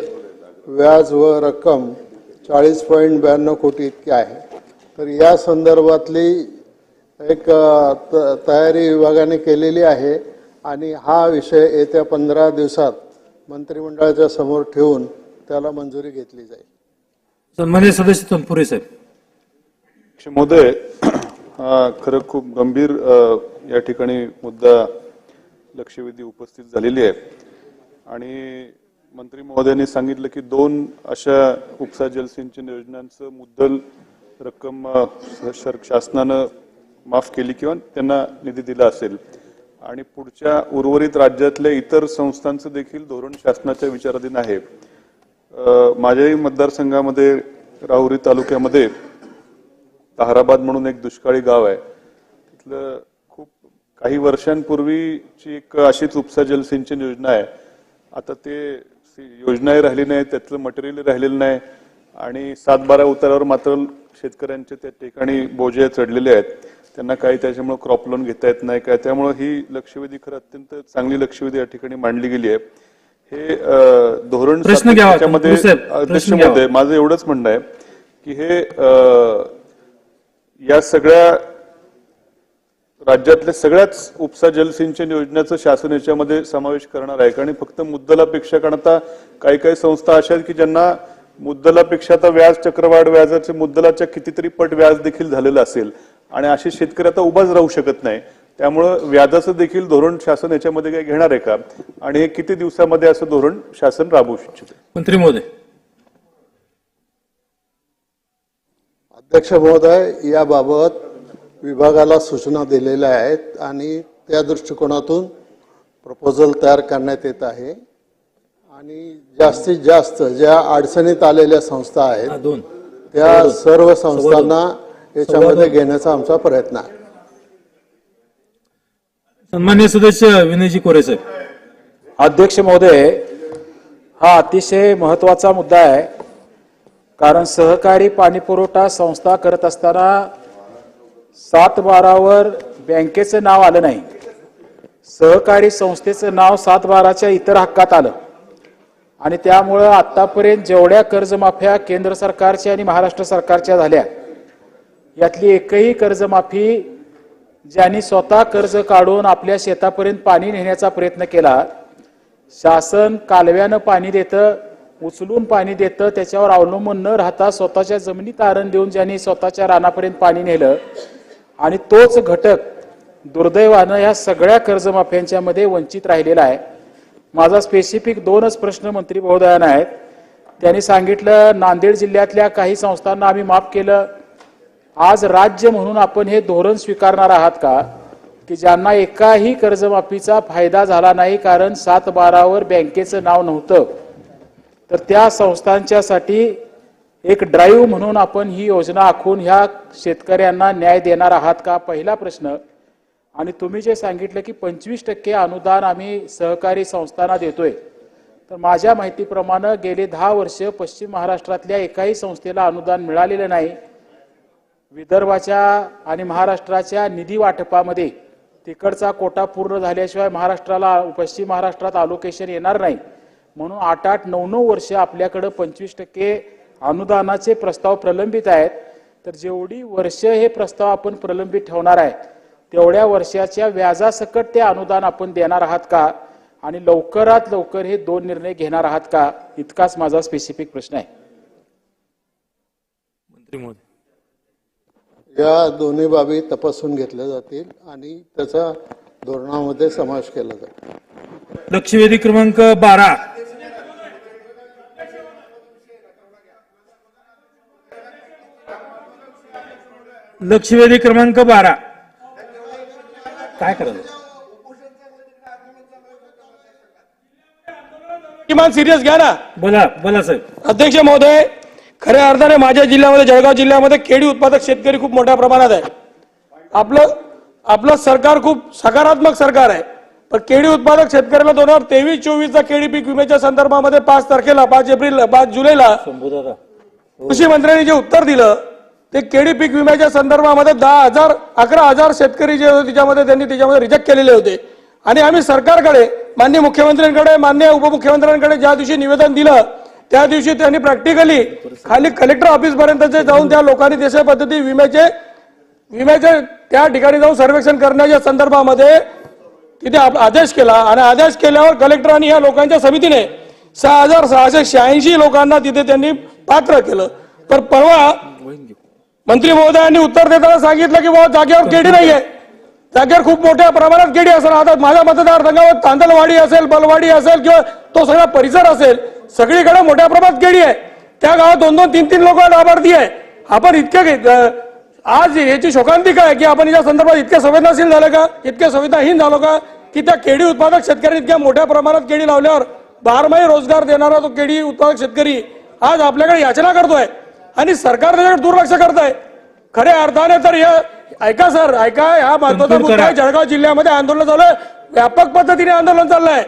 व्याज व रक्कम 40.92 कोटी इतकी आहे. तर या संदर्भातली एक तयारी विभागाने केलेली आहे आणि हा विषय येत्या 15 दिवसात मंत्रिमंडळाच्या समोर ठेवून त्याला मंजुरी घेतली जाईल. सन्माननीय सदस्य तनपुरे साहेब. महोदय, हा खरं खूप गंभीर या ठिकाणी मुद्दा लक्षवेधी उपस्थित झालेली आहे आणि मंत्री महोदयांनी सांगितलं की 2 अशा उपसा जलसिंचन योजनांचं मुद्दल रक्कम शासनानं माफ केली किंवा त्यांना निधी दिला असेल आणि पुढच्या उर्वरित राज्यातल्या इतर संस्थांचं देखील धोरण शासनाच्या विचाराधीन आहे. माझ्याही मतदारसंघामध्ये राहुरी तालुक्यामध्ये ताहराबाद म्हणून एक दुष्काळी गाव आहे. तिथलं खूप काही वर्षांपूर्वीची एक अशीच उपसा जलसिंचन योजना आहे. आता ते योजनाही राहिली नाही, त्यातलं मटेरियल राहिलेलं नाही आणि 7-12 उतारावर मात्र शेतकऱ्यांचे त्या ठिकाणी बोजे चढलेले आहेत. त्यांना काही त्याच्यामुळे क्रॉप लोन घेता येत नाही काय. त्यामुळे ही लक्षवेधी खरं अत्यंत चांगली लक्षवेधी या ठिकाणी मांडली गेली आहे. हे धोरण त्याच्यामध्ये अध्यक्ष महोदय माझं एवढंच म्हणणं आहे की हे या सगळ्या राज्यातल्या सगळ्याच उपसा जलसिंचन योजनेचं शासन याच्यामध्ये समावेश करणार आहे. कारण फक्त मुद्दलापेक्षा, कारण आता काही संस्था अशा आहेत की ज्यांना मुद्दलापेक्षा आता व्याज चक्रवाढ व्याजाचे मुद्दलाच्या कितीतरी पट व्याज देखील झालेलं असेल आणि असे शेतकरी आता उभाच राहू शकत नाही. त्यामुळं व्याजाचं देखील धोरण शासन याच्यामध्ये काही घेणार आहे का आणि हे किती दिवसामध्ये असं धोरण शासन राबवू इच्छिते? मंत्री महोदय. अध्यक्ष महोदय, याबाबत विभागाला सूचना दिलेल्या आहेत आणि त्या दृष्टिकोनातून प्रपोजल तयार करण्यात येत आहे आणि जास्तीत जास्त ज्या अडचणीत आलेल्या संस्था आहेत त्या सर्व संस्थांना याच्यामध्ये घेण्याचा आमचा प्रयत्न आहे. सन्मान्य सदस्य विनयजी कोरे साहेब. अध्यक्ष महोदय, हा अतिशय महत्वाचा मुद्दा आहे. कारण सहकारी पाणी पुरवठा संस्था करत असताना 7-12 बँकेचं नाव आलं नाही, सहकारी संस्थेचं नाव 7-12च्या इतर हक्कात आलं आणि त्यामुळं आतापर्यंत जेवढ्या कर्जमाफ्या केंद्र सरकारच्या आणि महाराष्ट्र सरकारच्या झाल्या यातली एकही कर्जमाफी ज्यांनी स्वतः कर्ज काढून आपल्या शेतापर्यंत पाणी नेण्याचा प्रयत्न केला, शासन कालव्यानं पाणी देतं, उचलून पाणी देतं, त्याच्यावर अवलंबून न राहता स्वतःच्या जमिनीत तारण देऊन ज्यांनी स्वतःच्या रानापर्यंत पाणी नेलं आणि तोच घटक दुर्दैवानं या सगळ्या कर्जमाफ्यांच्या मध्ये वंचित राहिलेला आहे. माझा स्पेसिफिक 2च प्रश्न मंत्री महोदयांना आहेत. त्यांनी सांगितलं नांदेड जिल्ह्यातल्या काही संस्थांना आम्ही माफ केलं. आज राज्य म्हणून आपण हे धोरण स्वीकारणार आहात का की ज्यांना एकाही कर्जमाफीचा फायदा झाला नाही कारण 7-12 बँकेचं नाव नव्हतं, तर त्या संस्थांच्यासाठी एक ड्राईव्ह म्हणून आपण ही योजना आखून ह्या शेतकऱ्यांना न्याय देणार आहात का, पहिला प्रश्न. आणि तुम्ही जे सांगितलं की 25% अनुदान आम्ही सहकारी संस्थांना देतोय, तर माझ्या माहितीप्रमाणे गेले 10 वर्ष पश्चिम महाराष्ट्रातल्या एकाही संस्थेला अनुदान मिळालेलं नाही. विदर्भाच्या आणि महाराष्ट्राच्या निधी वाटपामध्ये तिकडचा कोटा पूर्ण झाल्याशिवाय पश्चिम महाराष्ट्रात अलोकेशन येणार नाही. म्हणून 8-8, 9-9 वर्ष आपल्याकडे 25% अनुदानाचे प्रस्ताव प्रलंबित आहेत. तर जेवढी वर्ष हे प्रस्ताव आपण प्रलंबित ठेवणार आहे तेवढ्या वर्षाच्या व्याजासकट ते अनुदान आपण देणार आहात का आणि लवकरात लवकर हे 2 निर्णय घेणार आहात का, इतकाच माझा स्पेसिफिक प्रश्न आहे. मंत्री महोदय. या दोन्ही बाबी तपासून घेतल्या जातील आणि त्याचा धोरणामध्ये समावेश केला जाईल. लक्षवेधी क्रमांक 12. लक्षवेधी क्रमांक 12. काय करायचं? किमान सिरियस घ्या ना. बोला साहेब. अध्यक्ष महोदय, खऱ्या अर्थाने माझ्या जिल्ह्यामध्ये, जळगाव जिल्ह्यामध्ये केळी उत्पादक शेतकरी खूप मोठ्या प्रमाणात आहे. आपलं सरकार खूप सकारात्मक सरकार आहे, पण केळी उत्पादक शेतकऱ्याला 2023-24चा केळी पीक विम्याच्या संदर्भामध्ये 5 तारखेला 5 जुलैला कृषी मंत्र्यांनी जे उत्तर दिलं ते केळी पीक विम्याच्या संदर्भामध्ये 11,000 शेतकरी जे होते त्याच्यामध्ये रिजेक्ट केलेले होते. आणि आम्ही सरकारकडे, माननीय मुख्यमंत्र्यांकडे, माननीय उपमुख्यमंत्र्यांकडे ज्या दिवशी निवेदन दिलं त्या दिवशी त्यांनी प्रॅक्टिकली खाली कलेक्टर ऑफिस पर्यंत जाऊन त्या लोकांनी तशा पद्धती विम्याचे त्या ठिकाणी जाऊन सर्वेक्षण करण्याच्या संदर्भामध्ये तिथे आदेश केला आणि आदेश केल्यावर कलेक्टरांनी या लोकांच्या समितीने 6,686 लोकांना तिथे त्यांनी पात्र केलं. तर परवा मंत्री महोदयांनी उत्तर देताना सांगितलं की बाबा जागेवर केळी नाहीये. जागेवर खूप मोठ्या प्रमाणात केडी असेल. आता माझ्या मतदारसंघावर तांदलवाडी असेल, बलवाडी असेल किंवा तो सगळा परिसर असेल, सगळीकडे मोठ्या प्रमाणात केडी आहे. त्या गावात 2-2, 3-3 लोक लाभार्थी आहे. आपण इतके आज याची शोकांतिका आहे की आपण या संदर्भात इतके संवेदनशील झालं का, इतके संवेदनाहीन झालो का की त्या केडी उत्पादक शेतकऱ्यांनी इतक्या मोठ्या प्रमाणात केडी लावल्यावर बारमाही रोजगार देणारा तो केडी उत्पादक शेतकरी आज आपल्याकडे याचना करतोय आणि सरकार त्याच्याकडे दुर्लक्ष करत आहे. खऱ्या अर्थाने तर ऐका सर, ऐका, हा महत्वाचा मुद्दा आहे. जळगाव जिल्ह्यामध्ये आंदोलन चाललंय, व्यापक पद्धतीने आंदोलन चाललंय.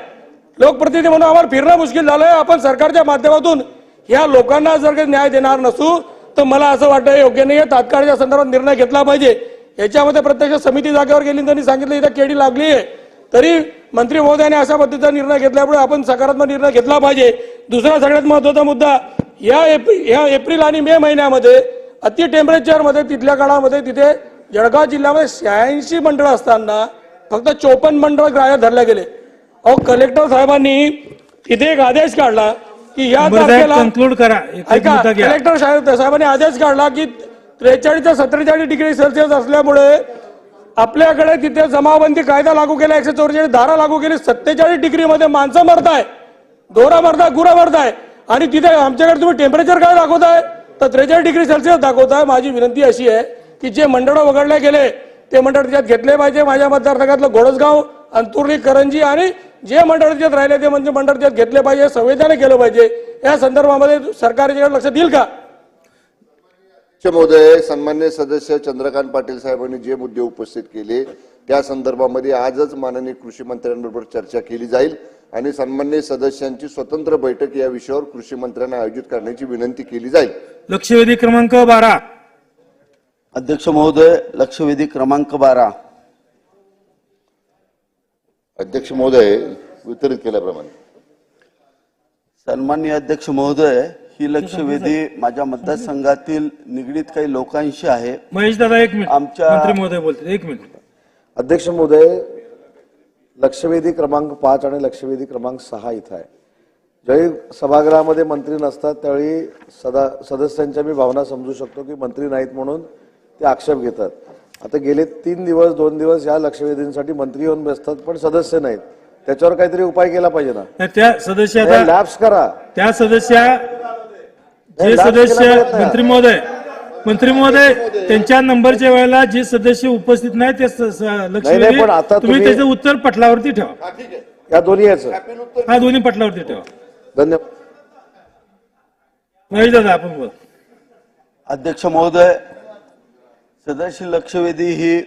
लोकप्रतिनिधी म्हणून आम्हाला फिरणं मुश्किल झालंय. आपण सरकारच्या माध्यमातून या लोकांना जर काही न्याय देणार नसू तर मला असं वाटतं योग्य नाहीये. तात्काळच्या संदर्भात निर्णय घेतला पाहिजे. याच्यामध्ये प्रत्यक्ष समिती जागेवर गेली, त्यांनी सांगितलं इथं केडी लागली आहे, तरी मंत्री महोदयाने अशा पद्धतीचा निर्णय घेतल्यामुळे आपण सकारात्मक निर्णय घेतला पाहिजे. दुसरा सगळ्यात महत्वाचा मुद्दा, या एप्रिल आणि मे महिन्यामध्ये अति टेम्परेचर मध्ये तिथल्या काळामध्ये तिथे जळगाव जिल्ह्यामध्ये 86 मंडळ असताना फक्त 54 मंडळ ग्राह्य धरले गेले. अहो, कलेक्टर साहेबांनी तिथे एक आदेश काढला की या तारखेला कन्क्लूड करा. ऐका, कलेक्टर साहेबांनी आदेश काढला की 43 ते 47 डिग्री सेल्सिअस असल्यामुळे आपल्याकडे तिथे जमावबंदी कायदा लागू केला, 144 धारा लागू केली. 47 डिग्री मध्ये माणसं मरताय, दोरा मरताय, गुरं मरताय आणि तिथे आमच्याकडे तुम्ही टेम्परेचर काय दाखवताय तर 43 डिग्री सेल्सिअस दाखवताय. माझी विनंती अशी आहे की जे मंडळ वगळले गेले ते मंडळ त्याच्यात घेतले पाहिजे. माझ्या मतदारसंघातलं घोडसगाव, अंतुर्ली, करंजी आणि जे मंडळ त्याच्यात राहिले ते म्हणजे मंडळ त्याच्यात घेतले पाहिजे, संवेदना केलं पाहिजे. या संदर्भामध्ये सरकार याच्याकडे लक्ष देईल का? महोदय, सन्मान्य सदस्य चंद्रकांत पाटील साहेबांनी जे मुद्दे उपस्थित केले त्या संदर्भामध्ये आजच माननीय कृषी मंत्र्यांबरोबर चर्चा केली जाईल आणि सन्मान्य सदस्यांची स्वतंत्र बैठक या विषयावर कृषी मंत्र्यांना आयोजित करण्याची विनंती केली जाईल. लक्षवेधी क्रमांक 12. अध्यक्ष महोदय, लक्षवेधी क्रमांक 12. अध्यक्ष महोदय, वितरित केल्याप्रमाणे. सन्माननीय अध्यक्ष महोदय, ही लक्षवेधी माझ्या मतदारसंघातील निगडीत काही लोकांशी आहे. महेश दादा, एक मिनिट. आमच्या मंत्री महोदय बोलते, एक मिनिट. अध्यक्ष महोदय, लक्षवेधी क्रमांक 5 आणि लक्षवेधी क्रमांक 6 इथं आहे. ज्यावेळी सभागृहामध्ये मंत्री नसतात त्यावेळी सदस्यांच्या मी भावना समजू शकतो की मंत्री नाहीत म्हणून ते आक्षेप घेतात. आता गेले 3 दिवस 2 दिवस या लक्षवेधींसाठी मंत्री येऊन बसतात पण सदस्य नाहीत. त्याच्यावर काहीतरी उपाय केला पाहिजे ना. त्या सदस्य लॅप्स करा. त्या सदस्य मंत्री महोदय त्यांच्या नंबरच्या वेळेला जे सदस्य उपस्थित नाही ते लक्षवेधी तुम्ही त्याचं उत्तर पटलावरती ठेवा. या दोन्ही याचं हा दोन्ही पटलावरती ठेवा. धन्यवाद. महेश दादा, आपण बोल. अध्यक्ष महोदय, सदस्य लक्षवेधी ही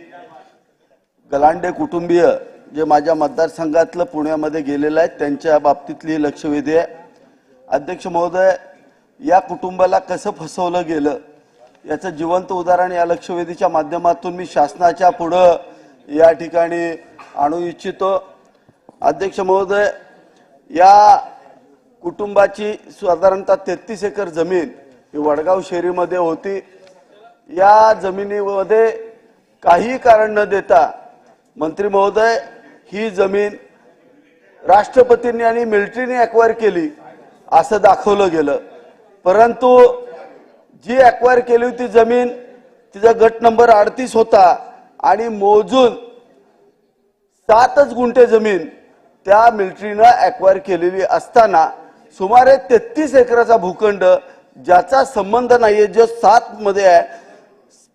गलांडे कुटुंबीय जे माझ्या मतदारसंघातलं पुण्यामध्ये गेलेलं आहे त्यांच्या बाबतीतली लक्षवेधी आहे. अध्यक्ष महोदय, या कुटुंबाला कसं फसवलं गेलं याचं जिवंत उदाहरण या लक्षवेधीच्या माध्यमातून मी शासनाच्या पुढं या ठिकाणी आणू इच्छितो. अध्यक्ष महोदय, या कुटुंबाची साधारणतः 33 एकर जमीन ही वडगाव शहरीमध्ये होती. या जमिनीमध्ये काही कारण न देता मंत्री महोदय ही जमीन राष्ट्रपतींनी आणि मिलिटरीने ॲक्वायर केली असं दाखवलं गेलं. परंतु जी ॲक्वायर केली होती जमीन तिचा गट नंबर 38 होता आणि मोजून 7 गुंठे जमीन त्या मिलिटरीनं ॲक्वायर केलेली असताना सुमारे 33 एकराचा भूखंड ज्याचा संबंध नाहीये, जो 7 मध्ये आहे,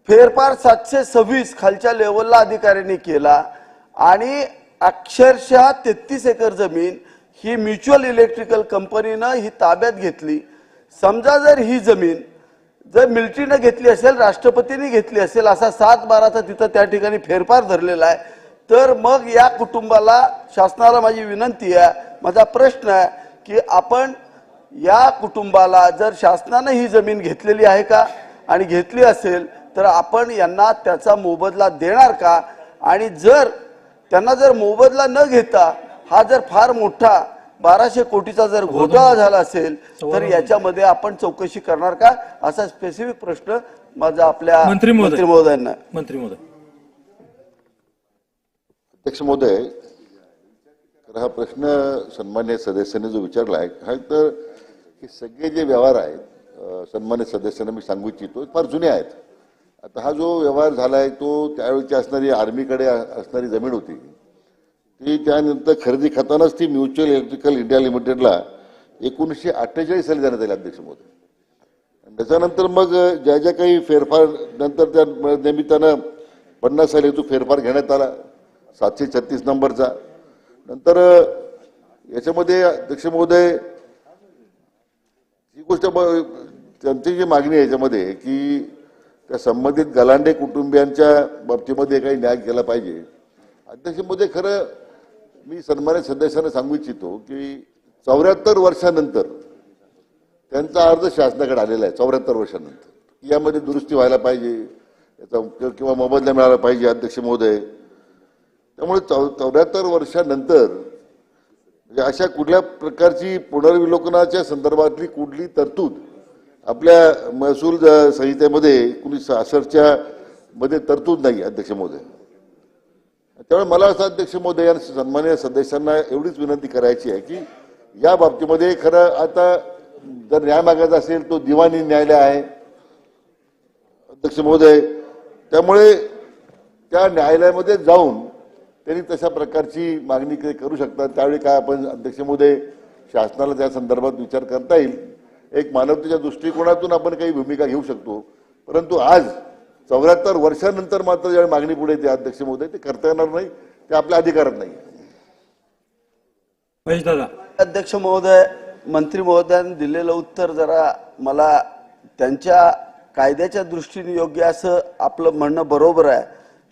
फेरफार 726 खालच्या लेवलला अधिकाऱ्यांनी केला आणि अक्षरशः 33 एकर जमीन ही म्युच्युअल इलेक्ट्रिकल कंपनीनं ही ताब्यात घेतली. समजा जर ही जमीन जर मिलिटरीनं घेतली असेल, राष्ट्रपतींनी घेतली असेल, असा 7/12चा तिथं त्या ठिकाणी फेरफार धरलेला आहे, तर मग या कुटुंबाला, शासनाला माझी विनंती आहे, माझा प्रश्न आहे की आपण या कुटुंबाला जर शासनानं ही जमीन घेतलेली आहे का आणि घेतली असेल तर आपण यांना त्याचा मोबदला देणार का? आणि जर त्यांना जर मोबदला न घेता हा जर फार मोठा 1200 कोटीचा जर घोटाळा झाला असेल तर याच्यामध्ये आपण चौकशी करणार का? असा स्पेसिफिक प्रश्न माझा आपल्या मंत्री महोदयांना. मंत्री महोदय. अध्यक्ष महोदय, हा प्रश्न सन्मान्य सदस्यांनी जो विचारला आहे हा तर हे सगळे जे व्यवहार आहेत सन्मान्य सदस्यांना मी सांगू इच्छितो फार जुने आहेत. आता हा जो व्यवहार झालाय तो त्यावेळची असणारी आर्मीकडे असणारी जमीन होती ती त्यानंतर खरेदी खातानाच ती म्युच्युअल इलेक्ट्रिकल इंडिया लिमिटेडला 1948 साली देण्यात आली अध्यक्ष महोदय. त्याच्यानंतर मग ज्या ज्या काही फेरफार नंतर त्या निमित्तानं 50 साली तो फेरफार घेण्यात आला 736 नंबरचा. नंतर याच्यामध्ये अध्यक्ष महोदय ही गोष्ट त्यांची जी मागणी आहे याच्यामध्ये की त्या संबंधित गलांडे कुटुंबियांच्या बाबतीमध्ये काही न्याय केला पाहिजे. अध्यक्ष महोदय खरं मी सन्मानित सदस्यांना सांगू इच्छितो की 74 वर्षानंतर त्यांचा अर्ज शासनाकडे आलेला आहे. 74 वर्षानंतर यामध्ये दुरुस्ती व्हायला पाहिजे याचा किंवा मोबदला मिळाला पाहिजे अध्यक्ष महोदय. त्यामुळे 74 वर्षानंतर म्हणजे अशा कुठल्या प्रकारची पुनर्विलोकनाच्या संदर्भातली कुठली तरतूद आपल्या महसूल संहितेमध्ये 1966च्या मध्ये तरतूद नाही अध्यक्ष महोदय. त्यामुळे मला असं अध्यक्ष महोदय या सन्माननीय सदस्यांना एवढीच विनंती करायची आहे की या बाबतीमध्ये खरं आता जर न्याय मागायचा असेल तो दिवाणी न्यायालय आहे अध्यक्ष महोदय. त्यामुळे त्या न्यायालयामध्ये जाऊन त्यांनी तशा प्रकारची मागणी करू शकतात. त्यावेळी काय आपण अध्यक्ष महोदय शासनाला त्या संदर्भात विचार करता येईल. एक मानवतेच्या दृष्टिकोनातून आपण काही भूमिका घेऊ शकतो. परंतु आज 74 वर्षानंतर मात्र ज्यावेळी मागणी पुढे येते अध्यक्ष महोदय ते करता येणार नाही. ते आपल्या अधिकारात नाही. अध्यक्ष महोदय मंत्री महोदयांनी दिलेलं उत्तर जरा मला त्यांच्या कायद्याच्या दृष्टीने योग्य असं आपलं म्हणणं बरोबर आहे.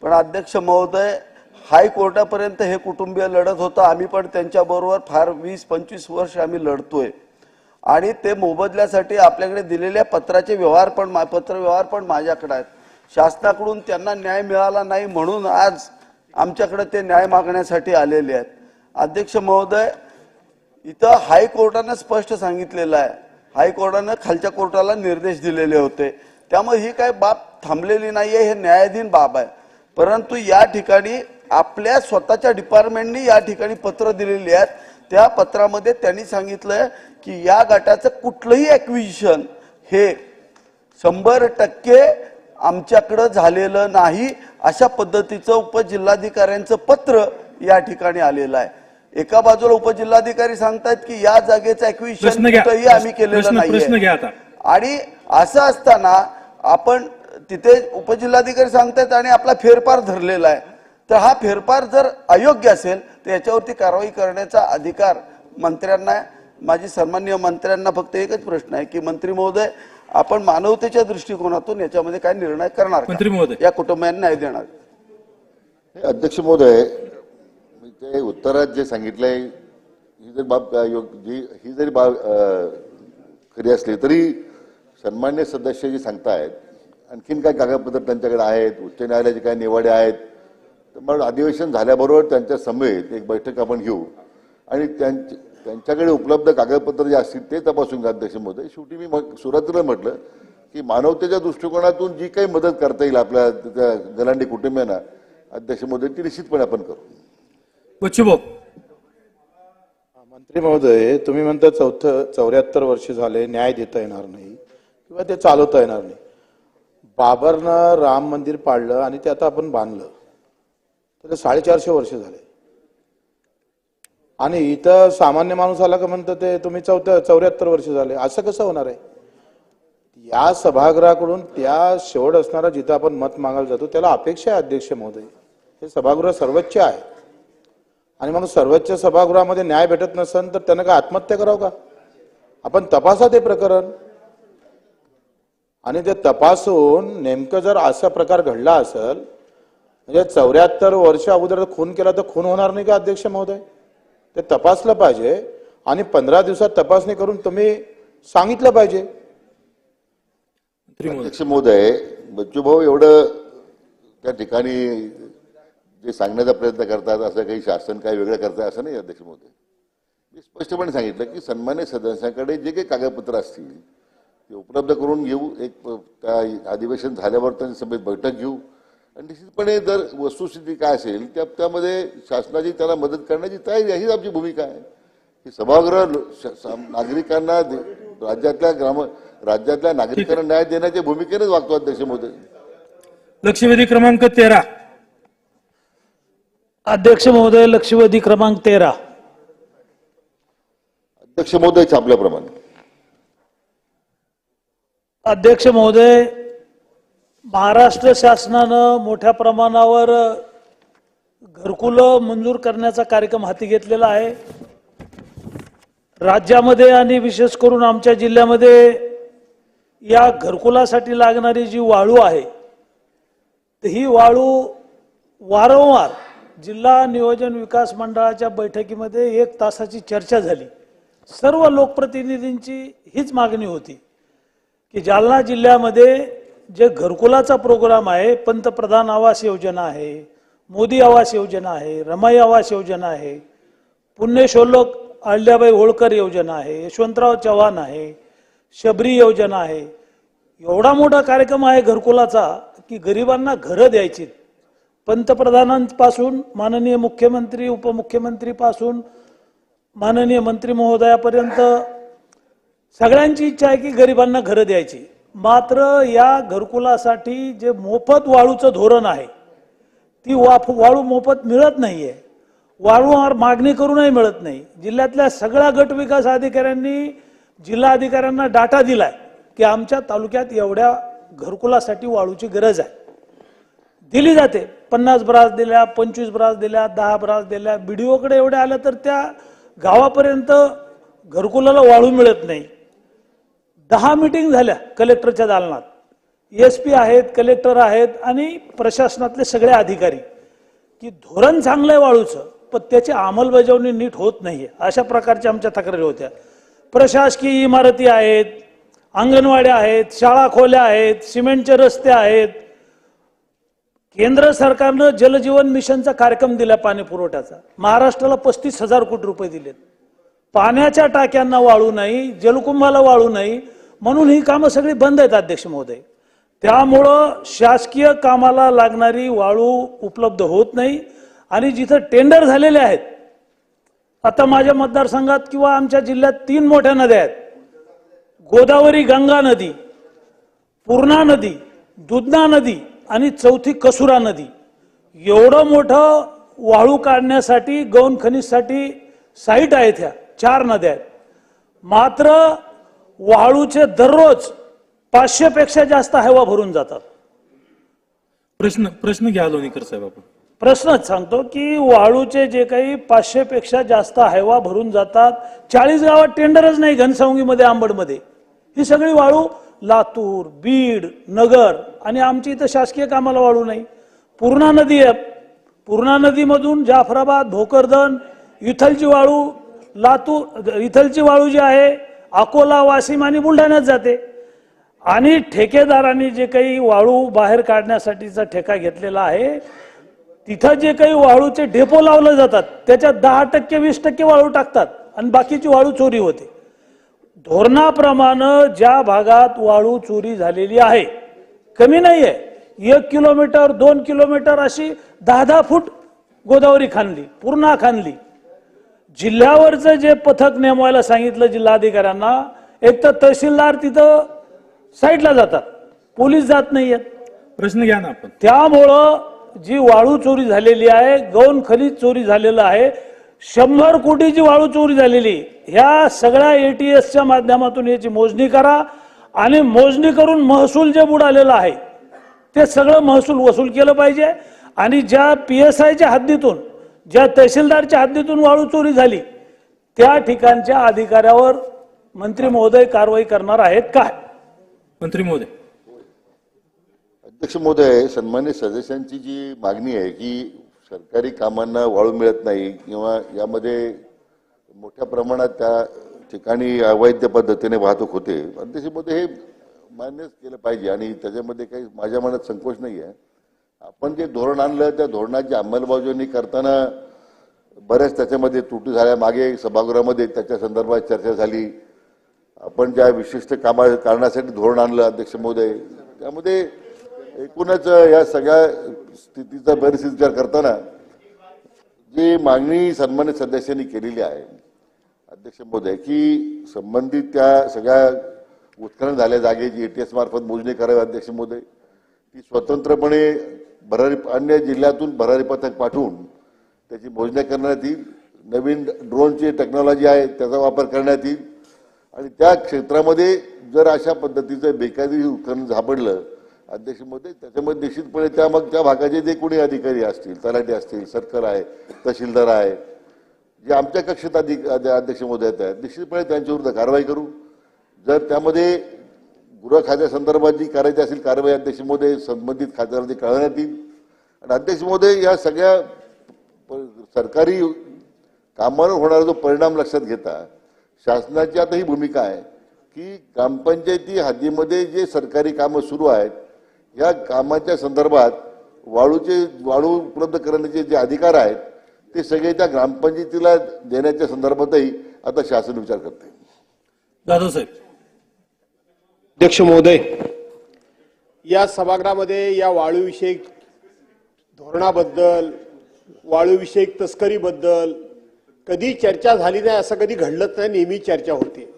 पण अध्यक्ष महोदय हायकोर्टापर्यंत हे कुटुंबीय लढत होतं. आम्ही पण त्यांच्याबरोबर फार 20-25 वर्ष आम्ही लढतोय आणि ते मोबदल्यासाठी आपल्याकडे दिलेल्या पत्राचे पत्रव्यवहार पण माझ्याकडे आहेत. शासनाकडून त्यांना न्याय मिळाला नाही म्हणून आज आमच्याकडे ते न्याय मागण्यासाठी आलेले आहेत. अध्यक्ष महोदय इथं हायकोर्टानं स्पष्ट सांगितलेलं आहे. हायकोर्टानं खालच्या कोर्टाला निर्देश दिलेले होते. त्यामुळे ही काय बाब थांबलेली नाहीये. हे न्यायाधीन बाब आहे. परंतु या ठिकाणी आपल्या स्वतःच्या डिपार्टमेंटनी या ठिकाणी पत्र दिलेली आहेत. त्या पत्रामध्ये त्यांनी सांगितलंय की या गटाचं कुठलंही ॲक्विजिशन हे 100% आमच्याकडं झालेलं नाही अशा पद्धतीचं उपजिल्हाधिकाऱ्यांचं पत्र या ठिकाणी आलेलं आहे. एका बाजूला उपजिल्हाधिकारी सांगतायत की या जागेचं ॲक्विजिशन कुठंही आम्ही केलेलं नाहीये आणि असं असताना आपण तिथे उपजिल्हाधिकारी सांगतायत आणि आपला फेरफार धरलेला आहे. तर हा फेरफार जर अयोग्य असेल तर याच्यावरती कारवाई करण्याचा अधिकार मंत्र्यांना आहे. माझी सन्माननीय मंत्र्यांना फक्त एकच प्रश्न आहे की मंत्री महोदय आपण मानवतेच्या दृष्टिकोनातून याच्यामध्ये काय निर्णय करणार मंत्री महोदय या कुटुंबियांना न्याय देणार. अध्यक्ष महोदय मी ते उत्तरात जे सांगितलंय ही जर बाब ही जरी बाब खरी असली तरी सन्मान्य सदस्य जे सांगतायत आणखीन काय कागदपत्र त्यांच्याकडे आहेत उच्च न्यायालयाचे काय निवाडे आहेत तर मग अधिवेशन झाल्याबरोबर त्यांच्या समेत एक बैठक आपण घेऊ आणि त्यांच्याकडे उपलब्ध कागदपत्र जे असतील ते तपासून घ्या अध्यक्ष महोदय. शेवटी मी सुरुवातीला म्हटलं की मानवतेच्या दृष्टिकोनातून जी काही मदत करता येईल आपल्या त्या गलांडी कुटुंबियांना अध्यक्ष महोदय ती निश्चितपणे आपण करू. मंत्री महोदय तुम्ही म्हणता 74 वर्ष झाले न्याय देता येणार नाही किंवा ते चालवता येणार नाही. बाबरनं राम मंदिर पाडलं आणि ते आता आपण बांधलं तर 450 वर्ष झाले आणि इथं सामान्य माणूस आला का म्हणतं ते तुम्ही 74 वर्ष झाले. असं कसं होणार आहे. या सभागृहाकडून त्या शेवट असणारा जिथं आपण मत मागायला जातो त्याला अपेक्षा आहे अध्यक्ष महोदय. हे सभागृह सर्वोच्च आहे आणि मग सर्वोच्च सभागृहामध्ये न्याय भेटत नसेल तर त्यानं काय आत्महत्या करावं का. आपण तपासा ते प्रकरण आणि ते तपासून नेमकं जर असा प्रकार घडला असेल म्हणजे 74 वर्ष अगोदर खून केला तर खून होणार नाही का अध्यक्ष महोदय. ते तपासलं पाहिजे आणि 15 दिवसात तपासणी करून तुम्ही सांगितलं पाहिजे. अध्यक्ष महोदय बच्चूभाऊ एवढं त्या ठिकाणी जे सांगण्याचा प्रयत्न करतात असं काही शासन काही वेगळं करतात असं नाही अध्यक्ष महोदय. मी स्पष्टपणे सांगितलं की सन्मान्य सदस्यांकडे जे काही कागदपत्र असतील ते उपलब्ध करून घेऊ. एक त्या अधिवेशन झाल्यावर त्यांच्या समेत बैठक घेऊ आणि निश्चितपणे जर वस्तुस्थिती काय असेल त्यामध्ये शासनाची त्याला मदत करण्याची तयारी हीच आमची भूमिका आहे. की सभागृह नागरिकांना राज्यातल्या नागरिकांना न्याय देण्याच्या भूमिकेनेच वागतो अध्यक्ष महोदय. लक्षवेधी क्रमांक 13. अध्यक्ष महोदय, लक्षवेधी क्रमांक 13. अध्यक्ष महोदय छापल्याप्रमाणे. अध्यक्ष महोदय, महाराष्ट्र शासनानं मोठ्या प्रमाणावर घरकुलं मंजूर करण्याचा कार्यक्रम हाती घेतलेला आहे. राज्यामध्ये आणि विशेष करून आमच्या जिल्ह्यामध्ये या घरकुलासाठी लागणारी जी वाळू आहे, तर ही वाळू वारंवार जिल्हा नियोजन विकास मंडळाच्या बैठकीमध्ये 1 तासाची चर्चा झाली. सर्व लोकप्रतिनिधींची हीच मागणी होती की जालना जिल्ह्यामध्ये जे घरकुलाचा प्रोग्राम आहे, पंतप्रधान आवास योजना आहे, मोदी आवास योजना आहे, रमाई आवास योजना आहे, पुण्यशोलोक अहिल्याबाई होळकर योजना आहे, यशवंतराव चव्हाण आहे, शबरी योजना आहे. एवढा मोठा कार्यक्रम आहे घरकुलाचा की गरिबांना घरं द्यायची. पंतप्रधानांपासून माननीय मुख्यमंत्री, उपमुख्यमंत्री पासून माननीय मंत्री महोदयापर्यंत सगळ्यांची इच्छा आहे की गरिबांना घरं द्यायची. मात्र या घरकुलासाठी जे मोफत वाळूचं धोरण आहे, ती वाळू मोफत मिळत नाहीये. वारंवार मागणी करूनही मिळत नाही. जिल्ह्यातल्या सगळ्या गट विकास अधिकाऱ्यांनी जिल्हा अधिकाऱ्यांना डाटा दिलाय की आमच्या तालुक्यात एवढ्या घरकुलासाठी वाळूची गरज आहे. दिली जाते. 50 ब्रास दिल्या, 25 ब्रास दिल्या, 10 ब्रास दिल्या. बीडीओकडे एवढ्या आल्या तर त्या गावापर्यंत घरकुलाला वाळू मिळत नाही. 10 मीटिंग झाल्या कलेक्टरच्या दालनात. SP आहेत, कलेक्टर आहेत आणि प्रशासनातले सगळे अधिकारी की धोरण चांगलं आहे वाळूचं, पण त्याची अंमलबजावणी नीट होत नाहीये. अशा प्रकारच्या आमच्या तक्रारी होत्या. प्रशासकीय इमारती आहेत, अंगणवाड्या आहेत, शाळा खोल्या आहेत, सिमेंटचे रस्ते आहेत. केंद्र सरकारनं जलजीवन मिशनचा कार्यक्रम दिला पाणी पुरवठ्याचा. महाराष्ट्राला 35,000 कोटी रुपये दिलेत. पाण्याच्या टाक्यांना वाळू नाही, जलकुंभाला वाळू नाही, म्हणून ही कामं सगळी बंद आहेत अध्यक्ष महोदय. त्यामुळं शासकीय कामाला लागणारी वाळू उपलब्ध होत नाही. आणि जिथं टेंडर झालेले आहेत, आता माझ्या मतदारसंघात किंवा आमच्या जिल्ह्यात 3 मोठ्या नद्या आहेत. गोदावरी गंगा नदी, पूर्णा नदी, दुधना नदी आणि 4थी कसुरा नदी. एवढं मोठं वाळू काढण्यासाठी गौण खनिजसाठी साईट आहेत. ह्या 4 नद्या आहेत. मात्र वाळूचे दररोज 500 पेक्षा जास्त हवा भरून जातात. प्रश्न घ्या लोणीकर साहेब. आपण प्रश्नच सांगतो की वाळूचे जे काही 500 पेक्षा जास्त हवा भरून जातात. 40 गावात टेंडरच नाही. घनसावंगीमध्ये, आंबडमध्ये ही सगळी वाळू लातूर, बीड, नगर आणि आमची इथं शासकीय कामाला वाळू नाही. पूर्णा नदी आहे. पूर्णा नदीमधून जाफराबाद, भोकरदन, इथलची वाळू, लातूर इथलची वाळू जी आहे अकोला, वाशिम आणि बुलढाण्यात जाते. आणि ठेकेदारांनी जे काही वाळू बाहेर काढण्यासाठीचा ठेका घेतलेला आहे, तिथं जे काही वाळूचे डेपो लावले जातात त्याच्यात 10%, 20% वाळू टाकतात आणि बाकीची वाळू चोरी होते. धोरणाप्रमाणे ज्या भागात वाळू चोरी झालेली आहे, कमी नाहीये, 1 किलोमीटर 2 किलोमीटर अशी 10-10 फूट गोदावरी खांदली, पूर्णा खांदली. जिल्ह्यावरचं जे पथक नेमवायला सांगितलं जिल्हाधिकाऱ्यांना, एक तर तहसीलदार तिथं साईडला जातात, पोलीस जात नाहीयेत. प्रश्न घ्या ना आपण. त्यामुळं जी वाळू चोरी झालेली आहे, गौण खनिज चोरी झालेलं आहे, 100 कोटीची वाळू चोरी झालेली. ह्या सगळ्या ATSच्या माध्यमातून याची मोजणी करा आणि मोजणी करून महसूल जे बुडालेला आहे ते सगळं महसूल वसूल केलं पाहिजे. आणि ज्या PSIच्या हद्दीतून, ज्या तहसीलदारच्या हद्दीतून वाळू चोरी झाली त्या ठिकाणच्या अधिकाऱ्यावर मंत्री महोदय कारवाई करणार आहेत काय? मंत्री महोदय. अध्यक्ष महोदय, सन्मान्य सदस्यांची जी मागणी आहे की सरकारी कामांना वाळू मिळत नाही किंवा यामध्ये मोठ्या प्रमाणात त्या ठिकाणी अवैध पद्धतीने वाहतूक होते, अध्यक्ष महोदय हे मान्यच केलं पाहिजे आणि त्याच्यामध्ये काही माझ्या मनात संकोच नाही आहे. आपण जे धोरण आणलं त्या धोरणाची अंमलबजावणी करताना बऱ्याच त्याच्यामध्ये त्रुटी झाल्या. मागे सभागृहामध्ये त्याच्या संदर्भात चर्चा झाली. आपण ज्या विशिष्ट कारणासाठी धोरण आणलं अध्यक्ष महोदय, त्यामध्ये एकूणच या सगळ्या स्थितीचा बरेच विचार करताना जी मागणी सन्मानित सदस्यांनी केलेली आहे अध्यक्ष महोदय की संबंधित त्या सगळ्या उत्खनन झाल्या जागेची ATS मार्फत मोजणी करावी अध्यक्ष महोदय, ती स्वतंत्रपणे भरारी अन्य जिल्ह्यातून भरारी पथक पाठवून त्याची मोजणी करण्यात येईल. नवीन ड्रोनची टेक्नॉलॉजी आहे त्याचा वापर करण्यात येईल आणि त्या क्षेत्रामध्ये जर अशा पद्धतीचं बेकायदेशीर उपकरण सापडलं अध्यक्ष महोदय त्याच्यामध्ये निश्चितपणे त्या भागाचे जे कोणी अधिकारी असतील, तलाठी असतील, सर्कल आहे, तहसीलदार आहे, जे आमच्या कक्षेत अध्यक्ष महोदय आहेत निश्चितपणे त्यांच्याविरुद्ध कारवाई करू. जर त्यामध्ये गृह खात्यासंदर्भात जी करायची असेल कारवाई अध्यक्ष महोदय संबंधित खात्याला कळवण्यात येईल. आणि अध्यक्ष महोदय या सगळ्या सरकारी कामावर होणारा जो परिणाम लक्षात घेता शासनाची आता ही भूमिका आहे की ग्रामपंचायती हद्दीमध्ये जे सरकारी कामं सुरू आहेत या कामाच्या संदर्भात वाळू उपलब्ध करण्याचे जे अधिकार आहेत ते सगळे त्या ग्रामपंचायतीला देण्याच्या संदर्भातही आता शासन विचार करते. जाधव साहेब. अध्यक्ष महोदय, या सभागृहामध्ये या वाळूविषयक धोरणाबद्दल, वाळूविषयक तस्करीबद्दल कधी चर्चा झाली नाही असं कधी घडलंच नाही. नेहमी चर्चा होते.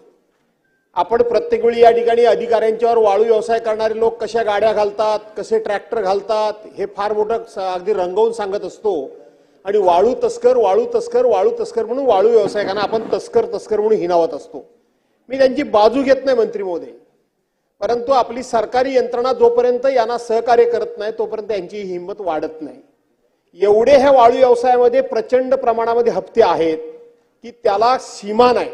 आपण प्रत्येक वेळी या ठिकाणी अधिकाऱ्यांच्यावर वाळू व्यवसाय करणारे लोक कशा गाड्या घालतात, कसे ट्रॅक्टर घालतात हे फार मोठं अगदी रंगवून सांगत असतो आणि वाळू तस्कर म्हणून वाळू व्यावसायिकांना आपण तस्कर म्हणून हिनावत असतो. मी त्यांची बाजू घेत नाही मंत्री महोदय, परंतु आपली सरकारी यंत्रणा जोपर्यंत यांना सहकार्य करत नाही तोपर्यंत यांची हिंमत वाढत नाही. एवढे ह्या वाळू व्यवसायामध्ये प्रचंड प्रमाणामध्ये हप्ते आहेत की त्याला सीमा नाही.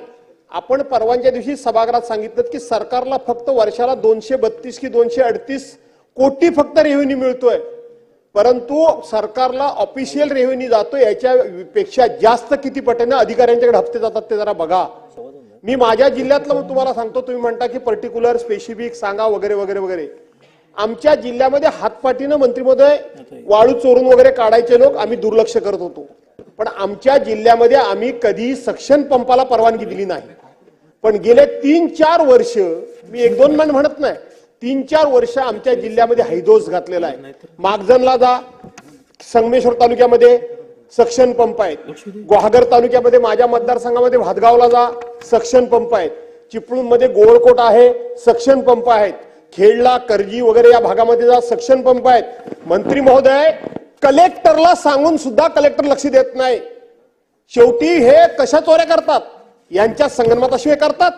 आपण परवाच्या दिवशी सभागृहात सांगितलं की सरकारला फक्त वर्षाला 232 की 238 कोटी फक्त रेव्हेन्यू मिळतोय, परंतु सरकारला ऑफिशियल रेव्हेन्यू जातो याच्यापेक्षा जास्त किती पटीने अधिकाऱ्यांच्याकडे हप्ते जातात ते जरा बघा. मी माझ्या जिल्ह्यातलं तुम्हाला सांगतो. तुम्ही म्हणता की पर्टिक्युलर स्पेसिफिक सांगा वगैरे वगैरे वगैरे. आमच्या जिल्ह्यामध्ये हातपाटीनं मंत्री महोदय वाळू चोरून वगैरे काढायचे लोक आम्ही दुर्लक्ष करत होतो, पण आमच्या जिल्ह्यामध्ये आम्ही कधी सक्शन पंपाला परवानगी दिली नाही. पण गेले 3-4 वर्ष, मी 1-2 महिने म्हणत नाही, 3-4 वर्ष आमच्या जिल्ह्यामध्ये हैदोस घातलेला आहे. मागजनला जा, संगमेश्वर तालुक्यामध्ये सक्शन पंप आहेत. गुहागर तालुक्यामध्ये माझ्या मतदारसंघामध्ये भातगावला जा, सक्शन पंप आहेत. चिपळूणमध्ये गोळकोट आहे, सक्शन पंप आहेत. खेडला, करजी वगैरे या भागामध्ये जा, सक्शन पंप आहेत. मंत्री महोदय, कलेक्टरला सांगून सुद्धा कलेक्टर लक्ष देत नाही. शेवटी हे कशा चोऱ्या करतात? यांच्या संगनमताशिवाय करतात.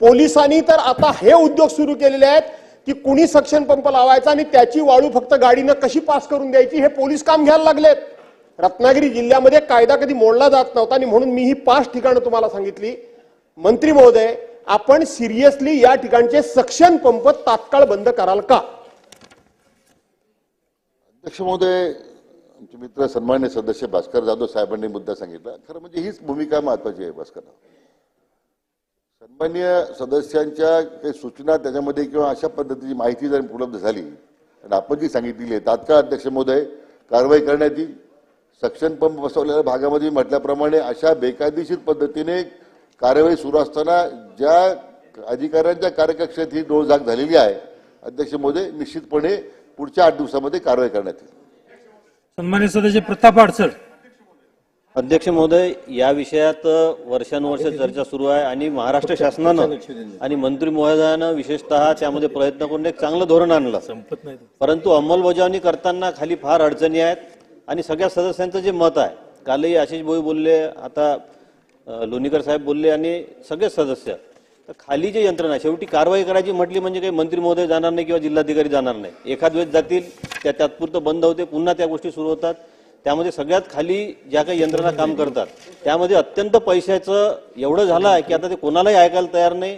पोलिसांनी तर आता हे उद्योग सुरू केलेले आहेत की कुणी सक्शन पंप लावायचा आणि त्याची वाळू फक्त गाडीनं कशी पास करून द्यायची हे पोलीस काम घ्यायला लागलेत. रत्नागिरी जिल्ह्यामध्ये कायदा कधी मोडला जात नव्हता आणि म्हणून मी ही 5 ठिकाणं तुम्हाला सांगितली. मंत्री महोदय, आपण सिरियसली या ठिकाणचे सक्शन पंप तात्काळ बंद कराल का? अध्यक्ष महोदय, आमचे मित्र सन्मान्य सदस्य भास्कर जाधव साहेबांनी मुद्दा सांगितला. खरं म्हणजे हीच भूमिका महत्वाची आहे. भास्कर सन्मान्य सदस्यांच्या काही सूचना त्याच्यामध्ये किंवा अशा पद्धतीची माहिती जर उपलब्ध झाली आणि आपण जी सांगितलेली आहे तात्काळ अध्यक्ष महोदय कारवाई करण्यात येईल. सक्शन पंप बसवलेल्या भागामध्ये म्हटल्याप्रमाणे अशा बेकायदेशीर पद्धतीने कार्यवाही सुरू असताना ज्या अधिकाऱ्यांच्या कार्यकक्षेत ही डोळझाक झालेली आहे अध्यक्ष महोदय निश्चितपणे पुढच्या 8 दिवसामध्ये कारवाई करण्यात येईल. सन्मान्य सदस्य प्रताप अडसर. अध्यक्ष महोदय, या विषयात वर्षानुवर्ष चर्चा सुरू आहे आणि महाराष्ट्र शासनानं आणि मंत्री महोदयानं विशेषतः त्यामध्ये प्रयत्न करून एक चांगलं धोरण आणलं, परंतु अंमलबजावणी करताना खाली फार अडचणी आहेत आणि सगळ्या सदस्यांचं जे मत आहे, कालही आशिष भोई बोलले, आता लोणीकर साहेब बोलले आणि सगळे सदस्य, तर खाली जे यंत्रणा आहे शेवटी कारवाई करायची म्हटली म्हणजे काही मंत्री महोदय जाणार नाही किंवा जिल्हाधिकारी जाणार नाही. एखाद वेळेस जातील, त्या तात्पुरतं बंद होते, पुन्हा त्या गोष्टी सुरू होतात. त्यामध्ये सगळ्यात खाली ज्या काही यंत्रणा काम करतात त्यामध्ये अत्यंत पैशाचं एवढं झालं आहे की आता ते कोणालाही ऐकायला तयार नाही.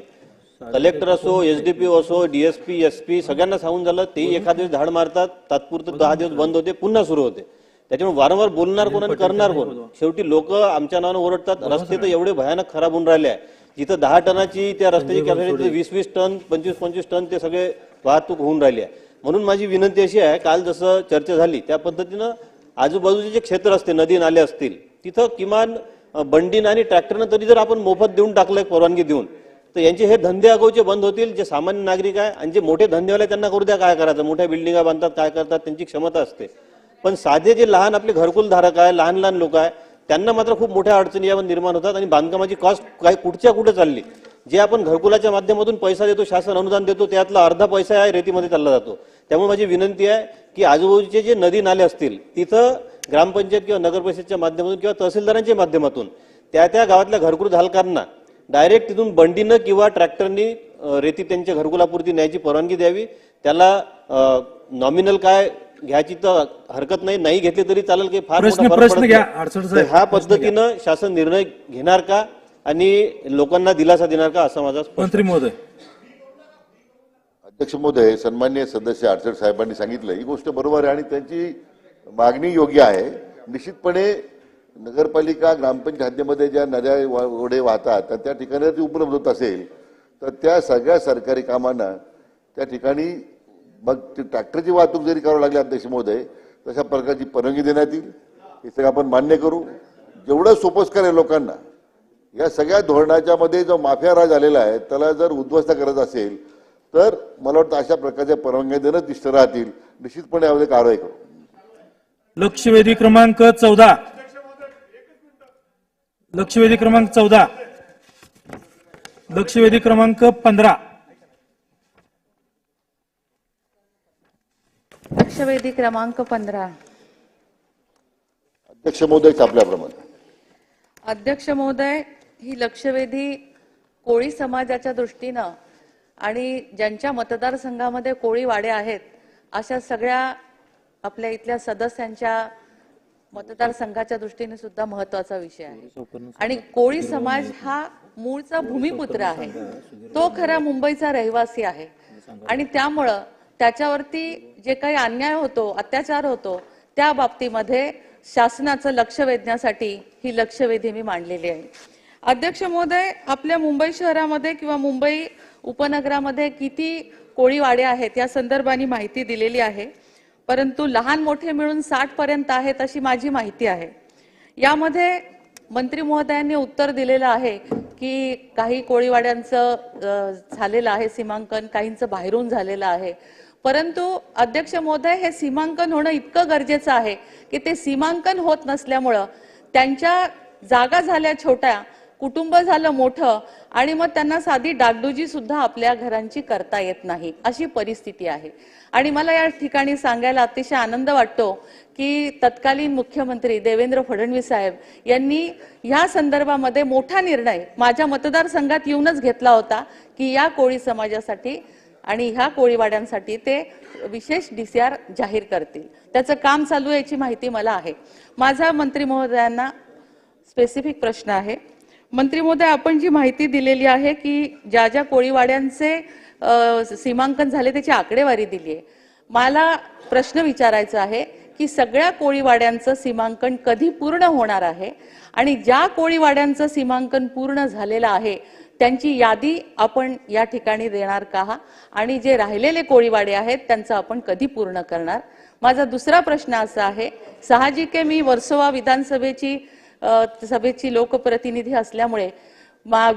कलेक्टर असो, एसडीपीओ असो, डीएसपी, एसपी सगळ्यांना सांगून झालं, ते एखाद वेळेस धाड मारतात, तात्पुरतं 10 दिवस बंद होते, पुन्हा सुरू होते. त्याच्यामुळे वारंवार बोलणार कोण आणि करणार कोण? शेवटी लोक आमच्या नावानं ओरडतात. रस्ते तर एवढे भयानक खराब होऊन राहिले आहे, जिथं 10 टनाची त्या रस्त्याची कॅपॅसिटी 20-20 टन, 25-25 टन ते सगळे वाहतूक होऊन राहिली आहे. म्हणून माझी विनंती अशी आहे, काल जसं चर्चा झाली त्या पद्धतीनं आजूबाजूचे जे क्षेत्र असते, नदी नाले असतील, तिथं किमान बंडीन आणि ट्रॅक्टरनं तरी जर आपण मोफत देऊन टाकलं परवानगी देऊन, तर यांचे हे धंदे अगाऊचे बंद होतील. जे सामान्य नागरिक आहे आणि जे मोठे धंदेवाले त्यांना करू द्या, काय करायचं, मोठ्या बिल्डिंगा बांधतात, काय करतात, त्यांची क्षमता असते. पण साधे जे लहान आपले घरकुल धारक आहे, लहान लहान लोक आहे, त्यांना मात्र खूप मोठ्या अडचणी यावर निर्माण होतात आणि बांधकामाची कॉस्ट काय कुठच्या कुठे चालली. जे आपण घरकुलाच्या माध्यमातून पैसा देतो, शासन अनुदान देतो, त्यातला अर्धा पैसा या रेतीमध्ये चालला जातो. त्यामुळे माझी विनंती आहे की आजूबाजूचे जे नदी नाले असतील तिथं ग्रामपंचायत किंवा नगरपरिषदेच्या माध्यमातून किंवा तहसीलदारांच्या माध्यमातून त्या गावातल्या घरकुल धारकांना डायरेक्ट तिथून बंडीनं किंवा ट्रॅक्टरनी रेती त्यांच्या घरकुलापुरती न्यायची परवानगी द्यावी. त्याला नॉमिनल काय घ्यायची तर हरकत नाही घेतली तरी चालेल की फार मोठा फरक पडत नाही. ह्या पद्धतीनं शासन निर्णय घेणार का आणि लोकांना दिलासा देणार का असं माझा मंत्री महोदय. अध्यक्ष महोदय, सन्माननीय सदस्य आडसर साहेबांनी सांगितलं ही गोष्ट बरोबर आहे आणि त्यांची मागणी योग्य आहे. निश्चितपणे नगरपालिका ग्रामपंचायत हद्दीमध्ये ज्या नद्या ओढे वाहतात तर त्या ठिकाणी ती उपलब्ध होत असेल तर त्या सगळ्या सरकारी कामांना त्या ठिकाणी मग ती ट्रॅक्टरची वाहतूक जरी करावी लागली अध्यक्ष महोदय तशा प्रकारची परवानगी देण्यात येईल. हे सगळं आपण मान्य करू. जेवढं सोपस्कर आहे लोकांना या सगळ्या धोरणाच्या मध्ये जो माफिया राज आलेला आहे त्याला जर उद्ध्वस्त करायचं असेल तर मला वाटतं अशा प्रकारच्या परवानग्या देणं दिष्ट राहतील. निश्चितपणे यामध्ये कारवाई करू. लक्षवेधी क्रमांक 14. लक्षवेधी क्रमांक 14. लक्षवेधी क्रमांक 15. लक्षवेधी क्रमांक 15. अध्यक्ष महोदय छापल्याप्रमाणे. अध्यक्ष महोदय, ही लक्षवेधी कोळी समाजाच्या दृष्टीनं आणि ज्यांच्या मतदारसंघामध्ये कोळी वाडे आहेत अशा सगळ्या आपल्या इथल्या सदस्यांच्या मतदारसंघाच्या दृष्टीने सुद्धा महत्वाचा विषय आहे. आणि कोळी समाज हा मूळचा भूमिपुत्र आहे. तो खरा मुंबईचा रहिवासी आहे आणि त्यामुळं त्याच्यावरती जे काही अन्याय होतो, अत्याचार होतो त्या बाबतीमध्ये शासनाचं लक्ष वेधण्यासाठी ही लक्षवेधी मी मांडलेली आहे. अध्यक्ष महोदय, आपल्या मुंबई शहरामध्ये किंवा मुंबई उपनगरामध्ये किती कोळी वाडे आहेत या संदर्भाने माहिती दिलेली आहे, परंतु लहान मोठे मिळून 60 पर्यंत आहेत अशी माझी माहिती आहे. यामध्ये मंत्री महोदयांनी उत्तर दिलेलं आहे की काही कोळीवाड्यांचं झालेलं आहे सीमांकन, काहींचं बाहेरून झालेलं आहे. परंतु अध्यक्ष महोदय, हे सीमांकन होणं इतकं गरजेचं आहे की ते सीमांकन होत नसल्यामुळं त्यांच्या जागा झाल्या छोट्या, कुटुंब झालं मोठं आणि मग त्यांना साधी डागडुजी सुद्धा आपल्या घरांची करता येत नाही अशी परिस्थिती आहे. आणि मला या ठिकाणी सांगायला अतिशय आनंद वाटतो की तत्कालीन मुख्यमंत्री देवेंद्र फडणवीस साहेब यांनी ह्या संदर्भामध्ये मोठा निर्णय माझ्या मतदारसंघात येऊनच घेतला होता की या कोळी समाजासाठी आणि ह्या कोळीवाड्यांसाठी ते विशेष DCR जाहीर करतील. त्याचं काम चालू आहे याची माहिती मला आहे. माझा मंत्री महोदयांना स्पेसिफिक प्रश्न आहे. मंत्री महोदय, आपण जी माहिती दिलेली आहे की ज्या ज्या कोळीवाड्यांचे सीमांकन झाले त्याची आकडेवारी दिली आहे, मला प्रश्न विचारायचा आहे की सगळ्या कोळीवाड्यांचं सीमांकन कधी पूर्ण होणार आहे आणि ज्या कोळीवाड्यांचं सीमांकन पूर्ण झालेलं आहे त्यांची यादी आपण या ठिकाणी देणार का आणि जे राहिलेले कोळीवाडे आहेत त्यांचं आपण कधी पूर्ण करणार. माझा दुसरा प्रश्न असा आहे, साहजिक आहे मी वर्सोवा विधानसभेची लोकप्रतिनिधी असल्यामुळे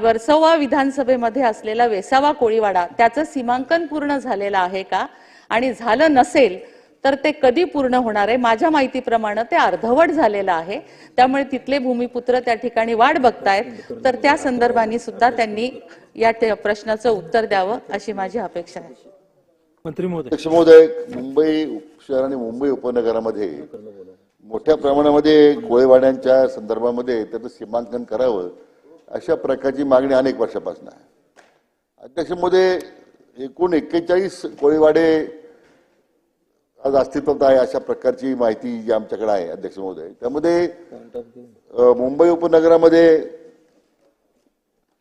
वर्सोवा विधानसभेमध्ये असलेला वेसावा कोळीवाडा त्याचं सीमांकन पूर्ण झालेलं आहे का आणि झालं नसेल तर ते कधी पूर्ण होणार आहे. माझ्या माहितीप्रमाणे ते अर्धवट झालेलं आहे, त्यामुळे तिथले भूमिपुत्र त्या ठिकाणी वाट बघतायत. तर त्या संदर्भाने सुद्धा त्यांनी या प्रश्नाचं उत्तर द्यावं अशी माझी अपेक्षा आहे. मंत्री महोदय. अध्यक्ष महोदय, मुंबई शहर आणि मुंबई उपनगरामध्ये मोठ्या प्रमाणामध्ये कोळीवाड्यांच्या संदर्भामध्ये त्याचं सीमांकन करावं अशा प्रकारची मागणी अनेक वर्षापासून आहे. अध्यक्ष महोदय, एकूण 41 कोळीवाडे आज अस्तित्वात आहे अशा प्रकारची माहिती जी आमच्याकडे आहे अध्यक्ष महोदय. त्यामध्ये मुंबई उपनगरामध्ये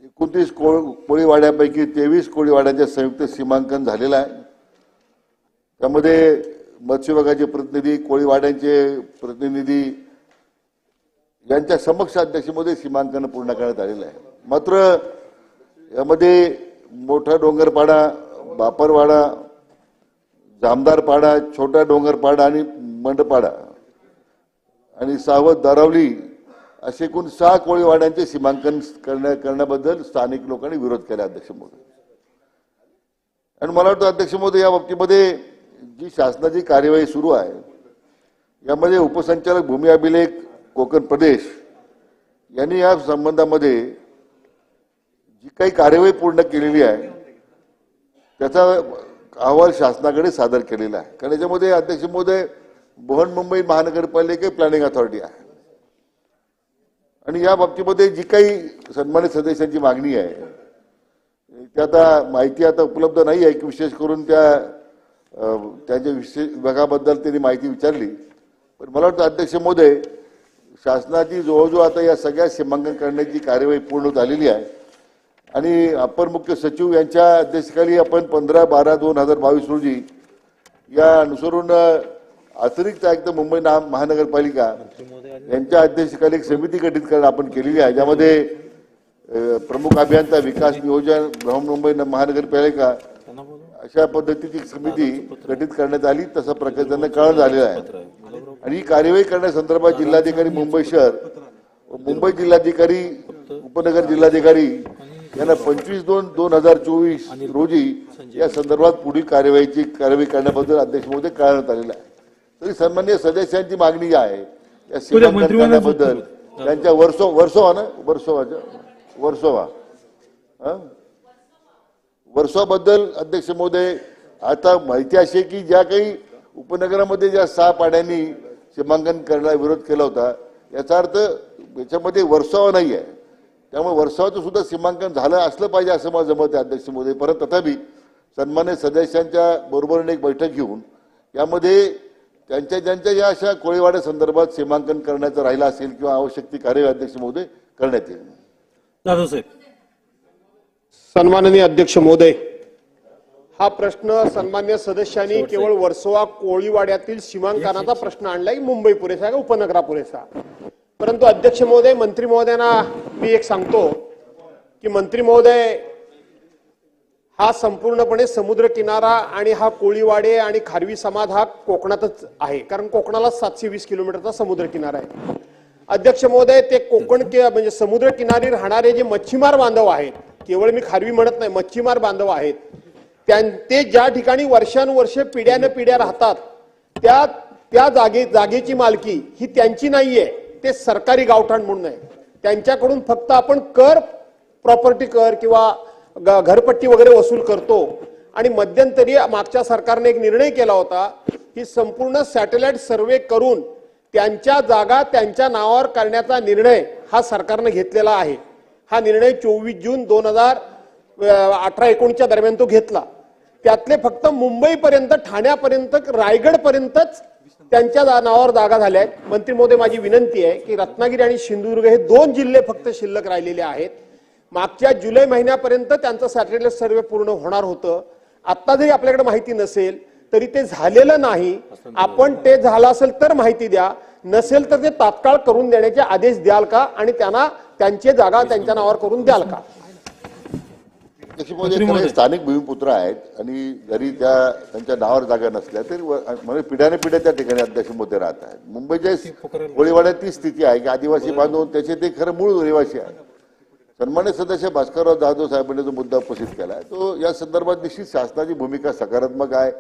29 कोळीवाड्यापैकी 23 कोळीवाड्यांचे संयुक्त सीमांकन झालेलं आहे. त्यामध्ये मत्स्य विभागाचे प्रतिनिधी, कोळीवाड्यांचे प्रतिनिधी यांच्या समक्ष अध्यक्ष महोदय सीमांकन पूर्ण करण्यात आलेलं आहे. मात्र यामध्ये मोठा डोंगरपाडा, बापरवाडा, जामदारपाडा, छोटा डोंगरपाडा आणि मंडपाडा आणि सावध दारावली असे एकूण 6 कोळीवाड्यांचे सीमांकन करण्याबद्दल स्थानिक लोकांनी विरोध केला अध्यक्ष महोदय. आणि मला वाटतं अध्यक्ष महोदय, या बाबतीमध्ये जी शासनाची कार्यवाही सुरू आहे यामध्ये उपसंचालक भूमी अभिलेख कोकण प्रदेश यांनी या संबंधामध्ये जी काही कार्यवाही पूर्ण केलेली आहे त्याचा अहवाल शासनाकडे सादर केलेला आहे. कारण याच्यामध्ये अध्यक्ष महोदय बृहन्मुंबई महानगरपालिका प्लॅनिंग अथॉरिटी आहे आणि या बाबतीमध्ये जी काही सन्मानित सदस्यांची मागणी आहे ती आता माहिती आता उपलब्ध नाही आहे की विशेष करून त्यांच्या विशेष विभागाबद्दल त्यांनी माहिती विचारली. पण मला वाटतं अध्यक्ष महोदय शासनाची जवळजवळ आता या सगळ्या सीमांकन करण्याची कार्यवाही पूर्ण झालेली आहे आणि अपर मुख्य सचिव यांच्या अध्यक्षतेखाली आपण 15/12/2022 रोजी या अनुसरून अतिरिक्त आयुक्त मुंबई महानगरपालिका यांच्या अध्यक्षतेखाली एक समिती गठीत करून आपण केलेली आहे ज्यामध्ये प्रमुख अभियंता विकास नियोजन बृहन्मुंबई महानगरपालिका अशा पद्धतीची समिती गठीत करण्यात आली. तसा प्रकार त्यांना कळण झालेला आहे आणि ही कार्यवाही करण्यासंदर्भात जिल्हाधिकारी मुंबई शहर व मुंबई जिल्हाधिकारी उपनगर जिल्हाधिकारी यांना 25/2/2024 रोजी या संदर्भात पुढील कार्यवाही करण्याबद्दल अध्यक्ष महोदय कळवण्यात आलेलं आहे. तरी सन्माननीय सदस्यांची मागणी आहे या सीमांकन करण्याबद्दल त्यांच्या वर्सोवाबद्दल अध्यक्ष महोदय आता माहिती अशी आहे की ज्या काही उपनगरामध्ये ज्या 6 पाड्यांनी सीमांकन करण्याला विरोध केला होता याचा अर्थ याच्यामध्ये वर्सोवा नाही आहे. त्यामुळे वर्सोवाचं सुद्धा सीमांकन झालं असलं पाहिजे असं मला जमत आहे अध्यक्ष महोदय. परंतु तथापि सन्मान्य सदस्यांच्या बरोबरीने एक बैठक घेऊन यामध्ये ज्यांच्या या अशा कोळीवाड्या संदर्भात सीमांकन करण्याचं राहिलं असेल किंवा आवश्यक ती कार्यवाही अध्यक्ष महोदय करण्यात येईल. जाधव साहेब. सन्माननीय अध्यक्ष महोदय, हा प्रश्न सन्मान्य सदस्यांनी केवळ वर्सोवा कोळीवाड्यातील सीमांकनाचा प्रश्न आणलाय. मुंबई पुरेसा का उपनगरा पुरेसा? परंतु अध्यक्ष महोदय, मंत्री महोदयांना मी एक सांगतो की मंत्री महोदय हा संपूर्णपणे समुद्र किनारा आणि हा कोळीवाडे आणि खारवी समाज हा कोकणातच आहे. कारण कोकणाला 720 किलोमीटरचा समुद्र किनारा आहे. अध्यक्ष महोदय, ते कोकण म्हणजे समुद्र किनारी राहणारे जे मच्छीमार बांधव आहेत, केवळ मी खारवी म्हणत नाही, मच्छीमार बांधव आहेत, ते ज्या ठिकाणी वर्षानुवर्षे पिढ्याने पिढ्या राहतात त्या जागेची मालकी ही त्यांची नाहीये, ते सरकारी गावठाण म्हणून आहे. त्यांच्याकडून फक्त आपण कर, प्रॉपर्टी कर किंवा घरपट्टी वगैरे वसूल करतो. आणि मध्यंतरी मागच्या सरकारने एक निर्णय केला होता की संपूर्ण सॅटेलाइट सर्वे करून त्यांच्या जागा त्यांच्या नावावर करण्याचा निर्णय हा सरकारने घेतलेला आहे. हा निर्णय 24 जून 2018-19 दरम्यान तो घेतला. त्यातले फक्त मुंबईपर्यंत, ठाण्यापर्यंत, रायगडपर्यंतच त्यांच्या नावावर जागा झाल्या आहेत. मंत्री महोदय, माझी विनंती आहे की रत्नागिरी आणि सिंधुदुर्ग हे 2 जिल्हे फक्त शिल्लक राहिलेले आहेत. मागच्या जुलै महिन्यापर्यंत त्यांचं सॅटेलाइट सर्वे पूर्ण होणार होतं. आता जरी आपल्याकडे माहिती नसेल तरी ते झालेलं नाही. आपण ते झालं असेल तर माहिती द्या, नसेल तर ते तात्काळ करून देण्याचे आदेश द्याल का आणि त्यांना त्यांची जागा त्यांच्या नावावर करून द्याल का? स्थानिक भूमिपुत्र आहेत आणि जरी त्यांच्या नावावर जागा नसल्या तरी म्हणजे पिढ्याने पिढ्या त्या ठिकाणी अध्यक्ष महोदय राहत आहेत. मुंबईच्या कोळीवाड्यात ती स्थिती आहे की आदिवासी बांधव त्याचे ते खरं मूळ रहिवासी आहेत. सन्मान्य सदस्य भास्करराव जाधव साहेबांनी जो मुद्दा उपस्थित केला आहे तो या संदर्भात निश्चित शासनाची भूमिका सकारात्मक आहे.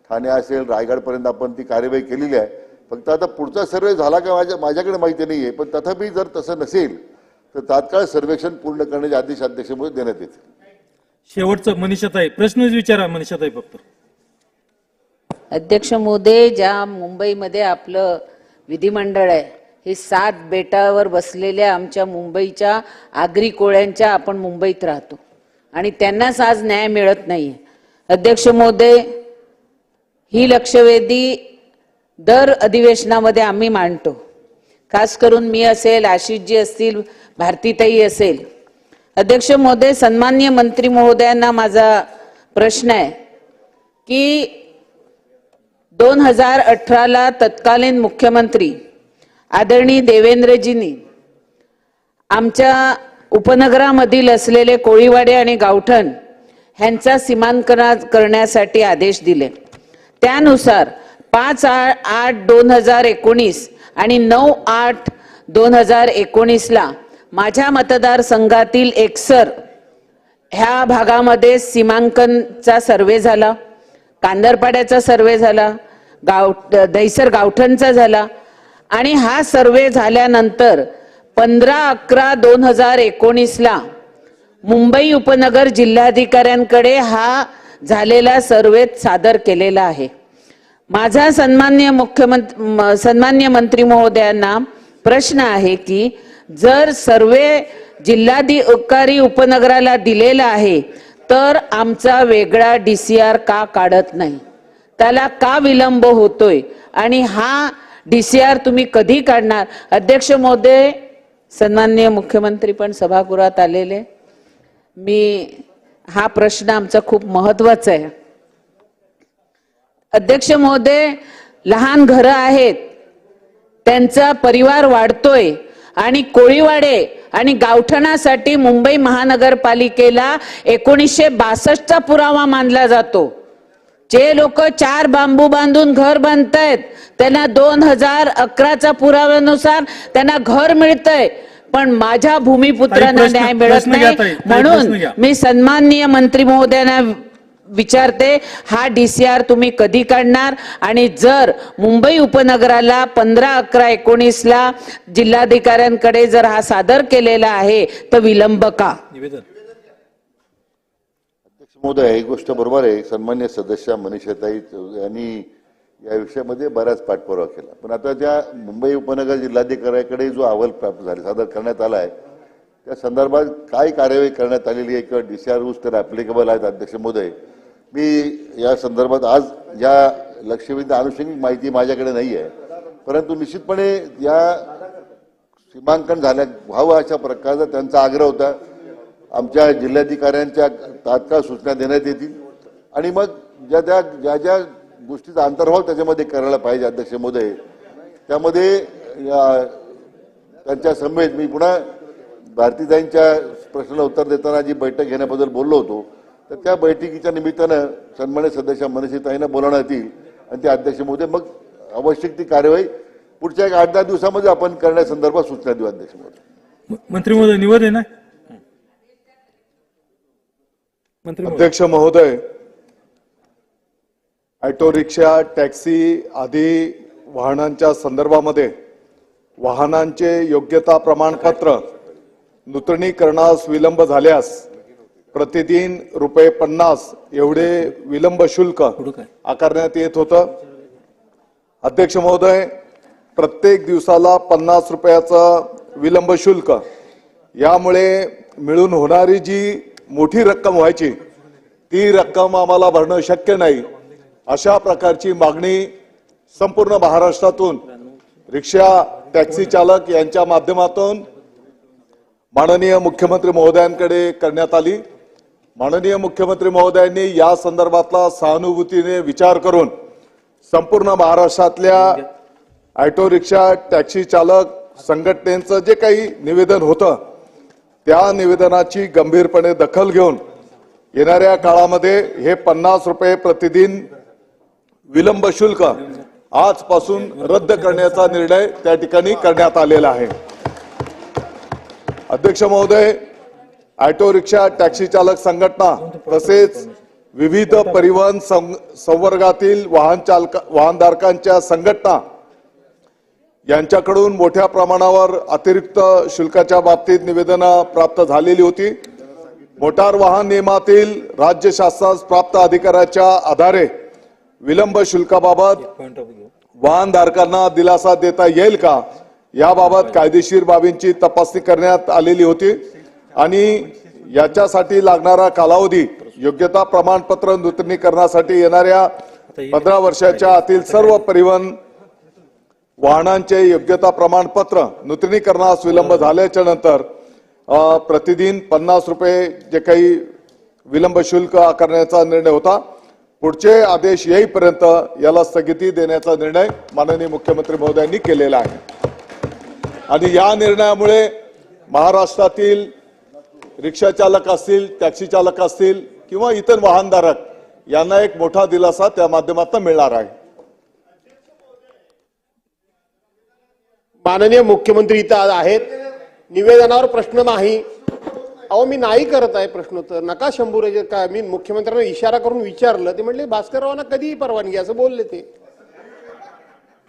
ठाणे असेल, रायगडपर्यंत आपण ती कार्यवाही केलेली आहे. फक्त आता पुढचा सर्वे झाला का माझ्याकडे माहिती नाहीये, पण तथापि जर तसं नसेल तर तात्काळ सर्वेक्षण पूर्ण करण्याचे आदेश अध्यक्षांमुळे देण्यात येतील. शेवटचं मनीषाताई, प्रश्नच विचारा मनीषाताई फक्त. अध्यक्ष महोदय, ज्या मुंबईमध्ये आपलं विधिमंडळ आहे, हे 7 बेटावर बसलेल्या आमच्या मुंबईच्या आगरी कोळ्यांच्या आपण मुंबईत राहतो आणि त्यांनाच आज न्याय मिळत नाहीये. अध्यक्ष महोदय, ही लक्षवेधी दर अधिवेशनामध्ये आम्ही मांडतो. खास करून मी असेल, आशिषजी असतील, भारतीताई असेल. अध्यक्ष महोदय, सन्माननीय मंत्री महोदयांना माझा प्रश्न आहे की 2018ला तत्कालीन मुख्यमंत्री आदरणीय देवेंद्रजींनी आमच्या उपनगरामधील असलेले कोळीवाडे आणि गावठण ह्यांचा सीमांकन करण्यासाठी आदेश दिले. त्यानुसार 5/8/2019 आणि 9/8/2019ला माझ्या मतदारसंघातील एकसर ह्या भागामध्ये सीमांकनचा सर्वे झाला, कांदरपाड्याचा सर्वे झाला, दहिसर गावठणचा झाला आणि हा सर्वे झाल्यानंतर 15/11/2019ला मुंबई उपनगर जिल्हाधिकाऱ्यांकडे हा झालेला सर्वे सादर केलेला आहे. माझा सन्मान्य मंत्री महोदयांना प्रश्न आहे की जर सर्वे जिल्हाधिकारी उपनगराला दिलेला आहे तर आमचा वेगळा DCR का काढत नाही, त्याला का विलंब होतोय आणि हा DCR तुम्ही कधी काढणार? अध्यक्ष महोदय, सन्माननीय मुख्यमंत्री पण सभागृहात आलेले, हा प्रश्न आमचा खूप महत्वाचा आहे. अध्यक्ष महोदय, लहान घरं आहेत, त्यांचा परिवार वाढतोय आणि कोळीवाडे आणि गावठणासाठी मुंबई महानगरपालिकेला 1962चा पुरावा मानला जातो. जे लोक 4 बांबू बांधून घर बांधतायत त्यांना 2011चा पुराव्यानुसार त्यांना घर मिळतंय, पण माझ्या भूमिपुत्रांना न्याय मिळत नाही. म्हणून मी सन्माननीय मंत्री महोदयांना विचारते, हा DCR तुम्ही कधी काढणार? आणि जर मुंबई उपनगराला 15/11/19ला जिल्हाधिकाऱ्यांकडे जर हा सादर केलेला आहे तर विलंब का? अध्यक्ष महोदय, ही गोष्ट बरोबर आहे. सन्मान्य सदस्य मनीषाताई यांनी या विषयामध्ये बराच पाठपुरावा केला, पण आता त्या मुंबई उपनगर जिल्हाधिकाऱ्याकडे जो अहवाल प्राप्त झाला सादर करण्यात आला आहे त्या संदर्भात काय कार्यवाही करण्यात आलेली आहे किंवा DCR रूल्स तर ऍप्लिकेबल आहेत? अध्यक्ष महोदय, मी या संदर्भात आज या लक्षवेधी आनुषंगिक माहिती माझ्याकडे नाही आहे, परंतु निश्चितपणे या सीमांकन व्हावं अशा प्रकारचा त्यांचा आग्रह होता. आमच्या जिल्हाधिकाऱ्यांच्या तात्काळ सूचना देण्यात येतील आणि मग ज्या ज्या गोष्टीचा अंतर्भाव त्याच्यामध्ये करायला पाहिजे अध्यक्ष महोदय, त्यामध्ये त्यांच्या समेत मी पुन्हा भारतीताईंच्या प्रश्नाला उत्तर देताना जी बैठक घेण्याबद्दल बोललो होतो, तर त्या बैठकीच्या निमित्तानं सन्मान्य सदस्य मनीषाताईंना बोलावण्यात येईल आणि ते अध्यक्ष महोदय मग आवश्यक ती कार्यवाही पुढच्या 8-10 दिवसामध्ये आपण करण्यासंदर्भात सूचना देऊ. अध्यक्ष महोदय. मंत्री महोदय निवेदन आहे. अध्यक्ष महोदय, ऑटो रिक्षा, टॅक्सी आदी वाहनांच्या संदर्भामध्ये वाहनांचे योग्यता प्रमाणपत्र नूतनीकरणास विलंब झाल्यास प्रतिदिन ₹50 एवढे विलंब शुल्क आकारण्यात येत होतं. अध्यक्ष महोदय, प्रत्येक दिवसाला ₹50 विलंब शुल्क, यामुळे मिळून होणारी जी मोठी रक्कम व्हायची ती रक्कम आम्हाला भरणं शक्य नाही. अशा प्रकारची मागणी संपूर्ण महाराष्ट्रातून रिक्षा, टॅक्सी चालक यांच्या माध्यमातून माननीय मुख्यमंत्री महोदयांकडे करण्यात आली. माननीय मुख्यमंत्री महोदयांनी या संदर्भातला सहानुभूतीने विचार करून संपूर्ण महाराष्ट्रातल्या ऑटो रिक्षा, टॅक्सी चालक संघटनेचं जे काही निवेदन होतं त्या निवेदनाची गंभीरपणे दखल घेऊन येणाऱ्या काळामध्ये हे ₹50 प्रतिदिन विलंब शुल्क आजपासून रद्द करण्याचा निर्णय त्या ठिकाणी करण्यात आलेला आहे. अध्यक्ष महोदय, ऑटो रिक्षा, टॅक्सी चालक संघटना तसेच विविध परिवहन संवर्गातील वाहनधारकांच्या संघटना यांच्याकडून मोठ्या प्रमाणावर अतिरिक्त शुल्काच्या बाबतीत निवेदनं प्राप्त झालेली होती. मोटार वाहन नियमातील राज्य शासनास प्राप्त अधिकाराच्या आधारे विलंब शुल्काबाबत वाहनधारकांना दिलासा देता येईल का याबाबत कायदेशीर बाबींची तपासणी करण्यात आलेली होती आणि याच्यासाठी लागणारा कालावधी योग्यता प्रमाणपत्र नूतनीकरणासाठी येणाऱ्या 15 वर्षाच्या आतील सर्व परिवहन वाहनांचे योग्यता प्रमाणपत्र नूतनीकरणास विलंब झाल्याच्या नंतर प्रतिदिन ₹50 जे काही विलंब शुल्क आकारण्याचा निर्णय होता. पुढचे आदेश येईपर्यंत याला स्थगिती देण्याचा निर्णय माननीय मुख्यमंत्री महोदयांनी केलेला आहे आणि या निर्णयामुळे महाराष्ट्रातील रिक्षा चालक असतील, टॅक्सी चालक असतील किंवा इतर वाहनधारक यांना एक मोठा दिलासा त्या माध्यमातून मिळणार आहे. माननीय मुख्यमंत्री इथं आज आहेत, निवेदनावर प्रश्न नाही. अहो, मी नाही करत आहे प्रश्नोत्तर, नका शंभूराजे. काय मी मुख्यमंत्र्यांना इशारा करून विचारलं, ते म्हणले भास्कररावांना कधीही परवानगी, असं बोलले ते.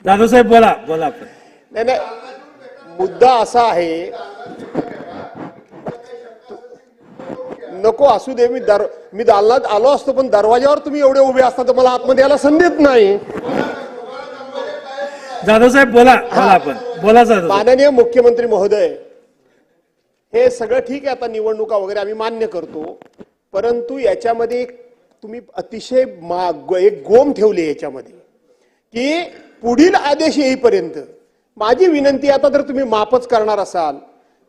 दादासाहेब बोला बोला. नाही, मुद्दा असा आहे, नको असू दे, मी दालनात आलो असतो, पण दरवाजावर तुम्ही एवढे उभे असता तर मला आतमध्ये यायला संधीच नाही. जाधव साहेब बोला आपण बोला जाधव. माननीय मुख्यमंत्री महोदय, हे सगळं ठीक आहे, आता निवडणुका वगैरे आम्ही मान्य करतो, परंतु याच्यामध्ये तुम्ही अतिशय एक गोम ठेवली याच्यामध्ये की पुढील आदेश येईपर्यंत. माझी विनंती, आता जर तुम्ही माफच करणार असाल,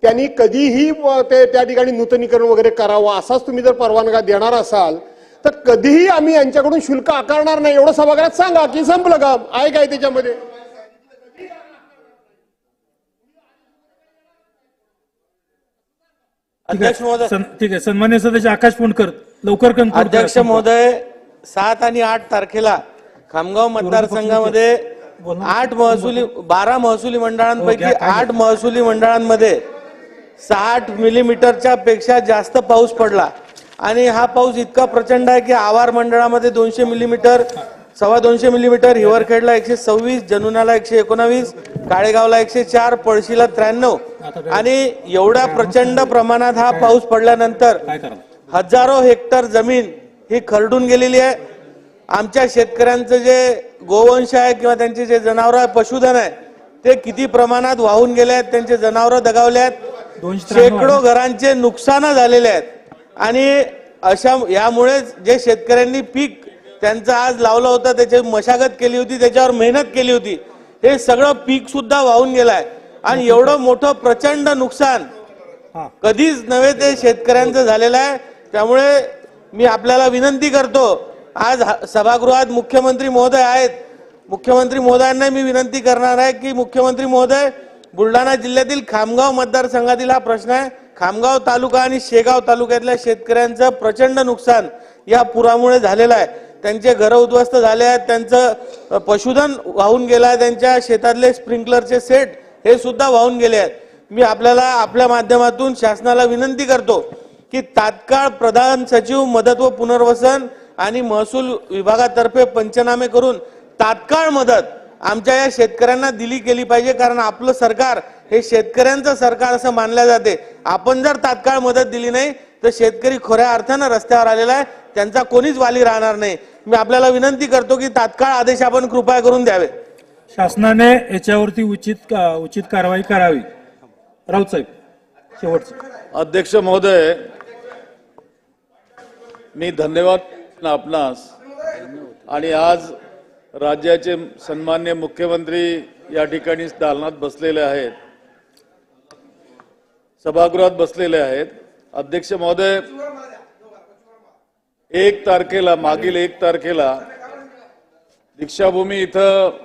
त्यांनी कधीही त्या ठिकाणी नूतनीकरण वगैरे करावं असाच तुम्ही जर परवानगी देणार असाल तर कधीही आम्ही यांच्याकडून शुल्क आकारणार नाही, एवढं सभागृहात सांगा की संपलं काम आहे काय त्याच्यामध्ये. अध्यक्ष महोदय ठीक आहे. सन्मान्य सदस्य आकाश फोंडकर लवकर conclude करा. अध्यक्ष महोदय, 7 आणि 8 तारखेला खामगाव मतदारसंघामध्ये 12 महसुली मंडळांपैकी 8 महसुली मंडळांमध्ये 60 मिलीमीटरच्या पेक्षा जास्त पाऊस पडला आणि हा पाऊस इतका प्रचंड आहे की आवार मंडळामध्ये 200 मिलीमीटर, 225 मिलीमीटर, हिवरखेडला 126, जनुनाला 119, काळेगावला 104, पळशीला 93 आणि एवढ्या प्रचंड प्रमाणात हा पाऊस पडल्यानंतर हजारो हेक्टर जमीन ही खरडून गेलेली आहे. आमच्या शेतकऱ्यांचं जे गोवंश आहे किंवा त्यांचे जे जनावर पशुधन आहे ते किती प्रमाणात वाहून गेले आहेत, त्यांचे जनावर दगावले आहेत, शेकडो घरांचे नुकसान झालेले आहेत आणि यामुळे जे शेतकऱ्यांनी पीक त्यांचं आज लावलं होतं, त्याची मशागत केली होती, त्याच्यावर मेहनत केली होती, हे सगळं पीक सुद्धा वाहून गेलाय आणि एवढं मोठं प्रचंड नुकसान कधीच नव्हे ते शेतकऱ्यांचं झालेलं आहे. त्यामुळे मी आपल्याला विनंती करतो, आज सभागृहात मुख्यमंत्री महोदय आहेत, मुख्यमंत्री महोदयांना मी विनंती करणार आहे की मुख्यमंत्री महोदय, बुलढाणा जिल्ह्यातील खामगाव मतदारसंघातील हा प्रश्न आहे. खामगाव तालुका आणि शेगाव तालुक्यातल्या शेतकऱ्यांचं प्रचंड नुकसान या पुरामुळे झालेलं आहे. त्यांचे घर उद्ध्वस्त झाले आहेत, त्यांचं पशुधन वाहून गेलं आहे, त्यांच्या शेतातले स्प्रिंकलरचे सेट हे सुद्धा वाहून गेले आहेत. मी आपल्या माध्यमातून शासनाला विनंती करतो की तात्काळ प्रधान सचिव मदत व पुनर्वसन आणि महसूल विभागातर्फे पंचनामे करून तात्काळ मदत आमच्या या शेतकऱ्यांना दिली गेली पाहिजे, कारण आपलं सरकार हे शेतकऱ्यांचं सरकार असं मानले जाते. आपण जर तात्काळ मदत दिली नाही तर शेतकरी खऱ्या अर्थानं रस्त्यावर आलेला आहे, त्यांचा कोणीच वाली राहणार नाही. मी आपल्याला विनंती करतो की तात्काळ आदेश आपण कृपया करून द्यावे. शासनाने याच्यावरती उचित कारवाई करावी. राऊत साहेब शेवटचं. अध्यक्ष महोदय, मी धन्यवाद आपणास आणि आज राज्याचे सन्मान्य मुख्यमंत्री या ठिकाणी दालनात बसलेले आहेत, सभागृहात बसलेले आहेत. अध्यक्ष महोदय, मागील 1 तारखेला दीक्षाभूमी इथं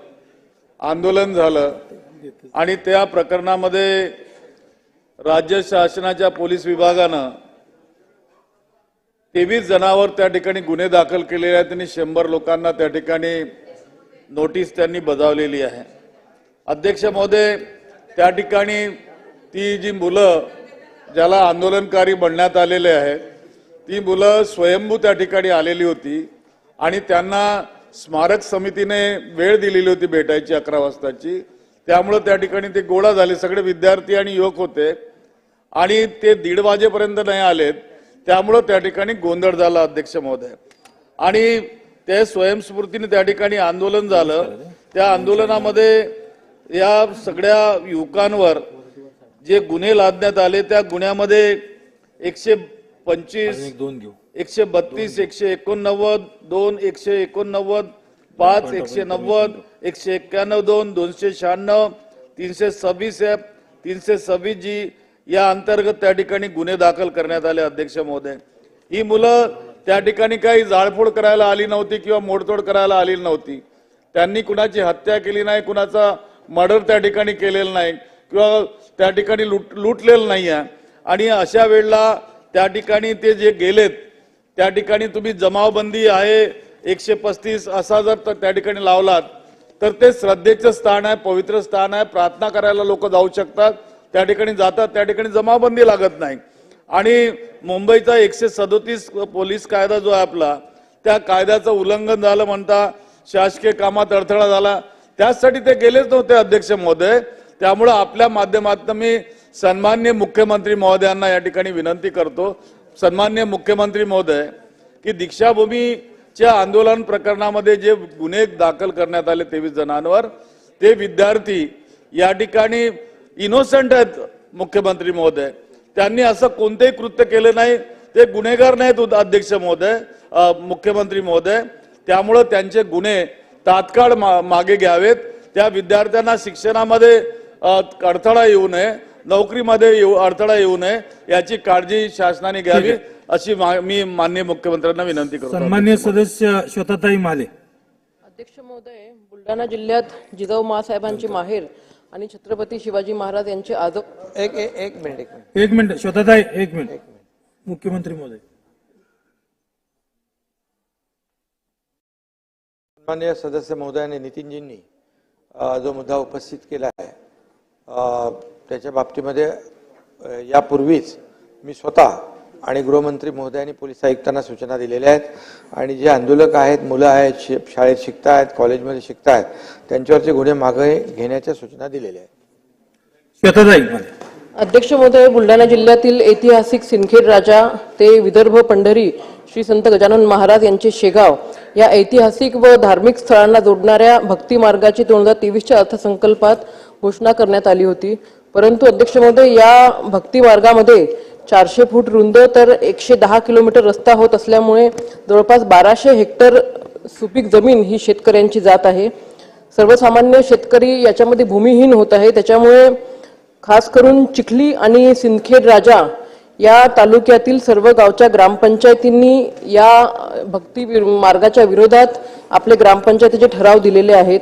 आंदोलन झालं आणि त्या प्रकरणामध्ये राज्य शासनाच्या पोलीस विभागानं 23 जणांवर त्या ठिकाणी गुन्हे दाखल केलेले आहेत आणि 100 लोकांना त्या ठिकाणी नोटीस त्यांनी बजावलेली आहे. अध्यक्ष महोदय, त्या ठिकाणी ती जी मुलं ज्याला आंदोलनकारी म्हणण्यात आलेले आहेत, ती मुलं स्वयंभू त्या ठिकाणी आलेली होती आणि त्यांना स्मारक समितीने वेळ दिलेली होती भेटायची 11 वाजताची. त्यामुळे त्या ठिकाणी ते गोळा झाले, सगळे विद्यार्थी आणि युवक होते आणि ते 1:30 वाजेपर्यंत नाही आलेत, त्यामुळे त्या ठिकाणी गोंधळ झाला अध्यक्ष महोदय. आणि ते स्वयंस्फूर्तीने त्या ठिकाणी आंदोलन झालं. त्या आंदोलनामध्ये या सगळ्या युवकांवर जे गुन्हे लादण्यात आले त्या गुन्ह्यामध्ये 125, 132, 189, 2, 189, 5, 190, 191, 2, 296, 326F, 326G या अंतर्गत त्या ठिकाणी गुन्हे दाखल करण्यात आले. अध्यक्ष महोदय, ही मुलं त्या ठिकाणी काही जाळपोळ करायला आली नव्हती किंवा मोडतोड करायला आली नव्हती. त्यांनी कुणाची हत्या केली नाही, कुणाचा मर्डर त्या ठिकाणी केलेलं नाही किंवा त्या ठिकाणी लुटलेलं नाही आहे. आणि अशा वेळेला त्या ठिकाणी ते जे गेलेत त्या ठिकाणी तुम्ही जमावबंदी आहे 135 असा जर त्या ठिकाणी लावलात तर ते श्रद्धेचं स्थान आहे, पवित्र स्थान आहे, प्रार्थना करायला लोक जाऊ शकतात, त्या ठिकाणी जातात, त्या ठिकाणी जमावबंदी लागत नाही. आणि मुंबईचा 137 पोलीस कायदा जो आहे आपला, त्या कायद्याचं उल्लंघन झालं म्हणता शासकीय कामात अडथळा झाला, त्यासाठी ते गेलेच नव्हते अध्यक्ष महोदय. त्यामुळे आपल्या माध्यमातून मी सन्माननीय मुख्यमंत्री महोदयांना या ठिकाणी विनंती करतो, सन्माननीय मुख्यमंत्री महोदय की दीक्षाभूमीच्या आंदोलन प्रकरणामध्ये जे गुन्हे दाखल करण्यात आले 23 जणांवर, ते विद्यार्थी या ठिकाणी इनोसंट आहेत मुख्यमंत्री महोदय. त्यांनी असं कोणतेही कृत्य केलं नाही, ते गुन्हेगार नाहीत अध्यक्ष महोदय, मुख्यमंत्री महोदय. त्यामुळे त्यांचे गुन्हे तात्काळ मागे घ्यावेत. त्या विद्यार्थ्यांना शिक्षणामध्ये अडथळा येऊ नये, नोकरीमध्ये अडथळा येऊ नये याची काळजी शासनाने घ्यावी अशी मी माननीय मुख्यमंत्र्यांना विनंती करतो. सन्मान्य सदस्य श्वेताताई महाले. अध्यक्ष महोदय, बुलढाणा जिल्ह्यात जिजाऊ माँसाहेबांची माहेर आणि छत्रपती शिवाजी महाराज यांचे एक मिनिट श्वेताताई, एक मिनिट. मुख्यमंत्री महोदय. माननीय सदस्य महोदयाने नितीनजींनी जो मुद्दा उपस्थित केला आहे त्याच्या बाबतीमध्ये यापूर्वीच मी स्वतः आणि गृहमंत्री महोदयांनी पोलीस आयुक्तांना सूचना दिलेल्या आहेत आणि जे आंदोलक आहेत, मुलं आहेत, शाळेत शिकतायत, कॉलेजमध्ये शिकतायत, त्यांच्यावरचे गुन्हे मागे घेण्याच्या सूचना दिलेल्या आहेत. अध्यक्ष महोदय, बुलढाणा जिल्ह्यातील ऐतिहासिक सिंदखेड राजा ते विदर्भ पंढरी श्री संत गजानन महाराज यांचे शेगाव या ऐतिहासिक व धार्मिक स्थळांना जोडणाऱ्या भक्ती मार्गाची 2023च्या अर्थसंकल्पात घोषणा करण्यात आली होती. परंतु अध्यक्ष महोदय, या भक्ती मार्गामध्ये 400 फूट रुंद तर 110 किलोमीटर रस्ता होत असल्यामुळे जवळपास 1200 हेक्टर सुपीक जमीन ही शेतकऱ्यांची जात आहे. सर्वसामान्य शेतकरी याच्यामध्ये भूमिहीन होत आहे. त्याच्यामुळे खास करून चिखली आणि सिंदखेड राजा या तालुक्यातील सर्व गावच्या ग्रामपंचायतींनी या भक्ती मार्गाच्या विरोधात आपले ग्रामपंचायतीचे ठराव दिलेले आहेत.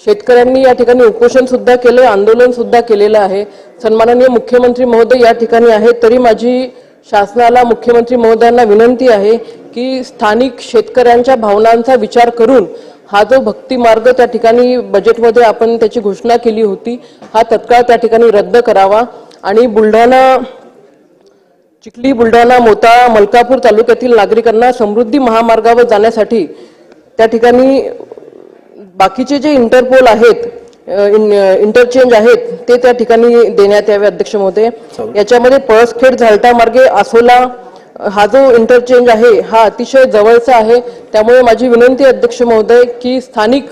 शेतकऱ्यांनी या ठिकाणी उपोषण सुद्धा केले, आंदोलन सुद्धा केलेलं आहे. सन्माननीय मुख्यमंत्री महोदय या ठिकाणी आहेत, तरी माझी शासनाला, मुख्यमंत्री महोदयांना विनंती आहे की स्थानिक शेतकऱ्यांच्या भावनांचा विचार करून हा जो भक्ती मार्ग त्या ठिकाणी बजेटमध्ये आपण त्याची घोषणा केली होती, हा तत्काळ त्या ठिकाणी रद्द करावा आणि चिखली, बुलढाणा, मोताळा, मलकापूर तालुक्यातील नागरिकांना समृद्धी महामार्गावर जाण्यासाठी त्या ठिकाणी बाकीचे जे इंटरपोल आहेत, इंटरचेंज आहेत, ते त्या ठिकाणी देण्यात यावे. अध्यक्ष महोदय, याच्यामध्ये पळसखेड, झालटा मार्गे आसोला हा जो इंटरचेंज आहे हा अतिशय जवळचा आहे. त्यामुळे माझी विनंती अध्यक्ष महोदय की स्थानिक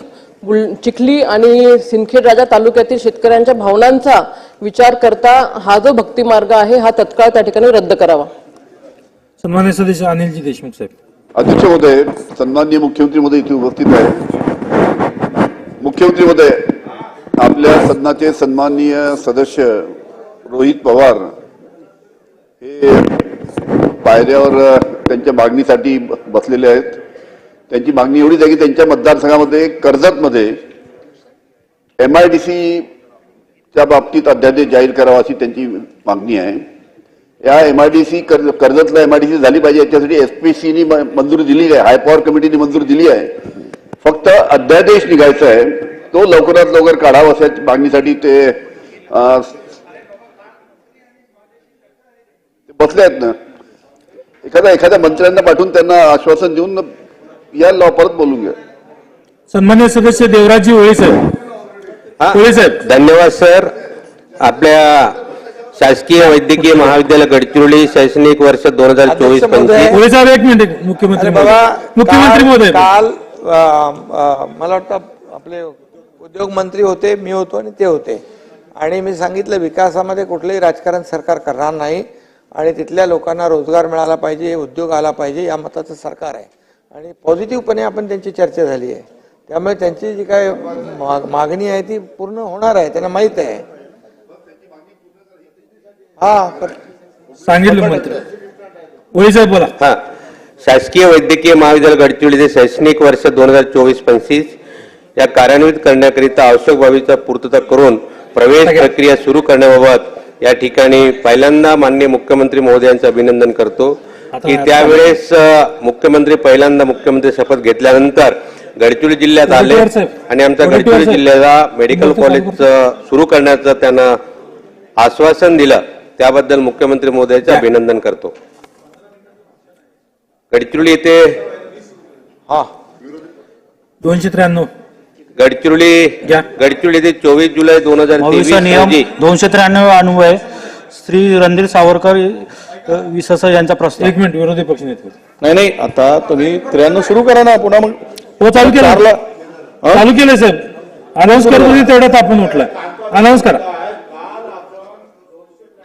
चिखली आणि सिंदखेड राजा तालुक्यातील शेतकऱ्यांच्या भावनांचा विचार करता हा जो भक्ती मार्ग आहे हा तत्काळ त्या ठिकाणी रद्द करावा. सन्मान्य सदस्य अनिलजी देशमुख साहेब. अध्यक्ष महोदय, सन्माननीय मुख्यमंत्री महोदय इथे उपस्थित आहे. मुख्यमंत्री महोदय, आपल्या सदनाचे सन्माननीय सदस्य रोहित पवार हे पायऱ्यावर त्यांच्या मागणीसाठी बसलेले आहेत. त्यांची मागणी एवढीच आहे की त्यांच्या मतदारसंघामध्ये कर्जतमध्ये MIDC च्या बाबतीत अध्यादेश जाहीर करावा अशी त्यांची मागणी आहे. या MIDC कर्जतला MIDC झाली पाहिजे याच्यासाठी SPCनी मंजुरी दिली आहे, हाय पॉवर कमिटीने मंजुरी दिली आहे. फक्त अध्यादेश निघायचा आहे, तो लवकरात लवकर काढावा अशा मागणीसाठी ते बसले आहेत ना. एखाद्या मंत्र्यांना पाठवून त्यांना आश्वासन देऊन या परत बोलून घ्या. सन्मान्य सदस्य देवराजी ओळे साहेब. धन्यवाद सर. आपल्या शासकीय वैद्यकीय महाविद्यालय गडचिरोली शैक्षणिक वर्ष 2024-25. एक मिनिट. मुख्यमंत्री महोदय. काल मला वाटतं आपले उद्योग मंत्री होते, मी होतो आणि ते होते, आणि मी सांगितलं विकासामध्ये कुठलंही राजकारण सरकार करणार नाही आणि तिथल्या लोकांना रोजगार मिळाला पाहिजे, उद्योग आला पाहिजे या मताचं सरकार आहे आणि पॉझिटिव्हपणे आपण त्यांची चर्चा झाली आहे. त्यामुळे त्यांची जी काय मागणी आहे ती पूर्ण होणार आहे, त्यांना माहित आहे. सांगितलं मंत्री. ओळे साहेब बोला. शासकीय वैद्यकीय महाविद्यालय गडचिरोलीचे शैक्षणिक वर्ष 2024-25 या कार्यान्वित करण्याकरिता आवश्यक बाबीचा पूर्तता करून प्रवेश प्रक्रिया सुरू करण्याबाबत या ठिकाणी पहिल्यांदा माननीय मुख्यमंत्री महोदयांचं अभिनंदन करतो की त्यावेळेस मुख्यमंत्री शपथ घेतल्यानंतर गडचिरोली जिल्ह्यात आले आणि आमच्या गडचिरोली जिल्ह्याला मेडिकल कॉलेज सुरू करण्याचं त्यांना आश्वासन दिलं. त्याबद्दल मुख्यमंत्री महोदयाचं अभिनंदन करतो. गडचिरोली येथे 293 गडचिरोली येथे 24 जुलै 2023 नियम 293 अन्वये श्री रणधीर सावरकर विसासा यांचा प्रस्ताव. एक मिनिट, विरोधी पक्षनेते. नाही आता तुम्ही 93 सुरू करा ना, पुन्हा मग हो, चालू केलं, चालू केलं साहेब. अनाऊन्स करतो तेवढ्यात आपण उठला. अनाऊन्स करा.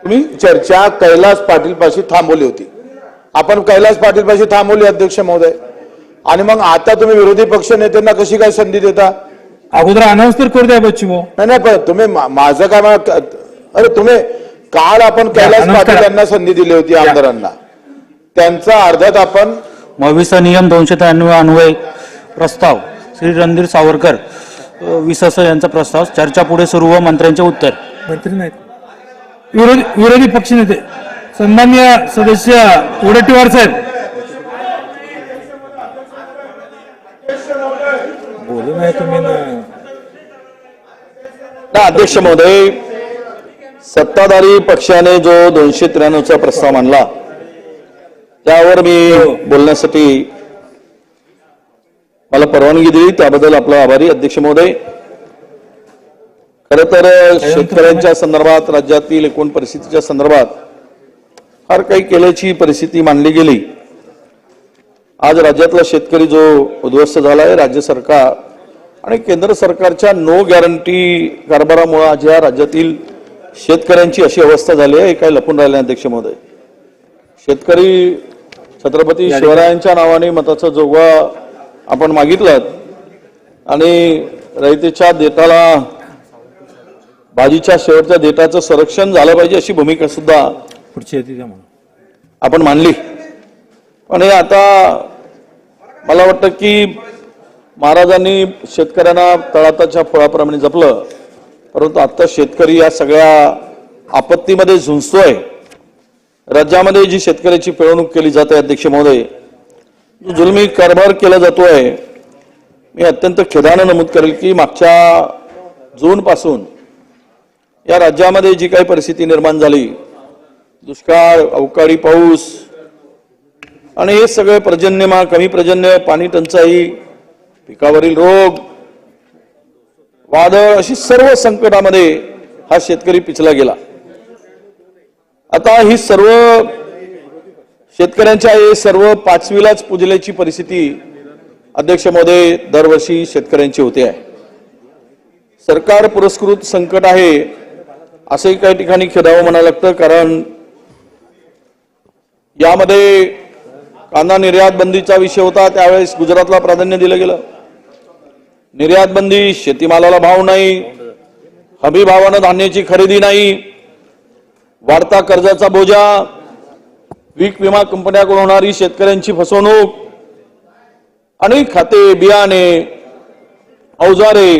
तुम्ही चर्चा कैलास पाटील पाशी थांबवली होती. आपण कैलास पाटील पाशी थांबवली अध्यक्ष महोदय, आणि मग आता तुम्ही विरोधी पक्ष नेत्यांना कशी काय संधी देता? अगोदर अनाऊन्स तर करू द्या बच्चू भाऊ. नाही पण तुम्ही माझं काय अरे तुम्ही काल आपण कैलास पाटील यांना संधी दिली होती आमदारांना, त्यांचा अर्ध्यात आपण मविसा नियम 293 अन्वय प्रस्ताव श्री रणधीर सावरकर विसासा यांचा प्रस्ताव. चर्चा पुढे सुरू व मंत्र्यांचे उत्तर. मंत्री नाहीत, विरोधी पक्षनेते सन्मान्य सदस्य वडेट्टीवार साहेब. बोलू नाही तुम्ही ना. अध्यक्ष महोदय, सत्ताधारी पक्षाने जो 293चा प्रस्ताव मांडला त्यावर मी बोलण्यासाठी मला परवानगी दिली, त्याबद्दल आपला आभारी अध्यक्ष महोदय. खरं तर शेतकऱ्यांच्या संदर्भात, राज्यातील एकूण परिस्थितीच्या संदर्भात फार काही केल्याची परिस्थिती मांडली गेली. आज राज्यातला शेतकरी जो उद्ध्वस्त झाला आहे, राज्य सरकार आणि केंद्र सरकारच्या नो गॅरंटी कारभारामुळे आज या राज्यातील शेतकऱ्यांची अशी अवस्था झाली आहे, हे काही लपून राहिले अध्यक्ष महोदय. शेतकरी छत्रपती शिवरायांच्या नावाने मताचा जोगवा आपण मागितलात आणि रयतेच्या देटाला, भाजीच्या शेवटच्या देटाचं संरक्षण झालं पाहिजे अशी भूमिका सुद्धा आपण मांडली. पण हे आता मला वाटतं की महाराजांनी शेतकऱ्यांना तळाताच्या फळाप्रमाणे जपलं, परंतु आता शेतकरी या सगळ्या आपत्तीमध्ये झुंजतोय. राज्यामध्ये जी शेतकऱ्याची पिळवणूक केली जाते अध्यक्ष महोदय, जो जुलमी कारभार केला जातोय, मी अत्यंत खेदानं नमूद करेल की मागच्या जून पासून या राज्यामध्ये जी काही परिस्थिती निर्माण झाली, दुष्काळ, अवकाळी पाऊस आणि हे सगळे पर्जन्यमान, कमी पर्जन्य, पाणी टंचाई, पिकावरील रोग, वादळ, अशी सर्व संकटामध्ये हा शेतकरी पिचला गेला. आता ही सर्व शेतकऱ्यांच्या हे सर्व पाचवीलाच पुजल्याची परिस्थिती अध्यक्ष महोदय दरवर्षी शेतकऱ्यांची होते आहे. सरकार पुरस्कृत संकट आहे असंही काही ठिकाणी खेदावं म्हणावं लागतं, कारण यामध्ये कांदा निर्यात बंदीचा विषय होता, त्यावेळेस गुजरातला प्राधान्य दिलं गेलं. निर्यात बंदी, शेतीमालाला भाव नाही, हमी भावानं धान्याची खरेदी नाही, वाढता कर्जाचा बोजा, पीक विमा कंपन्याकडून होणारी शेतकऱ्यांची फसवणूक आणि खाते, बियाणे, अवजारे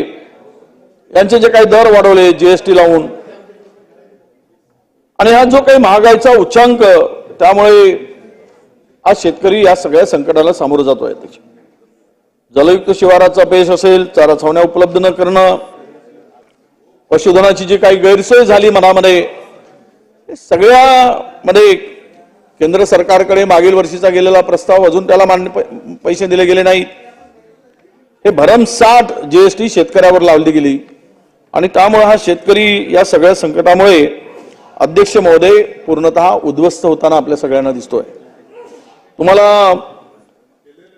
यांचे जे काही दर वाढवले जीएसटी लावून, आणि हा जो काही महागाईचा उच्चांक, त्यामुळे आज शेतकरी या सगळ्या संकटाला सामोरं जातोय. जलयुक्त शिवाराचा पेश असेल, चारा छावण्या उपलब्ध न करणं, पशुधनाची जी काही गैरसोय झाली मनामध्ये, सगळ्यामध्ये केंद्र सरकारकडे मागील वर्षीचा गेलेला प्रस्ताव अजून त्याला पैसे दिले गेले नाहीत. हे भरमसाठ जीएसटी शेतकऱ्यावर लावली गेली आणि त्यामुळे हा शेतकरी या सगळ्या संकटामुळे अध्यक्ष महोदय पूर्णतः उद्ध्वस्त होताना आपल्या सगळ्यांना दिसतोय. तुम्हाला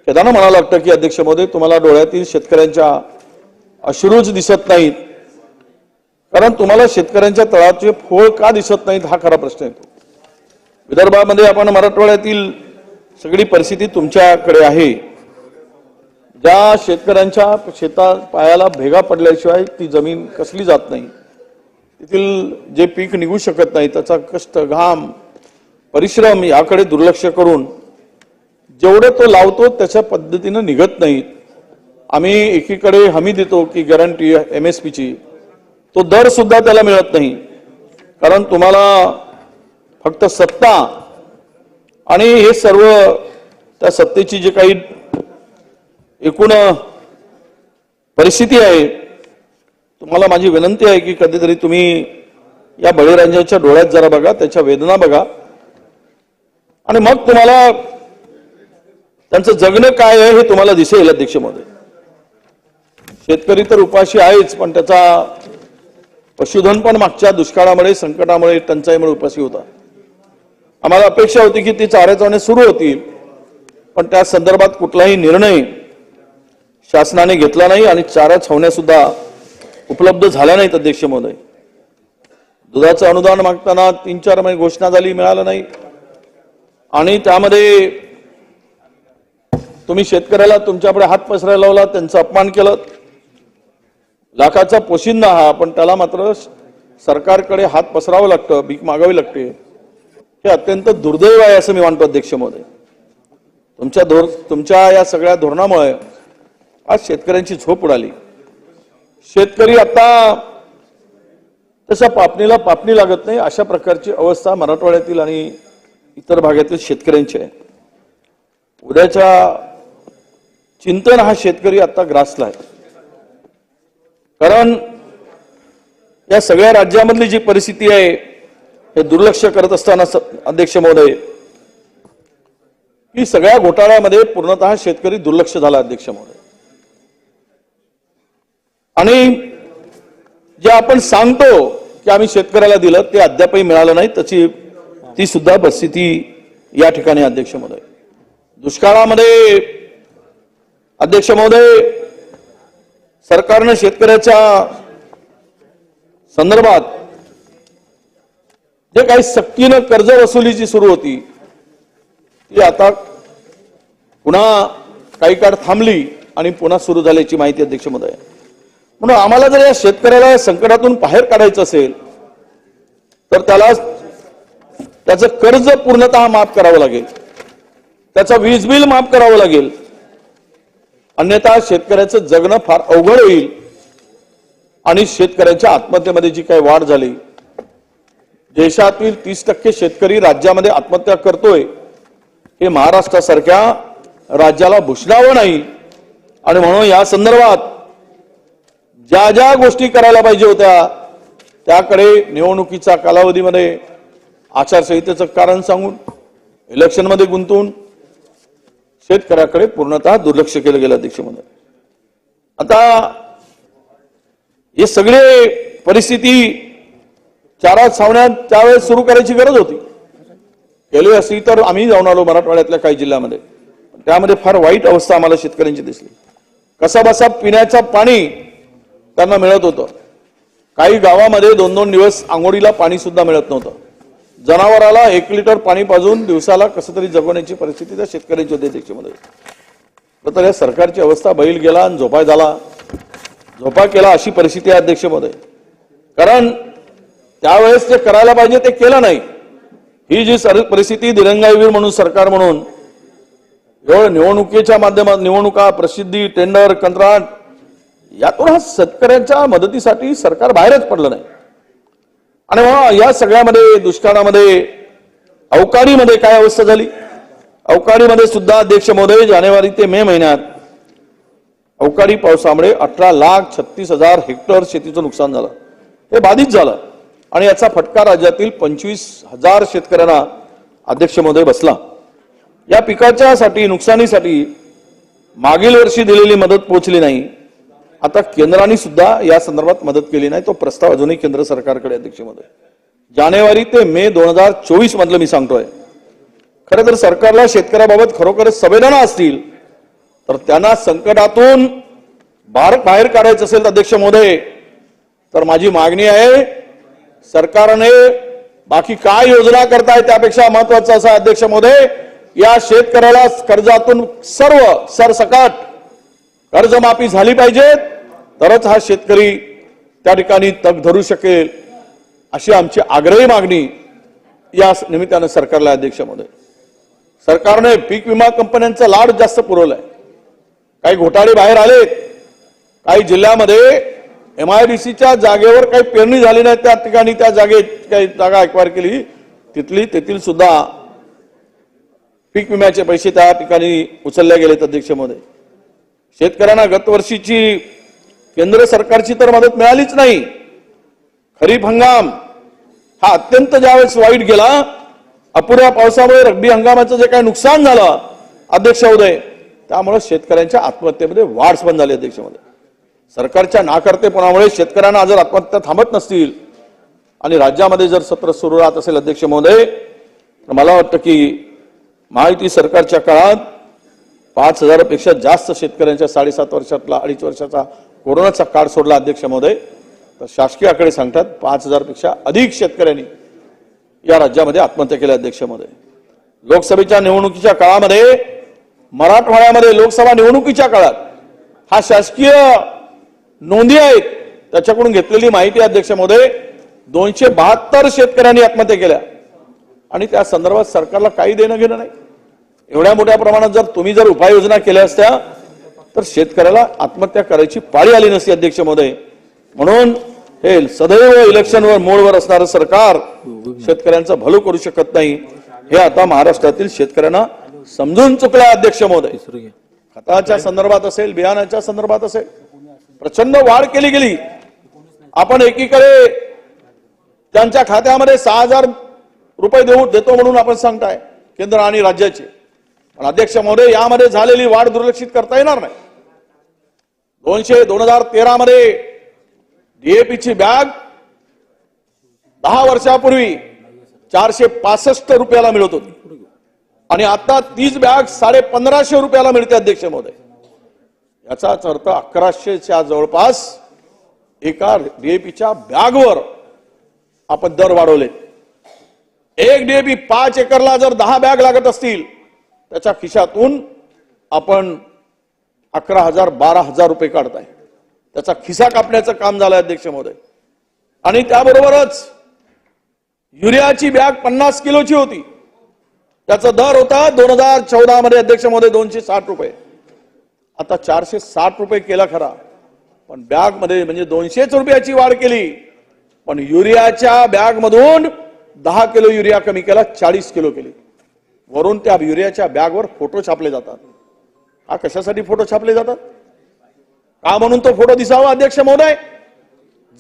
खेदानं म्हणावं लागतं की अध्यक्ष महोदय, तुम्हाला डोळ्यातील शेतकऱ्यांच्या अश्रूच दिसत नाहीत, कारण तुम्हाला शेतकऱ्यांच्या तळाचे फोळ का दिसत नाहीत हा खरा प्रश्न येतो. विदर्भामध्ये आपण मराठवाड्यातील सगळी परिस्थिती तुमच्याकडे आहे. ज्या शेतकऱ्यांच्या शेतात पायाला भेगा पडल्याशिवाय ती जमीन कसली जात नाही, तेथील जे पीक निघू शकत नाही, त्याचा कष्ट, घाम, परिश्रम याकडे दुर्लक्ष करून जेवढे तो लावतो त्याच्या पद्धतीनं निघत नाहीत. आम्ही एकीकडे हमी देतो की गॅरंटी MSPची, तो दर सुद्धा त्याला मिळत नाही, कारण तुम्हाला फक्त सत्ता आणि हे सर्व त्या सत्तेची जी काही एकूण परिस्थिती आहे, तुम्हाला माझी विनंती आहे की कधीतरी तुम्ही या बळीराजांच्या डोळ्यात जरा बघा, त्याच्या वेदना बघा, आणि मग तुम्हाला त्यांचं जगणं काय आहे हे तुम्हाला दिसेल. अध्यक्ष महोदय, शेतकरी तर उपाशी आहेच, पण त्याचा पशुधन पण मागच्या दुष्काळामुळे, संकटामुळे, टंचाईमुळे उपाशी होता. आम्हाला अपेक्षा होती की ती चारा छावण्या सुरू होतील, पण त्या संदर्भात कुठलाही निर्णय शासनाने घेतला नाही आणि चारा छावण्या सुद्धा उपलब्ध झाल्या नाहीत. अध्यक्ष महोदय, दुधाचं अनुदान मागताना 3-4 महिने घोषणा झाली, मिळालं नाही. आणि त्यामध्ये तुम्ही शेतकऱ्याला तुमच्याकडे हात पसरायला लावला, त्यांचा अपमान केलं. लाखाचा पोशिंदा हा, पण त्याला मात्र सरकारकडे हात पसरावं लागतं, भीक मागावी लागते. हे अत्यंत दुर्दैव आहे असं मी मानतो. अध्यक्ष महोदय, तुमच्या या सगळ्या धोरणामुळे आज शेतकऱ्यांची झोप उडाली. शेतकरी आता तसा पापणी लागत नाही, अशा प्रकारची अवस्था मराठवाड्यातील आणि इतर भागातील शेतकऱ्यांची आहे. उद्याच्या चिंतन हा शेतकरी आता ग्रासला आहे. कारण या सगळ्या राज्यामधली जी परिस्थिती आहे हे दुर्लक्ष करत असताना अध्यक्ष महोदय, की सगळ्या घोटाळ्यामध्ये पूर्णतः शेतकरी दुर्लक्ष झाला. अध्यक्ष महोदय, आणि जे आपण सांगतो की आम्ही शेतकऱ्याला दिलं ते अद्यापही मिळालं नाही, ती सुद्धा परिस्थिती या ठिकाणी. अध्यक्ष महोदय, दुष्काळामध्ये अध्यक्ष महोदय सरकारनं शेतकऱ्याच्या संदर्भात जे काही सक्तीनं कर्ज वसुलीची सुरू होती ती आता पुन्हा काही काळ थांबली आणि पुन्हा सुरू झाल्याची माहिती. अध्यक्ष महोदय, म्हणून आम्हाला जर या शेतकऱ्याला संकटातून बाहेर काढायचं असेल तर त्याला त्याचं कर्ज पूर्णतः माफ करावं लागेल, त्याचं वीज बिल माफ करावं लागेल, अन्यथा शेतकऱ्याचं जगणं फार अवघड होईल. आणि शेतकऱ्यांच्या आत्महत्येमध्ये जी काही वाढ झाली, देशातील 30% शेतकरी राज्यामध्ये आत्महत्या करतोय, हे महाराष्ट्रासारख्या राज्याला भूषणावं नाही. आणि म्हणून या संदर्भात ज्या ज्या गोष्टी करायला पाहिजे होत्या त्याकडे निवडणुकीच्या कालावधीमध्ये आचारसंहितेचं कारण सांगून इलेक्शनमध्ये गुंतवून शेतकऱ्याकडे पूर्णतः दुर्लक्ष केलं गेलं. अध्यक्ष महोदय, आता हे सगळे परिस्थिती चारा छावण्या त्यावेळेस सुरू करायची गरज होती. केली असती तर आम्ही जाऊन आलो मराठवाड्यातल्या काही जिल्ह्यामध्ये, त्यामध्ये फार वाईट अवस्था आम्हाला शेतकऱ्यांची दिसली. कसा बसा पिण्याचं पाणी त्यांना मिळत होतं. काही गावामध्ये 2-2 दिवस आंघोळीला पाणी सुद्धा मिळत नव्हतं. जनावराला 1 लिटर पाणी पाजून दिवसाला कसं तरी जगवण्याची परिस्थिती त्या शेतकऱ्यांची होती. अध्यक्ष महोदय, तर या सरकारची अवस्था बैल गेला आणि झोपा झाला, झोपा केला अशी परिस्थिती आहे. अध्यक्ष महोदय, कारण त्यावेळेस जे करायला पाहिजे ते केलं नाही. ही जी परिस्थिती दिरंगाईवीर म्हणून सरकार म्हणून एवढं निवडणुकीच्या माध्यमात निवडणुका, प्रसिद्धी, टेंडर, कंत्राट यातून हा शेतकऱ्यांच्या मदतीसाठी सरकार बाहेरच पडलं नाही. आणि मग या सगळ्यामध्ये दुष्काळामध्ये अवकाळीमध्ये काय अवस्था झाली, अवकाळीमध्ये सुद्धा अध्यक्ष महोदय जानेवारी ते मे महिन्यात अवकाळी पावसामुळे 18,36,000 हेक्टर शेतीचं नुकसान झालं, हे बाधित झालं. आणि याचा फटका राज्यातील 25,000 शेतकऱ्यांना अध्यक्ष महोदय बसला. या पिकाच्या नुकसानीसाठी मागील वर्षी दिलेली मदत पोहोचली नाही. आता केंद्राने सुद्धा या संदर्भात मदत केली नाही. तो प्रस्ताव अजूनही केंद्र सरकारकडे. अध्यक्ष महोदय, जानेवारी ते मे 2024 मधलं मी सांगतोय. खरं तर सरकारला शेतकऱ्याबाबत खरोखरच संवेदना असतील तर त्यांना संकटातून बाहेर काढायचं असेल तर अध्यक्ष महोदय, तर माझी मागणी आहे सरकारने बाकी काय योजना करताय त्यापेक्षा महत्वाचं असं अध्यक्ष महोदय, या शेतकऱ्याला कर्जातून सरसकट कर्जमाफी झाली पाहिजे, तरच हा शेतकरी त्या ठिकाणी तग धरू शकेल अशी आमची आग्रही मागणी या निमित्तानं सरकारला. अध्यक्ष महोदय, सरकारने पीक विमा कंपन्यांचा लाभ जास्त पुरवलाय. काही घोटाळे बाहेर आले. काही जिल्ह्यामध्ये MIDCच्या जागेवर काही पेरणी झाली नाही, त्या ठिकाणी त्या जागेत काही जागा एक्वायर केली, तेथील सुद्धा पीक विम्याचे पैसे त्या ठिकाणी उचलले गेलेत. अध्यक्ष महोदय, शेतकऱ्यांना गत वर्षीची केंद्र सरकारची तर मदत मिळालीच नाही. खरीप हंगाम हा अत्यंत ज्यावेळेस वाईट गेला, अपुऱ्या पावसामुळे रब्बी हंगामाचं जे काही नुकसान झालं अध्यक्ष महोदय, त्यामुळे शेतकऱ्यांच्या आत्महत्येमध्ये वाढ पण झाली. अध्यक्ष महोदय, सरकारच्या नाकर्तेपणामुळे शेतकऱ्यांना जर आत्महत्या थांबत नसतील आणि राज्यामध्ये जर सत्र सुरू राहत असेल अध्यक्ष महोदय, मला वाटतं की महायुती सरकारच्या काळात 5,000पेक्षा जास्त शेतकऱ्यांच्या 7.5 वर्षातला 2.5 वर्षाचा कोरोनाचा काळ सोडला अध्यक्ष महोदय, तर शासकीय आकडे सांगतात 5,000पेक्षा अधिक शेतकऱ्यांनी या राज्यामध्ये आत्महत्या केल्या अध्यक्ष महोदय. लोकसभेच्या निवडणुकीच्या काळामध्ये मराठवाड्यामध्ये लोकसभा निवडणुकीच्या काळात हा शासकीय नोंदी आहेत त्याच्याकडून घेतलेली माहिती अध्यक्ष महोदय 272 शेतकऱ्यांनी आत्महत्या केल्या आणि त्या संदर्भात सरकारला काही देणं घेणं नाही. एवढ्या मोठ्या प्रमाणात जर तुम्ही जर उपाययोजना केल्या असत्या तर शेतकऱ्याला आत्महत्या करायची पाळी आली नसती अध्यक्ष महोदय. म्हणून हे सदैव इलेक्शनवर मोडवर असणारं सरकार शेतकऱ्यांचं भलं करू शकत नाही हे आता महाराष्ट्रातील शेतकऱ्यांना समजून चुकलं अध्यक्ष महोदय. खताच्या संदर्भात असेल, बियाणाच्या संदर्भात असेल, प्रचंड वाढ केली गेली. आपण एकीकडे त्यांच्या खात्यामध्ये 6,000 रुपये देतो म्हणून आपण सांगताय केंद्र आणि राज्याचे, पण अध्यक्ष महोदय यामध्ये झालेली वाढ दुर्लक्षित करता येणार नाही. 2013 मध्ये डीएपीची बॅग 10 वर्षापूर्वी 465 रुपयाला मिळत होती आणि आता तीच बॅग 1,500 रुपयाला मिळते अध्यक्ष महोदय. याचाच अर्थ 1,100च्या जवळपास एका डीएपीच्या बॅगवर आपण दर वाढवले. एक डीएपी 5 एकरला जर 10 बॅग लागत असतील त्याच्या खिशातून आपण 11,000 12,000 रुपये काढताय. त्याचा खिसा कापण्याचं काम झालं अध्यक्ष महोदय. आणि त्याबरोबरच युरियाची बॅग 50 किलोची होती, त्याचा दर होता 2014 मध्ये अध्यक्ष महोदय 260 रुपये, आता 460 रुपये केला खरा, पण बॅग मध्ये म्हणजे 200 रुपयाची वाढ केली. पण युरियाच्या बॅग मधून 10 किलो युरिया कमी केला, 40 किलो केली. वरून त्या युरियाच्या बॅगवर फोटो छापले जातात. हा कशासाठी फोटो छापले जातात? का म्हणून तो फोटो दिसावा अध्यक्ष महोदय?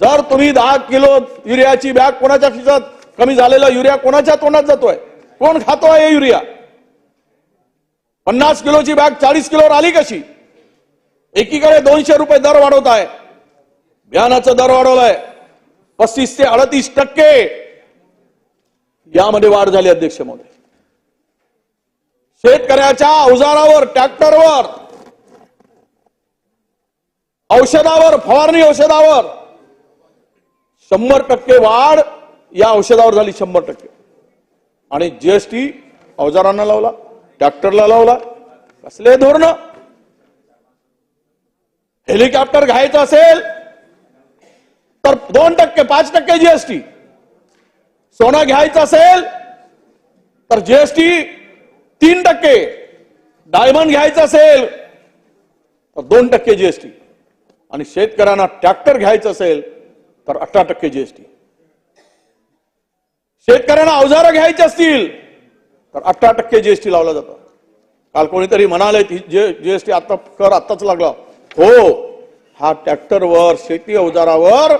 जर तुम्ही 10 किलो युरियाची बॅग कोणाच्या खिशात कमी झालेला युरिया कोणाच्या तोंडात जातोय, कोण खातोय हे युरिया? 50 किलोची बॅग 40 किलोवर आली कशी? एकीकडे 200 रुपये दर वाढवताय, बियाणाचा दर वाढवलाय 35 ते 38% यामध्ये वाढ झाली अध्यक्ष महोदय. शेतकऱ्याच्या अवजारावर, ट्रॅक्टरवर, औषधावर, फवारणी औषधावर 100% वाढ या औषधावर झाली 100%. आणि जीएसटी अवजारांना लावला, ट्रॅक्टरला लावला. कसले धोरण? हेलिकॉप्टर घ्यायचं असेल तर 2%, 5% जीएसटी. सोनं घ्यायचं असेल तर जीएसटी 3%, डायमंड घ्यायचं असेल तर 2% जीएसटी, आणि शेतकऱ्यांना ट्रॅक्टर घ्यायचं असेल तर 18% जीएसटी. शेतकऱ्यांना अवजारं घ्यायची असतील तर 18% जीएसटी लावला जातो. काल कोणीतरी म्हणाले जीएसटी आता कर आताच लागला. हो, हा ट्रॅक्टरवर, शेती अवजारावर,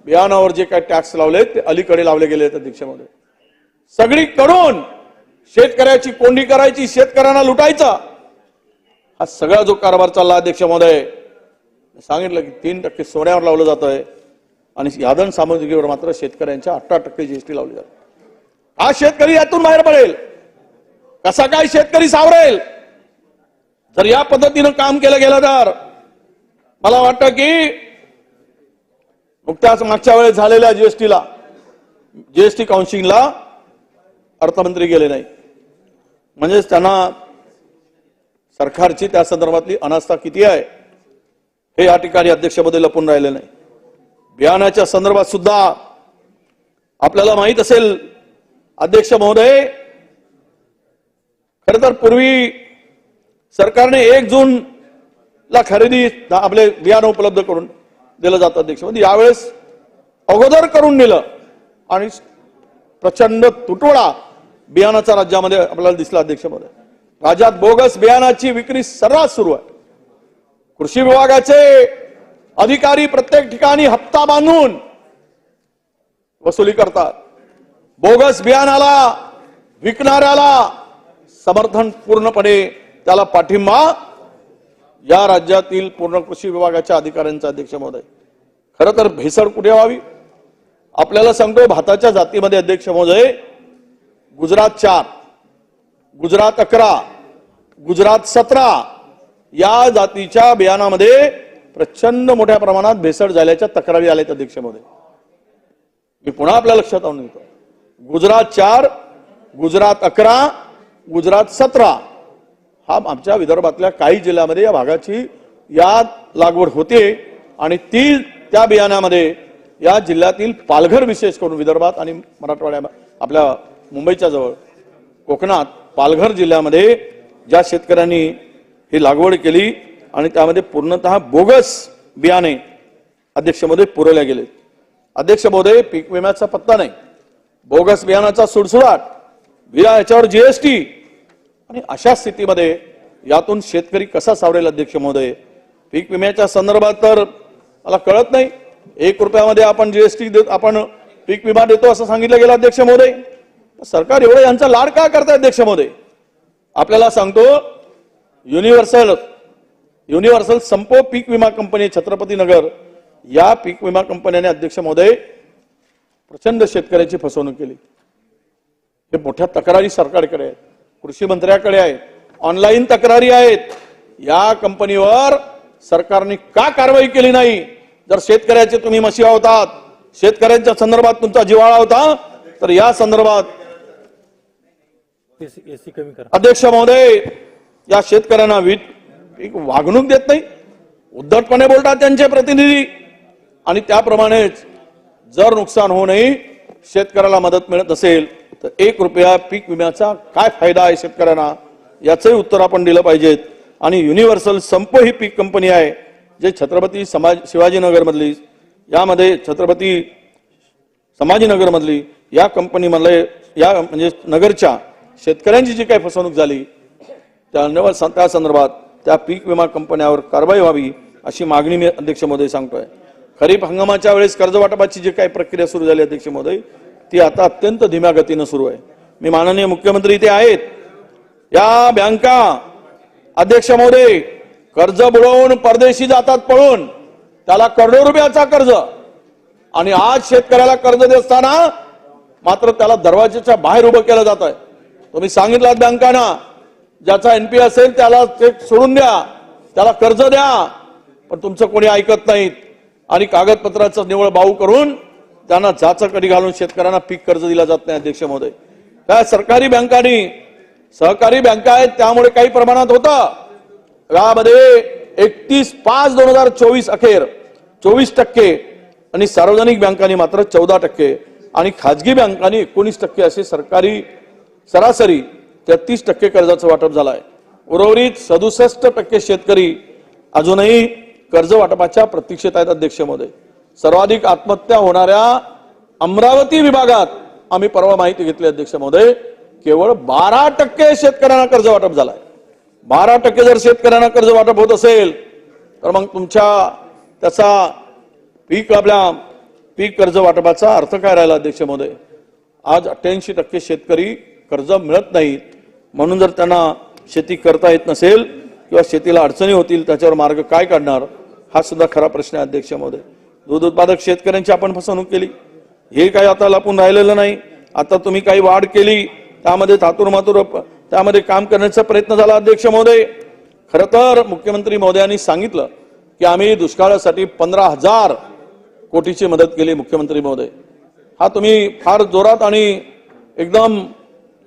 बियाणावर जे काही टॅक्स लावले ते अलीकडे लावले गेले आहेत अध्यक्ष महोदय. सगळीकडून शेतकऱ्याची कोंडी करायची, शेतकऱ्यांना लुटायचा, हा सगळा जो कारभार चालला अध्यक्ष महोदय. सांगितलं की 3% सोन्यावर लावलं जातंय आणि साधन सामग्रीवर मात्र शेतकऱ्यांच्या 18% जीएसटी लावली जाते. हा शेतकरी यातून बाहेर पडेल कसा काय? शेतकरी सावरेल जर या पद्धतीनं काम केलं गेलं तर. मला वाटतं की नुकत्याच मागच्या वेळेस झालेल्या जीएसटी काउन्सिलिंगला अर्थमंत्री गेले नाही, म्हणजेच त्यांना सरकारची त्या संदर्भातली अनास्था किती आहे हे या ठिकाणी अध्यक्षपदी लपून राहिले नाही. बियाणाच्या संदर्भात सुद्धा आपल्याला माहित असेल अध्यक्ष महोदय, खर तर पूर्वी सरकारने 1 जूनला खरेदी आपले बियाणं उपलब्ध करून दिलं जातं अध्यक्ष महोदय. यावेळेस अगोदर करून दिलं आणि प्रचंड तुटवडा बियाणाचा राज्यामध्ये आपल्याला दिसला अध्यक्ष महोदय. राज्यात बोगस बियाणाची विक्री सर्रास सुरू आहे. कृषी विभागाचे अधिकारी प्रत्येक ठिकाणी हप्ता बांधून वसुली करतात. बोगस बियाणाला विकणाऱ्याला समर्थन पूर्णपणे त्याला पाठिंबा या राज्यातील पूर्ण कृषी विभागाच्या अधिकाऱ्यांचा अध्यक्ष महोदय. खरं तर भेसळ कुठे व्हावी? आपल्याला सांगतो भाताच्या जातीमध्ये अध्यक्ष महोदय गुजरात 4, गुजरात 11, गुजरात 17 या जातीच्या बियाणामध्ये प्रचंड मोठ्या प्रमाणात भेसळ झाल्याच्या तक्रारी आल्यात अध्यक्ष महोदय. मी पुन्हा आपल्या लक्षात आणून देतो. गुजरात 4, गुजरात 11, गुजरात 17 हा आमच्या विदर्भातल्या काही जिल्ह्यामध्ये या भागाची या लागवड होते आणि ती त्या बियाण्यामध्ये या जिल्ह्यातील पालघर विशेष करून विदर्भात आणि मराठवाड्यात आपल्या मुंबईच्या जवळ कोकणात पालघर जिल्ह्यामध्ये ज्या शेतकऱ्यांनी ही लागवड केली आणि त्यामध्ये पूर्णतः बोगस बियाणे अध्यक्ष महोदय पुरवल्या गेले. अध्यक्ष महोदय पीक विम्याचा पत्ता नाही, बोगस बियाणाचा सुडसुडाट, याच्यावर जीएसटी आणि अशा स्थितीमध्ये यातून शेतकरी कसा सावरेल अध्यक्ष महोदय. पीक विम्याच्या संदर्भात तर मला कळत नाही, 1 रुपयामध्ये आपण जीएसटी आपण पीक विमा देतो असं सांगितलं गेलं अध्यक्ष महोदय. सरकार एवढं यांचा लाड का करताय अध्यक्ष महोदय. आपल्याला सांगतो युनिव्हर्सल संपो पीक विमा कंपनी छत्रपती नगर या पीक विमा कंपन्याने अध्यक्ष महोदय प्रचंड शेतकऱ्याची फसवणूक केली. हे मोठ्या तक्रारी सरकारकडे आहेत, कृषी मंत्र्याकडे आहेत, ऑनलाईन तक्रारी आहेत. या कंपनीवर सरकारने का कारवाई केली नाही. जर शेतकऱ्याचे तुम्ही मशिया होतात, शेतकऱ्यांच्या संदर्भात तुमचा जिव्हाळा होता तर या संदर्भात अध्यक्ष महोदय या शेतकऱ्यांना एक वागणूक देत नाही, उद्धटपणे बोलतात त्यांचे प्रतिनिधी. आणि त्याप्रमाणेच जर नुकसान होऊ नये, शेतकऱ्याला मदत मिळत असेल तर 1 रुपया पीक विम्याचा काय फायदा आहे शेतकऱ्यांना याचंही उत्तर आपण दिलं पाहिजेत. आणि युनिव्हर्सल संपो ही पीक कंपनी आहे जे छत्रपती शिवाजीनगर मधली यामध्ये छत्रपती संभाजीनगर मधली या कंपनीमधले या म्हणजे नगरच्या शेतकऱ्यांची जी काही फसवणूक झाली त्या संदर्भात त्या पीक विमा कंपन्यावर कारवाई व्हावी अशी मागणी मी अध्यक्ष महोदय सांगतोय. खरीप हंगामाच्या वेळेस कर्ज वाटपाची जी काही प्रक्रिया सुरू झाली अध्यक्ष महोदय ती आता अत्यंत धीम्या गतीनं सुरू आहे. मी माननीय मुख्यमंत्री इथे आहेत. या बँका अध्यक्ष महोदय कर्ज बुडवून परदेशी जातात पळून, त्याला करोडो रुपयाचा कर्ज, आणि आज शेतकऱ्याला कर्ज देताना मात्र त्याला दरवाजाच्या बाहेर उभं केलं जात आहे. तुम्ही सांगितलं बँकांना ज्याचा एनपी असेल त्याला ते सोडून द्या, त्याला कर्ज द्या, पण तुमचं कोणी ऐकत नाहीत आणि कागदपत्राचं निवळ बाऊ करून त्यांना जाचं कडी घालून शेतकऱ्यांना पीक कर्ज दिला जात नाही अध्यक्ष महोदय. काय सरकारी बँकांनी सहकारी बँका आहेत त्यामुळे काही प्रमाणात होतं. यामध्ये 31/5/2024 अखेर 24% आणि सार्वजनिक बँकांनी मात्र 14% आणि खाजगी बँकांनी 19% असे सरकारी सरासरी 33% कर्जाचं वाटप झालं आहे. उर्वरित 67% शेतकरी अजूनही कर्ज वाटपाच्या प्रतीक्षेत आहेत अध्यक्ष महोदय. सर्वाधिक आत्महत्या होणाऱ्या अमरावती विभागात आम्ही परवा माहिती घेतली अध्यक्ष महोदय, केवळ 12% शेतकऱ्यांना कर्ज वाटप झालंय. 12% जर शेतकऱ्यांना कर्ज वाटप होत असेल तर मग तुमच्या त्याचा पीक कर्ज वाटपाचा अर्थ काय राहिला अध्यक्ष महोदय. आज 88% शेतकरी कर्ज मिळत नाहीत. म्हणून जर त्यांना शेती करता येत नसेल किंवा शेतीला अडचणी होतील त्याच्यावर मार्ग काय काढणार हा सुद्धा खरा प्रश्न आहे अध्यक्ष महोदय. दूध उत्पादक शेतकऱ्यांची आपण फसवणूक केली, हे काही आता लपून राहिलेलं नाही. आता तुम्ही काही वाढ केली त्यामध्ये थातूरमातूर त्यामध्ये काम करण्याचा प्रयत्न झाला अध्यक्ष महोदय. खरं तर मुख्यमंत्री महोदयांनी सांगितलं की आम्ही दुष्काळासाठी 15,000 कोटीची मदत केली मुख्यमंत्री महोदय. हा तुम्ही फार जोरात आणि एकदम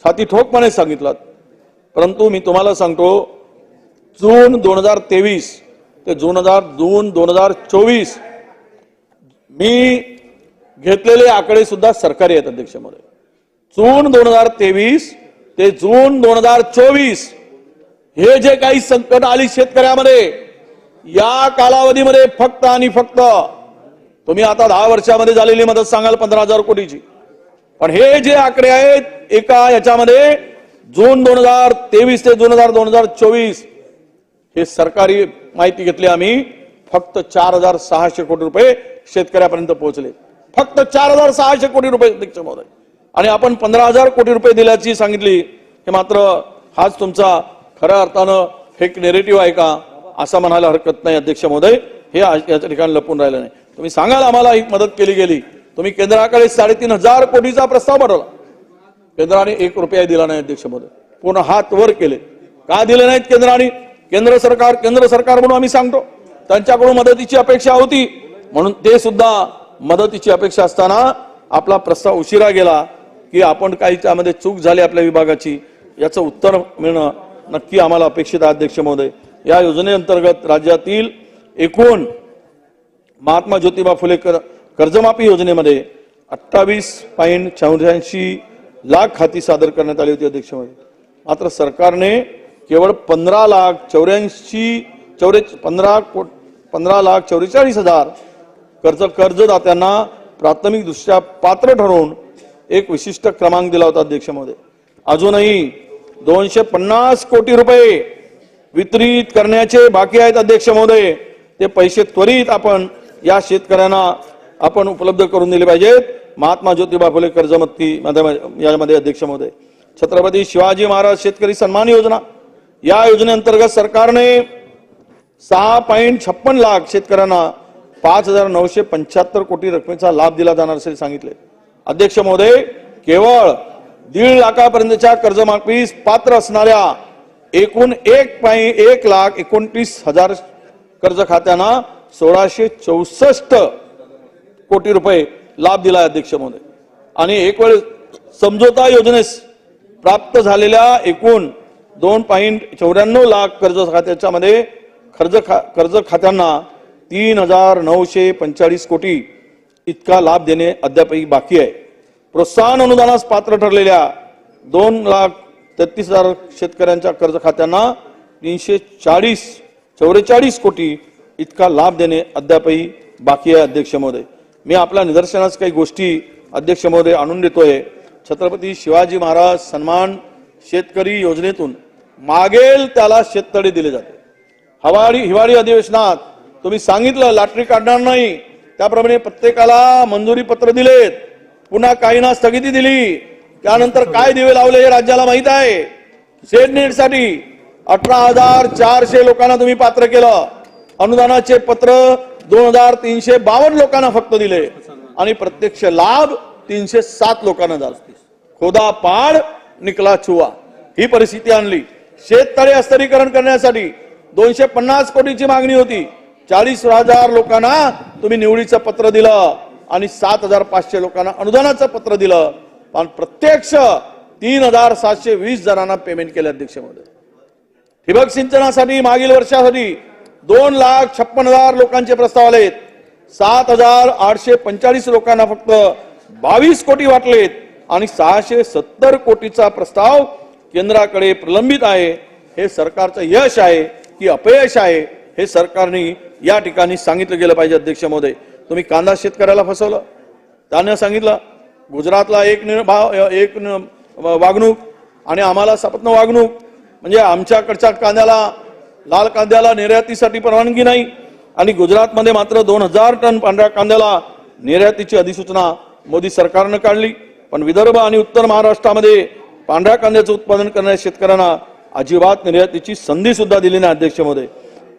छाती ठोकपणे सांगितलं, परंतु मी तुम्हाला सांगतो जून 2023 ते जून 2024 मी घेतलेले आकडे सुद्धा सरकारी आहेत अध्यक्ष महोदय. जून 2023 ते जून 2024 हे जे काही संकट आली शेतकऱ्यामध्ये या कालावधीमध्ये फक्त आणि फक्त तुम्ही आता 10 वर्षामध्ये झालेली मदत सांगाल 15,000 कोटीची, पण हे जे आकडे आहेत एका याच्यामध्ये जून 2023 ते जून 2024 हे सरकारी माहिती घेतली आम्ही, फक्त 4,600 कोटी रुपये शेतकऱ्यापर्यंत पोहोचले. फक्त 4,600 कोटी रुपये अध्यक्ष महोदय. आणि आपण 15,000 कोटी रुपये दिल्याची सांगितली, हे मात्र हाच तुमचा खऱ्या अर्थानं फेक नेरेटिव्ह आहे का असं म्हणायला हरकत नाही अध्यक्ष महोदय. हे या ठिकाणी लपून राहिलं नाही. तुम्ही सांगाल आम्हाला ही मदत केली गेली, तुम्ही केंद्राकडे 3,500 कोटीचा प्रस्ताव पाठवला, केंद्राने 1 रुपया दिला नाही अध्यक्ष महोदय. पूर्ण हात वर केले. का दिले नाहीत केंद्राने? केंद्र सरकार म्हणून आम्ही सांगतो त्यांच्याकडून मदतीची अपेक्षा होती म्हणून ते सुद्धा मदतीची अपेक्षा असताना आपला प्रस्ताव उशिरा गेला की आपण काही त्यामध्ये चूक झाली आपल्या विभागाची याचं उत्तर मिळणं नक्की आम्हाला अपेक्षित आहे अध्यक्ष महोदय. या योजनेअंतर्गत राज्यातील एकूण महात्मा ज्योतिबा फुले कर्जमाफी योजनेमध्ये 28.84 लाख खाती सादर करण्यात आली होती अध्यक्ष महोदय. मात्र सरकारने केवळ 15,44,000 कर्जदात्यांना प्राथमिक दृष्ट्या पात्र ठरवून एक विशिष्ट क्रमांक दिला होता अध्यक्ष महोदय. अजूनही 250 कोटी रुपये वितरित करण्याचे बाकी आहेत अध्यक्ष महोदय. ते पैसे त्वरित आपण या शेतकऱ्यांना आपण उपलब्ध करून दिले पाहिजेत. महात्मा ज्योतिबा फुले कर्जमुक्ती यामध्ये अध्यक्ष महोदय छत्रपती शिवाजी महाराज शेतकरी सन्मान योजना या योजनेअंतर्गत सरकारने 6.56 लाख शेतकऱ्यांना 5,975 कोटी रकमेचा लाभ दिला जाणार असे सांगितले अध्यक्ष महोदय. केवळ 1.5 लाखापर्यंतच्या कर्जमाफीस पात्र असणाऱ्या एकूण 1,29,000 कर्ज खात्यांना 1,664 कोटी रुपये लाभ दिला अध्यक्ष महोदय. आणि एक वेळ समझोता योजनेस प्राप्त झालेल्या एकूण 2.94 लाख कर्ज खात्याच्या मध्ये कर्ज खात्यांना 3,945 कोटी इतका लाभ देणे अद्यापही बाकी आहे. प्रोत्साहन अनुदानास पात्र ठरलेल्या 2,33,000 शेतकऱ्यांच्या कर्ज खात्यांना 344 कोटी इतका लाभ देणे अद्यापही बाकी आहे अध्यक्ष महोदय. मी आपल्या निदर्शनास काही गोष्टी अध्यक्ष महोदय आणून देतोय. छत्रपती शिवाजी महाराज सन्मान शेतकरी योजनेतून मागेल त्याला शेततळे दिले जाते. हिवाळी अधिवेशनात तुम्ही सांगितलं लॉटरी काढणार नाही त्याप्रमाणे प्रत्येकाला मंजुरी पत्र दिलेत. पुन्हा काहींना स्थगिती दिली. त्यानंतर काय दिवे लावले हे राज्याला माहित आहे. शेडनेटसाठी 18,400 लोकांना तुम्ही पात्र केलं. अनुदानाचे पत्र 2,352 लोकांना फक्त दिले आणि प्रत्यक्ष लाभ 307 लोकांना झाला. खोदा पाड निकला चुवा ही परिस्थिती आणली. शेततळे अस्तरीकरण करण्यासाठी 250 कोटीची मागणी होती. 40,000 लोकांना तुम्ही निवडीचं पत्र दिलं आणि 7,500 लोकांना अनुदानाचं पत्र दिलं. पण प्रत्यक्ष 3,720 जणांना पेमेंट केले अध्यक्ष महोदय. ठिबक सिंचनासाठी मागील वर्षासाठी 2,56,000 लोकांचे प्रस्ताव आलेत. 7,845 लोकांना फक्त 22 कोटी वाटलेत आणि 670 कोटीचा प्रस्ताव केंद्राकडे प्रलंबित आहे. हे सरकारचं यश आहे की अपयश आहे हे सरकारने या ठिकाणी सांगितलं गेलं पाहिजे अध्यक्ष महोदय. तुम्ही कांदा शेतकऱ्याला फसवलं. त्याने सांगितलं गुजरातला एक वागणूक आणि आम्हाला सपत्न वागणूक म्हणजे आमच्याकडच्या कांद्याला लाल कांद्याला निर्यातीसाठी परवानगी नाही आणि गुजरातमध्ये मात्र 2,000 टन पांढऱ्या कांद्याला निर्यातीची अधिसूचना मोदी सरकारनं काढली. पण विदर्भ आणि उत्तर महाराष्ट्रामध्ये पांढऱ्या कांद्याचं उत्पादन करणाऱ्या शेतकऱ्यांना अजिबात निर्यातीची संधी सुद्धा दिली नाही अध्यक्ष महोदय.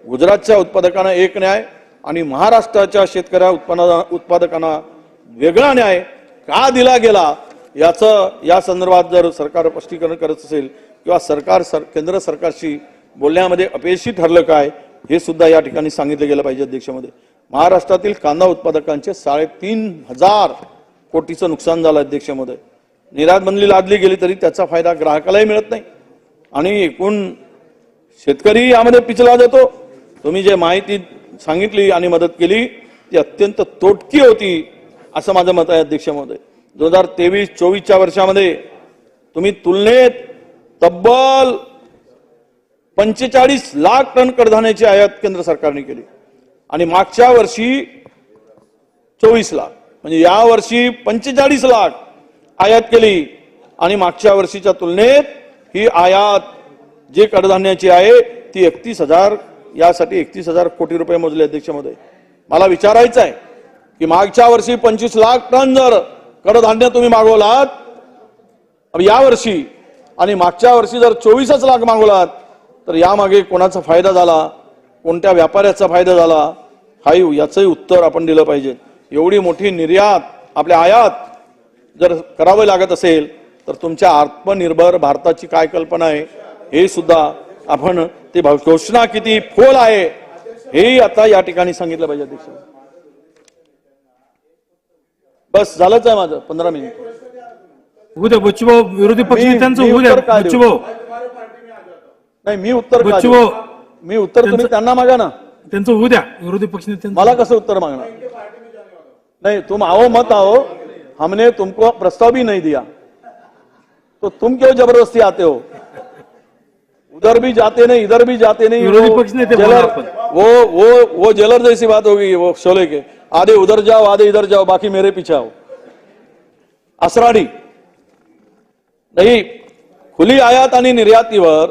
गुजरातच्या उत्पादकांना एक न्याय आणि महाराष्ट्राच्या शेतकऱ्या उत्पादकांना वेगळा न्याय का दिला गेला याचं या संदर्भात जर सरकार स्पष्टीकरण करत असेल किंवा केंद्र सरकारशी बोलण्यामध्ये अपयशी ठरलं काय हे सुद्धा या ठिकाणी सांगितलं गेलं पाहिजे अध्यक्ष महोदय. महाराष्ट्रातील कांदा उत्पादकांचे 3,500 कोटीचं नुकसान झालं अध्यक्ष महोदय. निर्यात बंदी लादली गेली तरी त्याचा फायदा ग्राहकालाही मिळत नाही आणि एकूण शेतकरी यामध्ये पिछला जातो. तुम्ही जे माहिती सांगितली आणि मदत केली ती अत्यंत तोटकी होती असं माझं मत आहे अध्यक्ष महोदय. 2023-24च्या वर्षामध्ये तुम्ही तुलनेत तब्बल 45 लाख टन कडधान्याची आयात केंद्र सरकारने केली आणि मागच्या वर्षी 24 लाख म्हणजे या वर्षी 45 लाख आयात केली आणि मागच्या वर्षीच्या तुलनेत ही आयात जे कडधान्याची आहे ती 31,000 यासाठी 31,000 कोटी रुपये मोजले अध्यक्ष महोदय. मला विचारायचं आहे की मागच्या वर्षी 25 लाख टन जर कडधान्य तुम्ही मागवलात या वर्षी आणि मागच्या वर्षी जर 24 लाख मागवलात तर यामागे कोणाचा फायदा झाला कोणत्या व्यापाऱ्याचा फायदा झाला याचंही उत्तर आपण दिलं पाहिजे. एवढी मोठी निर्यात आपल्या आयात जर करावं लागत असेल तर तुमच्या आत्मनिर्भर भारताची काय कल्पना आहे हे सुद्धा आपण ते घोषणा किती फोल आहे हेही आता या ठिकाणी सांगितलं पाहिजे अध्यक्ष. बस झालंच आहे माझं 15 मिनिट. उद्या बच्चूभाऊ विरोधी पक्षनेत्यांचं मी उद्या उत्तर काय देऊ? बच्चूभाऊ नाही मी उत्तर काय बच्चूभाऊ देऊ? मी उत्तर तुम्ही त्यांना मागा ना. त्यांचं उद्या विरोधी पक्षनेत्यांचं मला कसं उत्तर मांगना? नहीं, तुम आओ मत आओ, हमने तुमको प्रस्ताव भी नहीं दिया तो तुम क्यों जबरदस्ती आते हो? उधर भी जाते नहीं, इधर भी जाते नहीं. विरोधी पक्ष नेते बोला जेलर, आपण. वो जेलर जैसी बात होगी वो शोले के. आधे उधर जाओ, आधे इधर जाओ, बाकी मेरे पीछे आओ. असराडी नाही. खुली आयात आणि निर्यातीवर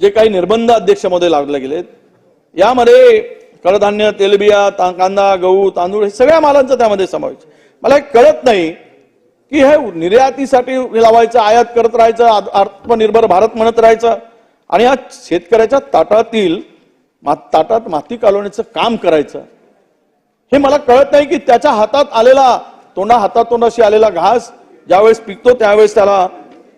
जे काही निर्बंध अध्यक्ष मध्ये लावले गेलेत यामध्ये कडधान्य, तेलबिया, कांदा, गहू, तांदूळ हे सगळ्या मालांचा त्यामध्ये समावेश. मला एक कळत नाही की हे निर्यातीसाठी लावायचं, आयात करत राहायचं, आत्मनिर्भर भारत म्हणत राहायचं आणि या शेतकऱ्याच्या ताटात माती कालवण्याचं काम करायचं. हे मला कळत नाही की त्याच्या हातात आलेला हातातोंडाशी आलेला घास ज्यावेळेस पिकतो त्यावेळेस त्याला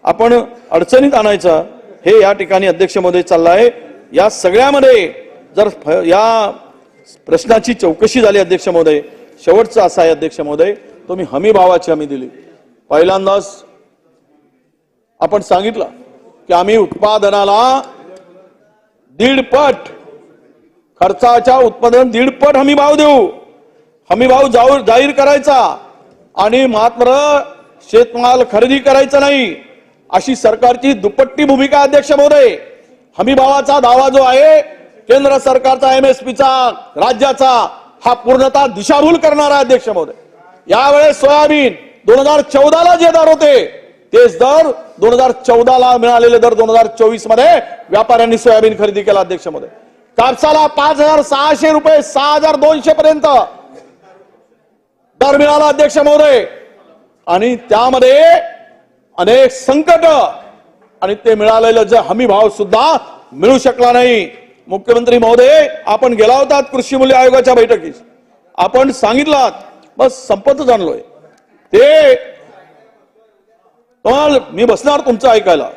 आपण अडचणीत आणायचं. हे या ठिकाणी अध्यक्ष महोदय चाललं आहे. या सगळ्यामध्ये जर या प्रश्नाची चौकशी झाली अध्यक्ष महोदय, शेवटचं असं आहे अध्यक्ष महोदय, तुम्ही हमी भावाची हमी दिली. पहिल्यांदाच आपण सांगितलं की आम्ही उत्पादनाला 1.5 पट खर्चाच्या उत्पादन 1.5 पट हमी भाव देऊ. हमी भाव जाहीर करायचा आणि मात्र शेतमाल खरेदी करायचा नाही अशी सरकारची दुपट्टी भूमिका अध्यक्ष महोदय. हमी भावाचा दावा जो आहे केंद्र सरकारचा, MSPचा, राज्याचा, हा पूर्णतः दिशाभूल करणारा अध्यक्ष महोदय. यावेळेस सोयाबीन 2014ला जे दर होते तेच दर 2014ला मिळालेले दर 2024 मध्ये व्यापाऱ्यांनी सोयाबीन खरेदी केला अध्यक्ष महोदय. कापसाला 5,600 रुपये 6,200 पर्यंत दर मिळाला अध्यक्ष महोदय आणि त्यामध्ये अनेक संकट आणि ते मिळालेलं जे हमी भाव सुद्धा मिळू शकला नाही. मुख्यमंत्री महोदय, आपण गेला होतात कृषी मूल्य आयोगाच्या बैठकीस, आपण सांगितलं बस संपत जाणलोय ते. मी बसणार तुमचं ऐकायला.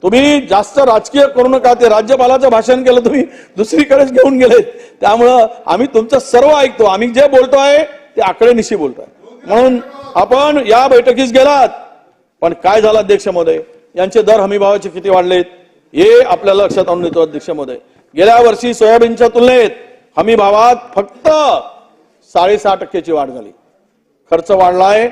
तुम्ही जास्त राजकीय करू नका. ते राज्यपालाचं भाषण केलं तुम्ही दुसरीकडेच घेऊन गेलेत. त्यामुळं आम्ही तुमचं सर्व ऐकतो. आम्ही जे बोलतोय ते आकडेनिशी बोलतोय. म्हणून आपण या बैठकीस गेलात, पण काय झालं अध्यक्ष महोदय, यांचे दर हमी भावाचे किती वाढलेत हे आपल्याला लक्षात आणून येतो अध्यक्ष महोदय. गेल्या वर्षी सोयाबीनच्या तुलनेत हमी भावात फक्त 6.5% वाढ झाली. खर्च वाढलाय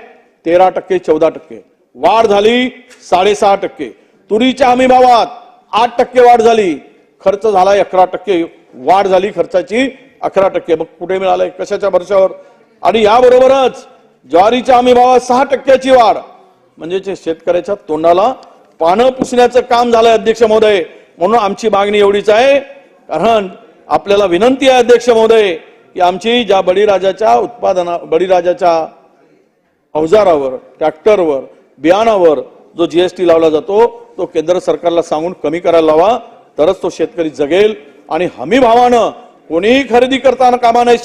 13%, 14% वाढ झाली 6.5%. तुरीच्या हमी भावात 8% वाढ झाली, खर्च झाला 11%, वाढ झाली खर्चाची 11%. मग कुठे मिळालंय, कशाच्या भरशावर? आणि याबरोबरच ज्वारीच्या हमी भावात 6%ची वाढ, म्हणजे शेतकऱ्याच्या तोंडाला पानं पुसण्याचं काम झालंय अध्यक्ष महोदय. म्हणून आमची मागणी एवढीच आहे, कारण आपल्याला विनंती आहे अध्यक्ष महोदय की आमची ज्या बळीराजाच्या अवजारावर, ट्रॅक्टरवर, बियाणावर जो GST लावला जातो तो केंद्र सरकारला सांगून कमी करायला लावा, तरच तो शेतकरी जगेल. आणि हमी भावानं कोणीही खरेदी करताना कामा नये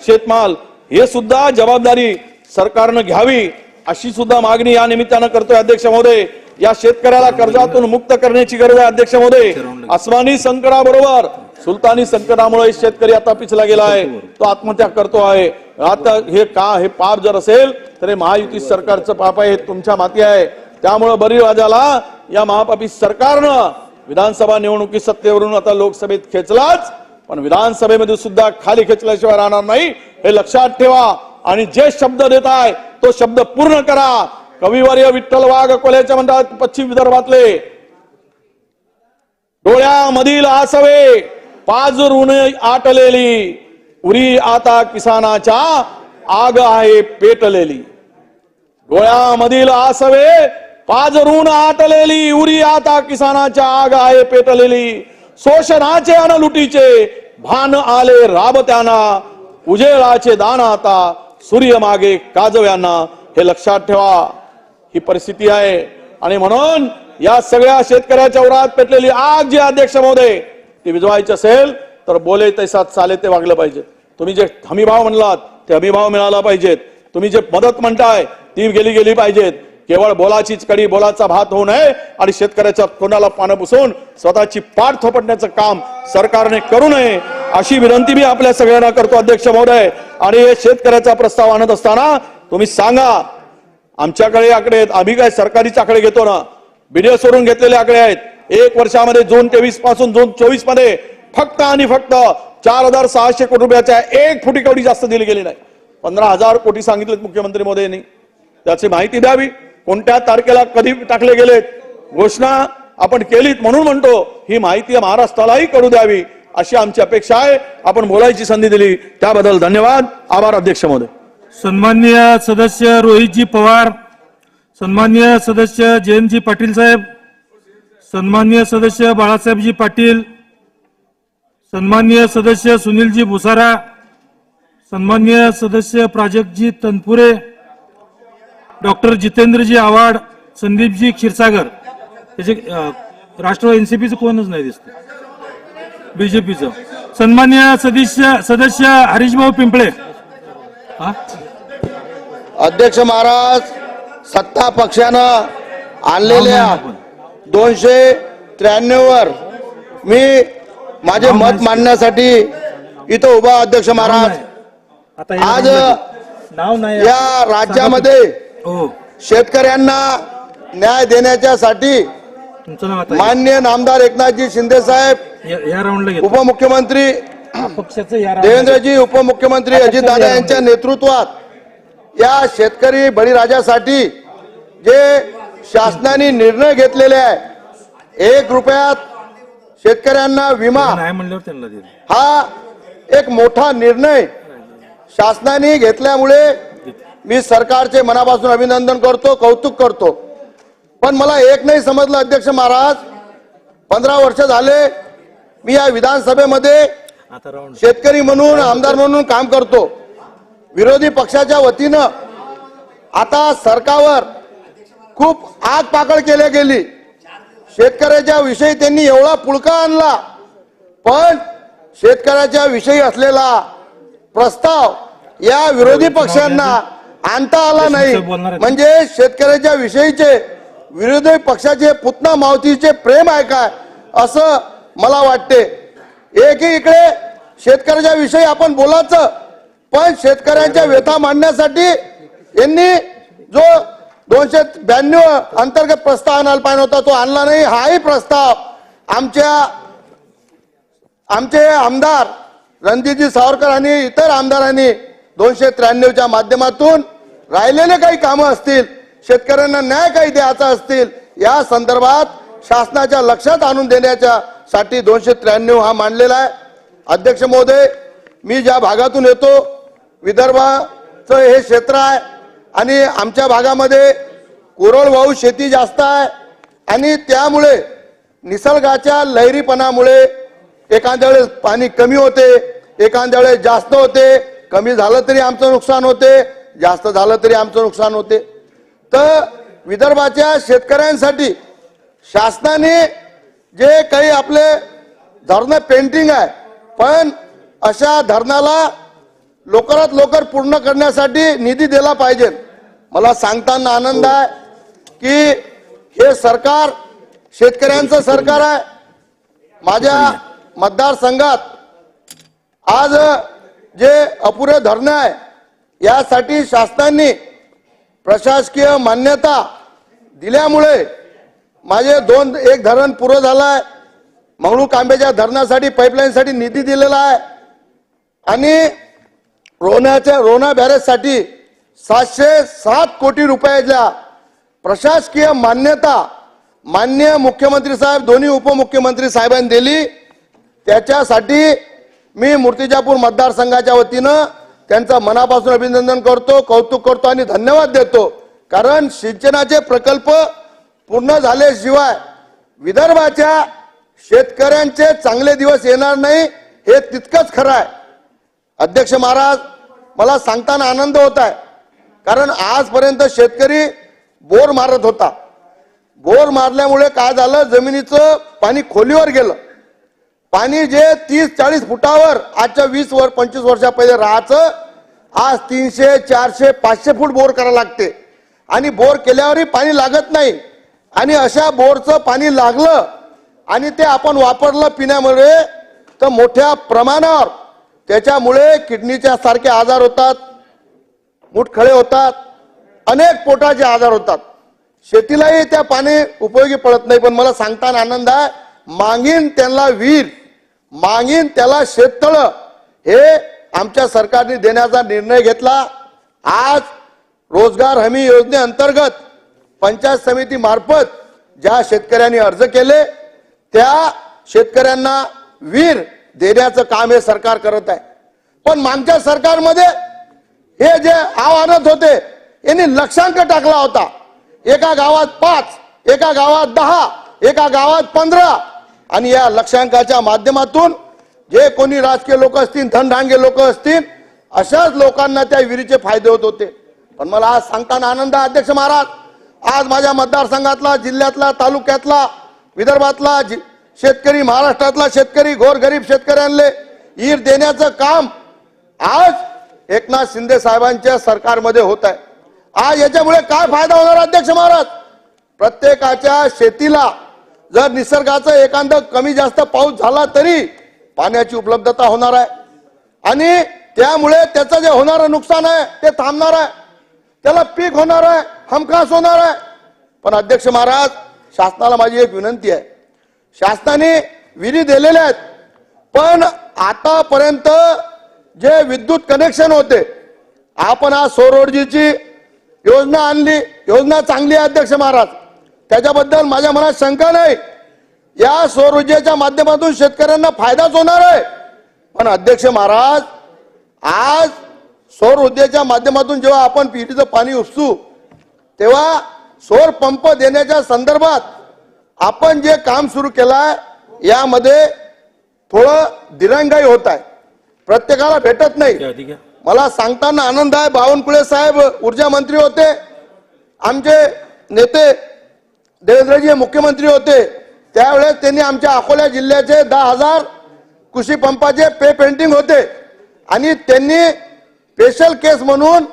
शेतमाल हे सुद्धा जबाबदारी सरकारनं घ्यावी अशी सुद्धा मागणी या निमित्तानं करतोय अध्यक्ष महोदय. या शेतकऱ्याला कर्जातून मुक्त करण्याची गरज आहे अध्यक्ष महोदय. आसमानी संकटाबरोबर सुलतानी संकटामुळे शेतकरी आता पिछला गेला आहे, तो आत्महत्या करतो आहे. आता हे पाप जर असेल तर हे महायुती सरकारचं पाप आहे, हे तुमच्या माती आहे. त्यामुळे बळीराजाला या महापापी सरकारनं विधानसभा निवडणुकी सत्तेवरून आता लोकसभेत खेचलाच, पण विधानसभेमध्ये सुद्धा खाली खेचल्याशिवाय राहणार नाही हे लक्षात ठेवा. आणि जे शब्द देत आहे तो शब्द पूर्ण करा. कविवर्य विठ्ठल वाघ कोल्याच्या म्हणतात पश्चिम विदर्भातले, डोळ्यामधील आसवे पाजरून आटलेली, उरी आता किसानाच्या आग आहे पेटलेली. डोळ्यामधील आसवे पाजरून आटलेली, उरी आता किसानाच्या आग आहे पेटलेली. शोषणाचे अन लुटीचे भान आले राबत्यांना, उजेळाचे दान आता सूर्य मागे काजव्यांना. हे लक्षात ठेवा, ही परिस्थिती आहे. आणि म्हणून या सगळ्या शेतकऱ्याच्या उरात पेटलेली आग जी अध्यक्ष महोदय ती विझवायची असेल तर बोले तैसा चाले ते वागलं पाहिजे. तुम्ही जे हमी भाव म्हणलात ते हमी भाव मिळाला पाहिजेत. तुम्ही जे मदत म्हणताय ती गेली पाहिजेत. केवळ बोलाचीच कडी बोलाचा भात होऊ नये आणि शेतकऱ्याच्या तोंडाला पानं पुसून स्वतःची पाठ थोपटण्याचं काम सरकारने करू नये अशी विनंती मी आपल्या सगळ्यांना करतो अध्यक्ष महोदय. आणि हे शेतकऱ्याचा प्रस्ताव आणत असताना तुम्ही सांगा आमच्याकडे आकडे आहेत, आम्ही काय सरकारीच आकडे घेतो ना, BDS वरून घेतलेले आकडे आहेत. 1 वर्षामध्ये जून 23 पासून जून 24 मध्ये फक्त आणि फक्त 4,600 कोटी रुपयाच्या 1 फुटी कवडी जास्त दिली गेली नाही. 15,000 कोटी सांगितलेत मुख्यमंत्री मोदींनी. त्याची माहिती द्यावी, कोणत्या तारखेला कधी टाकले गेलेत, घोषणा आपण केलीत म्हणून म्हणतो ही माहिती महाराष्ट्रालाही कळू द्यावी अशी आमची अपेक्षा आहे. आपण बोलायची संधी दिली त्याबद्दल धन्यवाद. आभार अध्यक्ष महोदय. सन्माननीय सदस्य रोहितजी पवार, सन्माननीय सदस्य जयंतजी पाटील साहेब, सन्माननीय सदस्य बाळासाहेबजी पाटील, सन्माननीय सदस्य सुनीलजी भुसारा, सन्माननीय सदस्य प्राजक्तजी तनपुरे, डॉक्टर जितेंद्रजी आव्हाड, संदीपजी क्षीरसागर. त्याचे राष्ट्रवादी एनसीपीचं कोणच नाही दिसतं, बीजेपीचं. सन्माननीय सदस्य हरीशभाऊ पिंपळे. अध्यक्ष महाराज, सत्ता पक्षानं आणलेल्या 293 वर मी माझे मत मांडण्यासाठी इथं उभा. अध्यक्ष महाराज, आज या राज्यामध्ये शेतकऱ्यांना न्याय देण्याच्यासाठी माननीय नामदार एकनाथजी शिंदे साहेब, उपमुख्यमंत्री देवेंद्रजी, उपमुख्यमंत्री अजितदादा यांच्या नेतृत्वात या शेतकरी बळीराजासाठी जे शासनाने निर्णय घेतलेले आहे, 1 रुपयात शेतकऱ्यांना विमा, हा एक मोठा निर्णय शासनाने घेतल्यामुळे मी सरकारचे मनापासून अभिनंदन करतो, कौतुक करतो. पण मला एक नाही समजलं अध्यक्ष महाराज, 15 वर्ष झाले मी या विधानसभेमध्ये शेतकरी म्हणून, आमदार म्हणून काम करतो. विरोधी पक्षाच्या वतीनं आता सरकारवर खूप आग पाकड केली गेली. शेतकऱ्याच्या विषयी त्यांनी एवढा पुळका आणला, पण शेतकऱ्याच्या विषयी असलेला प्रस्ताव या विरोधी पक्षांना आणता आला नाही. म्हणजे शेतकऱ्याच्या विषयीचे विरोधी पक्षाचे पुतना मावतीचे प्रेम आहे काय असं मला वाटते. एकीकडे शेतकऱ्याच्या विषयी आपण बोलायचं, पण शेतकऱ्यांच्या व्यथा मांडण्यासाठी यांनी जो 292 अंतर्गत प्रस्ताव आणायला पाहिजे होता तो आणला नाही. हाही प्रस्ताव आमचे आमदार रणजितजी सावरकर आणि इतर आमदारांनी 293च्या माध्यमातून राहिलेले काही कामं असतील, शेतकऱ्यांना न्याय काही द्यायचा असतील, या संदर्भात शासनाच्या लक्षात आणून देण्यासाठी 293 हा मांडलेला आहे. अध्यक्ष महोदय, मी ज्या भागातून येतो विदर्भाचं हे क्षेत्र आहे आणि आमच्या भागामध्ये कोरडवाहू शेती जास्त आहे आणि त्यामुळे निसर्गाच्या लहरीपणामुळे एखाद्या वेळेस पाणी कमी होते, एखाद्या वेळेस जास्त होते. कमी झालं तरी आमचं नुकसान होते, जास्त झालं तरी आमचं नुकसान होते. तर विदर्भाच्या शेतकऱ्यांसाठी शासनाने जे काही आपले धरणं पेंटिंग आहे, पण अशा धरणाला लवकरात लवकर पूर्ण करण्यासाठी निधी दिला पाहिजे. मला सांगताना आनंद आहे की हे सरकार शेतकऱ्यांचं सरकार आहे. माझ्या मतदारसंघात आज जे अपुरे धरणं आहे यासाठी शासनाने प्रशासकीय मान्यता दिल्यामुळे माझे एक धरण पुरं झालं आहे. मंगळू कांब्याच्या धरणासाठी पाईपलाईनसाठी निधी दिलेला आहे आणि रोना बॅरेजसाठी 707 कोटी रुपयाच्या प्रशासकीय मान्यता माननीय मुख्यमंत्री साहेब, दोन्ही उपमुख्यमंत्री साहेबांनी दिली. त्याच्यासाठी मी मूर्तिजापूर मतदारसंघाच्या वतीनं त्यांचं मनापासून अभिनंदन करतो, कौतुक करतो आणि धन्यवाद देतो. कारण सिंचनाचे प्रकल्प पूर्ण झाल्याशिवाय विदर्भाच्या शेतकऱ्यांचे चांगले दिवस येणार नाही, हे तितकंच खरं आहे. अध्यक्ष महाराज, मला सांगताना आनंद होत आहे कारण आजपर्यंत शेतकरी बोर मारत होता. बोर मारल्यामुळे काय झालं, जमिनीचं पाणी खोलीवर गेलं. पाणी जे 30-40 फुटावर आजच्या 20-25 वर्षा पहिले राहायचं, आज 300, 400, 500 फूट बोर करायला लागते. आणि बोर केल्यावरही पाणी लागत नाही आणि अशा बोरचं पाणी लागलं आणि ते आपण वापरलं पिण्यामुळे तर मोठ्या प्रमाणावर त्याच्यामुळे किडनीच्या सारखे आजार होतात, मुठखळे होतात, अनेक पोटाचे आजार होतात. शेतीलाही त्या पाणी उपयोगी पडत नाही. पण मला सांगताना आनंद आहे, मागीन त्यांना विहीर, मागीन त्याला शेततळ हे आमच्या सरकारने देण्याचा निर्णय घेतला. आज रोजगार हमी योजनेअंतर्गत पंचायत समिती मार्फत ज्या शेतकऱ्यांनी अर्ज केले त्या शेतकऱ्यांना विहीर देण्याचं काम हे सरकार करत आहे. पण मागच्या सरकारमध्ये हे जे आव्हानात होते यांनी लक्षांक टाकला होता. एका गावात 5, एका गावात 10, एका गावात 15 आणि या लक्षांकाच्या माध्यमातून जे कोणी राजकीय लोक असतील, धनधांगे लोक असतील, अशाच लोकांना त्या विहिरीचे फायदे होत होते. पण मला आज सांगताना आनंद आहे अध्यक्ष महाराज, आज माझ्या मतदारसंघातला, जिल्ह्यातला, तालुक्यातला, विदर्भातला शेतकरी, महाराष्ट्रातला शेतकरी, गोरगरीब शेतकऱ्यांना विहीर देण्याचं काम आज एकनाथ शिंदे साहेबांच्या सरकारमध्ये होत आहे. आज याच्यामुळे काय फायदा होणार अध्यक्ष महाराज? प्रत्येकाच्या शेतीला जर निसर्गाचं एखादं कमी जास्त पाऊस झाला तरी पाण्याची उपलब्धता होणार आहे आणि त्यामुळे त्याचं जे होणारं नुकसान आहे ते थांबणार आहे, त्याला पीक होणार आहे, हमखास होणार आहे. पण अध्यक्ष महाराज, शासनाला माझी एक विनंती आहे, शासनाने विहिरी दिलेल्या आहेत पण आतापर्यंत जे विद्युत कनेक्शन होते, आपण आज सौर ऊर्जेची योजना आणली, योजना चांगली आहे अध्यक्ष महाराज, त्याच्याबद्दल माझ्या मनात शंका नाही. या सौर ऊर्जेच्या माध्यमातून शेतकऱ्यांना फायदाच होणार आहे. पण अध्यक्ष महाराज, आज सौर ऊर्जेच्या माध्यमातून जेव्हा आपण विहिरीचं पाणी उपसू तेव्हा सौर पंप देण्याच्या संदर्भात आपण जे काम सुरू केलंय यामध्ये थोडं दिरंगाई होत आहे, प्रत्येकाला भेटत नाही. मला सांगताना आनंद आहे, बावनकुळे साहेब ऊर्जा मंत्री होते, आमचे नेते देवेंद्रजी मुख्यमंत्री होते, त्यावेळेस त्यांनी आमच्या अकोला जिल्ह्याचे 10,000 कृषी पंपाचे पे पेंटिंग होते आणि त्यांनी स्पेशल केस म्हणून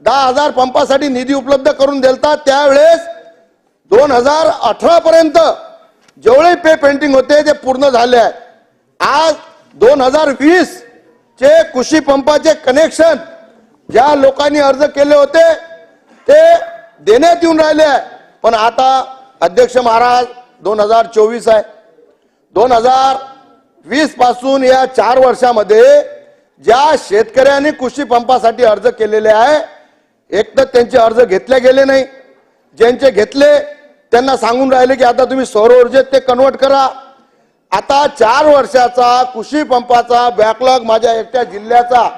10,000 पंपासाठी निधी उपलब्ध करून दिलता. त्यावेळेस 2018 पर्यंत जेवढे पे पेंटिंग होते ते पूर्ण झाले आहे. आज 2020 चे कृषी पंपाचे कनेक्शन ज्या लोकांनी अर्ज केले होते ते देण्यात येऊन राहिले आहे. पण आता अध्यक्ष महाराज 2024 आहे, 2020 पासून या 4 वर्षामध्ये ज्या शेतकऱ्यांनी कृषी पंपासाठी अर्ज केलेले आहे एक तर त्यांचे अर्ज घेतले गेले नाही, ज्यांचे घेतले त्यांना सांगून राहिले की आता तुम्ही सौर ऊर्जेत ते कन्वर्ट करा. आता 4 वर्षाचा कृषी पंपाचा बॅकलॉग माझ्या एकट्या जिल्ह्याचा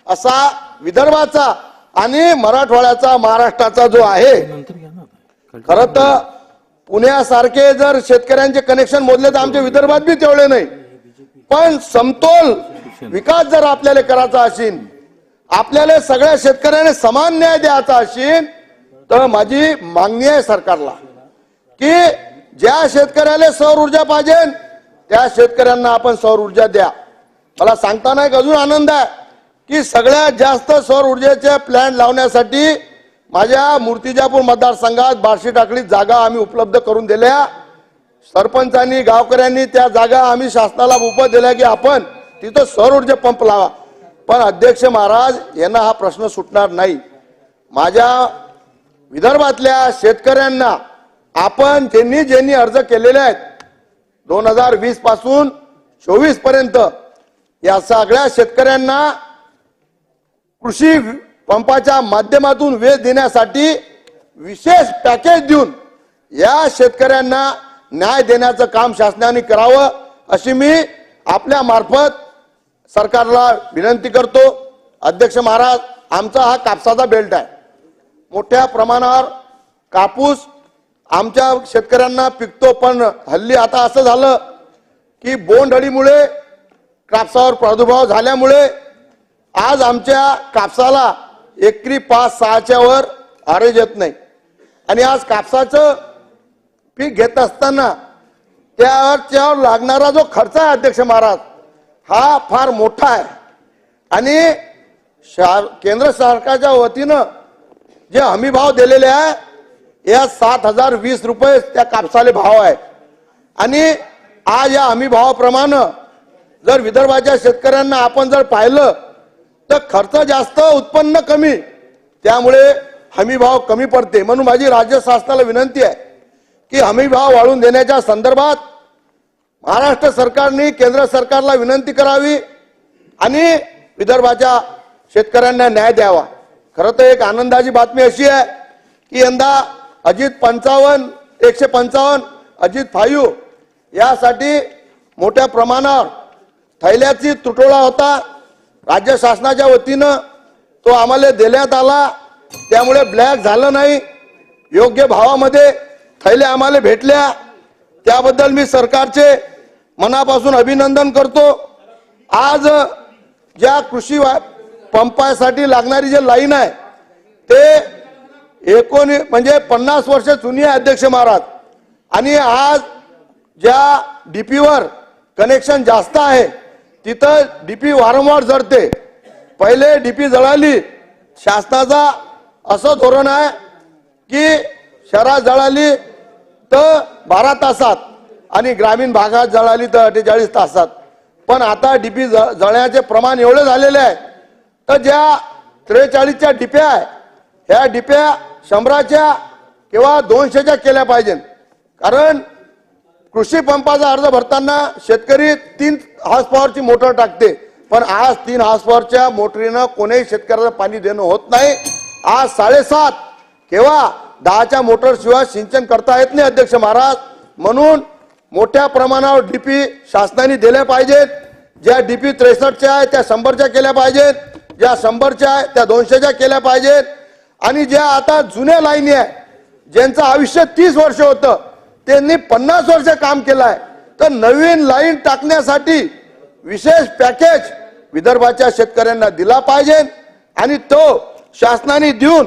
असा विदर्भाचा आणि मराठवाड्याचा, महाराष्ट्राचा जो आहे, खरं तर पुण्यासारखे जर शेतकऱ्यांचे कनेक्शन मोजले तर आमच्या विदर्भात बी तेवढे नाही. पण समतोल विकास जर आपल्याला करायचा असेल, आपल्याला सगळ्या शेतकऱ्यांना समान न्याय द्यायचा असेल तर माझी मागणी आहे सरकारला की ज्या शेतकऱ्याला सौर ऊर्जा पाहिजे त्या शेतकऱ्यांना आपण सौर ऊर्जा द्या. मला सांगताना एक अजून आनंद आहे की सगळ्यात जास्त सौर ऊर्जेचे प्लॅन्ट लावण्यासाठी माझ्या मूर्तिजापूर मतदारसंघात बार्शी टाकळीत जागा आम्ही उपलब्ध करून दिल्या. सरपंचांनी, गावकऱ्यांनी त्या जागा आम्ही शासनाला मोफत दिल्या की आपण तिथं सौर ऊर्जा पंप लावा. पण अध्यक्ष महाराज, यांना हा प्रश्न सुटणार नाही. माझ्या विदर्भातल्या शेतकऱ्यांना आपण ज्यांनी अर्ज केलेले आहेत 2020 पासून 24 पर्यंत या सगळ्या शेतकऱ्यांना कृषी पंपाच्या माध्यमातून वेळ देण्यासाठी विशेष पॅकेज देऊन या शेतकऱ्यांना न्याय देण्याचं काम शासनाने करावं अशी मी आपल्या मार्फत सरकारला विनंती करतो. अध्यक्ष महाराज, आमचा हा कापसाचा बेल्ट आहे, मोठ्या प्रमाणावर कापूस आमच्या शेतकऱ्यांना पिकतो. पण हल्ली आता असं झालं की बोंडअळीमुळे कापसावर प्रादुर्भाव झाल्यामुळे आज आमच्या कापसाला एकरी 5-6च्या वर आरेज येत नाही आणि आज कापसाचं पीक घेत असताना त्यावर लागणारा जो खर्च आहे अध्यक्ष महाराज हा फार मोठा आहे आणि केंद्र सरकारच्या वतीनं जे हमीभाव दिलेले आहे या 7,020 रुपये त्या कापसाले भाव आहे. आणि आज या हमी भावाप्रमाणे जर विदर्भाच्या शेतकऱ्यांना आपण जर पाहिलं तर खर्च जास्त उत्पन्न कमी, त्यामुळे हमी भाव कमी पडते. म्हणून माझी राज्य शासनाला विनंती आहे की हमी भाव वाढवून देण्याच्या संदर्भात महाराष्ट्र सरकारने केंद्र सरकारला विनंती करावी आणि विदर्भाच्या शेतकऱ्यांना न्याय द्यावा. खरं तर एक आनंदाची बातमी अशी आहे की यंदा अजित 155 अजित 5 यासाठी मोठ्या प्रमाणावर थैल्याची तुटवडा होता. राज्य शासनाच्या वतीनं तो आम्हाला देण्यात आला, त्यामुळे ब्लॅक झालं नाही. योग्य भावामध्ये थैल्या आम्हाला भेटल्या, त्याबद्दल मी सरकारचे मनापासून अभिनंदन करतो. आज ज्या कृषी पंपासाठी लागणारी जे लाईन आहे ते 50 वर्ष जुनी आहे अध्यक्ष महाराज. आणि आज ज्या डीपीवर कनेक्शन जास्त आहे तिथं डीपी वारंवार जळते. पहिले डीपी जळाली, शासनाचा असं धोरण आहे की शहरात जळाली तर 12 तासात आणि ग्रामीण भागात जळाली तर 48 तासात. पण आता डीपी जळण्याचे प्रमाण एवढे झालेले आहे तर ज्या 43च्या डिप्या आहे ह्या डिप्या 100च्या किंवा 200च्या केल्या पाहिजे. कारण कृषी पंपाचा अर्ज भरताना शेतकरी 3 हॉर्स पॉवरची मोटर टाकते, पण आज 3 हॉर्स पॉवरच्या मोटरीनं कोणीही शेतकऱ्याला पाणी देणं होत नाही. आज 7.5 किंवा 10च्या मोटर शिवाय सिंचन करता येत नाही अध्यक्ष महाराज. म्हणून मोठ्या प्रमाणावर डीपी शासनाने दिल्या पाहिजेत. ज्या डीपी 63च्या आहे त्या 100च्या केल्या पाहिजेत, ज्या 100च्या आहे त्या 200च्या केल्या पाहिजेत. आणि ज्या आता जुन्या लाईनी आहे ज्यांचं आयुष्य 30 वर्ष होतं त्यांनी 50 वर्ष काम केलं आहे, तर नवीन लाईन टाकण्यासाठी विशेष पॅकेज विदर्भाच्या शेतकऱ्यांना दिला पाहिजे आणि तो शासनाने देऊन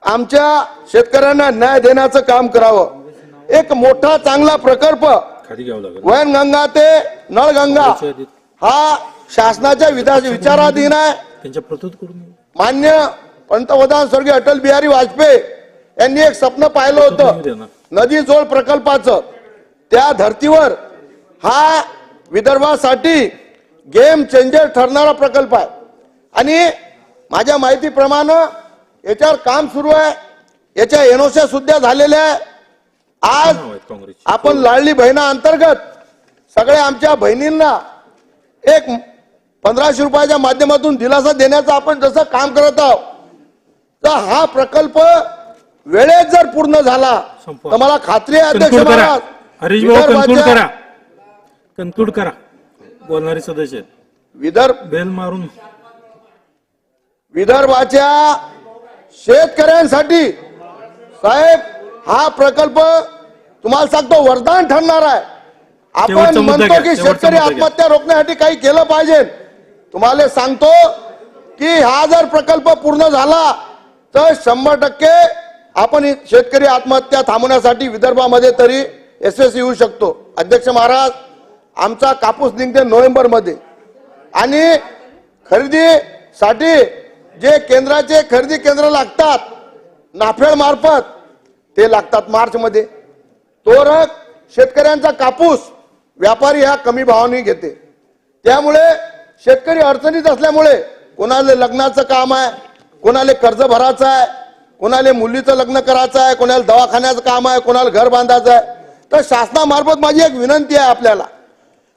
आमच्या शेतकऱ्यांना न्याय देण्याचं काम करावं. एक मोठा चांगला प्रकल्प वैनगंगा ते नळगंगा हा शासनाच्या विचाराधीन आहे. मान्य पंतप्रधान स्वर्गीय अटल बिहारी वाजपेयी यांनी एक स्वप्न पाहिलं होतं नदी जोड प्रकल्पाचं. त्या धर्तीवर हा विदर्भासाठी गेम चेंजर ठरणारा प्रकल्प आहे आणि माझ्या माहितीप्रमाणे याच्यावर काम सुरू आहे. याच्या एनओसी सुद्धा झालेल्या आहे. आज आपण लाडली बहिणा अंतर्गत सगळ्या आमच्या बहिणींना एक 1500 रुपयाच्या माध्यमातून दिलासा देण्याचं आपण जसं काम करत आहोत, तर हा प्रकल्प वेळेत जर पूर्ण झाला तर मला खात्री आहे अध्यक्ष महाराज हरीश भाऊ कन्क्लूड करा. बोलणारे सदस्य बेल मारून विदर्भाच्या शेतकऱ्यांसाठी साहेब हा प्रकल्प तुम्हाला सांगतो वरदान ठरणार आहे. आपण म्हणतो की शेतकरी आत्महत्या रोखण्यासाठी काही केलं पाहिजे. तुम्हाला सांगतो की हा जर प्रकल्प पूर्ण झाला तर 100% आपण शेतकरी आत्महत्या थांबवण्यासाठी विदर्भामध्ये तरी यशस्वी होऊ शकतो. अध्यक्ष महाराज आमचा कापूस निघते नोव्हेंबरमध्ये आणि खरेदीसाठी जे केंद्राचे खरेदी केंद्र लागतात नाफेड मार्फत ते लागतात मार्चमध्ये. तो रक शेतकऱ्यांचा कापूस व्यापारी हा कमी भावाने घेते. त्यामुळे शेतकरी अडचणीत असल्यामुळे कोणाला लग्नाचं काम आहे, कोणाला कर्ज भरायचं आहे, कोणाला मुलीचं लग्न करायचं आहे, कोणाला दवाखान्याचं काम आहे, कोणाला घर बांधायचं आहे, तर शासनामार्फत माझी एक विनंती आहे आपल्याला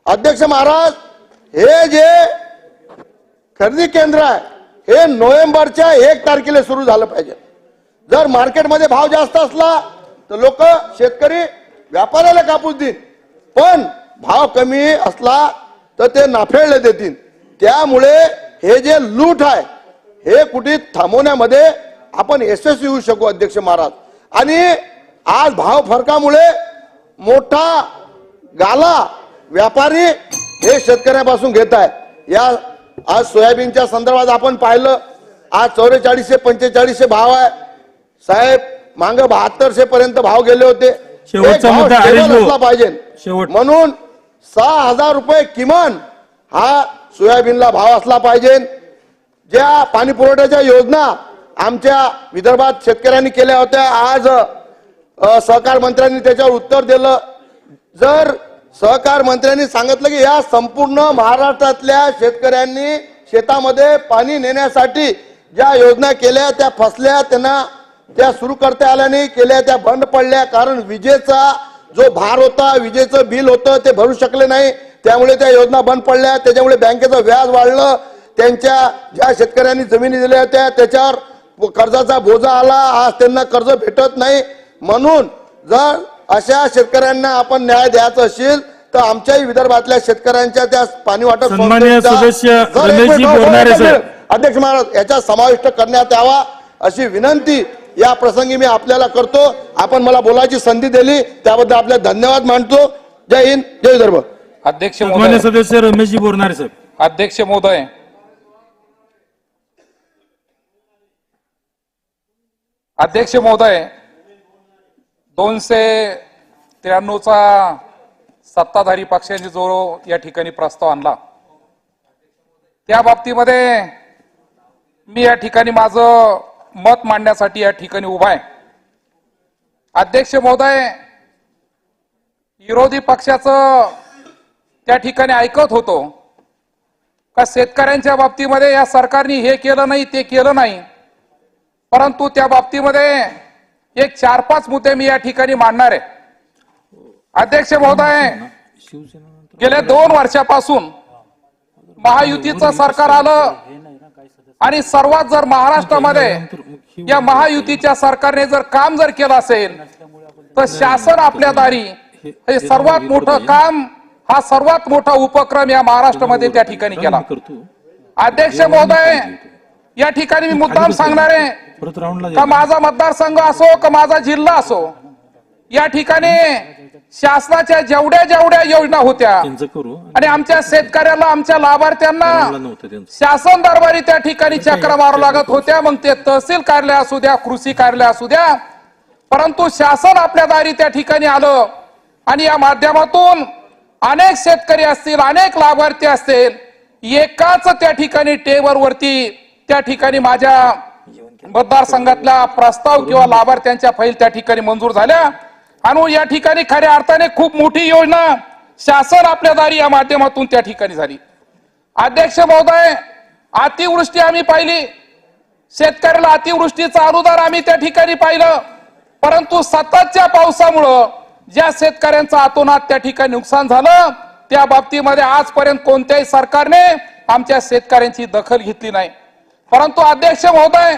अध्यक्ष महाराज हे जे खरेदी केंद्र आहे हे नोव्हेंबरच्या 1 तारखेला सुरू झालं पाहिजे. जर मार्केटमध्ये भाव जास्त असला तर लोक शेतकरी व्यापाऱ्याला कापूस देतील, पण भाव कमी असला तर ते नाफेडले देतील. त्यामुळे हे जे लूट आहे हे कुठे थांबवण्यामध्ये आपण यशस्वी होऊ शकू अध्यक्ष महाराज. आणि आज भाव फरकामुळे मोठा गाला व्यापारी हे शेतकऱ्यापासून घेत आहे. या आज सोयाबीनच्या संदर्भात आपण पाहिलं आज 4400 4500 भाव आहे साहेब. मांग 7200 पर्यंत भाव गेले होते. असला पाहिजे म्हणून 6000 रुपये किमान हा सोयाबीनला भाव असला पाहिजे. ज्या पाणी पुरवठ्याच्या योजना आमच्या विदर्भात शेतकऱ्यांनी केल्या होत्या आज सहकार मंत्र्यांनी त्याच्यावर उत्तर दिलं. जर सहकार मंत्र्यांनी सांगितलं की या संपूर्ण महाराष्ट्रातल्या शेतकऱ्यांनी शेतामध्ये पाणी नेण्यासाठी ज्या योजना केल्या त्या फसल्या, त्यांना त्या सुरू करता आल्या नाही, केल्या त्या बंद पडल्या, कारण विजेचा जो भार होता, विजेचं बिल होतं ते भरू शकले नाही, त्यामुळे त्या योजना बंद पडल्या. त्याच्यामुळे बँकेचं व्याज वाढलं, त्यांच्या ज्या शेतकऱ्यांनी जमिनी दिल्या होत्या त्याच्यावर कर्जाचा बोजा आला, आज त्यांना कर्ज भेटत नाही. म्हणून जर अशा शेतकऱ्यांना आपण न्याय द्यायचा असेल तर आमच्याही विदर्भातल्या शेतकऱ्यांच्या त्या पाणी वाटप सन्माननीय सदस्य जर एक रमेशजी मिनिट बोरनारे सर. अध्यक्ष महाराज याच्यात समाविष्ट करण्यात यावा अशी विनंती या प्रसंगी मी आपल्याला करतो. आपण मला बोलायची संधी दिली त्याबद्दल आपले धन्यवाद मानतो. जय हिंद, जय विदर्भ. अध्यक्ष सन्माननीय सदस्य रमेशजी बोरनारे सर. अध्यक्ष महोदय, अध्यक्ष महोदय, 293चा सत्ताधारी पक्षाने जो या ठिकाणी प्रस्ताव आणला त्या बाबतीमध्ये मी या ठिकाणी माझं मत मांडण्यासाठी या ठिकाणी उभा आहे. अध्यक्ष महोदय, विरोधी पक्षाचं त्या ठिकाणी ऐकत होतो का शेतकऱ्यांच्या बाबतीमध्ये या सरकारने हे केलं नाही ते केलं नाही, परंतु त्या बाबतीमध्ये एक 4-5 मुद्दे मी या ठिकाणी मांडणार आहे. अध्यक्ष महोदय, गेल्या 2 वर्षापासून महायुतीचं सरकार आलं आणि सर्वात जर महाराष्ट्रामध्ये या महायुतीच्या सरकारने जर काम जर केलं असेल तर शासन आपल्या दारी हे सर्वात मोठं काम, हा सर्वात मोठा उपक्रम या महाराष्ट्रामध्ये त्या ठिकाणी केला. अध्यक्ष महोदय, या ठिकाणी मी मुद्दाम सांगणार आहे का माझा मतदारसंघ असो का माझा जिल्हा असो, या ठिकाणी शासनाच्या जेवढ्या योजना होत्या आणि आमच्या शेतकऱ्याला, आमच्या लाभार्थ्यांना शासन दरबारी त्या ठिकाणी चक्र मारू लागत होत्या. मग ते तहसील कार्यालय असू द्या, कृषी कार्यालय असू द्या, परंतु शासन आपल्या दारी त्या ठिकाणी आलं आणि या माध्यमातून अनेक शेतकरी असतील, अनेक लाभार्थी असतील, एकाच त्या ठिकाणी टेबलवरती त्या ठिकाणी माझ्या मतदारसंघातला प्रस्ताव किंवा लाभार्थ्यांच्या फाईल त्या ठिकाणी मंजूर झाल्या आणि या ठिकाणी खऱ्या अर्थाने खूप मोठी योजना शासन आपल्या दारी या माध्यमातून त्या ठिकाणी झाली. अध्यक्ष महोदय, अतिवृष्टी आम्ही पाहिली, शेतकऱ्याला अतिवृष्टीचं अनुदान आम्ही त्या ठिकाणी पाहिलं, परंतु सततच्या पावसामुळं ज्या शेतकऱ्यांचं अतोनात त्या ठिकाणी नुकसान झालं त्या बाबतीमध्ये आजपर्यंत कोणत्याही सरकारने आमच्या शेतकऱ्यांची दखल घेतली नाही. परंतु अध्यक्ष महोदय,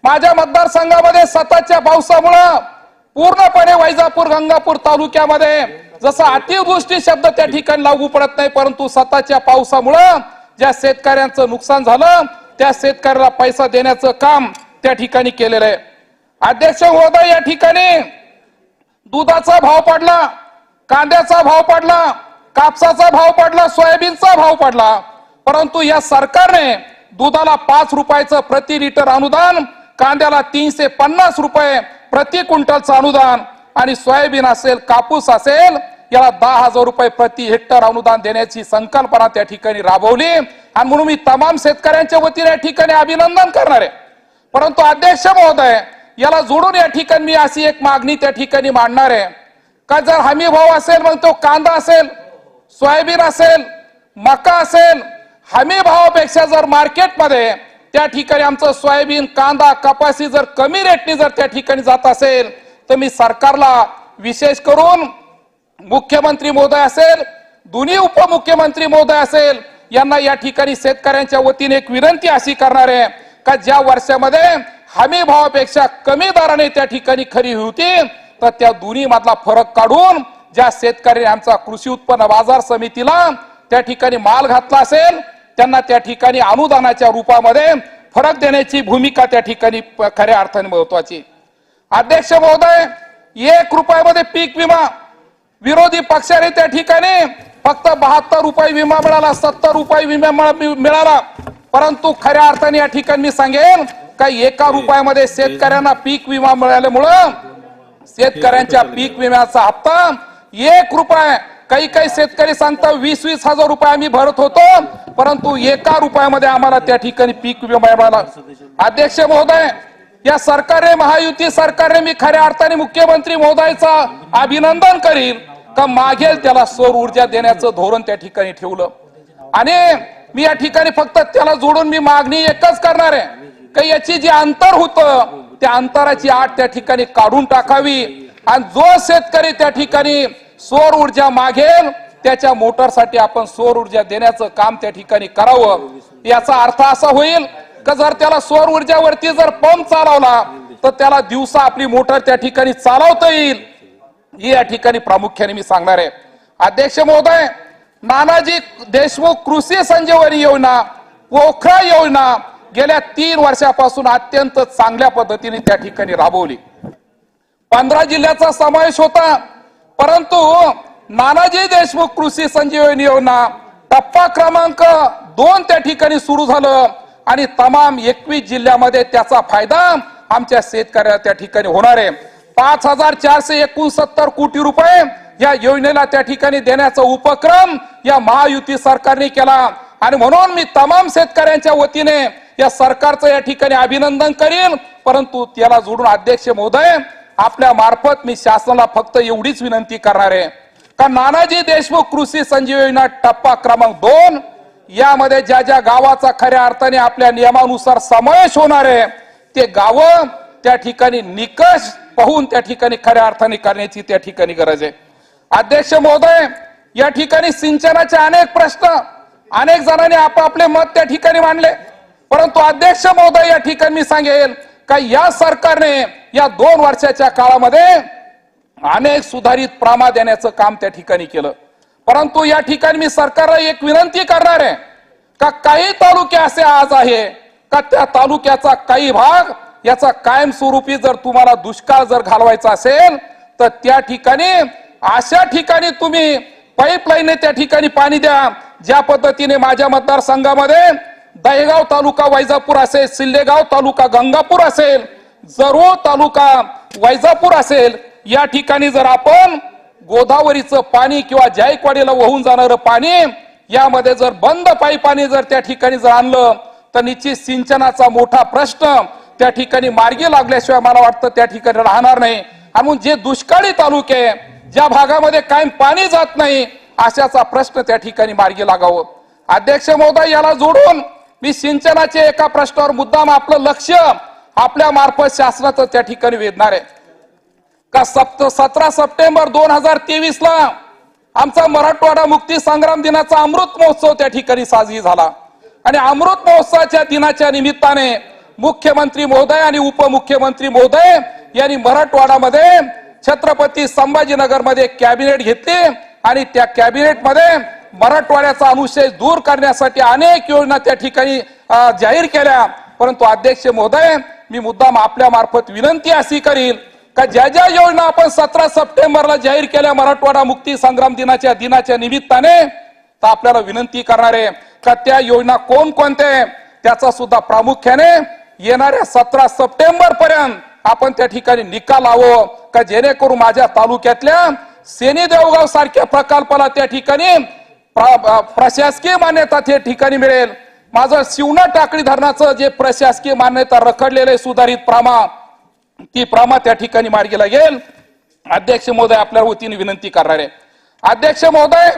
माझ्या मतदारसंघामध्ये सततच्या पावसामुळं पूर्णपणे वैजापूर, गंगापूर तालुक्यामध्ये जसं अतिवृष्टी शब्द त्या ठिकाणी लागू पडत नाही, परंतु सततच्या पावसामुळं ज्या शेतकऱ्यांचं नुकसान झालं त्या शेतकऱ्याला पैसा देण्याचं काम त्या ठिकाणी केलेलं आहे. अध्यक्ष महोदय, या ठिकाणी दुधाचा भाव पडला, कांद्याचा भाव पडला, कापसाचा भाव पडला, सोयाबीनचा भाव पडला, परंतु या सरकारने दुधाला 5 रुपयाचं प्रति लिटर अनुदान, कांद्याला 350 रुपये प्रति क्विंटलचं अनुदान आणि सोयाबीन असेल, कापूस असेल, याला 10,000 रुपये प्रति हेक्टर अनुदान देण्याची संकल्पना त्या ठिकाणी राबवली आणि म्हणून मी तमाम शेतकऱ्यांच्या वतीने या ठिकाणी अभिनंदन करणार आहे. परंतु अध्यक्ष महोदय, याला जोडून या ठिकाणी मी अशी एक मागणी त्या ठिकाणी मांडणार आहे का जर हमी भाव असेल, मग तो कांदा असेल, सोयाबीन असेल, मका असेल, हमी भावापेक्षा जर मार्केटमध्ये त्या ठिकाणी आमचं सोयाबीन, कांदा, कपासी जर कमी रेटने जर त्या ठिकाणी जात असेल तर मी सरकारला, विशेष करून मुख्यमंत्री महोदय असेल, दोन्ही उपमुख्यमंत्री महोदय असेल, यांना या ठिकाणी शेतकऱ्यांच्या वतीने एक विनंती अशी करणार आहे का ज्या वर्षामध्ये हमी भावापेक्षा कमी दराने त्या ठिकाणी खरी होती तर त्या दोन्ही मधला फरक काढून ज्या शेतकऱ्यांनी आमचा कृषी उत्पन्न बाजार समितीला त्या ठिकाणी माल घातला असेल त्यांना त्या ठिकाणी अनुदानाच्या रूपामध्ये फरक देण्याची भूमिका त्या ठिकाणी खऱ्या अर्थाने महत्वाची. अध्यक्ष महोदय, 1 रुपयामध्ये पीक विमा विरोधी पक्षाने त्या ठिकाणी फक्त 72 रुपये विमा मिळाला, 70 रुपये विमा मिळाला, परंतु खऱ्या अर्थाने या ठिकाणी मी सांगेन का 1 रुपयामध्ये शेतकऱ्यांना पीक विमा मिळाल्यामुळं शेतकऱ्यांच्या पीक विम्याचा हप्ता 1 रुपये, काही शेतकरी सांगतात 20-20 हजार रुपये आम्ही भरत होतो, परंतु 1 रुपयामध्ये आम्हाला त्या ठिकाणी पीक विमा मिळाला. अध्यक्ष महोदय, या सरकारने, महायुती सरकारने, मी खऱ्या अर्थाने मुख्यमंत्री महोदयाचा अभिनंदन करीन का मागेल त्याला सौर ऊर्जा देण्याचं धोरण त्या ठिकाणी ठेवलं. आणि मी या ठिकाणी फक्त त्याला जोडून मी मागणी एकच करणार आहे की याची जी अंतर होतं त्या अंतराची आट त्या ठिकाणी काढून टाकावी आणि जो शेतकरी त्या ठिकाणी सौर ऊर्जा मागेल त्याच्या मोटरसाठी आपण सौर ऊर्जा देण्याचं काम त्या ठिकाणी करावं. याचा अर्थ असा होईल की जर त्याला सौर ऊर्जावरती जर पंप चालवला तर त्याला दिवसा आपली मोटर त्या ठिकाणी चालवता येईल. ही या ठिकाणी प्रामुख्याने मी सांगणार आहे. अध्यक्ष महोदय, नानाजी देशमुख कृषी संजीवनी योजना, पोखरा योजना गेल्या 3 वर्षापासून अत्यंत चांगल्या पद्धतीने त्या ठिकाणी राबवली. 15 जिल्ह्याचा समावेश होता, परंतु नानाजी देशमुख कृषी संजीवनी योजना टप्पा क्रमांक 2 त्या ठिकाणी सुरू झालं आणि तमाम 21 जिल्ह्यामध्ये त्याचा फायदा आमच्या शेतकऱ्याला त्या ठिकाणी होणार आहे. 5469 कोटी रुपये या योजनेला त्या ठिकाणी देण्याचा उपक्रम या महायुती सरकारने केला आणि म्हणून मी तमाम शेतकऱ्यांच्या वतीने या सरकारचं या ठिकाणी अभिनंदन करीन. परंतु त्याला जोडून अध्यक्ष महोदय, आपल्या मार्फत मी शासनाला फक्त एवढीच विनंती करणार आहे का नानाजी देशमुख कृषी संजीवनी योजना टप्पा क्रमांक 2 यामध्ये ज्या ज्या गावाचा खऱ्या अर्थाने आपल्या नियमानुसार समावेश होणार आहे ते गावं त्या ठिकाणी निकष पाहून त्या ठिकाणी खऱ्या अर्थाने करण्याची त्या ठिकाणी गरज आहे. अध्यक्ष महोदय, या ठिकाणी सिंचनाचे अनेक प्रश्न अनेक जणांनी आपापले मत त्या ठिकाणी मांडले, परंतु अध्यक्ष महोदय या ठिकाणी मी सांगेल का या सरकारने या 2 वर्षाच्या काळामध्ये अनेक सुधारित प्रमाण देण्याचं काम त्या ठिकाणी केलं. परंतु या ठिकाणी मी सरकारला एक विनंती करणार आहे का काही तालुके असे आज आहे का त्या तालुक्याचा काही भाग याचा कायमस्वरूपी जर तुम्हाला दुष्काळ जर घालवायचा असेल तर त्या ठिकाणी अशा ठिकाणी तुम्ही पाईपलाईन त्या ठिकाणी पाणी द्या. ज्या पद्धतीने माझ्या मतदारसंघामध्ये दहेगाव तालुका वैजापूर असेल, सिल्लेगाव तालुका गंगापूर असेल, जरूर तालुका वैजापूर असेल, या ठिकाणी जर आपण गोदावरीचं पाणी किंवा जायकवाडीला वाहून जाणारं पाणी यामध्ये जर बंद पाणी जर त्या ठिकाणी जर आणलं तर निश्चित सिंचनाचा मोठा प्रश्न त्या ठिकाणी मार्गी लागल्याशिवाय मला वाटतं त्या ठिकाणी राहणार नाही. म्हणून जे दुष्काळी तालुके ज्या भागामध्ये कायम पाणी जात नाही अशाचा प्रश्न त्या ठिकाणी मार्गी लागावं. अध्यक्ष महोदय, याला जोडून मी सिंचनाचे एका प्रश्नावर मुद्दाम आपलं लक्ष आपल्या मार्फत शासनाचं त्या ठिकाणी वेधणार आहे का 17 सप्टेंबर 2023 ला आमचा मराठवाडा मुक्ती संग्राम दिनाचा अमृत महोत्सव त्या ठिकाणी साजरी झाला आणि अमृत महोत्सवाच्या दिनाच्या निमित्ताने मुख्यमंत्री महोदय आणि उपमुख्यमंत्री महोदय यांनी मराठवाड्यामध्ये छत्रपती संभाजीनगर मध्ये कॅबिनेट घेतली आणि त्या कॅबिनेट मध्ये मराठवाड्याचा अनुशेष दूर करण्यासाठी अनेक योजना त्या ठिकाणी जाहीर केल्या. परंतु अध्यक्ष महोदय, मी मुद्दाम आपल्या मार्फत विनंती अशी करील का ज्या ज्या योजना आपण 17 सप्टेंबरला जाहीर केल्या मराठवाडा मुक्ती संग्राम दिनाच्या निमित्ताने तर आपल्याला विनंती करणार आहे का त्या योजना कोणकोणत्या त्याचा सुद्धा प्रामुख्याने येणाऱ्या 17 सप्टेंबर पर्यंत आपण त्या ठिकाणी निकाल लावो का जेणेकरून माझ्या तालुक्यातल्या सेनी देवगाव सारख्या प्रकल्पाला त्या ठिकाणी प्रशासकीय मान्यता त्या ठिकाणी मिळेल. माझं शिवना टाकळी धरणाचं जे प्रशासकीय मान्यता रखडलेलं आहे सुधारित प्रमाण ती प्रमाण त्या ठिकाणी मार्गी लागेल. अध्यक्ष महोदय, आपल्या वतीने विनंती करणार आहे. अध्यक्ष महोदय,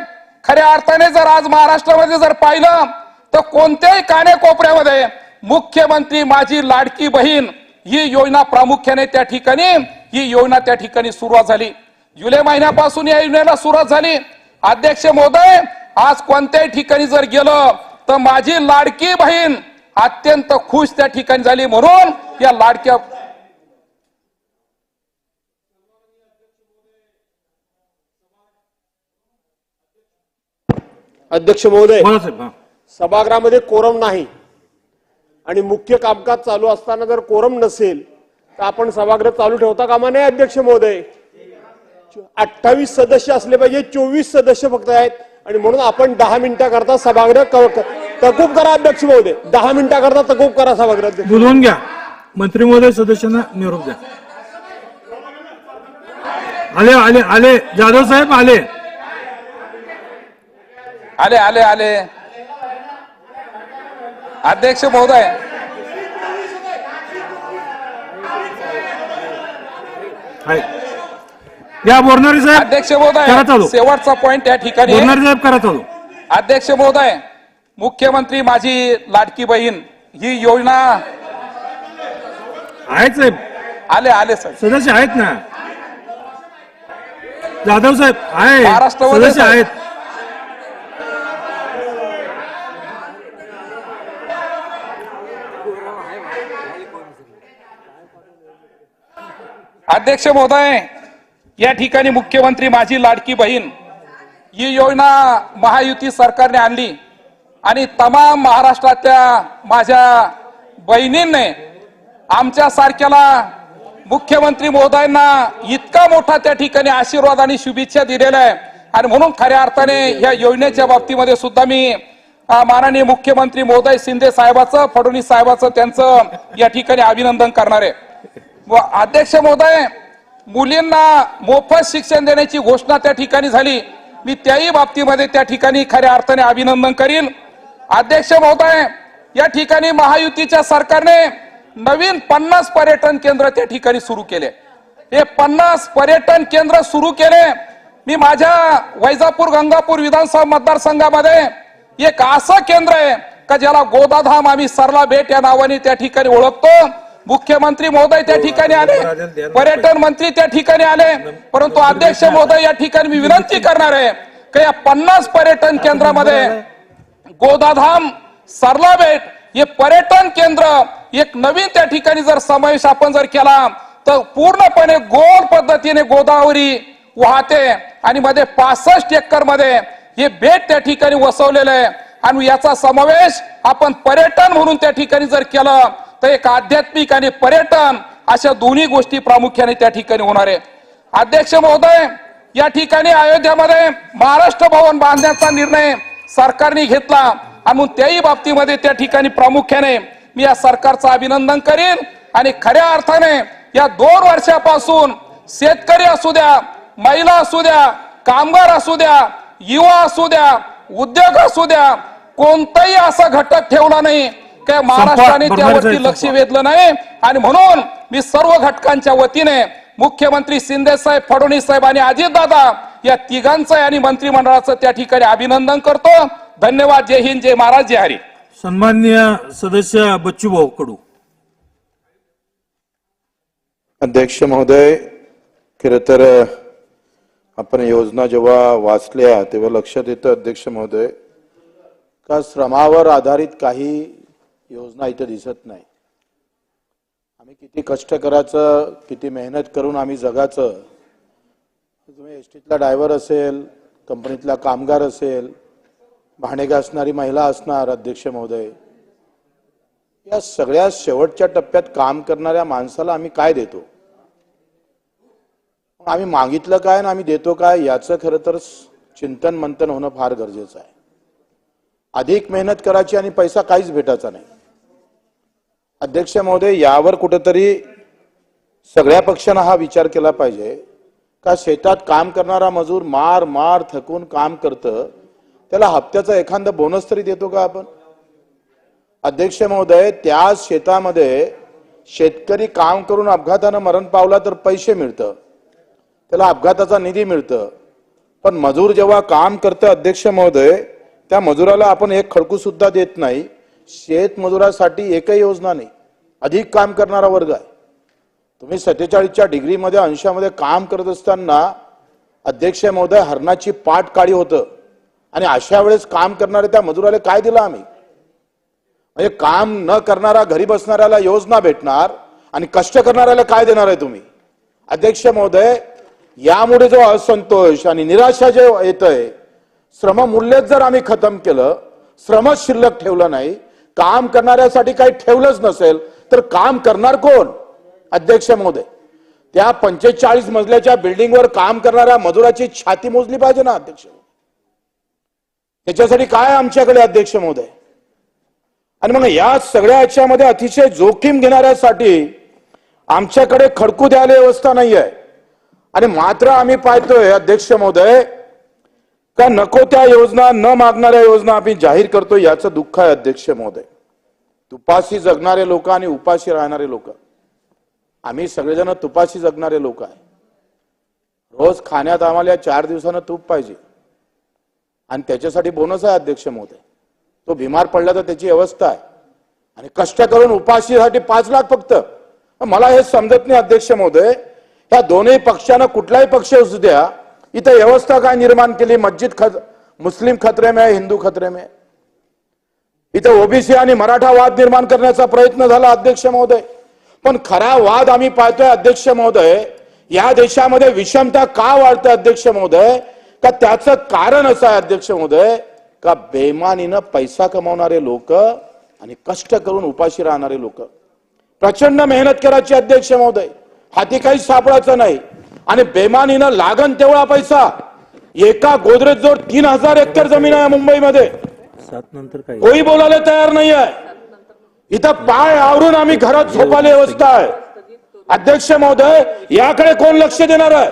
खऱ्या अर्थाने जर आज महाराष्ट्रामध्ये जर पाहिलं तर कोणत्याही कानेकोपऱ्यामध्ये मुख्यमंत्री माझी लाडकी बहीण ही योजना प्रामुख्याने त्या ठिकाणी सुरुवात झाली. जुलै महिन्यापासून या योजनेला सुरुवात झाली. अध्यक्ष महोदय, आज कोणत्याही ठिकाणी जर गेलं तर माझी लाडकी बहीण अत्यंत खुश त्या ठिकाणी झाली. म्हणून या लाडक्या अध्यक्ष महोदय, सभागृहामध्ये कोरम नाही आणि मुख्य कामकाज चालू असताना जर कोरम नसेल तर आपण सभागृह चालू ठेवता कामा नये. अध्यक्ष महोदय, 28 सदस्य असले पाहिजे, 24 सदस्य फक्त आहेत आणि म्हणून आपण 10 मिनिटाकरता सभागृह तहकूब करा. अध्यक्ष महोदय, 10 मिनिटाकरता तहकूब करा सभागृह. बोलवून घ्या मंत्री महोदय, सदस्यांना निरोप द्या. आले आले आले जाधव साहेब आले आले आले आले अध्यक्ष महोदय, आहे. या बोरणारे साहेब अध्यक्ष करा महोदय चालू. शेवटचा पॉइंट या ठिकाणी आहे. बोरणारे साहेब करा चालू. अध्यक्ष महोदय, मुख्यमंत्री माझी लाडकी बहीण ही योजना आहेत साहेब, आले साहेब. सदस्य आहेत ना. जाधव साहेब आहे, महाराष्ट्रामध्ये सदस्य आहेत. अध्यक्ष महोदय, या ठिकाणी मुख्यमंत्री माझी लाडकी बहीण ही योजना महायुती सरकारने आणली आणि तमाम महाराष्ट्रातल्या माझ्या बहिणींनी आमच्या सारख्याला मुख्यमंत्री महोदयांना इतका मोठा त्या ठिकाणी आशीर्वाद आणि शुभेच्छा दिलेल्या आहे. आणि म्हणून खऱ्या अर्थाने या योजनेच्या बाबतीमध्ये सुद्धा मी माननीय मुख्यमंत्री महोदय शिंदे साहेबाचं, फडणवीस साहेबाचं त्यांचं या ठिकाणी अभिनंदन करणार आहे. अध्यक्ष महोदय, मुलींना मोफत शिक्षण देण्याची घोषणा त्या ठिकाणी झाली. मी त्याही बाबतीमध्ये त्या ठिकाणी खऱ्या अर्थाने अभिनंदन करील. अध्यक्ष महोदय, या ठिकाणी महायुतीच्या सरकारने नवीन 50 पर्यटन केंद्र त्या ठिकाणी सुरू केले. हे 50 पर्यटन केंद्र सुरू केले. मी माझ्या वैजापूर गंगापूर विधानसभा मतदारसंघामध्ये एक असं केंद्र आहे का ज्याला गोदाधाम आम्ही सरला बेट या नावाने त्या ठिकाणी ओळखतो. मुख्यमंत्री महोदय त्या ठिकाणी आले, पर्यटन मंत्री त्या ठिकाणी आले, परंतु अध्यक्ष महोदय या ठिकाणी मी विनंती करणार आहे की या 50 पर्यटन केंद्रामध्ये गोदाधाम, सरला बेट हे पर्यटन केंद्र एक नवीन त्या ठिकाणी जर समावेश आपण जर केला तर पूर्णपणे गोड पद्धतीने गोदावरी वाहते आणि मध्ये 65 एकर मध्ये हे बेट त्या ठिकाणी वसवलेलं आहे. आणि याचा समावेश आपण पर्यटन म्हणून त्या ठिकाणी जर केलं तर एक आध्यात्मिक आणि पर्यटन अशा दोन्ही गोष्टी प्रामुख्याने त्या ठिकाणी होणार आहे. अध्यक्ष महोदय, या ठिकाणी अयोध्यामध्ये महाराष्ट्र भवन बांधण्याचा निर्णय सरकारने घेतला आणि म्हणून त्याही बाबतीमध्ये त्या ठिकाणी प्रामुख्याने मी या सरकारचं अभिनंदन करीन. आणि खऱ्या अर्थाने या 2 वर्षापासून शेतकरी असू द्या, महिला असू द्या, कामगार असू द्या, युवा असू द्या, उद्योग असू द्या, कोणताही असा घटक ठेवला नाही की महाराष्ट्राने त्यावरती लक्ष वेधलं नाही. आणि म्हणून मी सर्व घटकांच्या वतीने मुख्यमंत्री शिंदे साहेब, फडणवीस साहेब आणि अजितदादा या तिघांचं आणि मंत्रिमंडळाचं त्या ठिकाणी अभिनंदन करतो. धन्यवाद. जय हिंद, जय महाराज, जय हरी. सन्माननीय सदस्य बच्चूभाऊ कडू. अध्यक्ष महोदय, खरं तर आपण योजना जेव्हा वाचल्या तेव्हा लक्षात येतं अध्यक्ष महोदय का श्रमावर आधारित काही योजना इथं दिसत नाही. आम्ही किती कष्ट करायचं, किती मेहनत करून आम्ही जगाचं. तुम्ही एसटीतला ड्रायव्हर असेल, कंपनीतला कामगार असेल, भांडे घासणारी महिला असणार. अध्यक्ष महोदय, या सगळ्या शेवटच्या टप्प्यात काम करणाऱ्या माणसाला आम्ही काय देतो, आम्ही मागितलं काय आणि आम्ही देतो काय याचं खरं तर चिंतन मंथन होणं फार गरजेचं आहे. अधिक मेहनत करायची आणि पैसा काहीच भेटायचा नाही. अध्यक्ष महोदय, यावर कुठेतरी सगळ्या पक्षांना हा विचार केला पाहिजे का शेतात काम करणारा मजूर मार मार थकून काम करतं, त्याला हप्त्याचा एखादा बोनस तरी देतो का आपण. अध्यक्ष महोदय, त्या शेतामध्ये शेतकरी काम करून अपघातानं मरण पावला तर पैसे मिळतं, त्याला अपघाताचा निधी मिळतं. पण मजूर जेव्हा काम करतं अध्यक्ष महोदय, त्या मजुराला आपण एक खडकू सुद्धा देत नाही. शेत मजुरासाठी एकही योजना नाही. अधिक काम करणारा वर्ग आहे. तुम्ही 47च्या डिग्रीमध्ये अंशामध्ये काम करत असताना अध्यक्ष महोदय हरणाची पाठ काढी होतं. आणि अशा वेळेस काम करणारे त्या मजुराला काय दिलं आम्ही. म्हणजे काम न करणारा घरी बसणाऱ्याला योजना भेटणार आणि कष्ट करणाऱ्याला काय देणार आहे तुम्ही. अध्यक्ष महोदय, यामुळे जो असंतोष आणि निराशा जे येतंय, श्रममूल्यच जर आम्ही खतम केलं, श्रमच शिल्लक ठेवलं नाही, काम करणाऱ्यासाठी काही ठेवलंच नसेल तर काम करणार कोण. अध्यक्ष महोदय, त्या 45 मजल्याच्या बिल्डिंगवर काम करणाऱ्या मजुराची छाती मोजली पाहिजे ना अध्यक्ष. त्याच्यासाठी काय आमच्याकडे अध्यक्ष महोदय. आणि मग या सगळ्या याच्यामध्ये अतिशय जोखीम घेणाऱ्यासाठी आमच्याकडे खडकू द्यायला व्यवस्था नाही आहे. आणि मात्र आम्ही पाहतोय अध्यक्ष महोदय का नको त्या योजना, न मागणाऱ्या योजना आम्ही जाहीर करतो. याचं दुःख आहे अध्यक्ष महोदय. तुपाशी जगणारे लोक आणि उपाशी राहणारे लोक, आम्ही सगळेजण तुपाशी जगणारे लोक आहे. रोज खाण्यात आम्हाला 4 दिवसानं तूप पाहिजे आणि त्याच्यासाठी बोनस आहे अध्यक्ष महोदय. तो बिमार पडला तर त्याची अवस्था आहे आणि कष्ट करून उपाशीसाठी 5 लाख फक्त. मला हे समजत नाही अध्यक्ष महोदय, या दोन्ही पक्षानं कुठलाही पक्ष असू द्या, इथं व्यवस्था काय निर्माण केली. मुस्लिम खतरे में, हिंदू खतरे में. इथं ओबीसी आणि मराठा वाद निर्माण करण्याचा प्रयत्न झाला अध्यक्ष महोदय. पण खरा वाद आम्ही पाहतोय अध्यक्ष महोदय, या देशामध्ये विषमता का वाढते अध्यक्ष महोदय, का त्याचं कारण असं आहे अध्यक्ष महोदय, का बेमानीनं पैसा कमावणारे लोक आणि कष्ट करून उपाशी राहणारे लोक. प्रचंड मेहनत करायची अध्यक्ष महोदय, हाती काही सापडायचं नाही आणि बेमानीनं लागन तेवढा पैसा. एका गोदरेज जोड 3000 एकर जमीन आहे मुंबईमध्ये, कोणी बोलायला तयार नाही आहे. इथं पाय आवरून आम्ही घरात झोपायला अवस्था आहे अध्यक्ष महोदय. याकडे कोण लक्ष देणार आहे?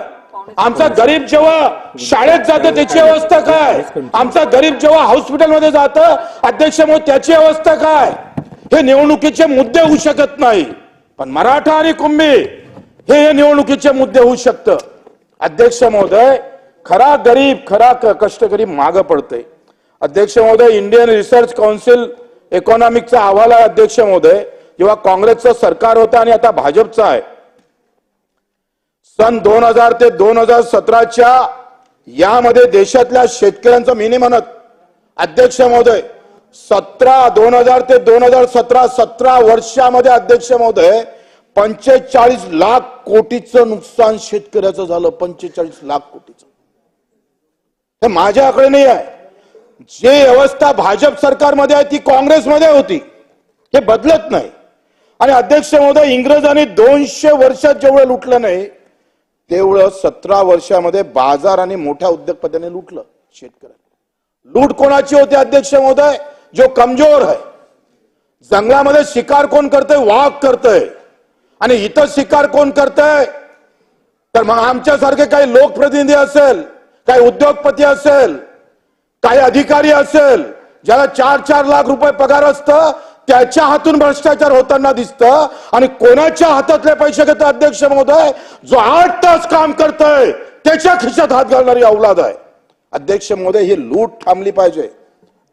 आमचा गरीब जेव्हा शाळेत जातं त्याची अवस्था काय? आमचा गरीब जेव्हा हॉस्पिटलमध्ये जातं अध्यक्ष महोदय त्याची अवस्था काय? हे निवडणुकीचे मुद्दे होऊ शकत नाही, पण मराठा आणि कुंभी हे निवडणुकीचे मुद्दे होऊ शकतं अध्यक्ष महोदय. खरा गरीब, खरा कष्टकरी मागं पडते अध्यक्ष महोदय. इंडियन रिसर्च काउन्सिल इकॉनॉमिकचा अहवाल आहे अध्यक्ष महोदय, जेव्हा काँग्रेसचं सरकार होतं आणि आता भाजपचं आहे. सन 2000 ते 2017च्या यामध्ये देशातल्या शेतकऱ्यांचं मी नाही म्हणत अध्यक्ष महोदय, 2000 ते 2017 17 वर्षामध्ये अध्यक्ष महोदय 45 लाख कोटीचं नुकसान शेतकऱ्याचं झालं. 45 लाख कोटीचं. हे माझ्याकडे नाही आहे. जे व्यवस्था भाजप सरकारमध्ये आहे ती काँग्रेसमध्ये होती, हे बदलत नाही. आणि अध्यक्ष महोदय, इंग्रजांनी 200 वर्षात जेवढं लुटलं नाही तेवढं 17 वर्षामध्ये बाजार आणि मोठ्या उद्योगपत्यांनी लुटलं शेतकऱ्यांना. लूट कोणाची होती अध्यक्ष महोदय? जो कमजोर आहे. जंगलामध्ये शिकार कोण करतंय? वाघ करतंय. आणि इथं शिकार कोण करतंय? तर मग आमच्यासारखे काही लोकप्रतिनिधी असेल, काही उद्योगपती असेल, काही अधिकारी असेल, ज्याला 4-4 लाख रुपये पगार असतं, त्याच्या हातून भ्रष्टाचार होताना दिसतं. आणि कोणाच्या हातातले पैसे घेतो अध्यक्ष महोदय? जो 8 तास काम करतोय त्याच्या खिशात हात घालणारी औलाद आहे अध्यक्ष महोदय. ही लूट थांबली पाहिजे.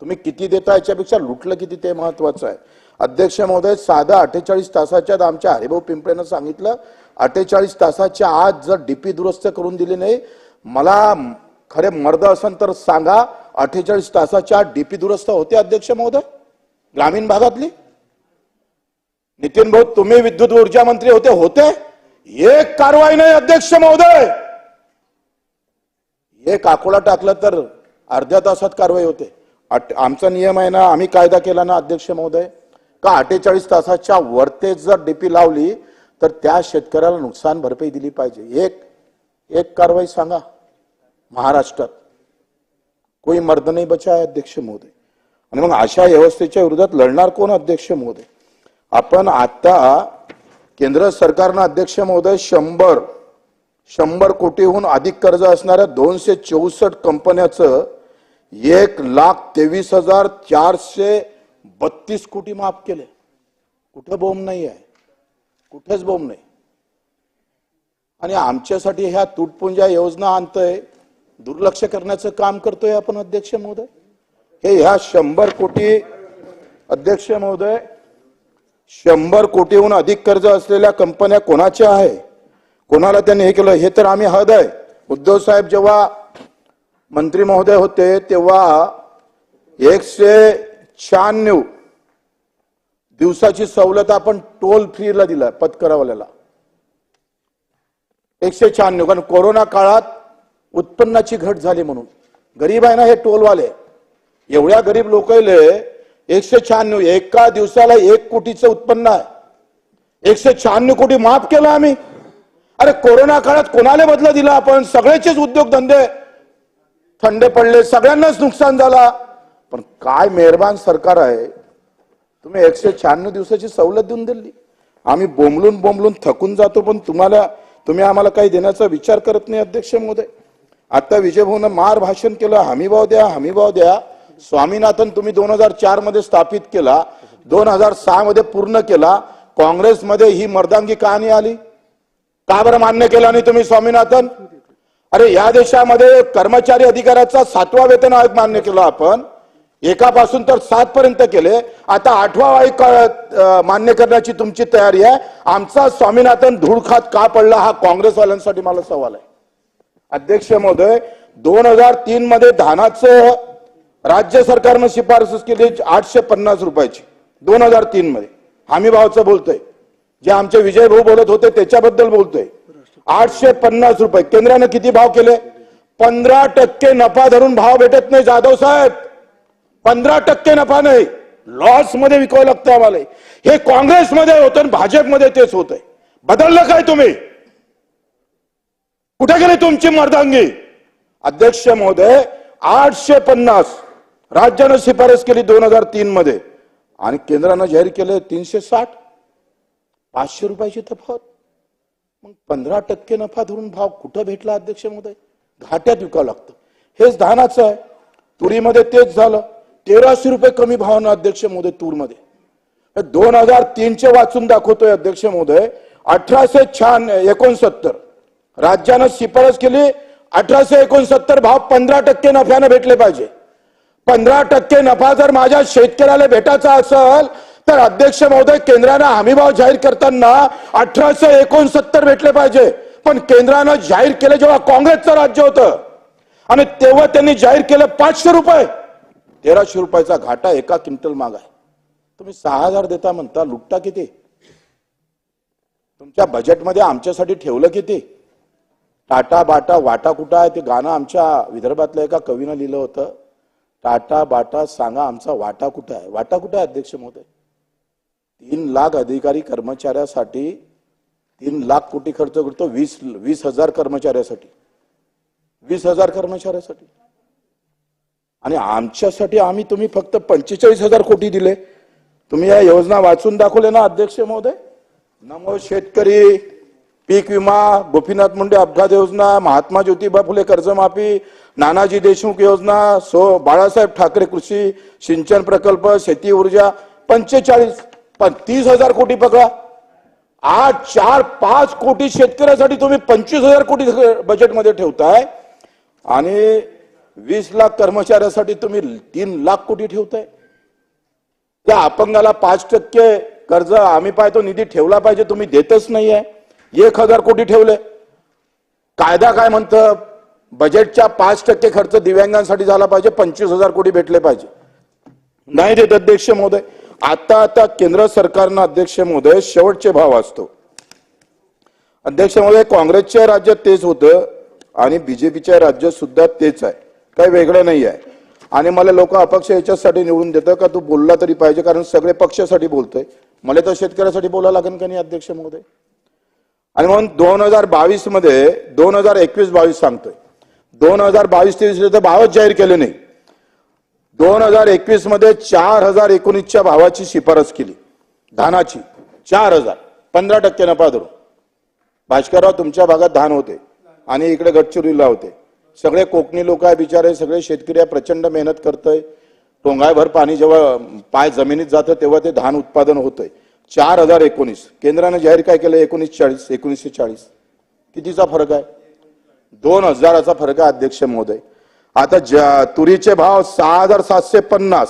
तुम्ही किती देता याच्यापेक्षा लुटलं किती ते महत्वाचं आहे अध्यक्ष महोदय. साधा 48 तासाच्या आमच्या हरिभाऊ पिंपळेनं सांगितलं, 48 तासाच्या आत जर डीपी दुरुस्त करून दिली नाही, मला खरे मर्द असेल तर सांगा, 48 तासाच्या डीपी दुरुस्त होते अध्यक्ष महोदय ग्रामीण भागातली? नितीन भाऊ, तुम्ही विद्युत ऊर्जा मंत्री होते, एक कारवाई नाही अध्यक्ष महोदय. एक आकोला टाकलं तर अर्ध्या तासात कारवाई होते. आमचा नियम आहे ना, आम्ही कायदा केला ना अध्यक्ष महोदय, का 48 तासाच्या वरते जर डीपी लावली तर त्या शेतकऱ्याला नुकसान भरपाई दिली पाहिजे. एक कारवाई सांगा महाराष्ट्रात. कोई मर्द नाही बचा आहे अध्यक्ष महोदय. आणि मग अशा व्यवस्थेच्या विरोधात लढणार कोण अध्यक्ष महोदय? आपण आता केंद्र सरकारनं अध्यक्ष महोदय 100 कोटीहून अधिक कर्ज असणाऱ्या 264 कंपन्याचं 1,23,432 कोटी माफ केले. कुठं बोंब नाही आहे, कुठेच बोंब नाही. आणि आमच्यासाठी ह्या तुटपुंजा योजना आणतोय, दुर्लक्ष करण्याचं काम करतोय आपण अध्यक्ष महोदय. हे ह्या 100 कोटी अध्यक्ष महोदय, 100 कोटीहून अधिक कर्ज असलेल्या कंपन्या कोणाच्या आहे, कोणाला त्यांनी हे केलं हे तर आम्ही हद आहे. उद्धव साहेब जेव्हा मंत्री महोदय होते तेव्हा 196 दिवसाची सवलत आपण टोल फ्रीला दिला पत्करावाल्याला. 196, कारण कोरोना काळात उत्पन्नाची घट झाली म्हणून. गरीब आहे ना हे टोलवाले, एवढ्या गरीब लोकांले 196 एका दिवसाला 1 कोटीचं उत्पन्न आहे. 196 कोटी माफ केलं आम्ही. अरे कोरोना काळात कोणाला बदला दिला आपण? सगळ्याचेच उद्योगधंदे थंडे पडले, सगळ्यांनाच नुकसान झाला. पण काय मेहरबान सरकार आहे, तुम्ही 196 दिवसाची सवलत देऊन दिली. आम्ही बोंबलून थकून जातो, पण तुम्ही आम्हाला काही देण्याचा विचार करत नाही अध्यक्ष महोदय. आता विजयभाऊनं मार भाषण केलं, हमीभाव द्या. स्वामीनाथन तुम्ही 2004 मध्ये स्थापित केला, 2006 मध्ये पूर्ण केला. काँग्रेसमध्ये ही मर्दांगी कहाणी आली. का बरं मान्य केला नाही तुम्ही स्वामीनाथन? अरे या देशामध्ये कर्मचारी अधिकाऱ्याचा 7वा वेतन आयोग मान्य केला आपण, एकापासून तर 7 पर्यंत केले, आता 8वा आयोग मान्य करण्याची तुमची तयारी आहे. आमचा स्वामीनाथन धूळ खात का पडला हा काँग्रेसवाल्यांसाठी मला सवाल आहे. अध्यक्ष महोदय, 2003 मध्ये धानाचं राज्य सरकारनं शिफारस केली 850 रुपयाची 2003 मध्ये. हमी भावाचं बोलतोय, जे आमचे विजय भाऊ बोलत होते त्याच्याबद्दल बोलतोय. 850 रुपये. केंद्राने किती भाव केले? 15% नफा धरून भाव भेटत नाही जाधव साहेब, 15% नफा नाही, लॉस मध्ये विकावं लागतं आम्हाला. हे काँग्रेसमध्ये होतं आणि भाजपमध्ये तेच होतंय. बदललं काय तुम्ही? कुठे गेले तुमची मर्दांगी? अध्यक्ष महोदय, 850 राज्यानं शिफारस केली 2003 मध्ये आणि केंद्रानं जाहीर केलं 360, 500 रुपयाची तफावत. मग 15% नफा धरून भाव कुठं भेटला अध्यक्ष महोदय? घाट्यात विकावं लागतं. हेच धानाचं आहे. तुरीमध्ये तेच झालं, 1300 रुपये कमी भावानं अध्यक्ष महोदय तूरमध्ये. 2003 वाचून दाखवतोय अध्यक्ष महोदय. 1869 राज्यानं शिफारस केली, 1869 भाव 15% नफ्यानं भेटले पाहिजे. 15% नफा जर माझ्या शेतकऱ्याला भेटायचा असेल तर अध्यक्ष महोदय केंद्रानं हमीभाव जाहीर करताना 1869 भेटले पाहिजे. पण केंद्रानं जाहीर केलं जेव्हा काँग्रेसचं राज्य होतं आणि तेव्हा त्यांनी जाहीर केलं 500 रुपये. 1300 रुपयाचा घाटा एका क्विंटल माग आहे. तुम्ही 6000 देता म्हणता, लुटता किती? तुमच्या बजेटमध्ये आमच्यासाठी ठेवलं किती? टाटा बाटा वाटा कुठं आहे? ते गाणं आमच्या विदर्भातल्या एका कवीनं लिहिलं होतं. टाटा बाटा सांगा आमचा वाटा कुठं आहे? वाटा कुठं आहे अध्यक्ष महोदय? 3 लाख अधिकारी कर्मचाऱ्यासाठी 3 लाख कोटी खर्च करतो 20,000 कर्मचाऱ्यासाठी, 20,000 कर्मचाऱ्यासाठी. आणि आमच्यासाठी तुम्ही फक्त 45,000 कोटी दिले. तुम्ही या योजना वाचून दाखवले ना अध्यक्ष महोदय? नमो शेतकरी, पीक विमा, गोपीनाथ मुंडे अपघात योजना, महात्मा ज्योतिबा फुले कर्जमाफी, नानाजी देशमुख योजना, बाळासाहेब ठाकरे कृषी सिंचन प्रकल्प, शेती ऊर्जा, 45, पण 30,000 कोटी पकडा. 8, 4, 5 कोटी शेतकऱ्यासाठी तुम्ही 25,000 कोटी बजेटमध्ये ठेवताय आणि 20 लाख कर्मचाऱ्यासाठी तुम्ही 3 लाख कोटी ठेवताय. त्या अपंगाला 5% कर्ज आम्ही पाहतो निधी ठेवला पाहिजे, तुम्ही देतच नाहीये. 1,000 कोटी ठेवले. कायदा काय म्हणतं? बजेटच्या 5% खर्च दिव्यांगांसाठी झाला पाहिजे, 25,000 कोटी भेटले पाहिजे. नाही देत अध्यक्ष महोदय. आता केंद्र सरकारनं अध्यक्ष महोदय शेवटचे भाव असतो. अध्यक्ष महोदय, काँग्रेसच्या राज्यात तेच होतं आणि बीजेपीच्या राज्यात सुद्धा तेच आहे, काही वेगळं नाही आहे. आणि मला लोक अपक्ष याच्यासाठी निवडून देतं का तू बोलला तरी पाहिजे, कारण सगळे पक्षासाठी बोलतोय. मला तर शेतकऱ्यासाठी बोलायला लागेल का नाही अध्यक्ष महोदय? आणि म्हणून 2022 मध्ये 2021-22 सांगतोय, 2022-23 तर भावच जाहीर केले नाही. 2021 मध्ये 4,019च्या भावाची शिफारस केली धानाची. 4,000, 15% नफा धरून. भास्करराव तुमच्या भागात धान होते आणि इकडे गडचिरोलीला होते. सगळे कोकणी लोक आहे बिचारे, सगळे शेतकरी प्रचंड मेहनत करतोय. टोंगायभर पाणी जेव्हा पाय जमिनीत जातं तेव्हा ते धान उत्पादन होतंय. 4,019 केंद्राने जाहीर काय केलं? 1940. कितीचा फरक आहे? 2,000चा फरक आहे अध्यक्ष महोदय. आता तुरीचे भाव 6,750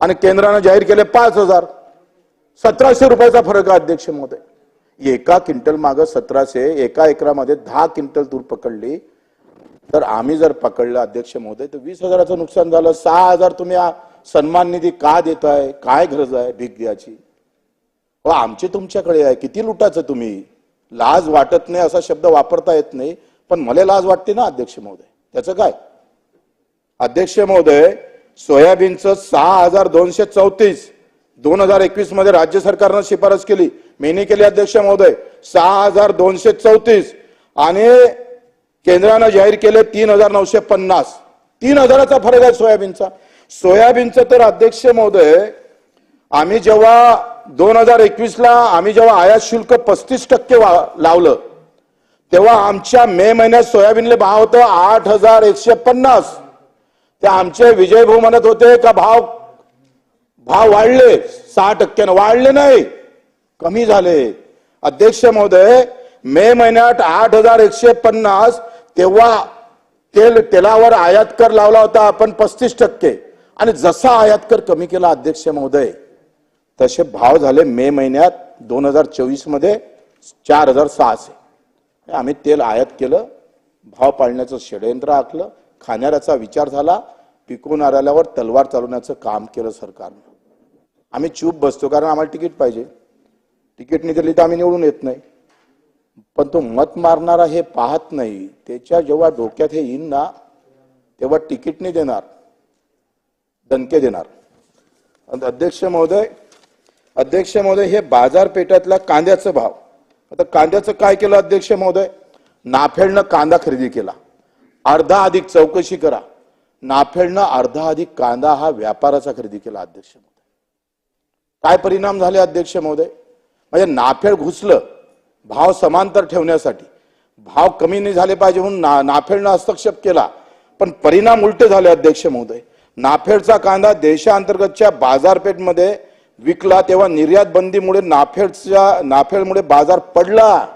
आणि केंद्राने जाहीर केले 5,000, 1,700 रुपयाचा फरक आहे अध्यक्ष महोदय. एका क्विंटल मागे 1,700. एका एकरामध्ये 10 क्विंटल तूर पकडली तर आम्ही जर पकडलं अध्यक्ष महोदय तर 20,000चं नुकसान झालं. 6,000 तुम्ही सन्मान निधी का देताय? काय गरज आहे भीक द्यायची? आमचे तुमच्याकडे आहे, किती लुटायचं तुम्ही? लाज वाटत नाही असा शब्द वापरता येत नाही, पण मला लाज वाटते ना अध्यक्ष महोदय. त्याचं काय? अध्यक्ष महोदय, सोयाबीनचं 6,234 2021 मध्ये राज्य सरकारनं शिफारस केली, मेनी केली अध्यक्ष महोदय 6,234 आणि केंद्रानं जाहीर केले 3,950. 3,000चा फरक आहे सोयाबीनचा. सोयाबीनचं तर अध्यक्ष महोदय आम्ही जेव्हा 2021ला आम्ही जेव्हा आयात शुल्क 35% लावलं तेव्हा आमच्या मे महिन्यात सोयाबीनले भाव होतं 8,150. ते आमचे विजय भाऊ म्हणत होते का भाव वाढले, 6% वाढले नाही, कमी झाले. अध्यक्ष महोदय, मे महिन्यात 8,150 तेव्हा तेलावर आयात कर लावला होता आपण 35%, आणि जसा आयात कर कमी केला अध्यक्ष महोदय तसे भाव झाले मे महिन्यात 2024 मध्ये 4600. आम्ही तेल आयात केलं, भाव पाळण्याचं षडयंत्र आखलं, खाणाऱ्याचा विचार झाला, पिकवणाऱ्यावर तलवार चालवण्याचं काम केलं सरकारनं. आम्ही चूप बसतो कारण आम्हाला तिकीट पाहिजे, तिकीट नाही दिली तर आम्ही निवडून येत नाही. पण तो मत मारणारा हे पाहत नाही. त्याच्या जेव्हा डोक्यात हे येईन ना तेव्हा तिकीट नाही देणार, दणके देणार. अध्यक्ष महोदय हे बाजारपेठातला कांद्याचा भाव, आता कांद्याचं काय केलं अध्यक्ष महोदय? नाफेडनं कांदा खरेदी केला. अर्धा अधिक चौकशी करा, नाफेडनं अर्धा अधिक कांदा हा व्यापाराचा खरेदी केला अध्यक्ष महोदय. काय परिणाम झाले अध्यक्ष महोदय? म्हणजे नाफेड घुसलं भाव समांतर ठेवण्यासाठी, भाव कमी नाही झाले पाहिजे म्हणून नाफेडनं हस्तक्षेप केला, पण परिणाम उलटे झाले अध्यक्ष महोदय. नाफेडचा कांदा देशांतर्गतच्या बाजारपेठमध्ये विकला तेव्हा निर्यात बंदीमुळे नाफेडमुळे बाजार पडला.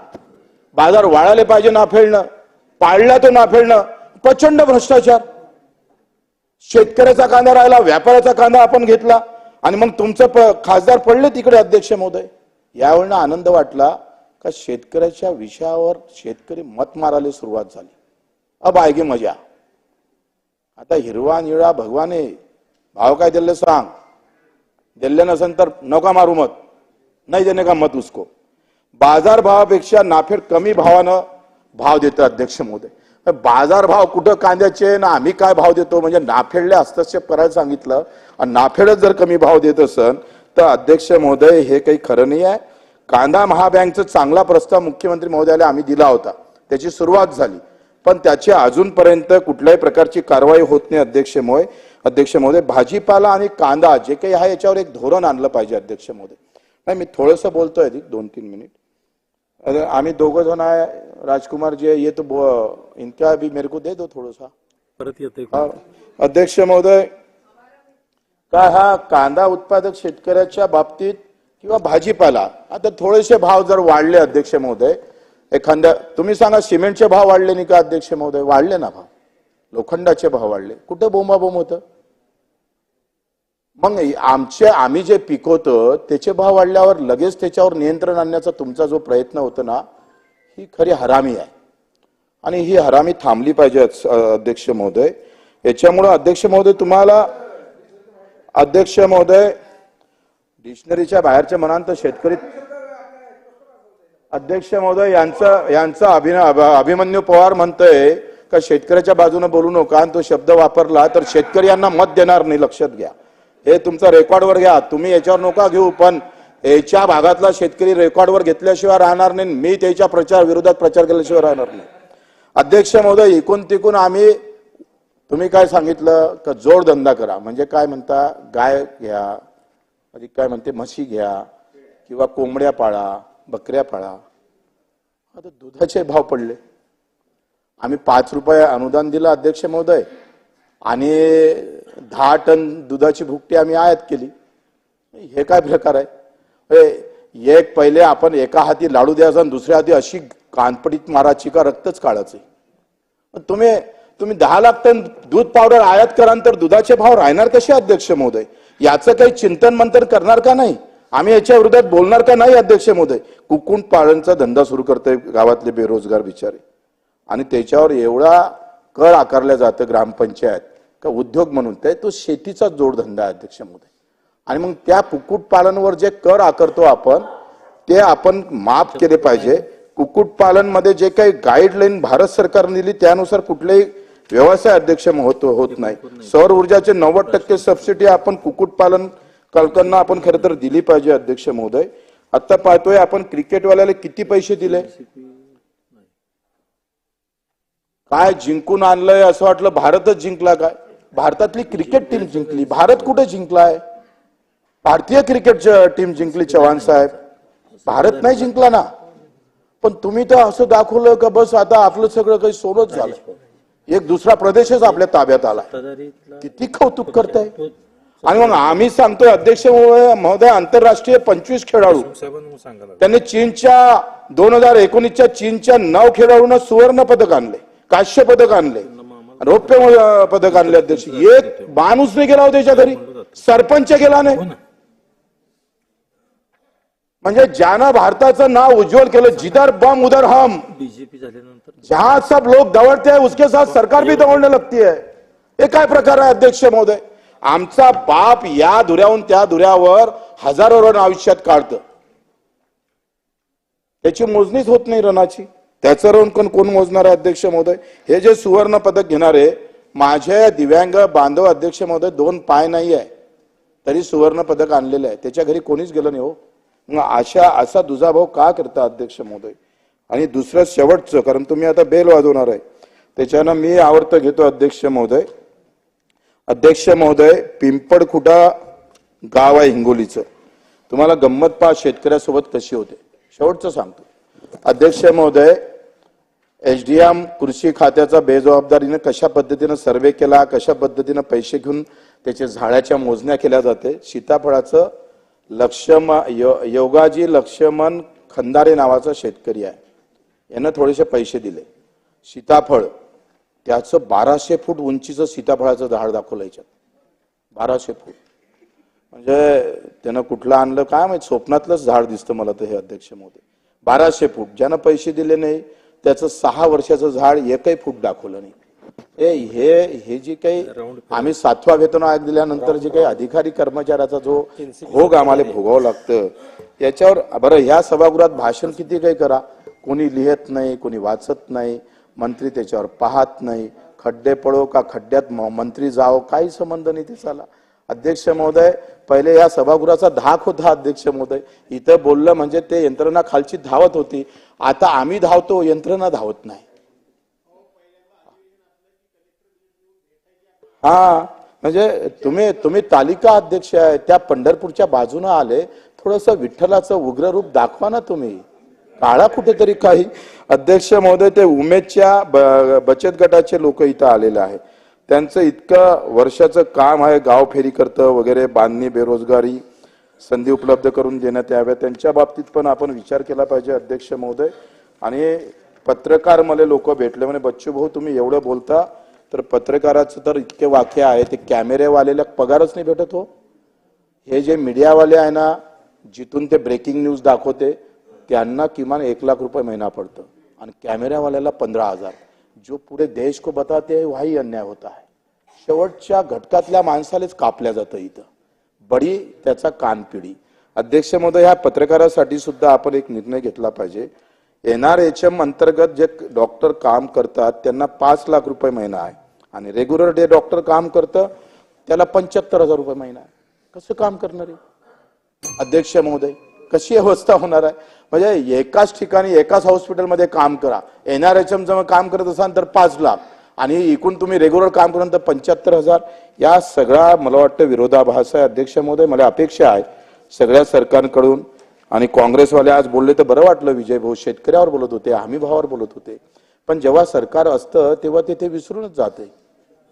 बाजार वाढायला पाहिजे नाफेडनं, पाळला तो नाफेडनं. प्रचंड भ्रष्टाचार. शेतकऱ्याचा कांदा राहिला, व्यापाऱ्याचा कांदा आपण घेतला आणि मग तुमचं खासदार पडले तिकडे अध्यक्ष महोदय. यावेळेला आनंद वाटला का शेतकऱ्याच्या विषयावर शेतकरी मत मारायला सुरुवात झाली. अब आएगी मजा. आता हिरवा निळा भगवाने भाव काय दिले सांग, दिले नसेल तर नका मारू मत, नाही देणे का मत उसको. बाजार भावापेक्षा नाफेड कमी भावानं भाव देतं अध्यक्ष महोदय. बाजार भाव कुठं कांद्याचे ना आम्ही काय भाव देतो, म्हणजे नाफेडला हस्तक्षेप करायला सांगितलं आणि नाफेडच जर कमी भाव देत असेल तर अध्यक्ष महोदय हे काही खरं नाही आहे. कांदा महाबँकचा चांगला प्रस्ताव मुख्यमंत्री महोदयाला आम्ही दिला होता, त्याची सुरुवात झाली, पण त्याची अजूनपर्यंत कुठल्याही प्रकारची कारवाई होत नाही अध्यक्ष महोदय. भाजीपाला आणि कांदा जे काही आहे याच्यावर एक धोरण आणलं पाहिजे अध्यक्ष महोदय. नाही मी थोडंसं बोलतोय 2-3 मिनिट. आम्ही दोघं जण आहे, राजकुमार जी ये तो इनका भी मेरे को दे दो थोड़ा सा. परत येते अध्यक्ष महोदय, का हा कांदा उत्पादक शेतकऱ्याच्या बाबतीत किंवा भाजीपाला आता थोडेसे भाव जर वाढले अध्यक्ष महोदय, एखाद्या तुम्ही सांगा सिमेंटचे भाव वाढले नाही का अध्यक्ष महोदय? वाढले ना भाव, लोखंडाचे भाव वाढले, कुठे बोंबाबोंब होतं? मग आम्ही जे पिकवतो त्याचे भाव वाढल्यावर लगेच त्याच्यावर नियंत्रण आणण्याचा तुमचा जो प्रयत्न होतो ना, ही खरी हरामी आहे आणि ही हरामी थांबली पाहिजे अध्यक्ष महोदय. याच्यामुळे अध्यक्ष महोदय तुम्हाला अध्यक्ष महोदय डिक्शनरीच्या बाहेरच्या म्हणाल तर शेतकरी अध्यक्ष महोदय यांचा अभिमन्यू पवार म्हणतोय का शेतकऱ्याच्या बाजूने बोलू नका, आणि तो शब्द वापरला तर शेतकरी यांना मत देणार नाही. लक्षात घ्या, हे तुमचा रेकॉर्डवर घ्या. तुम्ही याच्यावर नका घेऊ, पण याच्या भागातला शेतकरी रेकॉर्डवर घेतल्याशिवाय राहणार नाही. मी त्याच्या विरोधात प्रचार केल्याशिवाय राहणार नाही. अध्यक्ष महोदय, इकून तिकून आम्ही तुम्ही काय सांगितलं का जोडधंदा करा, म्हणजे काय म्हणता, गाय घ्या, अधिक काय म्हणते म्हशी घ्या किंवा कोंबड्या पाळा, बकऱ्या पाळा. आता दुधाचे भाव पडले, आम्ही 5 रुपये अनुदान दिलं अध्यक्ष महोदय आणि 10 टन दुधाची भुकटी आम्ही आयात केली. हे काय प्रकार आहे? एक पहिले आपण एका हाती लाडू द्यायचा आणि दुसऱ्या हाती अशी कानपडीत मारायची का रक्तच काढायचे. तुम्ही 10 लाख टन दूध पावडर आयात कराल तर दुधाचे भाव राहणार कसे अध्यक्ष महोदय? याचं काही चिंतन मंथन करणार का नाही? आम्ही याच्या विरोधात बोलणार का नाही अध्यक्ष महोदय? कुक्कुट पालनचा धंदा सुरू करते गावातले बेरोजगार बिचारे, आणि त्याच्यावर एवढा कर आकारला जातं ग्रामपंचायत का उद्योग म्हणून, तो शेतीचा जोडधंदा आहे अध्यक्ष महोदय. आणि मग त्या कुक्कुट पालनवर जे कर आकारतो आपण ते आपण माफ केले पाहिजे. कुक्कुट पालन मध्ये जे काही गाईडलाईन भारत सरकारने दिली त्यानुसार कुठलेही व्यवसाय अध्यक्ष होत नाही. सौर ऊर्जाचे 90% सबसिडी आपण कुक्कुट पालन कल्पना आपण खरं तर दिली पाहिजे अध्यक्ष महोदय. आता पाहतोय आपण क्रिकेटवाल्याला किती पैसे दिले, काय जिंकून आणलंय असं वाटलं भारतच जिंकला काय? भारतातली क्रिकेट टीम जिंकली, भारत कुठे जिंकलाय? भारतीय क्रिकेट टीम जिंकली चव्हाण साहेब, भारत नाही जिंकला ना. पण तुम्ही तर असं दाखवलं का बस आता आपलं सगळं काही सोनच झालं, एक दुसरा प्रदेशच आपल्या ताब्यात आला. किती कौतुक करताय. आणि मग आम्ही सांगतोय अध्यक्ष महोदय, आंतरराष्ट्रीय 25 खेळाडू त्यांनी चीनच्या 2019च्या चीनच्या 9 खेळाडूंना सुवर्ण पदक आणले. काश्य पदक आणले, रौप्य पदक आणले अध्यक्ष. एक माणूस नाही गेला हो त्याच्या घरी, सरपंच गेला नाही. म्हणजे ज्यानं भारताचं नाव उज्ज्वल केलं, जिधर बम उधर हम, बीजेपी झाल्यानंतर जहां सब लोग दौड़ते हैं उसके साथ सरकार भी दौड़ने लगती है. हे काय प्रकार आहे अध्यक्ष महोदय? आमचा बाप या धुऱ्याहून त्या धुऱ्यावर हजारो रन आयुष्यात काढतं, त्याची मोजणीच होत नाही रनाची. त्याचं रन कोण मोजणार आहे अध्यक्ष महोदय? हे जे सुवर्ण पदक घेणारे माझे दिव्यांग बांधव अध्यक्ष महोदय, 2 पाय नाही आहे तरी सुवर्ण पदक आणलेलं आहे, त्याच्या घरी कोणीच गेलं नाही हो. मग असा दुजाभाव का करता अध्यक्ष महोदय? आणि दुसरं शेवटचं, कारण तुम्ही आता बेल वाजवणार आहे त्याच्यानं मी आवर्त घेतो अध्यक्ष महोदय. अध्यक्ष महोदय, पिंपळखुटा गाव आहे हिंगोलीचं, तुम्हाला गंमत पहा शेतकऱ्यासोबत कशी होते. शेवटचं सांगतो अध्यक्ष महोदय, एसडीएम कृषी खात्याचा बेजबाबदारीने कशा पद्धतीने सर्वे केला, कशा पद्धतीने पैसे घेऊन त्याच्या झाडाच्या मोजण्या केल्या जाते. सीताफळाचं योगाजी लक्ष्मण खंदारे नावाचा शेतकरी आहे, यानं थोडेसे पैसे दिले. सीताफळ त्याचं 1200 फूट उंचीचं सीताफळाचं झाड दाखवलं याच्यात, 1200 फूट. म्हणजे त्यानं कुठलं आणलं काय माहित, स्वप्नातलंच झाड दिसतं मला तर हे अध्यक्ष महोदय. 1200 फूट. ज्यानं पैसे दिले नाही त्याचं 6 वर्षाचं झाड 1 फूट दाखवलं नाही. हे जी काही आम्ही 7वा वेतन आयोग दिल्यानंतर जे काही अधिकारी कर्मचाऱ्याचा जो भोग आम्हाला भोगावं लागतं याच्यावर. बरं, ह्या सभागृहात भाषण किती काही करा, कोणी लिहित नाही, कोणी वाचत नाही, मंत्री त्याच्यावर पाहत नाही. खड्डे पडो का खड्ड्यात मंत्री जाओ, काही संबंध नाही त्याचा. अध्यक्ष महोदय, पहिले या सभागृहाचा धाक होता अध्यक्ष महोदय, इथं बोललं म्हणजे ते यंत्रणा खालची धावत होती. आता आम्ही धावतो, यंत्रणा धावत नाही. हा, म्हणजे तुम्ही तालिका अध्यक्ष आहे, त्या पंढरपूरच्या बाजूने आले, थोडस विठ्ठलाचं उग्र रूप दाखवा ना तुम्ही, काळा कुठेतरी काही. अध्यक्ष महोदय, ते उमेदच्या बचत गटाचे लोक इथं आलेले आहे, त्यांचं इतकं वर्षाचं काम आहे, गाव फेरी करतं वगैरे, बांधणी, बेरोजगारी, संधी उपलब्ध करून देण्यात याव्या, त्यांच्या बाबतीत पण आपण विचार केला पाहिजे अध्यक्ष महोदय. आणि पत्रकार मला लोक भेटले, म्हणे बच्चू भाऊ तुम्ही एवढं बोलता, तर पत्रकाराचं तर इतके वाक्य आहे, ते कॅमेरेवाल्याला पगारच नाही भेटत हो. हे जे मीडियावाले आहे ना, जिथून ते ब्रेकिंग न्यूज दाखवते त्यांना किमान 1 लाख रुपये महिना पडतं, आणि कॅमेरावाल्याला 15,000. जो पूरे देश को बताते हैं वही अन्याय होता है. शेवटच्या घटकातल्या माणसालाच कापल्या जातं इथं, बडी त्याचा कानपिडी. अध्यक्ष महोदय, ह्या पत्रकारासाठी सुद्धा आपण एक निर्णय घेतला पाहिजे. NRHM अंतर्गत जे डॉक्टर काम करतात त्यांना 5 लाख रुपये महिना आहे, आणि रेग्युलर डे डॉक्टर काम करतं त्याला 75,000 रुपये महिना आहे. कसं काम करणार आहे अध्यक्ष महोदय? कशी अवस्था होणार आहे? म्हणजे एकाच ठिकाणी एकाच हॉस्पिटलमध्ये काम करा, NRHM जर काम करत असाल तर 5 लाख, आणि इकून तुम्ही रेग्युलर काम करून तर 75,000. या सगळा मला वाटतं विरोधाभास आहे अध्यक्ष महोदय. मला अपेक्षा आहे सगळ्या सरकारकडून, आणि काँग्रेसवाले आज बोलले तर बरं वाटलं, विजय भाऊ शेतकऱ्यावर बोलत होते, हमी भावावर बोलत होते, पण जेव्हा सरकार असतं तेव्हा ते विसरूनच जाते,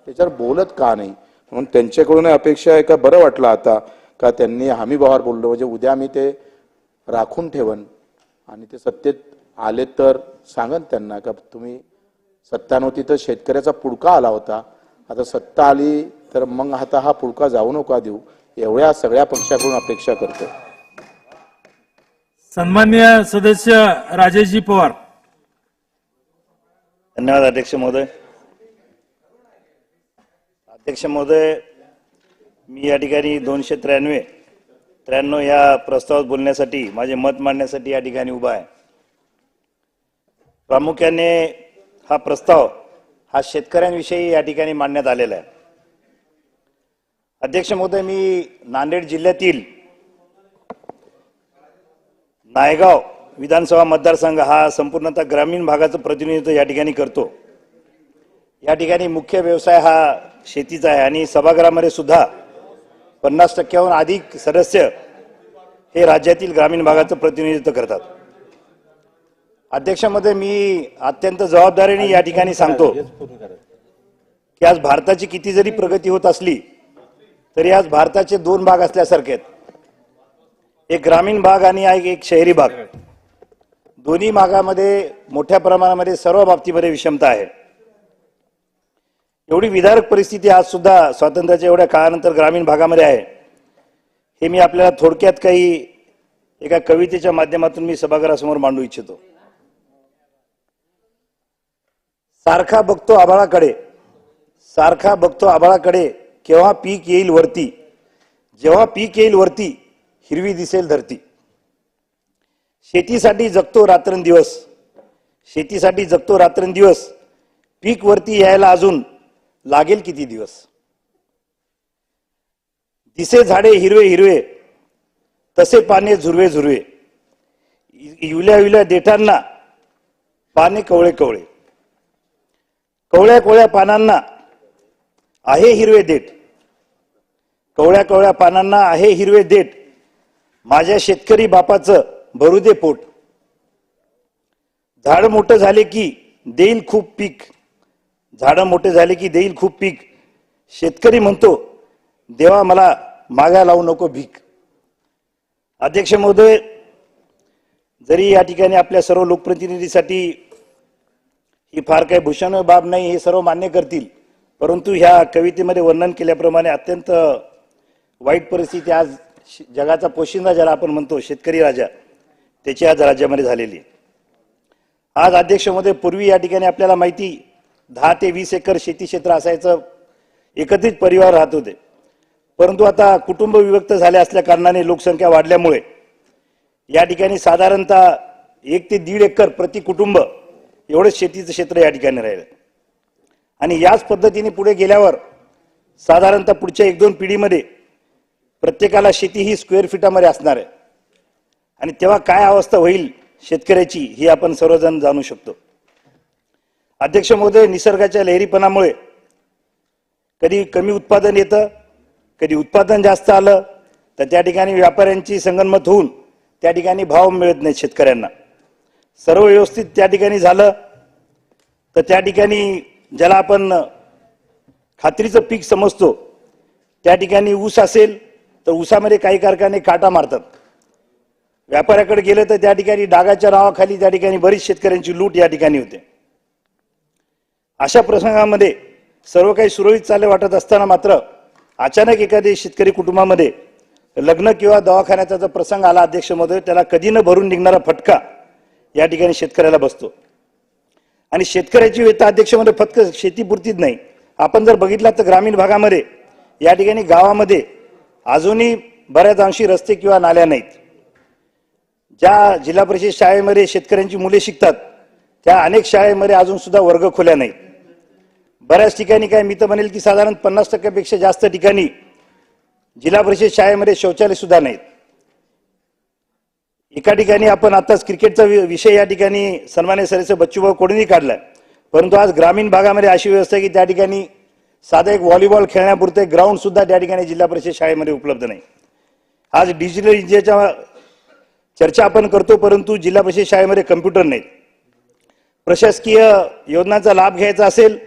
त्याच्यावर बोलत का नाही. म्हणून त्यांच्याकडून अपेक्षा आहे का, बरं वाटलं आता का त्यांनी हमी भावावर बोललो, म्हणजे उद्या मी ते राखून ठेवन, आणि ते सत्तेत आले तर सांगन त्यांना का तुम्ही 97 तिथं शेतकऱ्याचा पुडका आला होता, आता सत्ता आली तर मग आता हा पुडका जाऊ नका देऊ, एवढ्या सगळ्या पक्षाकडून अपेक्षा करतो. सन्माननीय सदस्य राजेशजी पवार. धन्यवाद अध्यक्ष महोदय. अध्यक्ष महोदय, मी या ठिकाणी 293 या प्रस्तावात बोलण्यासाठी, माझे मत मांडण्यासाठी या ठिकाणी उभा आहे. प्रामुख्याने हा प्रस्ताव हा शेतकऱ्यांविषयी या ठिकाणी मांडण्यात आलेला आहे. अध्यक्ष महोदय, मी नांदेड जिल्ह्यातील नायगाव विधानसभा मतदारसंघ हा संपूर्णतः ग्रामीण भागाचं प्रतिनिधित्व या ठिकाणी करतो. या ठिकाणी मुख्य व्यवसाय हा शेतीचा आहे, आणि सभागृहामध्ये सुद्धा 50% अधिक सदस्य हे राज्यातील ग्रामीण भागाचं प्रतिनिधित्व करतात. अध्यक्ष महोदय, मी अत्यंत जबाबदारीने या ठिकाणी सांगतो की आज भारताची किती जरी प्रगती होत असली तरी आज भारताचे 2 भाग असल्यासारखे आहेत, एक ग्रामीण भाग आणि एक शहरी भाग. दोन्ही भागामध्ये मोठ्या प्रमाणामध्ये सर्व बाबतीमध्ये विषमता आहे. एवढी विदारक परिस्थिती आज सुद्धा स्वातंत्र्याच्या एवढ्या काळानंतर ग्रामीण भागामध्ये आहे, हे मी आपल्याला थोडक्यात काही एका कवितेच्या माध्यमातून मी सभागृहासमोर मांडू इच्छितो. सारखा बघतो आभाळाकडे, केव्हा पीक येईल वरती, जेव्हा पीक येईल वरती हिरवी दिसेल धरती. शेतीसाठी जगतो रात्रंदिवस, पीक वरती यायला अजून लागेल किती दिवस. दिसे झाडे हिरवे तसे पाने झुरवे, युल्या देठांना पाने कवळे, कवळ्या पानांना आहे हिरवे देठ, माझ्या शेतकरी बापाचं भरू दे पोट. झाड मोठं झाले की देईल खूप पीक, शेतकरी म्हणतो देवा मला मागा लावू नको भीक. अध्यक्ष महोदय, जरी या ठिकाणी आपल्या सर्व लोकप्रतिनिधीसाठी ही फार काही भूषण बाब नाही हे सर्व मान्य करतील, परंतु ह्या कवितेमध्ये वर्णन केल्याप्रमाणे अत्यंत वाईट परिस्थिती आज जगाचा पोशिंदा ज्याला आपण म्हणतो शेतकरी राजा, त्याची आज राज्यामध्ये झालेली आहे. आज अध्यक्ष महोदय, पूर्वी या ठिकाणी आपल्याला माहिती 10 ते 20 एकर शेती क्षेत्र असायचं, एकत्रित परिवार राहत होते. परंतु आता कुटुंब विभक्त झाले असल्या कारणाने लोकसंख्या वाढल्यामुळे या ठिकाणी साधारणतः 1 ते 1.5 एकर प्रति कुटुंब एवढंच शेतीचं क्षेत्र या ठिकाणी राहिलं. आणि याच पद्धतीने पुढे गेल्यावर साधारणतः पुढच्या 1-2 पिढीमध्ये प्रत्येकाला शेती ही स्क्वेअर फीटामध्ये असणार आहे. आणि तेव्हा काय अवस्था होईल शेतकऱ्याची ही आपण सर्वजण जाणू शकतो. अध्यक्ष महोदय, निसर्गाच्या लहरीपणामुळे कधी कमी उत्पादन येतं, कधी उत्पादन जास्त आलं तर त्या ठिकाणी व्यापाऱ्यांची संगनमत होऊन त्या ठिकाणी भाव मिळत नाही शेतकऱ्यांना. सर्व व्यवस्थित त्या ठिकाणी झालं तर त्या ठिकाणी ज्याला आपण खात्रीचं पीक समजतो त्या ठिकाणी ऊस असेल तर ऊसामध्ये काही कारखाने काटा मारतात. व्यापाऱ्याकडे गेलं तर त्या ठिकाणी डागाच्या नावाखाली त्या ठिकाणी बरीच शेतकऱ्यांची लूट या ठिकाणी होते. अशा प्रसंगामध्ये सर्व काही सुरळीत चालले वाटत असताना मात्र अचानक एखाद्या शेतकरी कुटुंबामध्ये लग्न किंवा दवाखान्याचा जर प्रसंग आला अध्यक्ष महोदय, त्याला कधी न भरून निघणारा फटका या ठिकाणी शेतकऱ्याला बसतो. आणि शेतकऱ्याची व्यथा अध्यक्ष महोदय फक्त शेतीपुरतीच नाही, आपण जर बघितलं तर ग्रामीण भागामध्ये या ठिकाणी गावामध्ये अजूनही बऱ्याच अंशी रस्ते किंवा नाल्या नाहीत. ज्या जिल्हा परिषद शाळेमध्ये शेतकऱ्यांची मुले शिकतात त्या अनेक शाळेमध्ये अजून सुद्धा वर्ग खोल्या नाहीत. बऱ्याच ठिकाणी काय मी तर म्हणेल की साधारण 50% जास्त ठिकाणी जिल्हा परिषद शाळेमध्ये शौचालय सुद्धा नाहीत. एका ठिकाणी आपण आताच क्रिकेटचा विषय या ठिकाणी सन्मान्य सदस्य बच्चूभाऊ कडूनही काढलाय, परंतु आज ग्रामीण भागामध्ये अशी व्यवस्था आहे की त्या ठिकाणी साधा एक व्हॉलीबॉल खेळण्यापुरते ग्राउंड सुद्धा त्या ठिकाणी जिल्हा परिषद शाळेमध्ये उपलब्ध नाही. आज डिजिटल इंडियाच्या चर्चा आपण करतो, परंतु जिल्हा परिषद शाळेमध्ये कम्प्युटर नाहीत. प्रशासकीय योजनांचा लाभ घ्यायचा असेल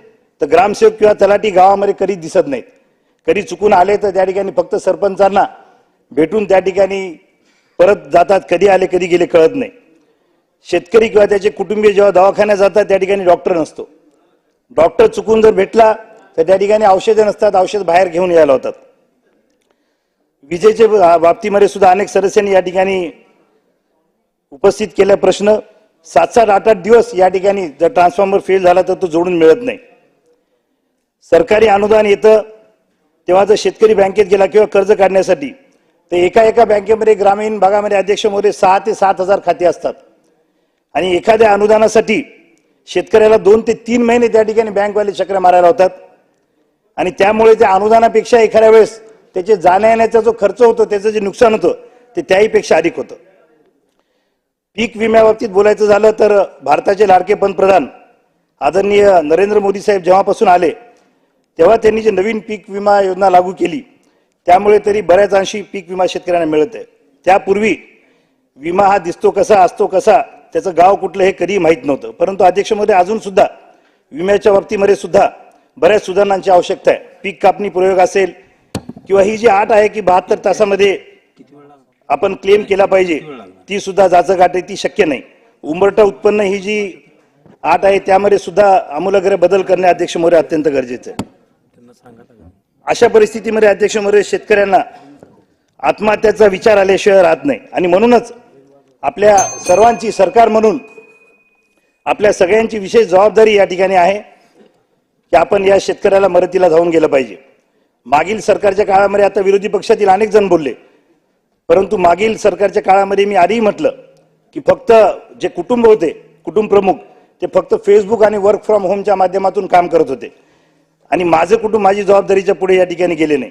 तर ग्रामसेवक किंवा तलाठी गावामध्ये कधी दिसत नाहीत. कधी चुकून आले तर त्या ठिकाणी फक्त सरपंचांना भेटून त्या ठिकाणी परत जातात, कधी आले कधी गेले कळत नाही. शेतकरी किंवा त्याचे कुटुंबीय जेव्हा दवाखान्यात जातात त्या ठिकाणी डॉक्टर नसतो. डॉक्टर चुकून जर भेटला तर त्या ठिकाणी औषधे नसतात, औषध बाहेर घेऊन यायला होतात. विजेच्या बाबतीमध्ये सुद्धा अनेक सदस्यांनी या ठिकाणी उपस्थित केला प्रश्न. 7-7, 8-8 दिवस या ठिकाणी जर ट्रान्सफॉर्मर फेल झाला तर तो जोडून मिळत नाही. सरकारी अनुदान येतं तेव्हा जर शेतकरी बँकेत गेला किंवा कर्ज काढण्यासाठी तर एका बँकेमध्ये ग्रामीण भागामध्ये अध्यक्ष महोदय 6 ते 7 हजार खाती असतात. आणि एखाद्या अनुदानासाठी शेतकऱ्याला 2 ते 3 महिने त्या ठिकाणी बँकवाले चक्र मारायला होतात. आणि त्यामुळे त्या अनुदानापेक्षा एखाद्या वेळेस त्याचे जाण्या येण्याचा जो खर्च होतो त्याचं जे नुकसान होतं ते त्याहीपेक्षा अधिक होतं. पीक विम्याबाबतीत बोलायचं झालं तर भारताचे लाडके पंतप्रधान आदरणीय नरेंद्र मोदी साहेब जेव्हापासून आले तेव्हा त्यांनी जे नवीन पीक विमा योजना लागू केली त्यामुळे तरी बऱ्याच अंशी पीक विमा शेतकऱ्यांना मिळत आहे. त्यापूर्वी विमा हा दिसतो कसा असतो कसा त्याचं गाव कुठलं हे कधी माहीत नव्हतं. परंतु अध्यक्ष महोदय अजून सुद्धा विम्याच्या बाबतीमध्ये सुद्धा बऱ्याच सुधारणांची आवश्यकता आहे. पीक कापणी प्रयोग असेल किंवा ही जी अट आहे की 72 तासामध्ये आपण क्लेम केला पाहिजे ती सुद्धा जाचक ती शक्य नाही. उंबरठा उत्पन्न ही जी अट आहे त्यामध्ये सुद्धा आमूलाग्र बदल करणे अध्यक्ष महोदय अत्यंत गरजेचं आहे. अशा परिस्थितीमध्ये अध्यक्ष महोदय शेतकऱ्यांना आत्महत्याचा विचार आल्याशिवाय राहत नाही आणि म्हणूनच आपल्या सर्वांची सरकार म्हणून आपल्या सगळ्यांची विशेष जबाबदारी या ठिकाणी आहे की आपण या शेतकऱ्याला मदतीला धावून गेलं पाहिजे. मागील सरकारच्या काळामध्ये आता विरोधी पक्षातील अनेक जण बोलले, परंतु मागील सरकारच्या काळामध्ये मी आधीही म्हटलं की फक्त जे कुटुंब होते, कुटुंब प्रमुख, ते फक्त फेसबुक आणि वर्क फ्रॉम होमच्या माध्यमातून काम करत होते आणि माझं कुटुंब माझी जबाबदारीच्या पुढे या ठिकाणी गेले नाही.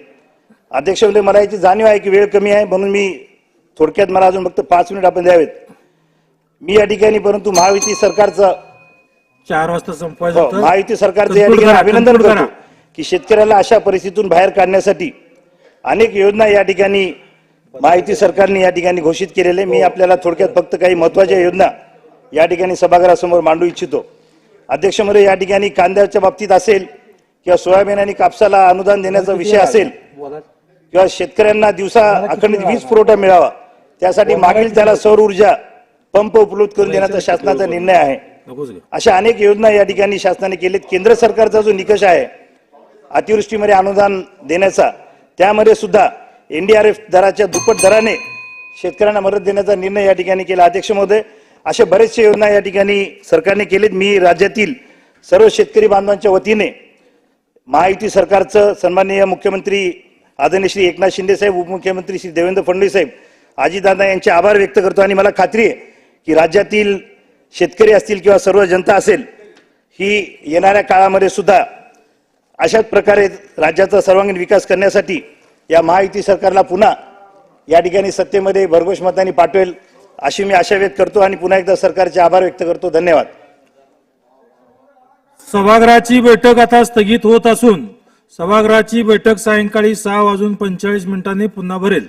अध्यक्ष महोदय, मला याची जाणीव आहे की वेळ कमी आहे, म्हणून मी थोडक्यात मला अजून फक्त 5 मिनिट आपण द्यावेत. मी या ठिकाणी परंतु महायुती सरकारचं 4 वाजता संपवायचं होतं. महायुती सरकारचं या conclude ठिकाणी करा, अभिनंदन conclude करतो करा. की शेतकऱ्याला अशा परिस्थितीतून बाहेर काढण्यासाठी अनेक योजना या ठिकाणी महायुती सरकारने या ठिकाणी घोषित केलेले. मी आपल्याला थोडक्यात फक्त काही महत्वाच्या योजना या ठिकाणी सभागृहासमोर मांडू इच्छितो. अध्यक्ष महोदय, या ठिकाणी कांद्याच्या बाबतीत असेल किंवा सोयाबीन आणि कापसाला अनुदान देण्याचा विषय असेल किंवा शेतकऱ्यांना दिवसा अखंडित वीज पुरवठा मिळावा त्यासाठी मागील त्याला सौर ऊर्जा पंप उपलब्ध करून देण्याचा शासनाचा निर्णय आहे. अशा अनेक योजना या ठिकाणी शासनाने केलेत. केंद्र सरकारचा जो निकष आहे अतिवृष्टीमध्ये अनुदान देण्याचा, त्यामध्ये सुद्धा एनडीआरएफ दराच्या दुप्पट दराने शेतकऱ्यांना मदत देण्याचा निर्णय या ठिकाणी केला. अध्यक्ष महोदय, अशा बरेचसे योजना या ठिकाणी सरकारने केलेत. मी राज्यातील सर्व शेतकरी बांधवांच्या वतीने महायुती सरकारचं सन्माननीय मुख्यमंत्री आदरणीय श्री एकनाथ शिंदे साहेब, उपमुख्यमंत्री श्री देवेंद्र फडणवीस साहेब, अजितदादा यांचे आभार व्यक्त करतो आणि मला खात्री आहे की राज्यातील शेतकरी असतील किंवा सर्व जनता असेल ही येणाऱ्या काळामध्ये सुद्धा अशाच प्रकारे राज्याचा सर्वांगीण विकास करण्यासाठी या महायुती सरकारला पुन्हा या ठिकाणी सत्तेमध्ये भरघोस मतांनी पाठवेल अशी मी आशा व्यक्त करतो आणि पुन्हा एकदा सरकारचे आभार व्यक्त करतो. धन्यवाद. सभागृहाची बैठक आता स्थगित होत असून सभागृहाची बैठक सायंकाळी 6:45 पुन्हा भरेल.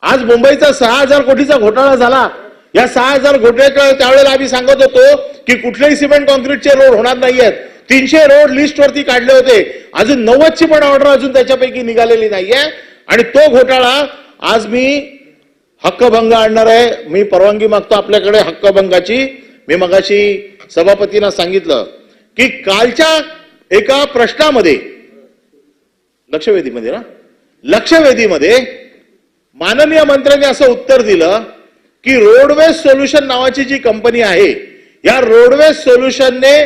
आज मुंबईचा 6,000 कोटीचा घोटाळा झाला. या 6,000 घोटाळ्याच्या त्यावेळेला आम्ही सांगत होतो की कुठलेही सिमेंट कॉन्क्रीटचे रोड होणार नाहीयेत. 300 रोड लिस्टवरती काढले होते. अजून 90ची पण ऑर्डर अजून त्याच्यापैकी निघालेली नाहीये. आणि तो घोटाळा आज मी हक्कभंग आणणार आहे. मी परवानगी मागतो आपल्याकडे हक्कभंगाची. मी मगाशी सभापतींना सांगितलं की कालच्या एका प्रश्नामध्ये लक्षवेधीमध्ये माननीय मंत्र्यांनी असं उत्तर दिलं की रोडवेज सोल्युशन नावाची जी कंपनी आहे, या रोडवेज सोल्युशनने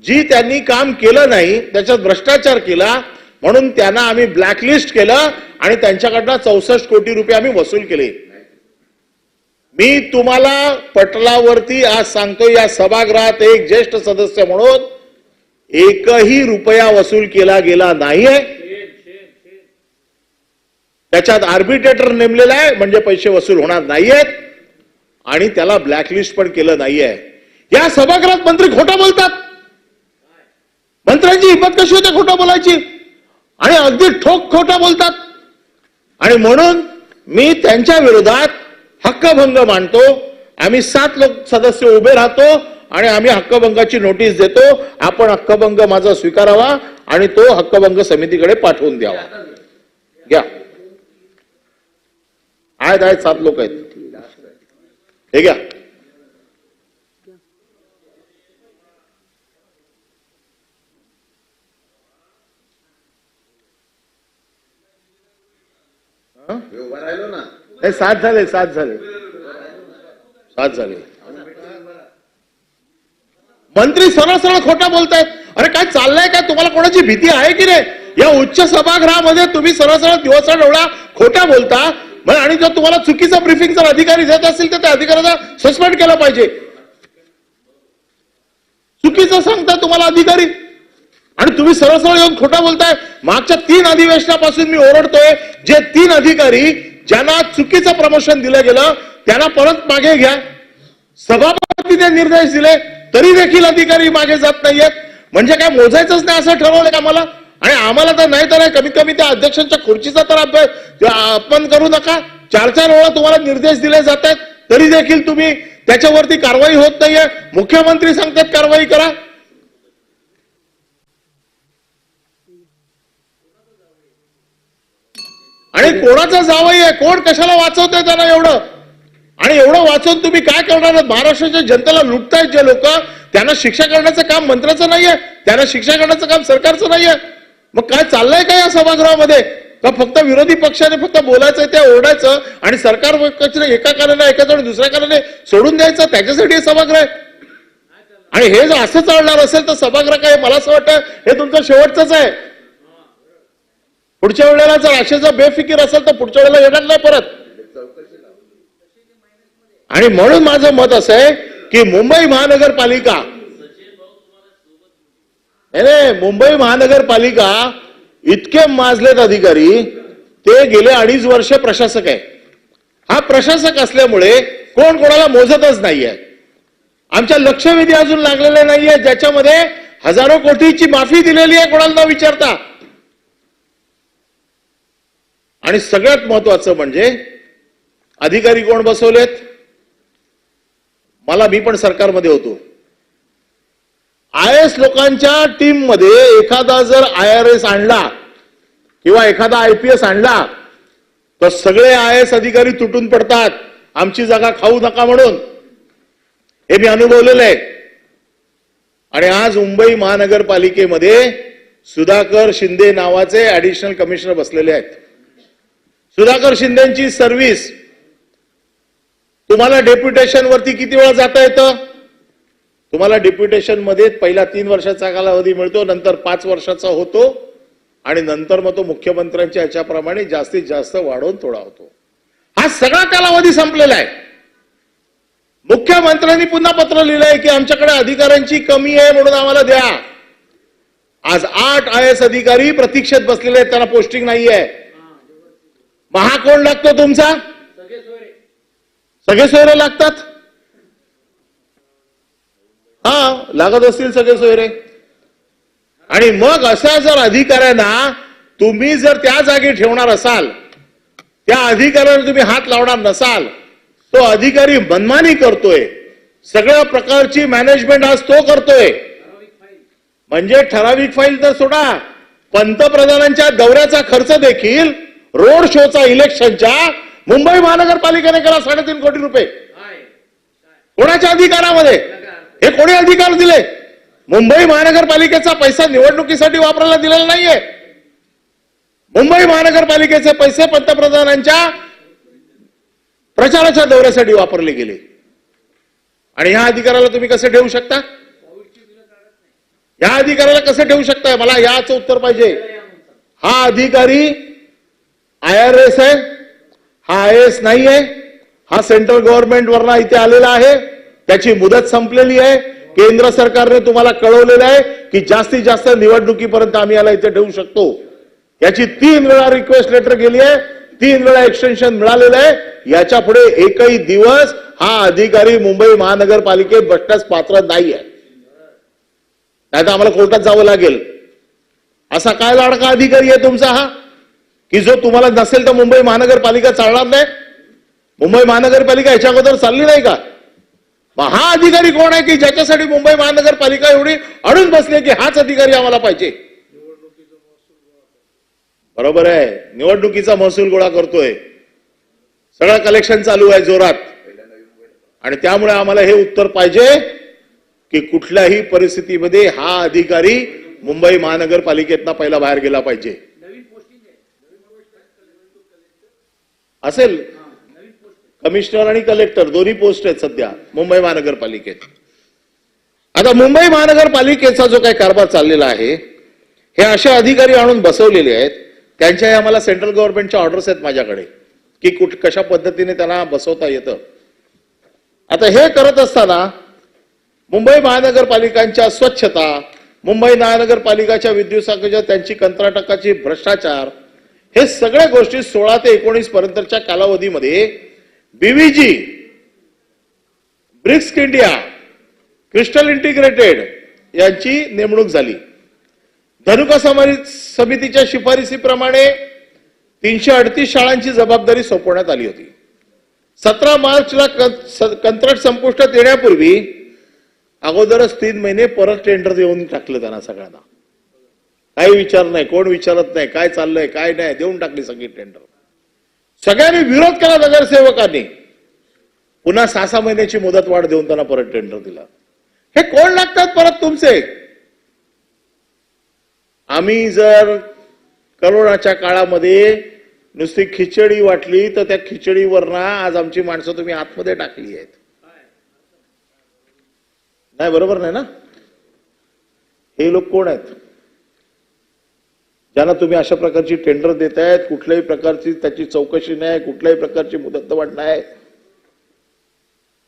जी त्यांनी काम केलं नाही त्याच्यात भ्रष्टाचार केला म्हणून त्यांना आम्ही ब्लॅकलिस्ट केलं आणि त्यांच्याकडनं 64 कोटी रुपये आम्ही वसूल केले. मी तुम्हाला पटलावरती आज सांगतो, या सभागृहात एक ज्येष्ठ सदस्य म्हणून एकही रुपया वसूल केला गेला नाहीये. त्याच्यात आर्बिट्रेटर नेमलेला आहे म्हणजे पैसे वसूल होणार नाहीयेत आणि त्याला ब्लॅकलिस्ट पण केलं नाहीये. या सभागृहात मंत्री खोटं बोलतात. मंत्र्यांची हिंमत कशी होते खोटं बोलायची आणि अगदी ठोक खोटं बोलतात. आणि म्हणून मी त्यांच्या विरोधात हक्कभंग मांडतो. आम्ही 7 सदस्य उभे राहतो आणि आम्ही हक्कभंगाची नोटीस देतो. आपण हक्कभंग माझा स्वीकारावा आणि तो हक्कभंग समितीकडे पाठवून द्यावा. घ्या. आहेत 7 लोक आहेत. हे घ्या. हे 7 झाले. मंत्री सरळ सरळ खोटा बोलतायत. अरे काय चाललंय काय? तुम्हाला कोणाची भीती आहे की नाही? या उच्च सभागृहामध्ये तुम्ही सरळ सरळ दिवसा डोळा खोटा बोलता आणि जर तुम्हाला चुकीचा ब्रीफिंग जर अधिकारी देत असेल तर त्या अधिकाऱ्याला सस्पेंड केलं पाहिजे. चुकीचं सांगता तुम्हाला अधिकारी आणि तुम्ही सरळ सरळ येऊन खोटा बोलताय. मागच्या 3 अधिवेशनापासून मी ओरडतोय, जे 3 अधिकारी ज्यांना चुकीचं प्रमोशन दिलं गेलं त्यांना परत मागे घ्या. सभापतीने निर्देश दिले तरी देखील अधिकारी मागे जात नाहीयेत. म्हणजे काय मोजायचंच नाही असं ठरवलं का मला? आणि आम्हाला तर नाही तर कमीत कमी त्या अध्यक्षांच्या खुर्चीचा तर अपमान करू नका. 4-4 वेळा तुम्हाला निर्देश दिले जात आहेत तरी देखील तुम्ही त्याच्यावरती कारवाई होत नाहीये. मुख्यमंत्री सांगतात कारवाई करा. आणि कोणाचा जावई आहे? कोण कशाला वाचवतंय त्यांना एवढं? आणि एवढं वाचवून तुम्ही काय करणार? महाराष्ट्राच्या जनतेला लुटतायत जे लोक, त्यांना शिक्षा करण्याचं काम मंत्र्याचं नाहीये, त्यांना शिक्षा करण्याचं काम सरकारचं नाहीये. मग काय चाललंय का या सभागृहामध्ये? का फक्त विरोधी पक्षाने फक्त बोलायचं ते ओरडायचं आणि सरकार एका कारणाने एकाच दुसऱ्या कारणाने सोडून द्यायचं, त्याच्यासाठी हे सभागृह आहे? आणि हे जर असं चालणार असेल तर सभागृह काय, मला असं वाटतं हे तुमचं शेवटचंच आहे. पुढच्या वेळेला जर अशाचा बेफिकीर असेल तर पुढच्या वेळेला येणार नाही परत. आणि म्हणून माझं मत असं आहे की मुंबई महानगरपालिका इतके माजलेत अधिकारी, ते गेले 2.5 वर्ष प्रशासक आहे. हा प्रशासक असल्यामुळे कोण कोणाला मोजतच नाहीये. आमच्या लक्षवेधी अजून लागलेले नाहीये ज्याच्यामध्ये हजारो कोटीची माफी दिलेली आहे कोणाला न विचारता. आणि सगळ्यात महत्वाचं म्हणजे अधिकारी कोण बसवलेत? मी पण सरकारमध्ये होतो. IAS लोकांच्या टीम मध्ये एखादा जर IRS आणला किंवा एखादा IPS आणला तर सगळे IAS अधिकारी तुटून पडतात, आमची जागा खाऊ नका म्हणून. हे मी अनुभवलेलं आहे. आणि आज मुंबई महानगरपालिकेमध्ये सुधाकर शिंदे नावाचे ऍडिशनल कमिशनर बसलेले आहेत. सुधाकर शिंदेची सर्व्हिस, तुम्हाला डेप्युटेशन वरती किती वेळा जाता येतं? तुम्हाला डेप्युटेशन मध्ये पहिला 3 वर्षाचा कालावधी मिळतो, नंतर 5 वर्षाचा होतो आणि नंतर मग तो मुख्यमंत्र्यांच्या याच्याप्रमाणे जास्तीत जास्त वाढवून थोडा होतो. हा सगळा कालावधी संपलेला आहे. मुख्यमंत्र्यांनी पुन्हा पत्र लिहिलंय की आमच्याकडे अधिकाऱ्यांची कमी आहे म्हणून आम्हाला द्या. आज 8 IAS अधिकारी प्रतीक्षेत बसलेले आहेत, त्यांना पोस्टिंग नाहीये. महा कोण लागतो तुमचा? सगळे सोयरे लागतात. लागत असतील सगळे सोयरे. आणि मग अशा जर अधिकाऱ्यांना तुम्ही जर त्या जागी ठेवणार असाल त्या अधिकाऱ्याला तुम्ही हात लावणार नसाल, तो अधिकारी मनमानी करतोय, सगळ्या प्रकारची मॅनेजमेंट आज तो करतोय. म्हणजे ठराविक फाईल तर सोडा, पंतप्रधानांच्या दौऱ्याचा खर्च देखील रोड शोचा इलेक्शनच्या मुंबई महानगरपालिकेने केला 3.5 कोटी रुपये. कोणाच्या अधिकारामध्ये हे कोणी अधिकार दिले? मुंबई महानगरपालिकेचा पैसा निवडणुकीसाठी वापरायला दिलेला नाहीये. मुंबई महानगरपालिकेचे पैसे पंतप्रधानांच्या प्रचाराच्या दौऱ्यासाठी वापरले गेले. आणि ह्या अधिकाराला तुम्ही कसं ठेवू शकता? या अधिकाऱ्याला कसं ठेवू शकताय? मला याचं उत्तर पाहिजे. हा अधिकारी IRS आहे, हा IAS नाही आहे, हा सेंट्रल गव्हर्नमेंट वरना इथे आलेला आहे, त्याची मुदत संपलेली आहे. केंद्र सरकारने तुम्हाला कळवलेलं आहे की जास्तीत जास्त निवडणुकीपर्यंत आम्ही याला इथे ठेवू शकतो. याची 3 वेळा रिक्वेस्ट लेटर गेली आहे, 3 वेळा एक्सटेन्शन मिळालेलं आहे. याच्या पुढे एकही दिवस हा अधिकारी मुंबई महानगरपालिकेत बसण्यास पात्र नाही आहे. नाही तर आम्हाला कोर्टात जावं लागेल. असा काय लाडका अधिकारी आहे तुमचा हा, की जो तुम्हाला नसेल तर मुंबई महानगरपालिका चालणार नाही? मुंबई महानगरपालिका याच्या अगोदर चालली नाही का? मग हा अधिकारी कोण आहे की ज्याच्यासाठी मुंबई महानगरपालिका एवढी अडून बसली की हाच अधिकारी आम्हाला पाहिजे? बरोबर आहे, निवडणुकीचा महसूल गोळा करतोय, सगळं कलेक्शन चालू आहे जोरात. आणि त्यामुळे आम्हाला हे उत्तर पाहिजे की कुठल्याही परिस्थितीमध्ये हा अधिकारी मुंबई महानगरपालिकेतनं पहिला बाहेर गेला पाहिजे. असेल कमिशनर आणि कलेक्टर दोन्ही पोस्ट आहेत सध्या मुंबई महानगरपालिकेत. आता मुंबई महानगरपालिकेचा जो काही कारभार चाललेला आहे, हे असे अधिकारी आणून बसवलेले आहेत. त्यांच्याही आम्हाला सेंट्रल गव्हर्नमेंटच्या ऑर्डर्स आहेत माझ्याकडे की कशा पद्धतीने त्यांना बसवता येतं. आता हे करत असताना मुंबई महानगरपालिकांच्या स्वच्छता, मुंबई महानगरपालिकाच्या विद्युत शाखेच्या त्यांची कंत्राटकाची भ्रष्टाचार, हे सगळ्या गोष्टी 16 ते 19 पर्यंतच्या कालावधीमध्ये BVG, BRICS India, Crystal Integrated यांची नेमणूक झाली. धनुका समितीच्या शिफारसीप्रमाणे 338 शाळांची जबाबदारी सोपवण्यात आली होती. 17 मार्चला कंत्राट संपुष्टात येण्यापूर्वी अगोदरच 3 महिने परत टेंडर देऊन टाकलं त्यांना सगळ्यांना. काही विचार नाही, कोण विचारत नाही काय चाललंय काय नाही, देऊन टाकली सगळी टेंडर. सगळ्यांनी विरोध केला नगरसेवकांनी. पुन्हा 6 महिन्याची मुदत वाढ देऊन त्यांना परत टेंडर दिला. हे कोण लागतात परत तुमचे? आम्ही जर करोनाच्या काळामध्ये नुसती खिचडी वाटली तर त्या खिचडीवरना आज आमची माणसं तुम्ही आतमध्ये टाकली आहेत. नाही, बरोबर नाही ना? हे लोक कोण आहेत ज्यांना तुम्ही अशा प्रकारची टेंडर देतायत? कुठल्याही प्रकारची त्याची चौकशी नाही, कुठल्याही प्रकारची मुदत वाढ नाही.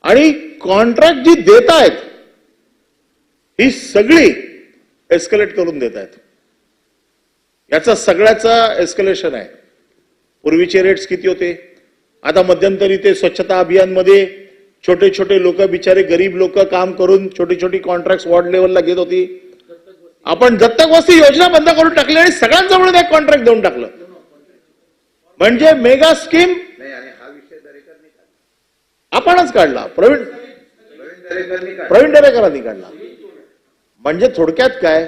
आणि कॉन्ट्रॅक्ट जी देत आहेत ही सगळी एस्केलेट करून देत आहेत. याचा सगळ्याचा एस्केलेशन आहे. पूर्वीचे रेट्स किती होते, आता मध्यंतरी ते स्वच्छता अभियानमध्ये छोटे छोटे लोक, बिचारे गरीब लोक काम करून छोटी छोटी कॉन्ट्रॅक्ट वॉर्ड लेवलला घेत होती. आपण दत्तक वस्ती योजना बंद करून टाकली आणि सगळ्यांजवळ एक कॉन्ट्रॅक्ट देऊन टाकलं. म्हणजे मेगा स्कीम आपणच काढला, प्रवीण दरेकरांनी काढला. म्हणजे थोडक्यात काय,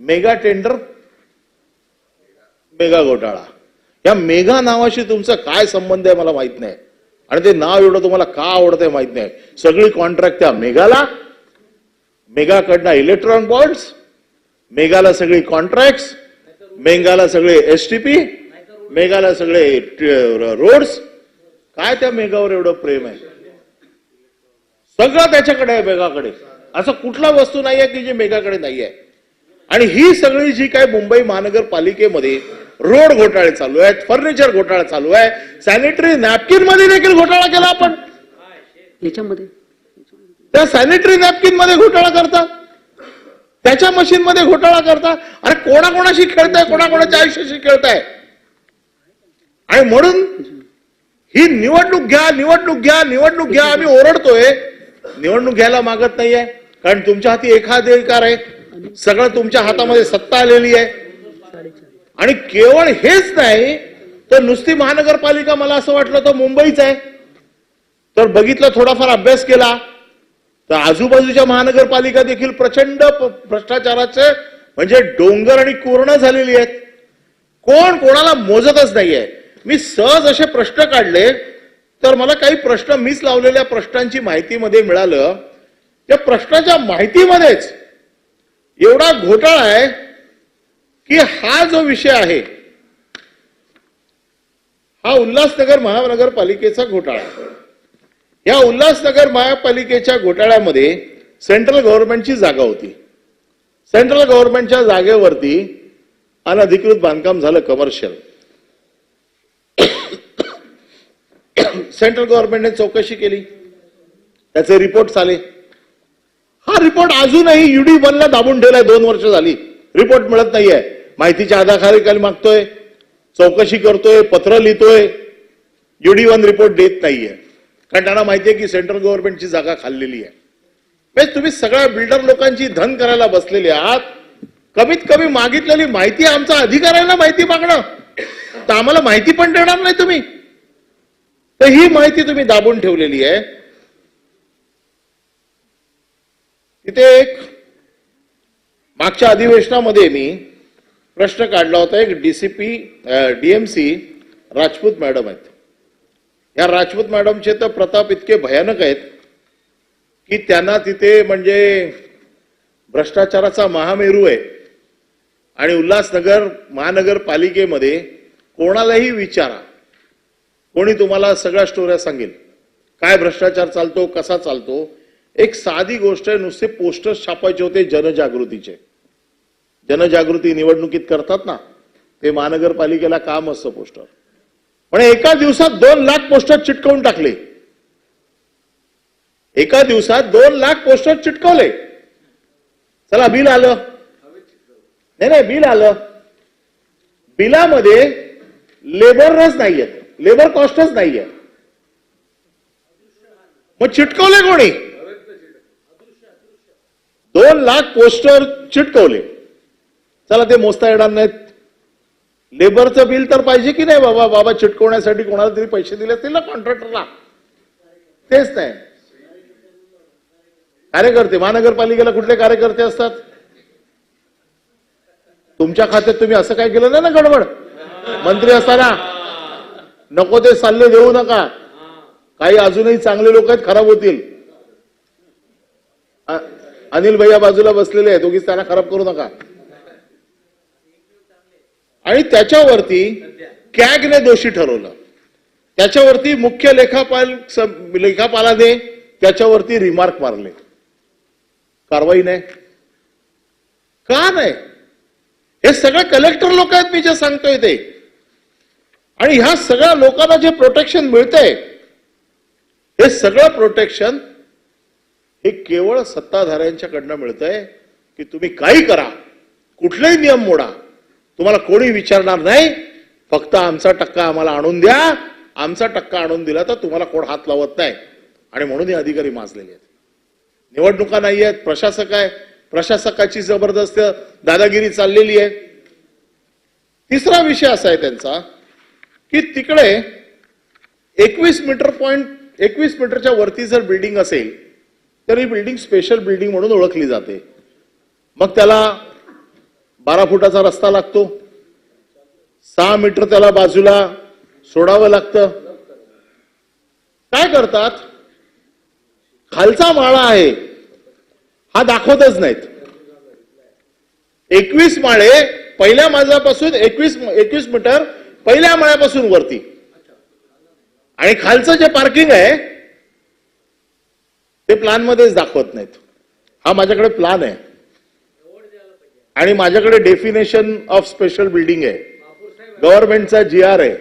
मेगा टेंडर, मेगा घोटाळा. या मेगा नावाशी तुमचा काय संबंध आहे मला माहित नाही, आणि ते नाव एवढं तुम्हाला का आवडतंय माहित नाही. सगळी कॉन्ट्रॅक्ट त्या मेगाला, मेगाकडनं इलेक्ट्रॉनिक बॉन्ड्स, मेगाला सगळी कॉन्ट्रॅक्ट्स, मेगाला सगळे STP, मेगाला सगळे रोड्स. काय त्या मेगावर एवढं प्रेम आहे? सगळं त्याच्याकडे आहे मेगाकडे. असं कुठला वस्तू नाहीये की जी मेगाकडे नाहीये. आणि ही सगळी जी काय मुंबई महानगरपालिकेमध्ये रोड घोटाळे चालू आहेत, फर्निचर घोटाळा चालू आहे, सॅनिटरी नॅपकिन मध्ये देखील घोटाळा केला आपण. याच्यामध्ये त्या सॅनिटरी नॅपकिन मध्ये घोटाळा करतात, त्याच्या मशीन मध्ये घोटाळा करतात. अरे कोणाकोणाशी खेळताय, कोणाकोणाच्या आयुष्याशी खेळताय. आणि म्हणून ही निवडणूक घ्या, निवडणूक घ्या, निवडणूक घ्या आम्ही ओरडतोय. निवडणूक घ्यायला मागत नाहीये, कारण तुमच्या हाती एकाधिकार आहे, सगळं तुमच्या हातामध्ये सत्ता आलेली आहे. आणि केवळ हेच नाही तर नुसती महानगरपालिका मला असं वाटलं तर मुंबईच आहे. तर बघितलं, थोडाफार अभ्यास केला, तर आजूबाजूच्या महानगरपालिका देखील प्रचंड भ्रष्टाचाराचे म्हणजे डोंगर आणि कोरणं झालेली आहेत. कोण कोणाला मोजतच नाहीये. मी सहज असे प्रश्न काढले, तर मला काही प्रश्न मीच लावलेल्या प्रश्नांची माहितीमध्ये मिळालं. त्या प्रश्नाच्या माहितीमध्येच एवढा घोटाळा आहे की हा जो विषय आहे हा उल्हासनगर महानगरपालिकेचा घोटाळा. या उल्हासनगर महापालिकेच्या घोटाळ्यामध्ये सेंट्रल गव्हर्नमेंटची जागा होती. सेंट्रल गव्हर्नमेंटच्या जागेवरती अनधिकृत बांधकाम झालं, कमर्शियल. सेंट्रल गव्हर्नमेंटने चौकशी केली, त्याचे रिपोर्ट आले. हा रिपोर्ट अजूनही UD1 ला दाबून ठेवलाय. 2 वर्ष झाली रिपोर्ट मिळत नाहीये. माहितीच्या आधाराखाली मागतोय, चौकशी करतोय, पत्र लिहितोय, UD1 रिपोर्ट देत नाहीये. कारण त्यांना माहितीये की सेंट्रल गव्हर्नमेंटची जागा खाल्लेली आहे. म्हणजे तुम्ही सगळ्या बिल्डर लोकांची धन करायला बसलेले आहात. कमीत कमी मागितलेली माहिती आमचा अधिकार आहे ना माहिती मागणं, तर आम्हाला माहिती पण देणार नाही तुम्ही. तर ही माहिती तुम्ही दाबून ठेवलेली आहे. तिथे एक मागच्या अधिवेशनामध्ये मी प्रश्न काढला होता. एक DMC राजपूत मॅडम आहेत. या राजपूत मॅडमचे तर प्रताप इतके भयानक आहेत की त्यांना तिथे म्हणजे भ्रष्टाचाराचा महामेरू आहे. आणि उल्हासनगर महानगरपालिकेमध्ये कोणालाही विचारा, कोणी तुम्हाला सगळ्या स्टोऱ्या सांगेल काय भ्रष्टाचार चालतो, कसा चालतो. एक साधी गोष्ट आहे, नुसते पोस्टर्स छापायचे होते जनजागृतीचे. जनजागृती निवडणुकीत करतात ना, ते महानगरपालिकेला काम असतं पोस्टर. पण एका दिवसात 2 लाख पोस्टर चिटकवून टाकले. एका दिवसात 2 लाख पोस्टर चिटकवले. चला बिल आलं, नाही बिल आलं. बिलामध्ये लेबरच नाहीये, लेबर कॉस्टच नाहीये. मग चिटकवले कोणी? 2 लाख पोस्टर चिटकवले. चला ते मोजता येणार नाहीत. लेबरचं बिल तर पाहिजे की नाही बाबा चिटकवण्यासाठी कोणाला तरी पैसे दिले असतील ना कॉन्ट्रॅक्टरला. तेच नाही. कार्यकर्ते महानगरपालिकेला कुठले कार्यकर्ते असतात? तुमच्या खात्यात तुम्ही असं काय केलं नाही ना गडबड मंत्री असताना. नको ते सल्ले देऊ नका. काही अजूनही चांगले लोक आहेत, खराब होतील. अनिल भैया बाजूला बसलेले आहेत, उगीच त्यांना खराब करू नका. आणि त्याच्यावरती कॅगने दोषी ठरवलं. त्याच्यावरती मुख्य लेखापालाने त्याच्यावरती रिमार्क मारले. कारवाई नाही. का नाही? हे सगळे कलेक्टर लोक आहेत मी जे सांगतोय ते. आणि ह्या सगळ्या लोकांना जे प्रोटेक्शन मिळतंय, हे सगळं प्रोटेक्शन हे केवळ सत्ताधाऱ्यांच्याकडनं मिळतंय की तुम्ही काही करा, कुठलेही नियम मोडा, तुम्हाला कोणी विचारणार नाही, फक्त आमचा टक्का आम्हाला आणून द्या. आमचा टक्का आणून दिला तर तुम्हाला कोण हात लावत नाही. आणि म्हणून हे अधिकारी माजलेले आहेत. निवडणुका नाही आहेत, प्रशासक आहे, प्रशासकाची जबरदस्त दादागिरी चाललेली आहे. तिसरा विषय असा आहे त्यांचा की तिकडे 21 मीटरच्या वरती जर बिल्डिंग असेल तर ही बिल्डिंग स्पेशल बिल्डिंग म्हणून ओळखली जाते. मग त्याला 12 फुटाचा रस्ता लागतो, 6 मीटर त्याला बाजूला सोडावं लागतं. काय करतात? खालचा माळा आहे हा दाखवतच नाहीत. 21 माळे पहिल्या माळ्यापासून 21 मीटर पहिल्या माळ्यापासून वरती, आणि खालचं जे पार्किंग आहे ते प्लॅन मध्येच दाखवत नाहीत. हा माझ्याकडे प्लॅन आहे आणि माझ्याकडे डेफिनेशन ऑफ स्पेशल बिल्डिंग आहे, गव्हर्नमेंटचा GR आहे,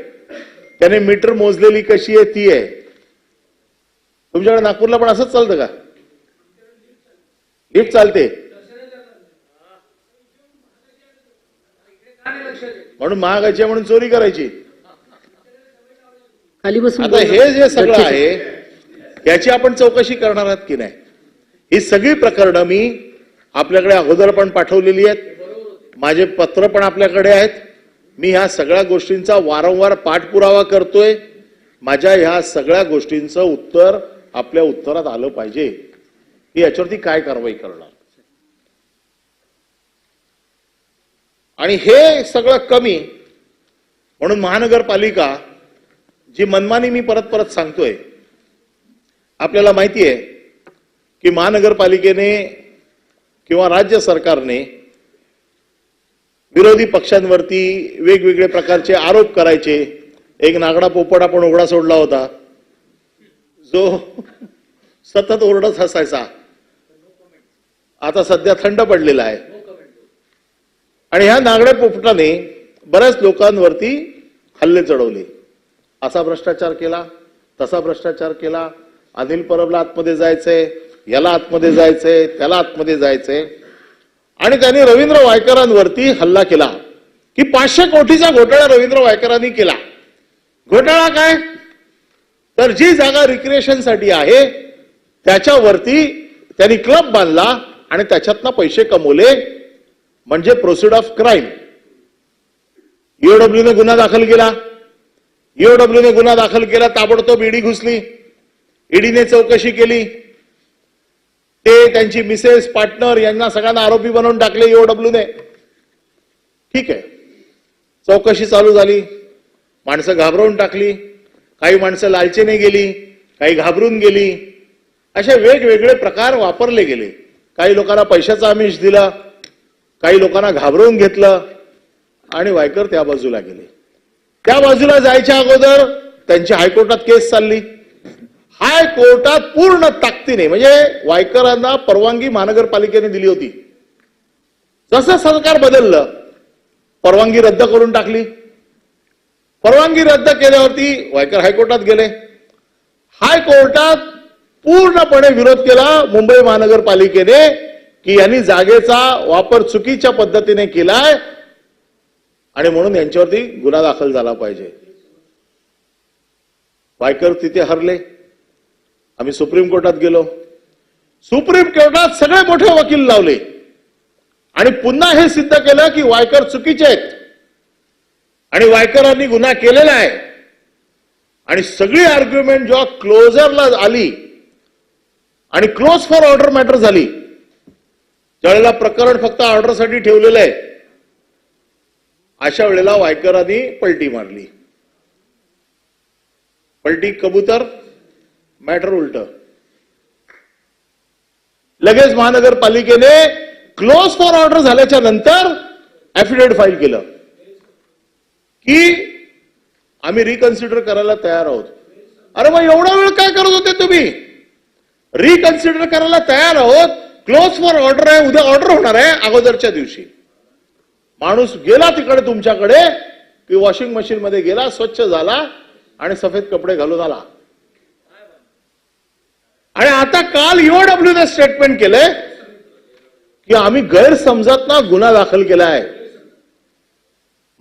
त्याने मीटर मोजलेली कशी आहे ती आहे. तुमच्याकडे नागपूरला पण असंच चालतं का? लिफ्ट चालते म्हणून महागाची म्हणून चोरी करायची. आता हे जे सगळं आहे याची आपण चौकशी करणार आहात की नाही? ही सगळी प्रकरणं मी आपल्याकडे अगोदर पण पाठवलेली आहेत, माझे पत्र पण आपल्याकडे आहेत. मी ह्या सगळ्या गोष्टींचा वारंवार पाठपुरावा करतोय. माझ्या ह्या सगळ्या गोष्टींचं उत्तर आपल्या उत्तरात आलं पाहिजे की याच्यावरती काय कारवाई करणार. आणि हे सगळं कमी म्हणून महानगरपालिका जी मनमानी, मी परत परत सांगतोय, आपल्याला माहिती आहे की महानगरपालिकेने किंवा राज्य सरकारने विरोधी पक्षांवरती वेगवेगळे प्रकारचे आरोप करायचे. एक नागडा पोपट आपण उघडा सोडला होता जो सतत ओरडत हसायचा, आता सध्या थंड पडलेला आहे. आणि ह्या नागड्या पोपटाने बऱ्याच लोकांवरती हल्ले चढवले. असा भ्रष्टाचार केला, तसा भ्रष्टाचार केला, अनिल परबला आतमध्ये जायचंय, याला आतमध्ये जायचंय, त्याला आतमध्ये जायचंय. आणि त्यांनी रवींद्र वायकरांवरती हल्ला केला की 500 कोटीचा घोटाळा रवींद्र वायकरांनी केला. घोटाळा काय, तर जी जागा रिक्रिएशनसाठी आहे त्याच्यावरती त्यांनी क्लब बांधला आणि त्याच्यातनं पैसे कमवले, म्हणजे प्रोसिड ऑफ क्राईम. ईओडब्ल्यूने गुन्हा दाखल केला. ईओडब्ल्यूने गुन्हा दाखल केला, ताबडतोब ईडी घुसली, ईडीने चौकशी केली. ते त्यांची मिसेस, पार्टनर यांना सगळ्यांना आरोपी बनवून टाकले ईओडब्ल्यूने. ठीक आहे, चौकशी चालू झाली, माणसं घाबरवून टाकली, काही माणसं लालचेने गेली, काही घाबरून गेली, असे वेगवेगळे प्रकार वापरले गेले. काही लोकांना पैशाचा आमिष दिला, काही लोकांना घाबरवून घेतलं आणि वायकर त्या बाजूला गेले. त्या बाजूला जायच्या अगोदर त्यांची हायकोर्टात केस चालली. हायकोर्टात पूर्ण ताकदीने, म्हणजे वायकरांना परवानगी महानगरपालिकेने दिली होती, जसं सरकार बदललं परवानगी रद्द करून टाकली. परवानगी रद्द केल्यावरती वायकर हायकोर्टात गेले. हायकोर्टात पूर्णपणे विरोध केला मुंबई महानगरपालिकेने की यांनी जागेचा वापर चुकीच्या पद्धतीने केलाय आणि म्हणून यांच्यावरती गुन्हा दाखल झाला पाहिजे. वायकर तिथे हरले. आम्ही सुप्रीम कोर्टात गेलो. सुप्रीम कोर्टात सगळे मोठे वकील लावले आणि पुन्हा हे सिद्ध केलं की वायकर चुकीचे आहेत आणि वायकरांनी गुन्हा केलेला आहे. आणि सगळी आर्ग्युमेंट जेव्हा क्लोजरला आली आणि क्लोज फॉर ऑर्डर मॅटर झाली, ज्यावेळेला प्रकरण फक्त ऑर्डरसाठी ठेवलेलं आहे, अशा वेळेला वायकरांनी पलटी मारली. पलटी कबूतर, मॅटर उलट. लगेच महानगरपालिकेने क्लोज फॉर ऑर्डर झाल्याच्या नंतर ऍफिडेव्हिट फाईल केलं की आम्ही रिकन्सिडर करायला तयार आहोत. अरे मग एवढा वेळ काय करत होते तुम्ही? रिकन्सिडर करायला तयार आहोत, क्लोज फॉर ऑर्डर आहे, उद्या ऑर्डर होणार आहे अगोदरच्या दिवशी. माणूस गेला तिकडे तुमच्याकडे की वॉशिंग मशीन मध्ये गेला, स्वच्छ झाला आणि सफेद कपडे घालून आला. आणि आता काल ईओडब्ल्यूने स्टेटमेंट केलंय की आम्ही गैरसमजात गुन्हा दाखल केला आहे.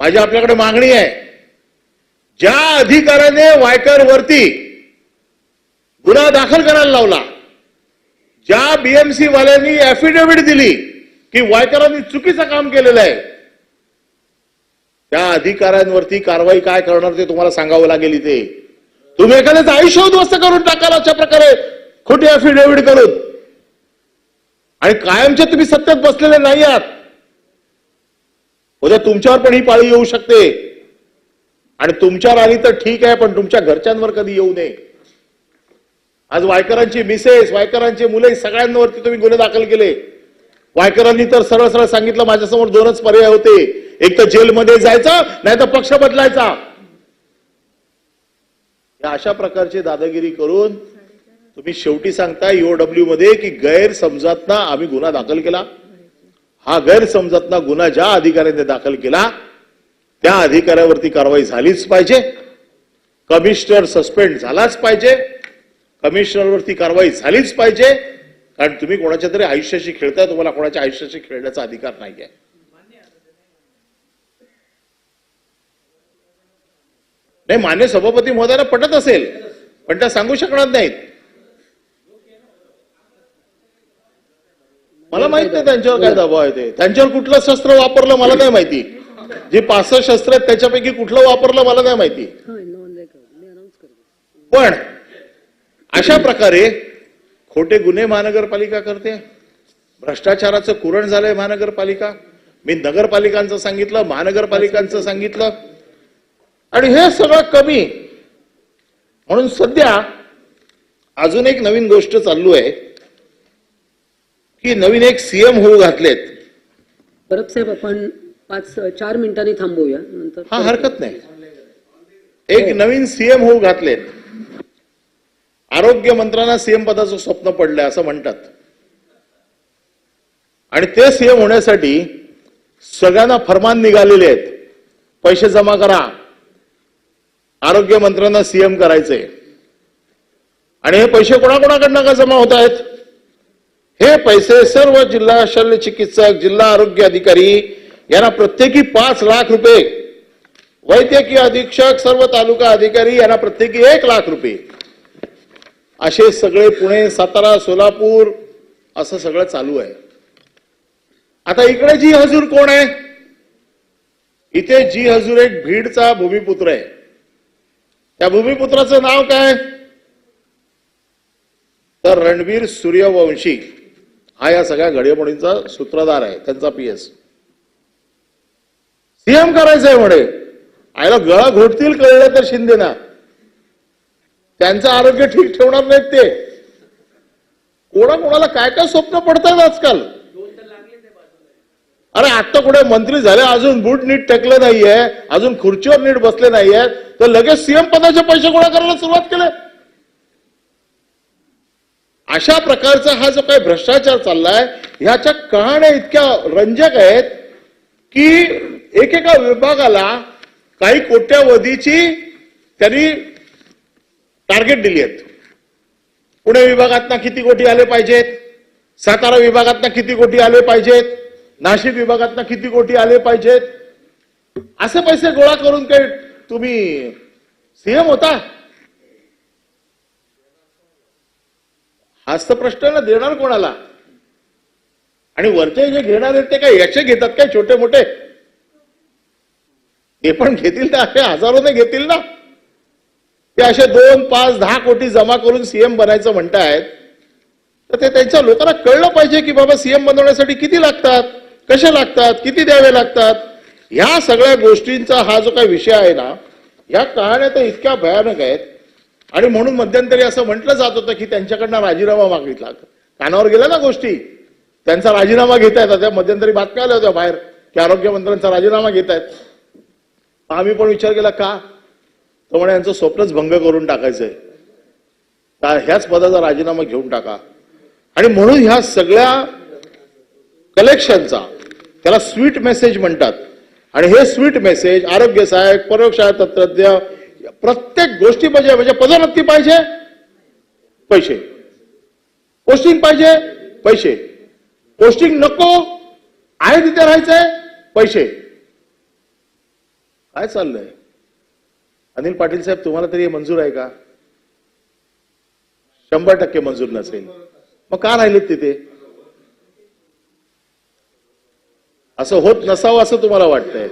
माझी आपल्याकडे मागणी आहे, ज्या अधिकाऱ्याने वायकर वरती गुन्हा दाखल करायला लावला, ज्या बीएमसी वाल्यांनी ऍफिडेव्हिट दिली की वायकरांनी चुकीचं काम केलेलं आहे, त्या अधिकाऱ्यांवरती कारवाई काय करणार ते तुम्हाला सांगावं लागेल. इथे तुम्ही एखाद्याचं आयुष्य उद्ध्वस्त करून टाकाल अशा प्रकारे खोटी ऍफिडेव्हिट करून. आणि कायमचे तुम्ही सत्तेत बसलेले नाही आहात. उद्या तुमच्यावर पण ही पाळी येऊ शकते आणि तुमच्यावर आली तर ठीक आहे, पण तुमच्या घरच्यांवर कधी येऊ नये. आज वायकरांची मिसेस, वायकरांची मुले, सगळ्यांवरती तुम्ही गुन्हे दाखल केले. वायकरांनी तर सरळ सरळ सांगितलं माझ्यासमोर दोनच पर्याय होते, एक तर जेलमध्ये जायचं, नाही तर पक्ष बदलायचा. या अशा प्रकारची दादागिरी करून तुम्ही शेवटी सांगता ईओडब्ल्यू मध्ये की गैरसमजातना आम्ही गुन्हा दाखल केला. हा गैरसमजातना गुन्हा ज्या अधिकाऱ्याने दाखल केला त्या अधिकाऱ्यावरती कारवाई झालीच पाहिजे. कमिशनर सस्पेंड झालाच पाहिजे. कमिशनरवरती कारवाई झालीच पाहिजे. कारण तुम्ही कोणाच्या तरी आयुष्याशी खेळताय, तुम्हाला कोणाच्या आयुष्याशी खेळण्याचा अधिकार नाहीये. नाही, मान्य सभापती महोदयांना पटत असेल पण त्या सांगू शकणार नाहीत. मला माहित नाही त्यांच्यावर काय दबाव आहे ते, त्यांच्यावर कुठलं शस्त्र वापरलं मला नाही माहिती. जी 5 शस्त्र आहेत त्याच्यापैकी कुठलं वापरलं मला नाही माहिती. पण अशा प्रकारे खोटे गुन्हे महानगरपालिका करते, भ्रष्टाचाराचं कुरण झालंय महानगरपालिका. मी नगरपालिकांचं सांगितलं, महानगरपालिकांचं सांगितलं, आणि हे सगळं कमी म्हणून सध्या अजून एक नवीन गोष्ट चालू आहे की नवीन एक सीएम होऊ घातलेत. परब साहेब, आपण 4 मिनिटांनी थांबवूया, नंतर हा हरकत नाही. एक नवीन सीएम होऊ घातलेत. आरोग्य मंत्र्यांना सीएम पदाचं स्वप्न पडलंय असं म्हणतात, आणि ते सीएम होण्यासाठी सगळ्यांना फरमान निघालेले आहेत, पैसे जमा करा, आरोग्य मंत्र्यांना सीएम करायचे. आणि हे पैसे कोणाकोणाकडनं का जमा होत आहेत? हे पैसे सर्व जिल्हा शल्य चिकित्सक, जिल्हा आरोग्य अधिकारी यांना प्रत्येकी 5 लाख रुपये, वैद्यकीय अधीक्षक, सर्व तालुका अधिकारी यांना प्रत्येकी 1 लाख रुपये, असे सगळे पुणे, सातारा, सोलापूर असं सगळं चालू आहे. आता इकडे जी हजूर कोण आहे? इथे जी हजूर एक भीडचा भूमिपुत्र आहे. त्या भूमिपुत्राचं नाव काय? तर रणवीर सूर्यवंशी हा या सगळ्या घडामोडींचा सूत्रधार आहे, त्यांचा PS. सीएम करायचंय म्हणे. आयला गळा घोटतील कळलं तर शिंदेना. त्यांचं आरोग्य ठीक ठेवणार नाहीत ते. कोणाला काय काय स्वप्न पडतात आजकाल. अरे आता कुठे मंत्री झाले, अजून बूट नीट टेकले नाहीये, अजून खुर्चीवर नीट बसले नाहीये, तर लगेच सीएम पदाचे पैसे गोळा करायला सुरुवात केले. अशा प्रकारचा हा जो काही भ्रष्टाचार चाललाय, ह्याच्या कहाण्या इतक्या रंजक आहेत की एकेका विभागाला काही कोट्यावधीची त्यांनी टार्गेट दिली आहेत. पुणे विभागातनं किती कोटी आले पाहिजेत, सातारा विभागातनं किती कोटी आले पाहिजेत, नाशिक विभागातनं किती कोटी आले पाहिजेत, असे पैसे गोळा करून काही तुम्ही सीएम होता? हाच तर प्रश्न ना. देणार कोणाला? आणि वरचे जे घेणार आहेत ते काय याचे घेतात काय छोटे मोठे? ते पण घेतील, तर असे हजारोने घेतील ना. ते असे 2, 5, 10 कोटी जमा करून सीएम बनायचं म्हणतायत, तर ते त्यांच्या लोकांना कळलं पाहिजे की बाबा सीएम बनवण्यासाठी किती लागतात, कसे लागतात, किती द्यावे लागतात. ह्या सगळ्या गोष्टींचा हा जो काही विषय आहे ना, ह्या कहाण्या तर इतक्या भयानक आहेत. आणि म्हणून मध्यंतरी असं म्हटलं जात होतं की त्यांच्याकडनं राजीनामा मागितला. कानावर गेल्या ना गोष्टी, त्यांचा राजीनामा घेतायत. त्या मध्यंतरी बातम्या आल्या होत्या बाहेर की आरोग्यमंत्र्यांचा राजीनामा घेतायत. आम्ही पण विचार केला का, तर म्हणे यांचं स्वप्नच भंग करून टाकायचंय, का ह्याच पदाचा राजीनामा घेऊन टाका. आणि म्हणून ह्या सगळ्या कलेक्शनचा त्याला स्वीट मेसेज म्हणतात. आणि हे स्वीट मेसेज आरोग्य सहाय्यक, प्रयोगशाळा तंत्रज्ञ, प्रत्येक गोष्टी म्हणजे पदोन्नती पाहिजे, पैसे, पोस्टिंग पाहिजे, पैसे, पोस्टिंग नको, आहे तिथे राहायचंय, पैसे. काय चाललंय? अनिल पाटील साहेब, तुम्हाला तरी हे मंजूर आहे का? 100% मंजूर नसेल, मग का राहिलेत तिथे? असं होत नसावं असं तुम्हाला वाटतंय,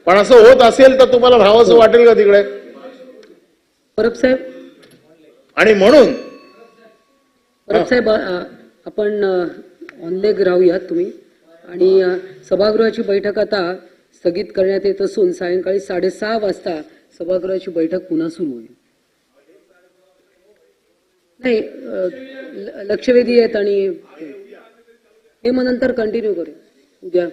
पण असं होत असेल तर तुम्हाला राहावंसं वाटेल का तिकडे? परब साहेब, आणि म्हणून परब साहेब, आपण ऑनलेग राहूयात तुम्ही. आणि सभागृहाची बैठक आता स्थगित करण्यात येत असून सायंकाळी 6:30 वाजता सभागृहाची बैठक पुन्हा सुरू होईल. नाही, लक्षवेधी आहेत आणि हे मग नंतर कंटिन्यू करू उद्या.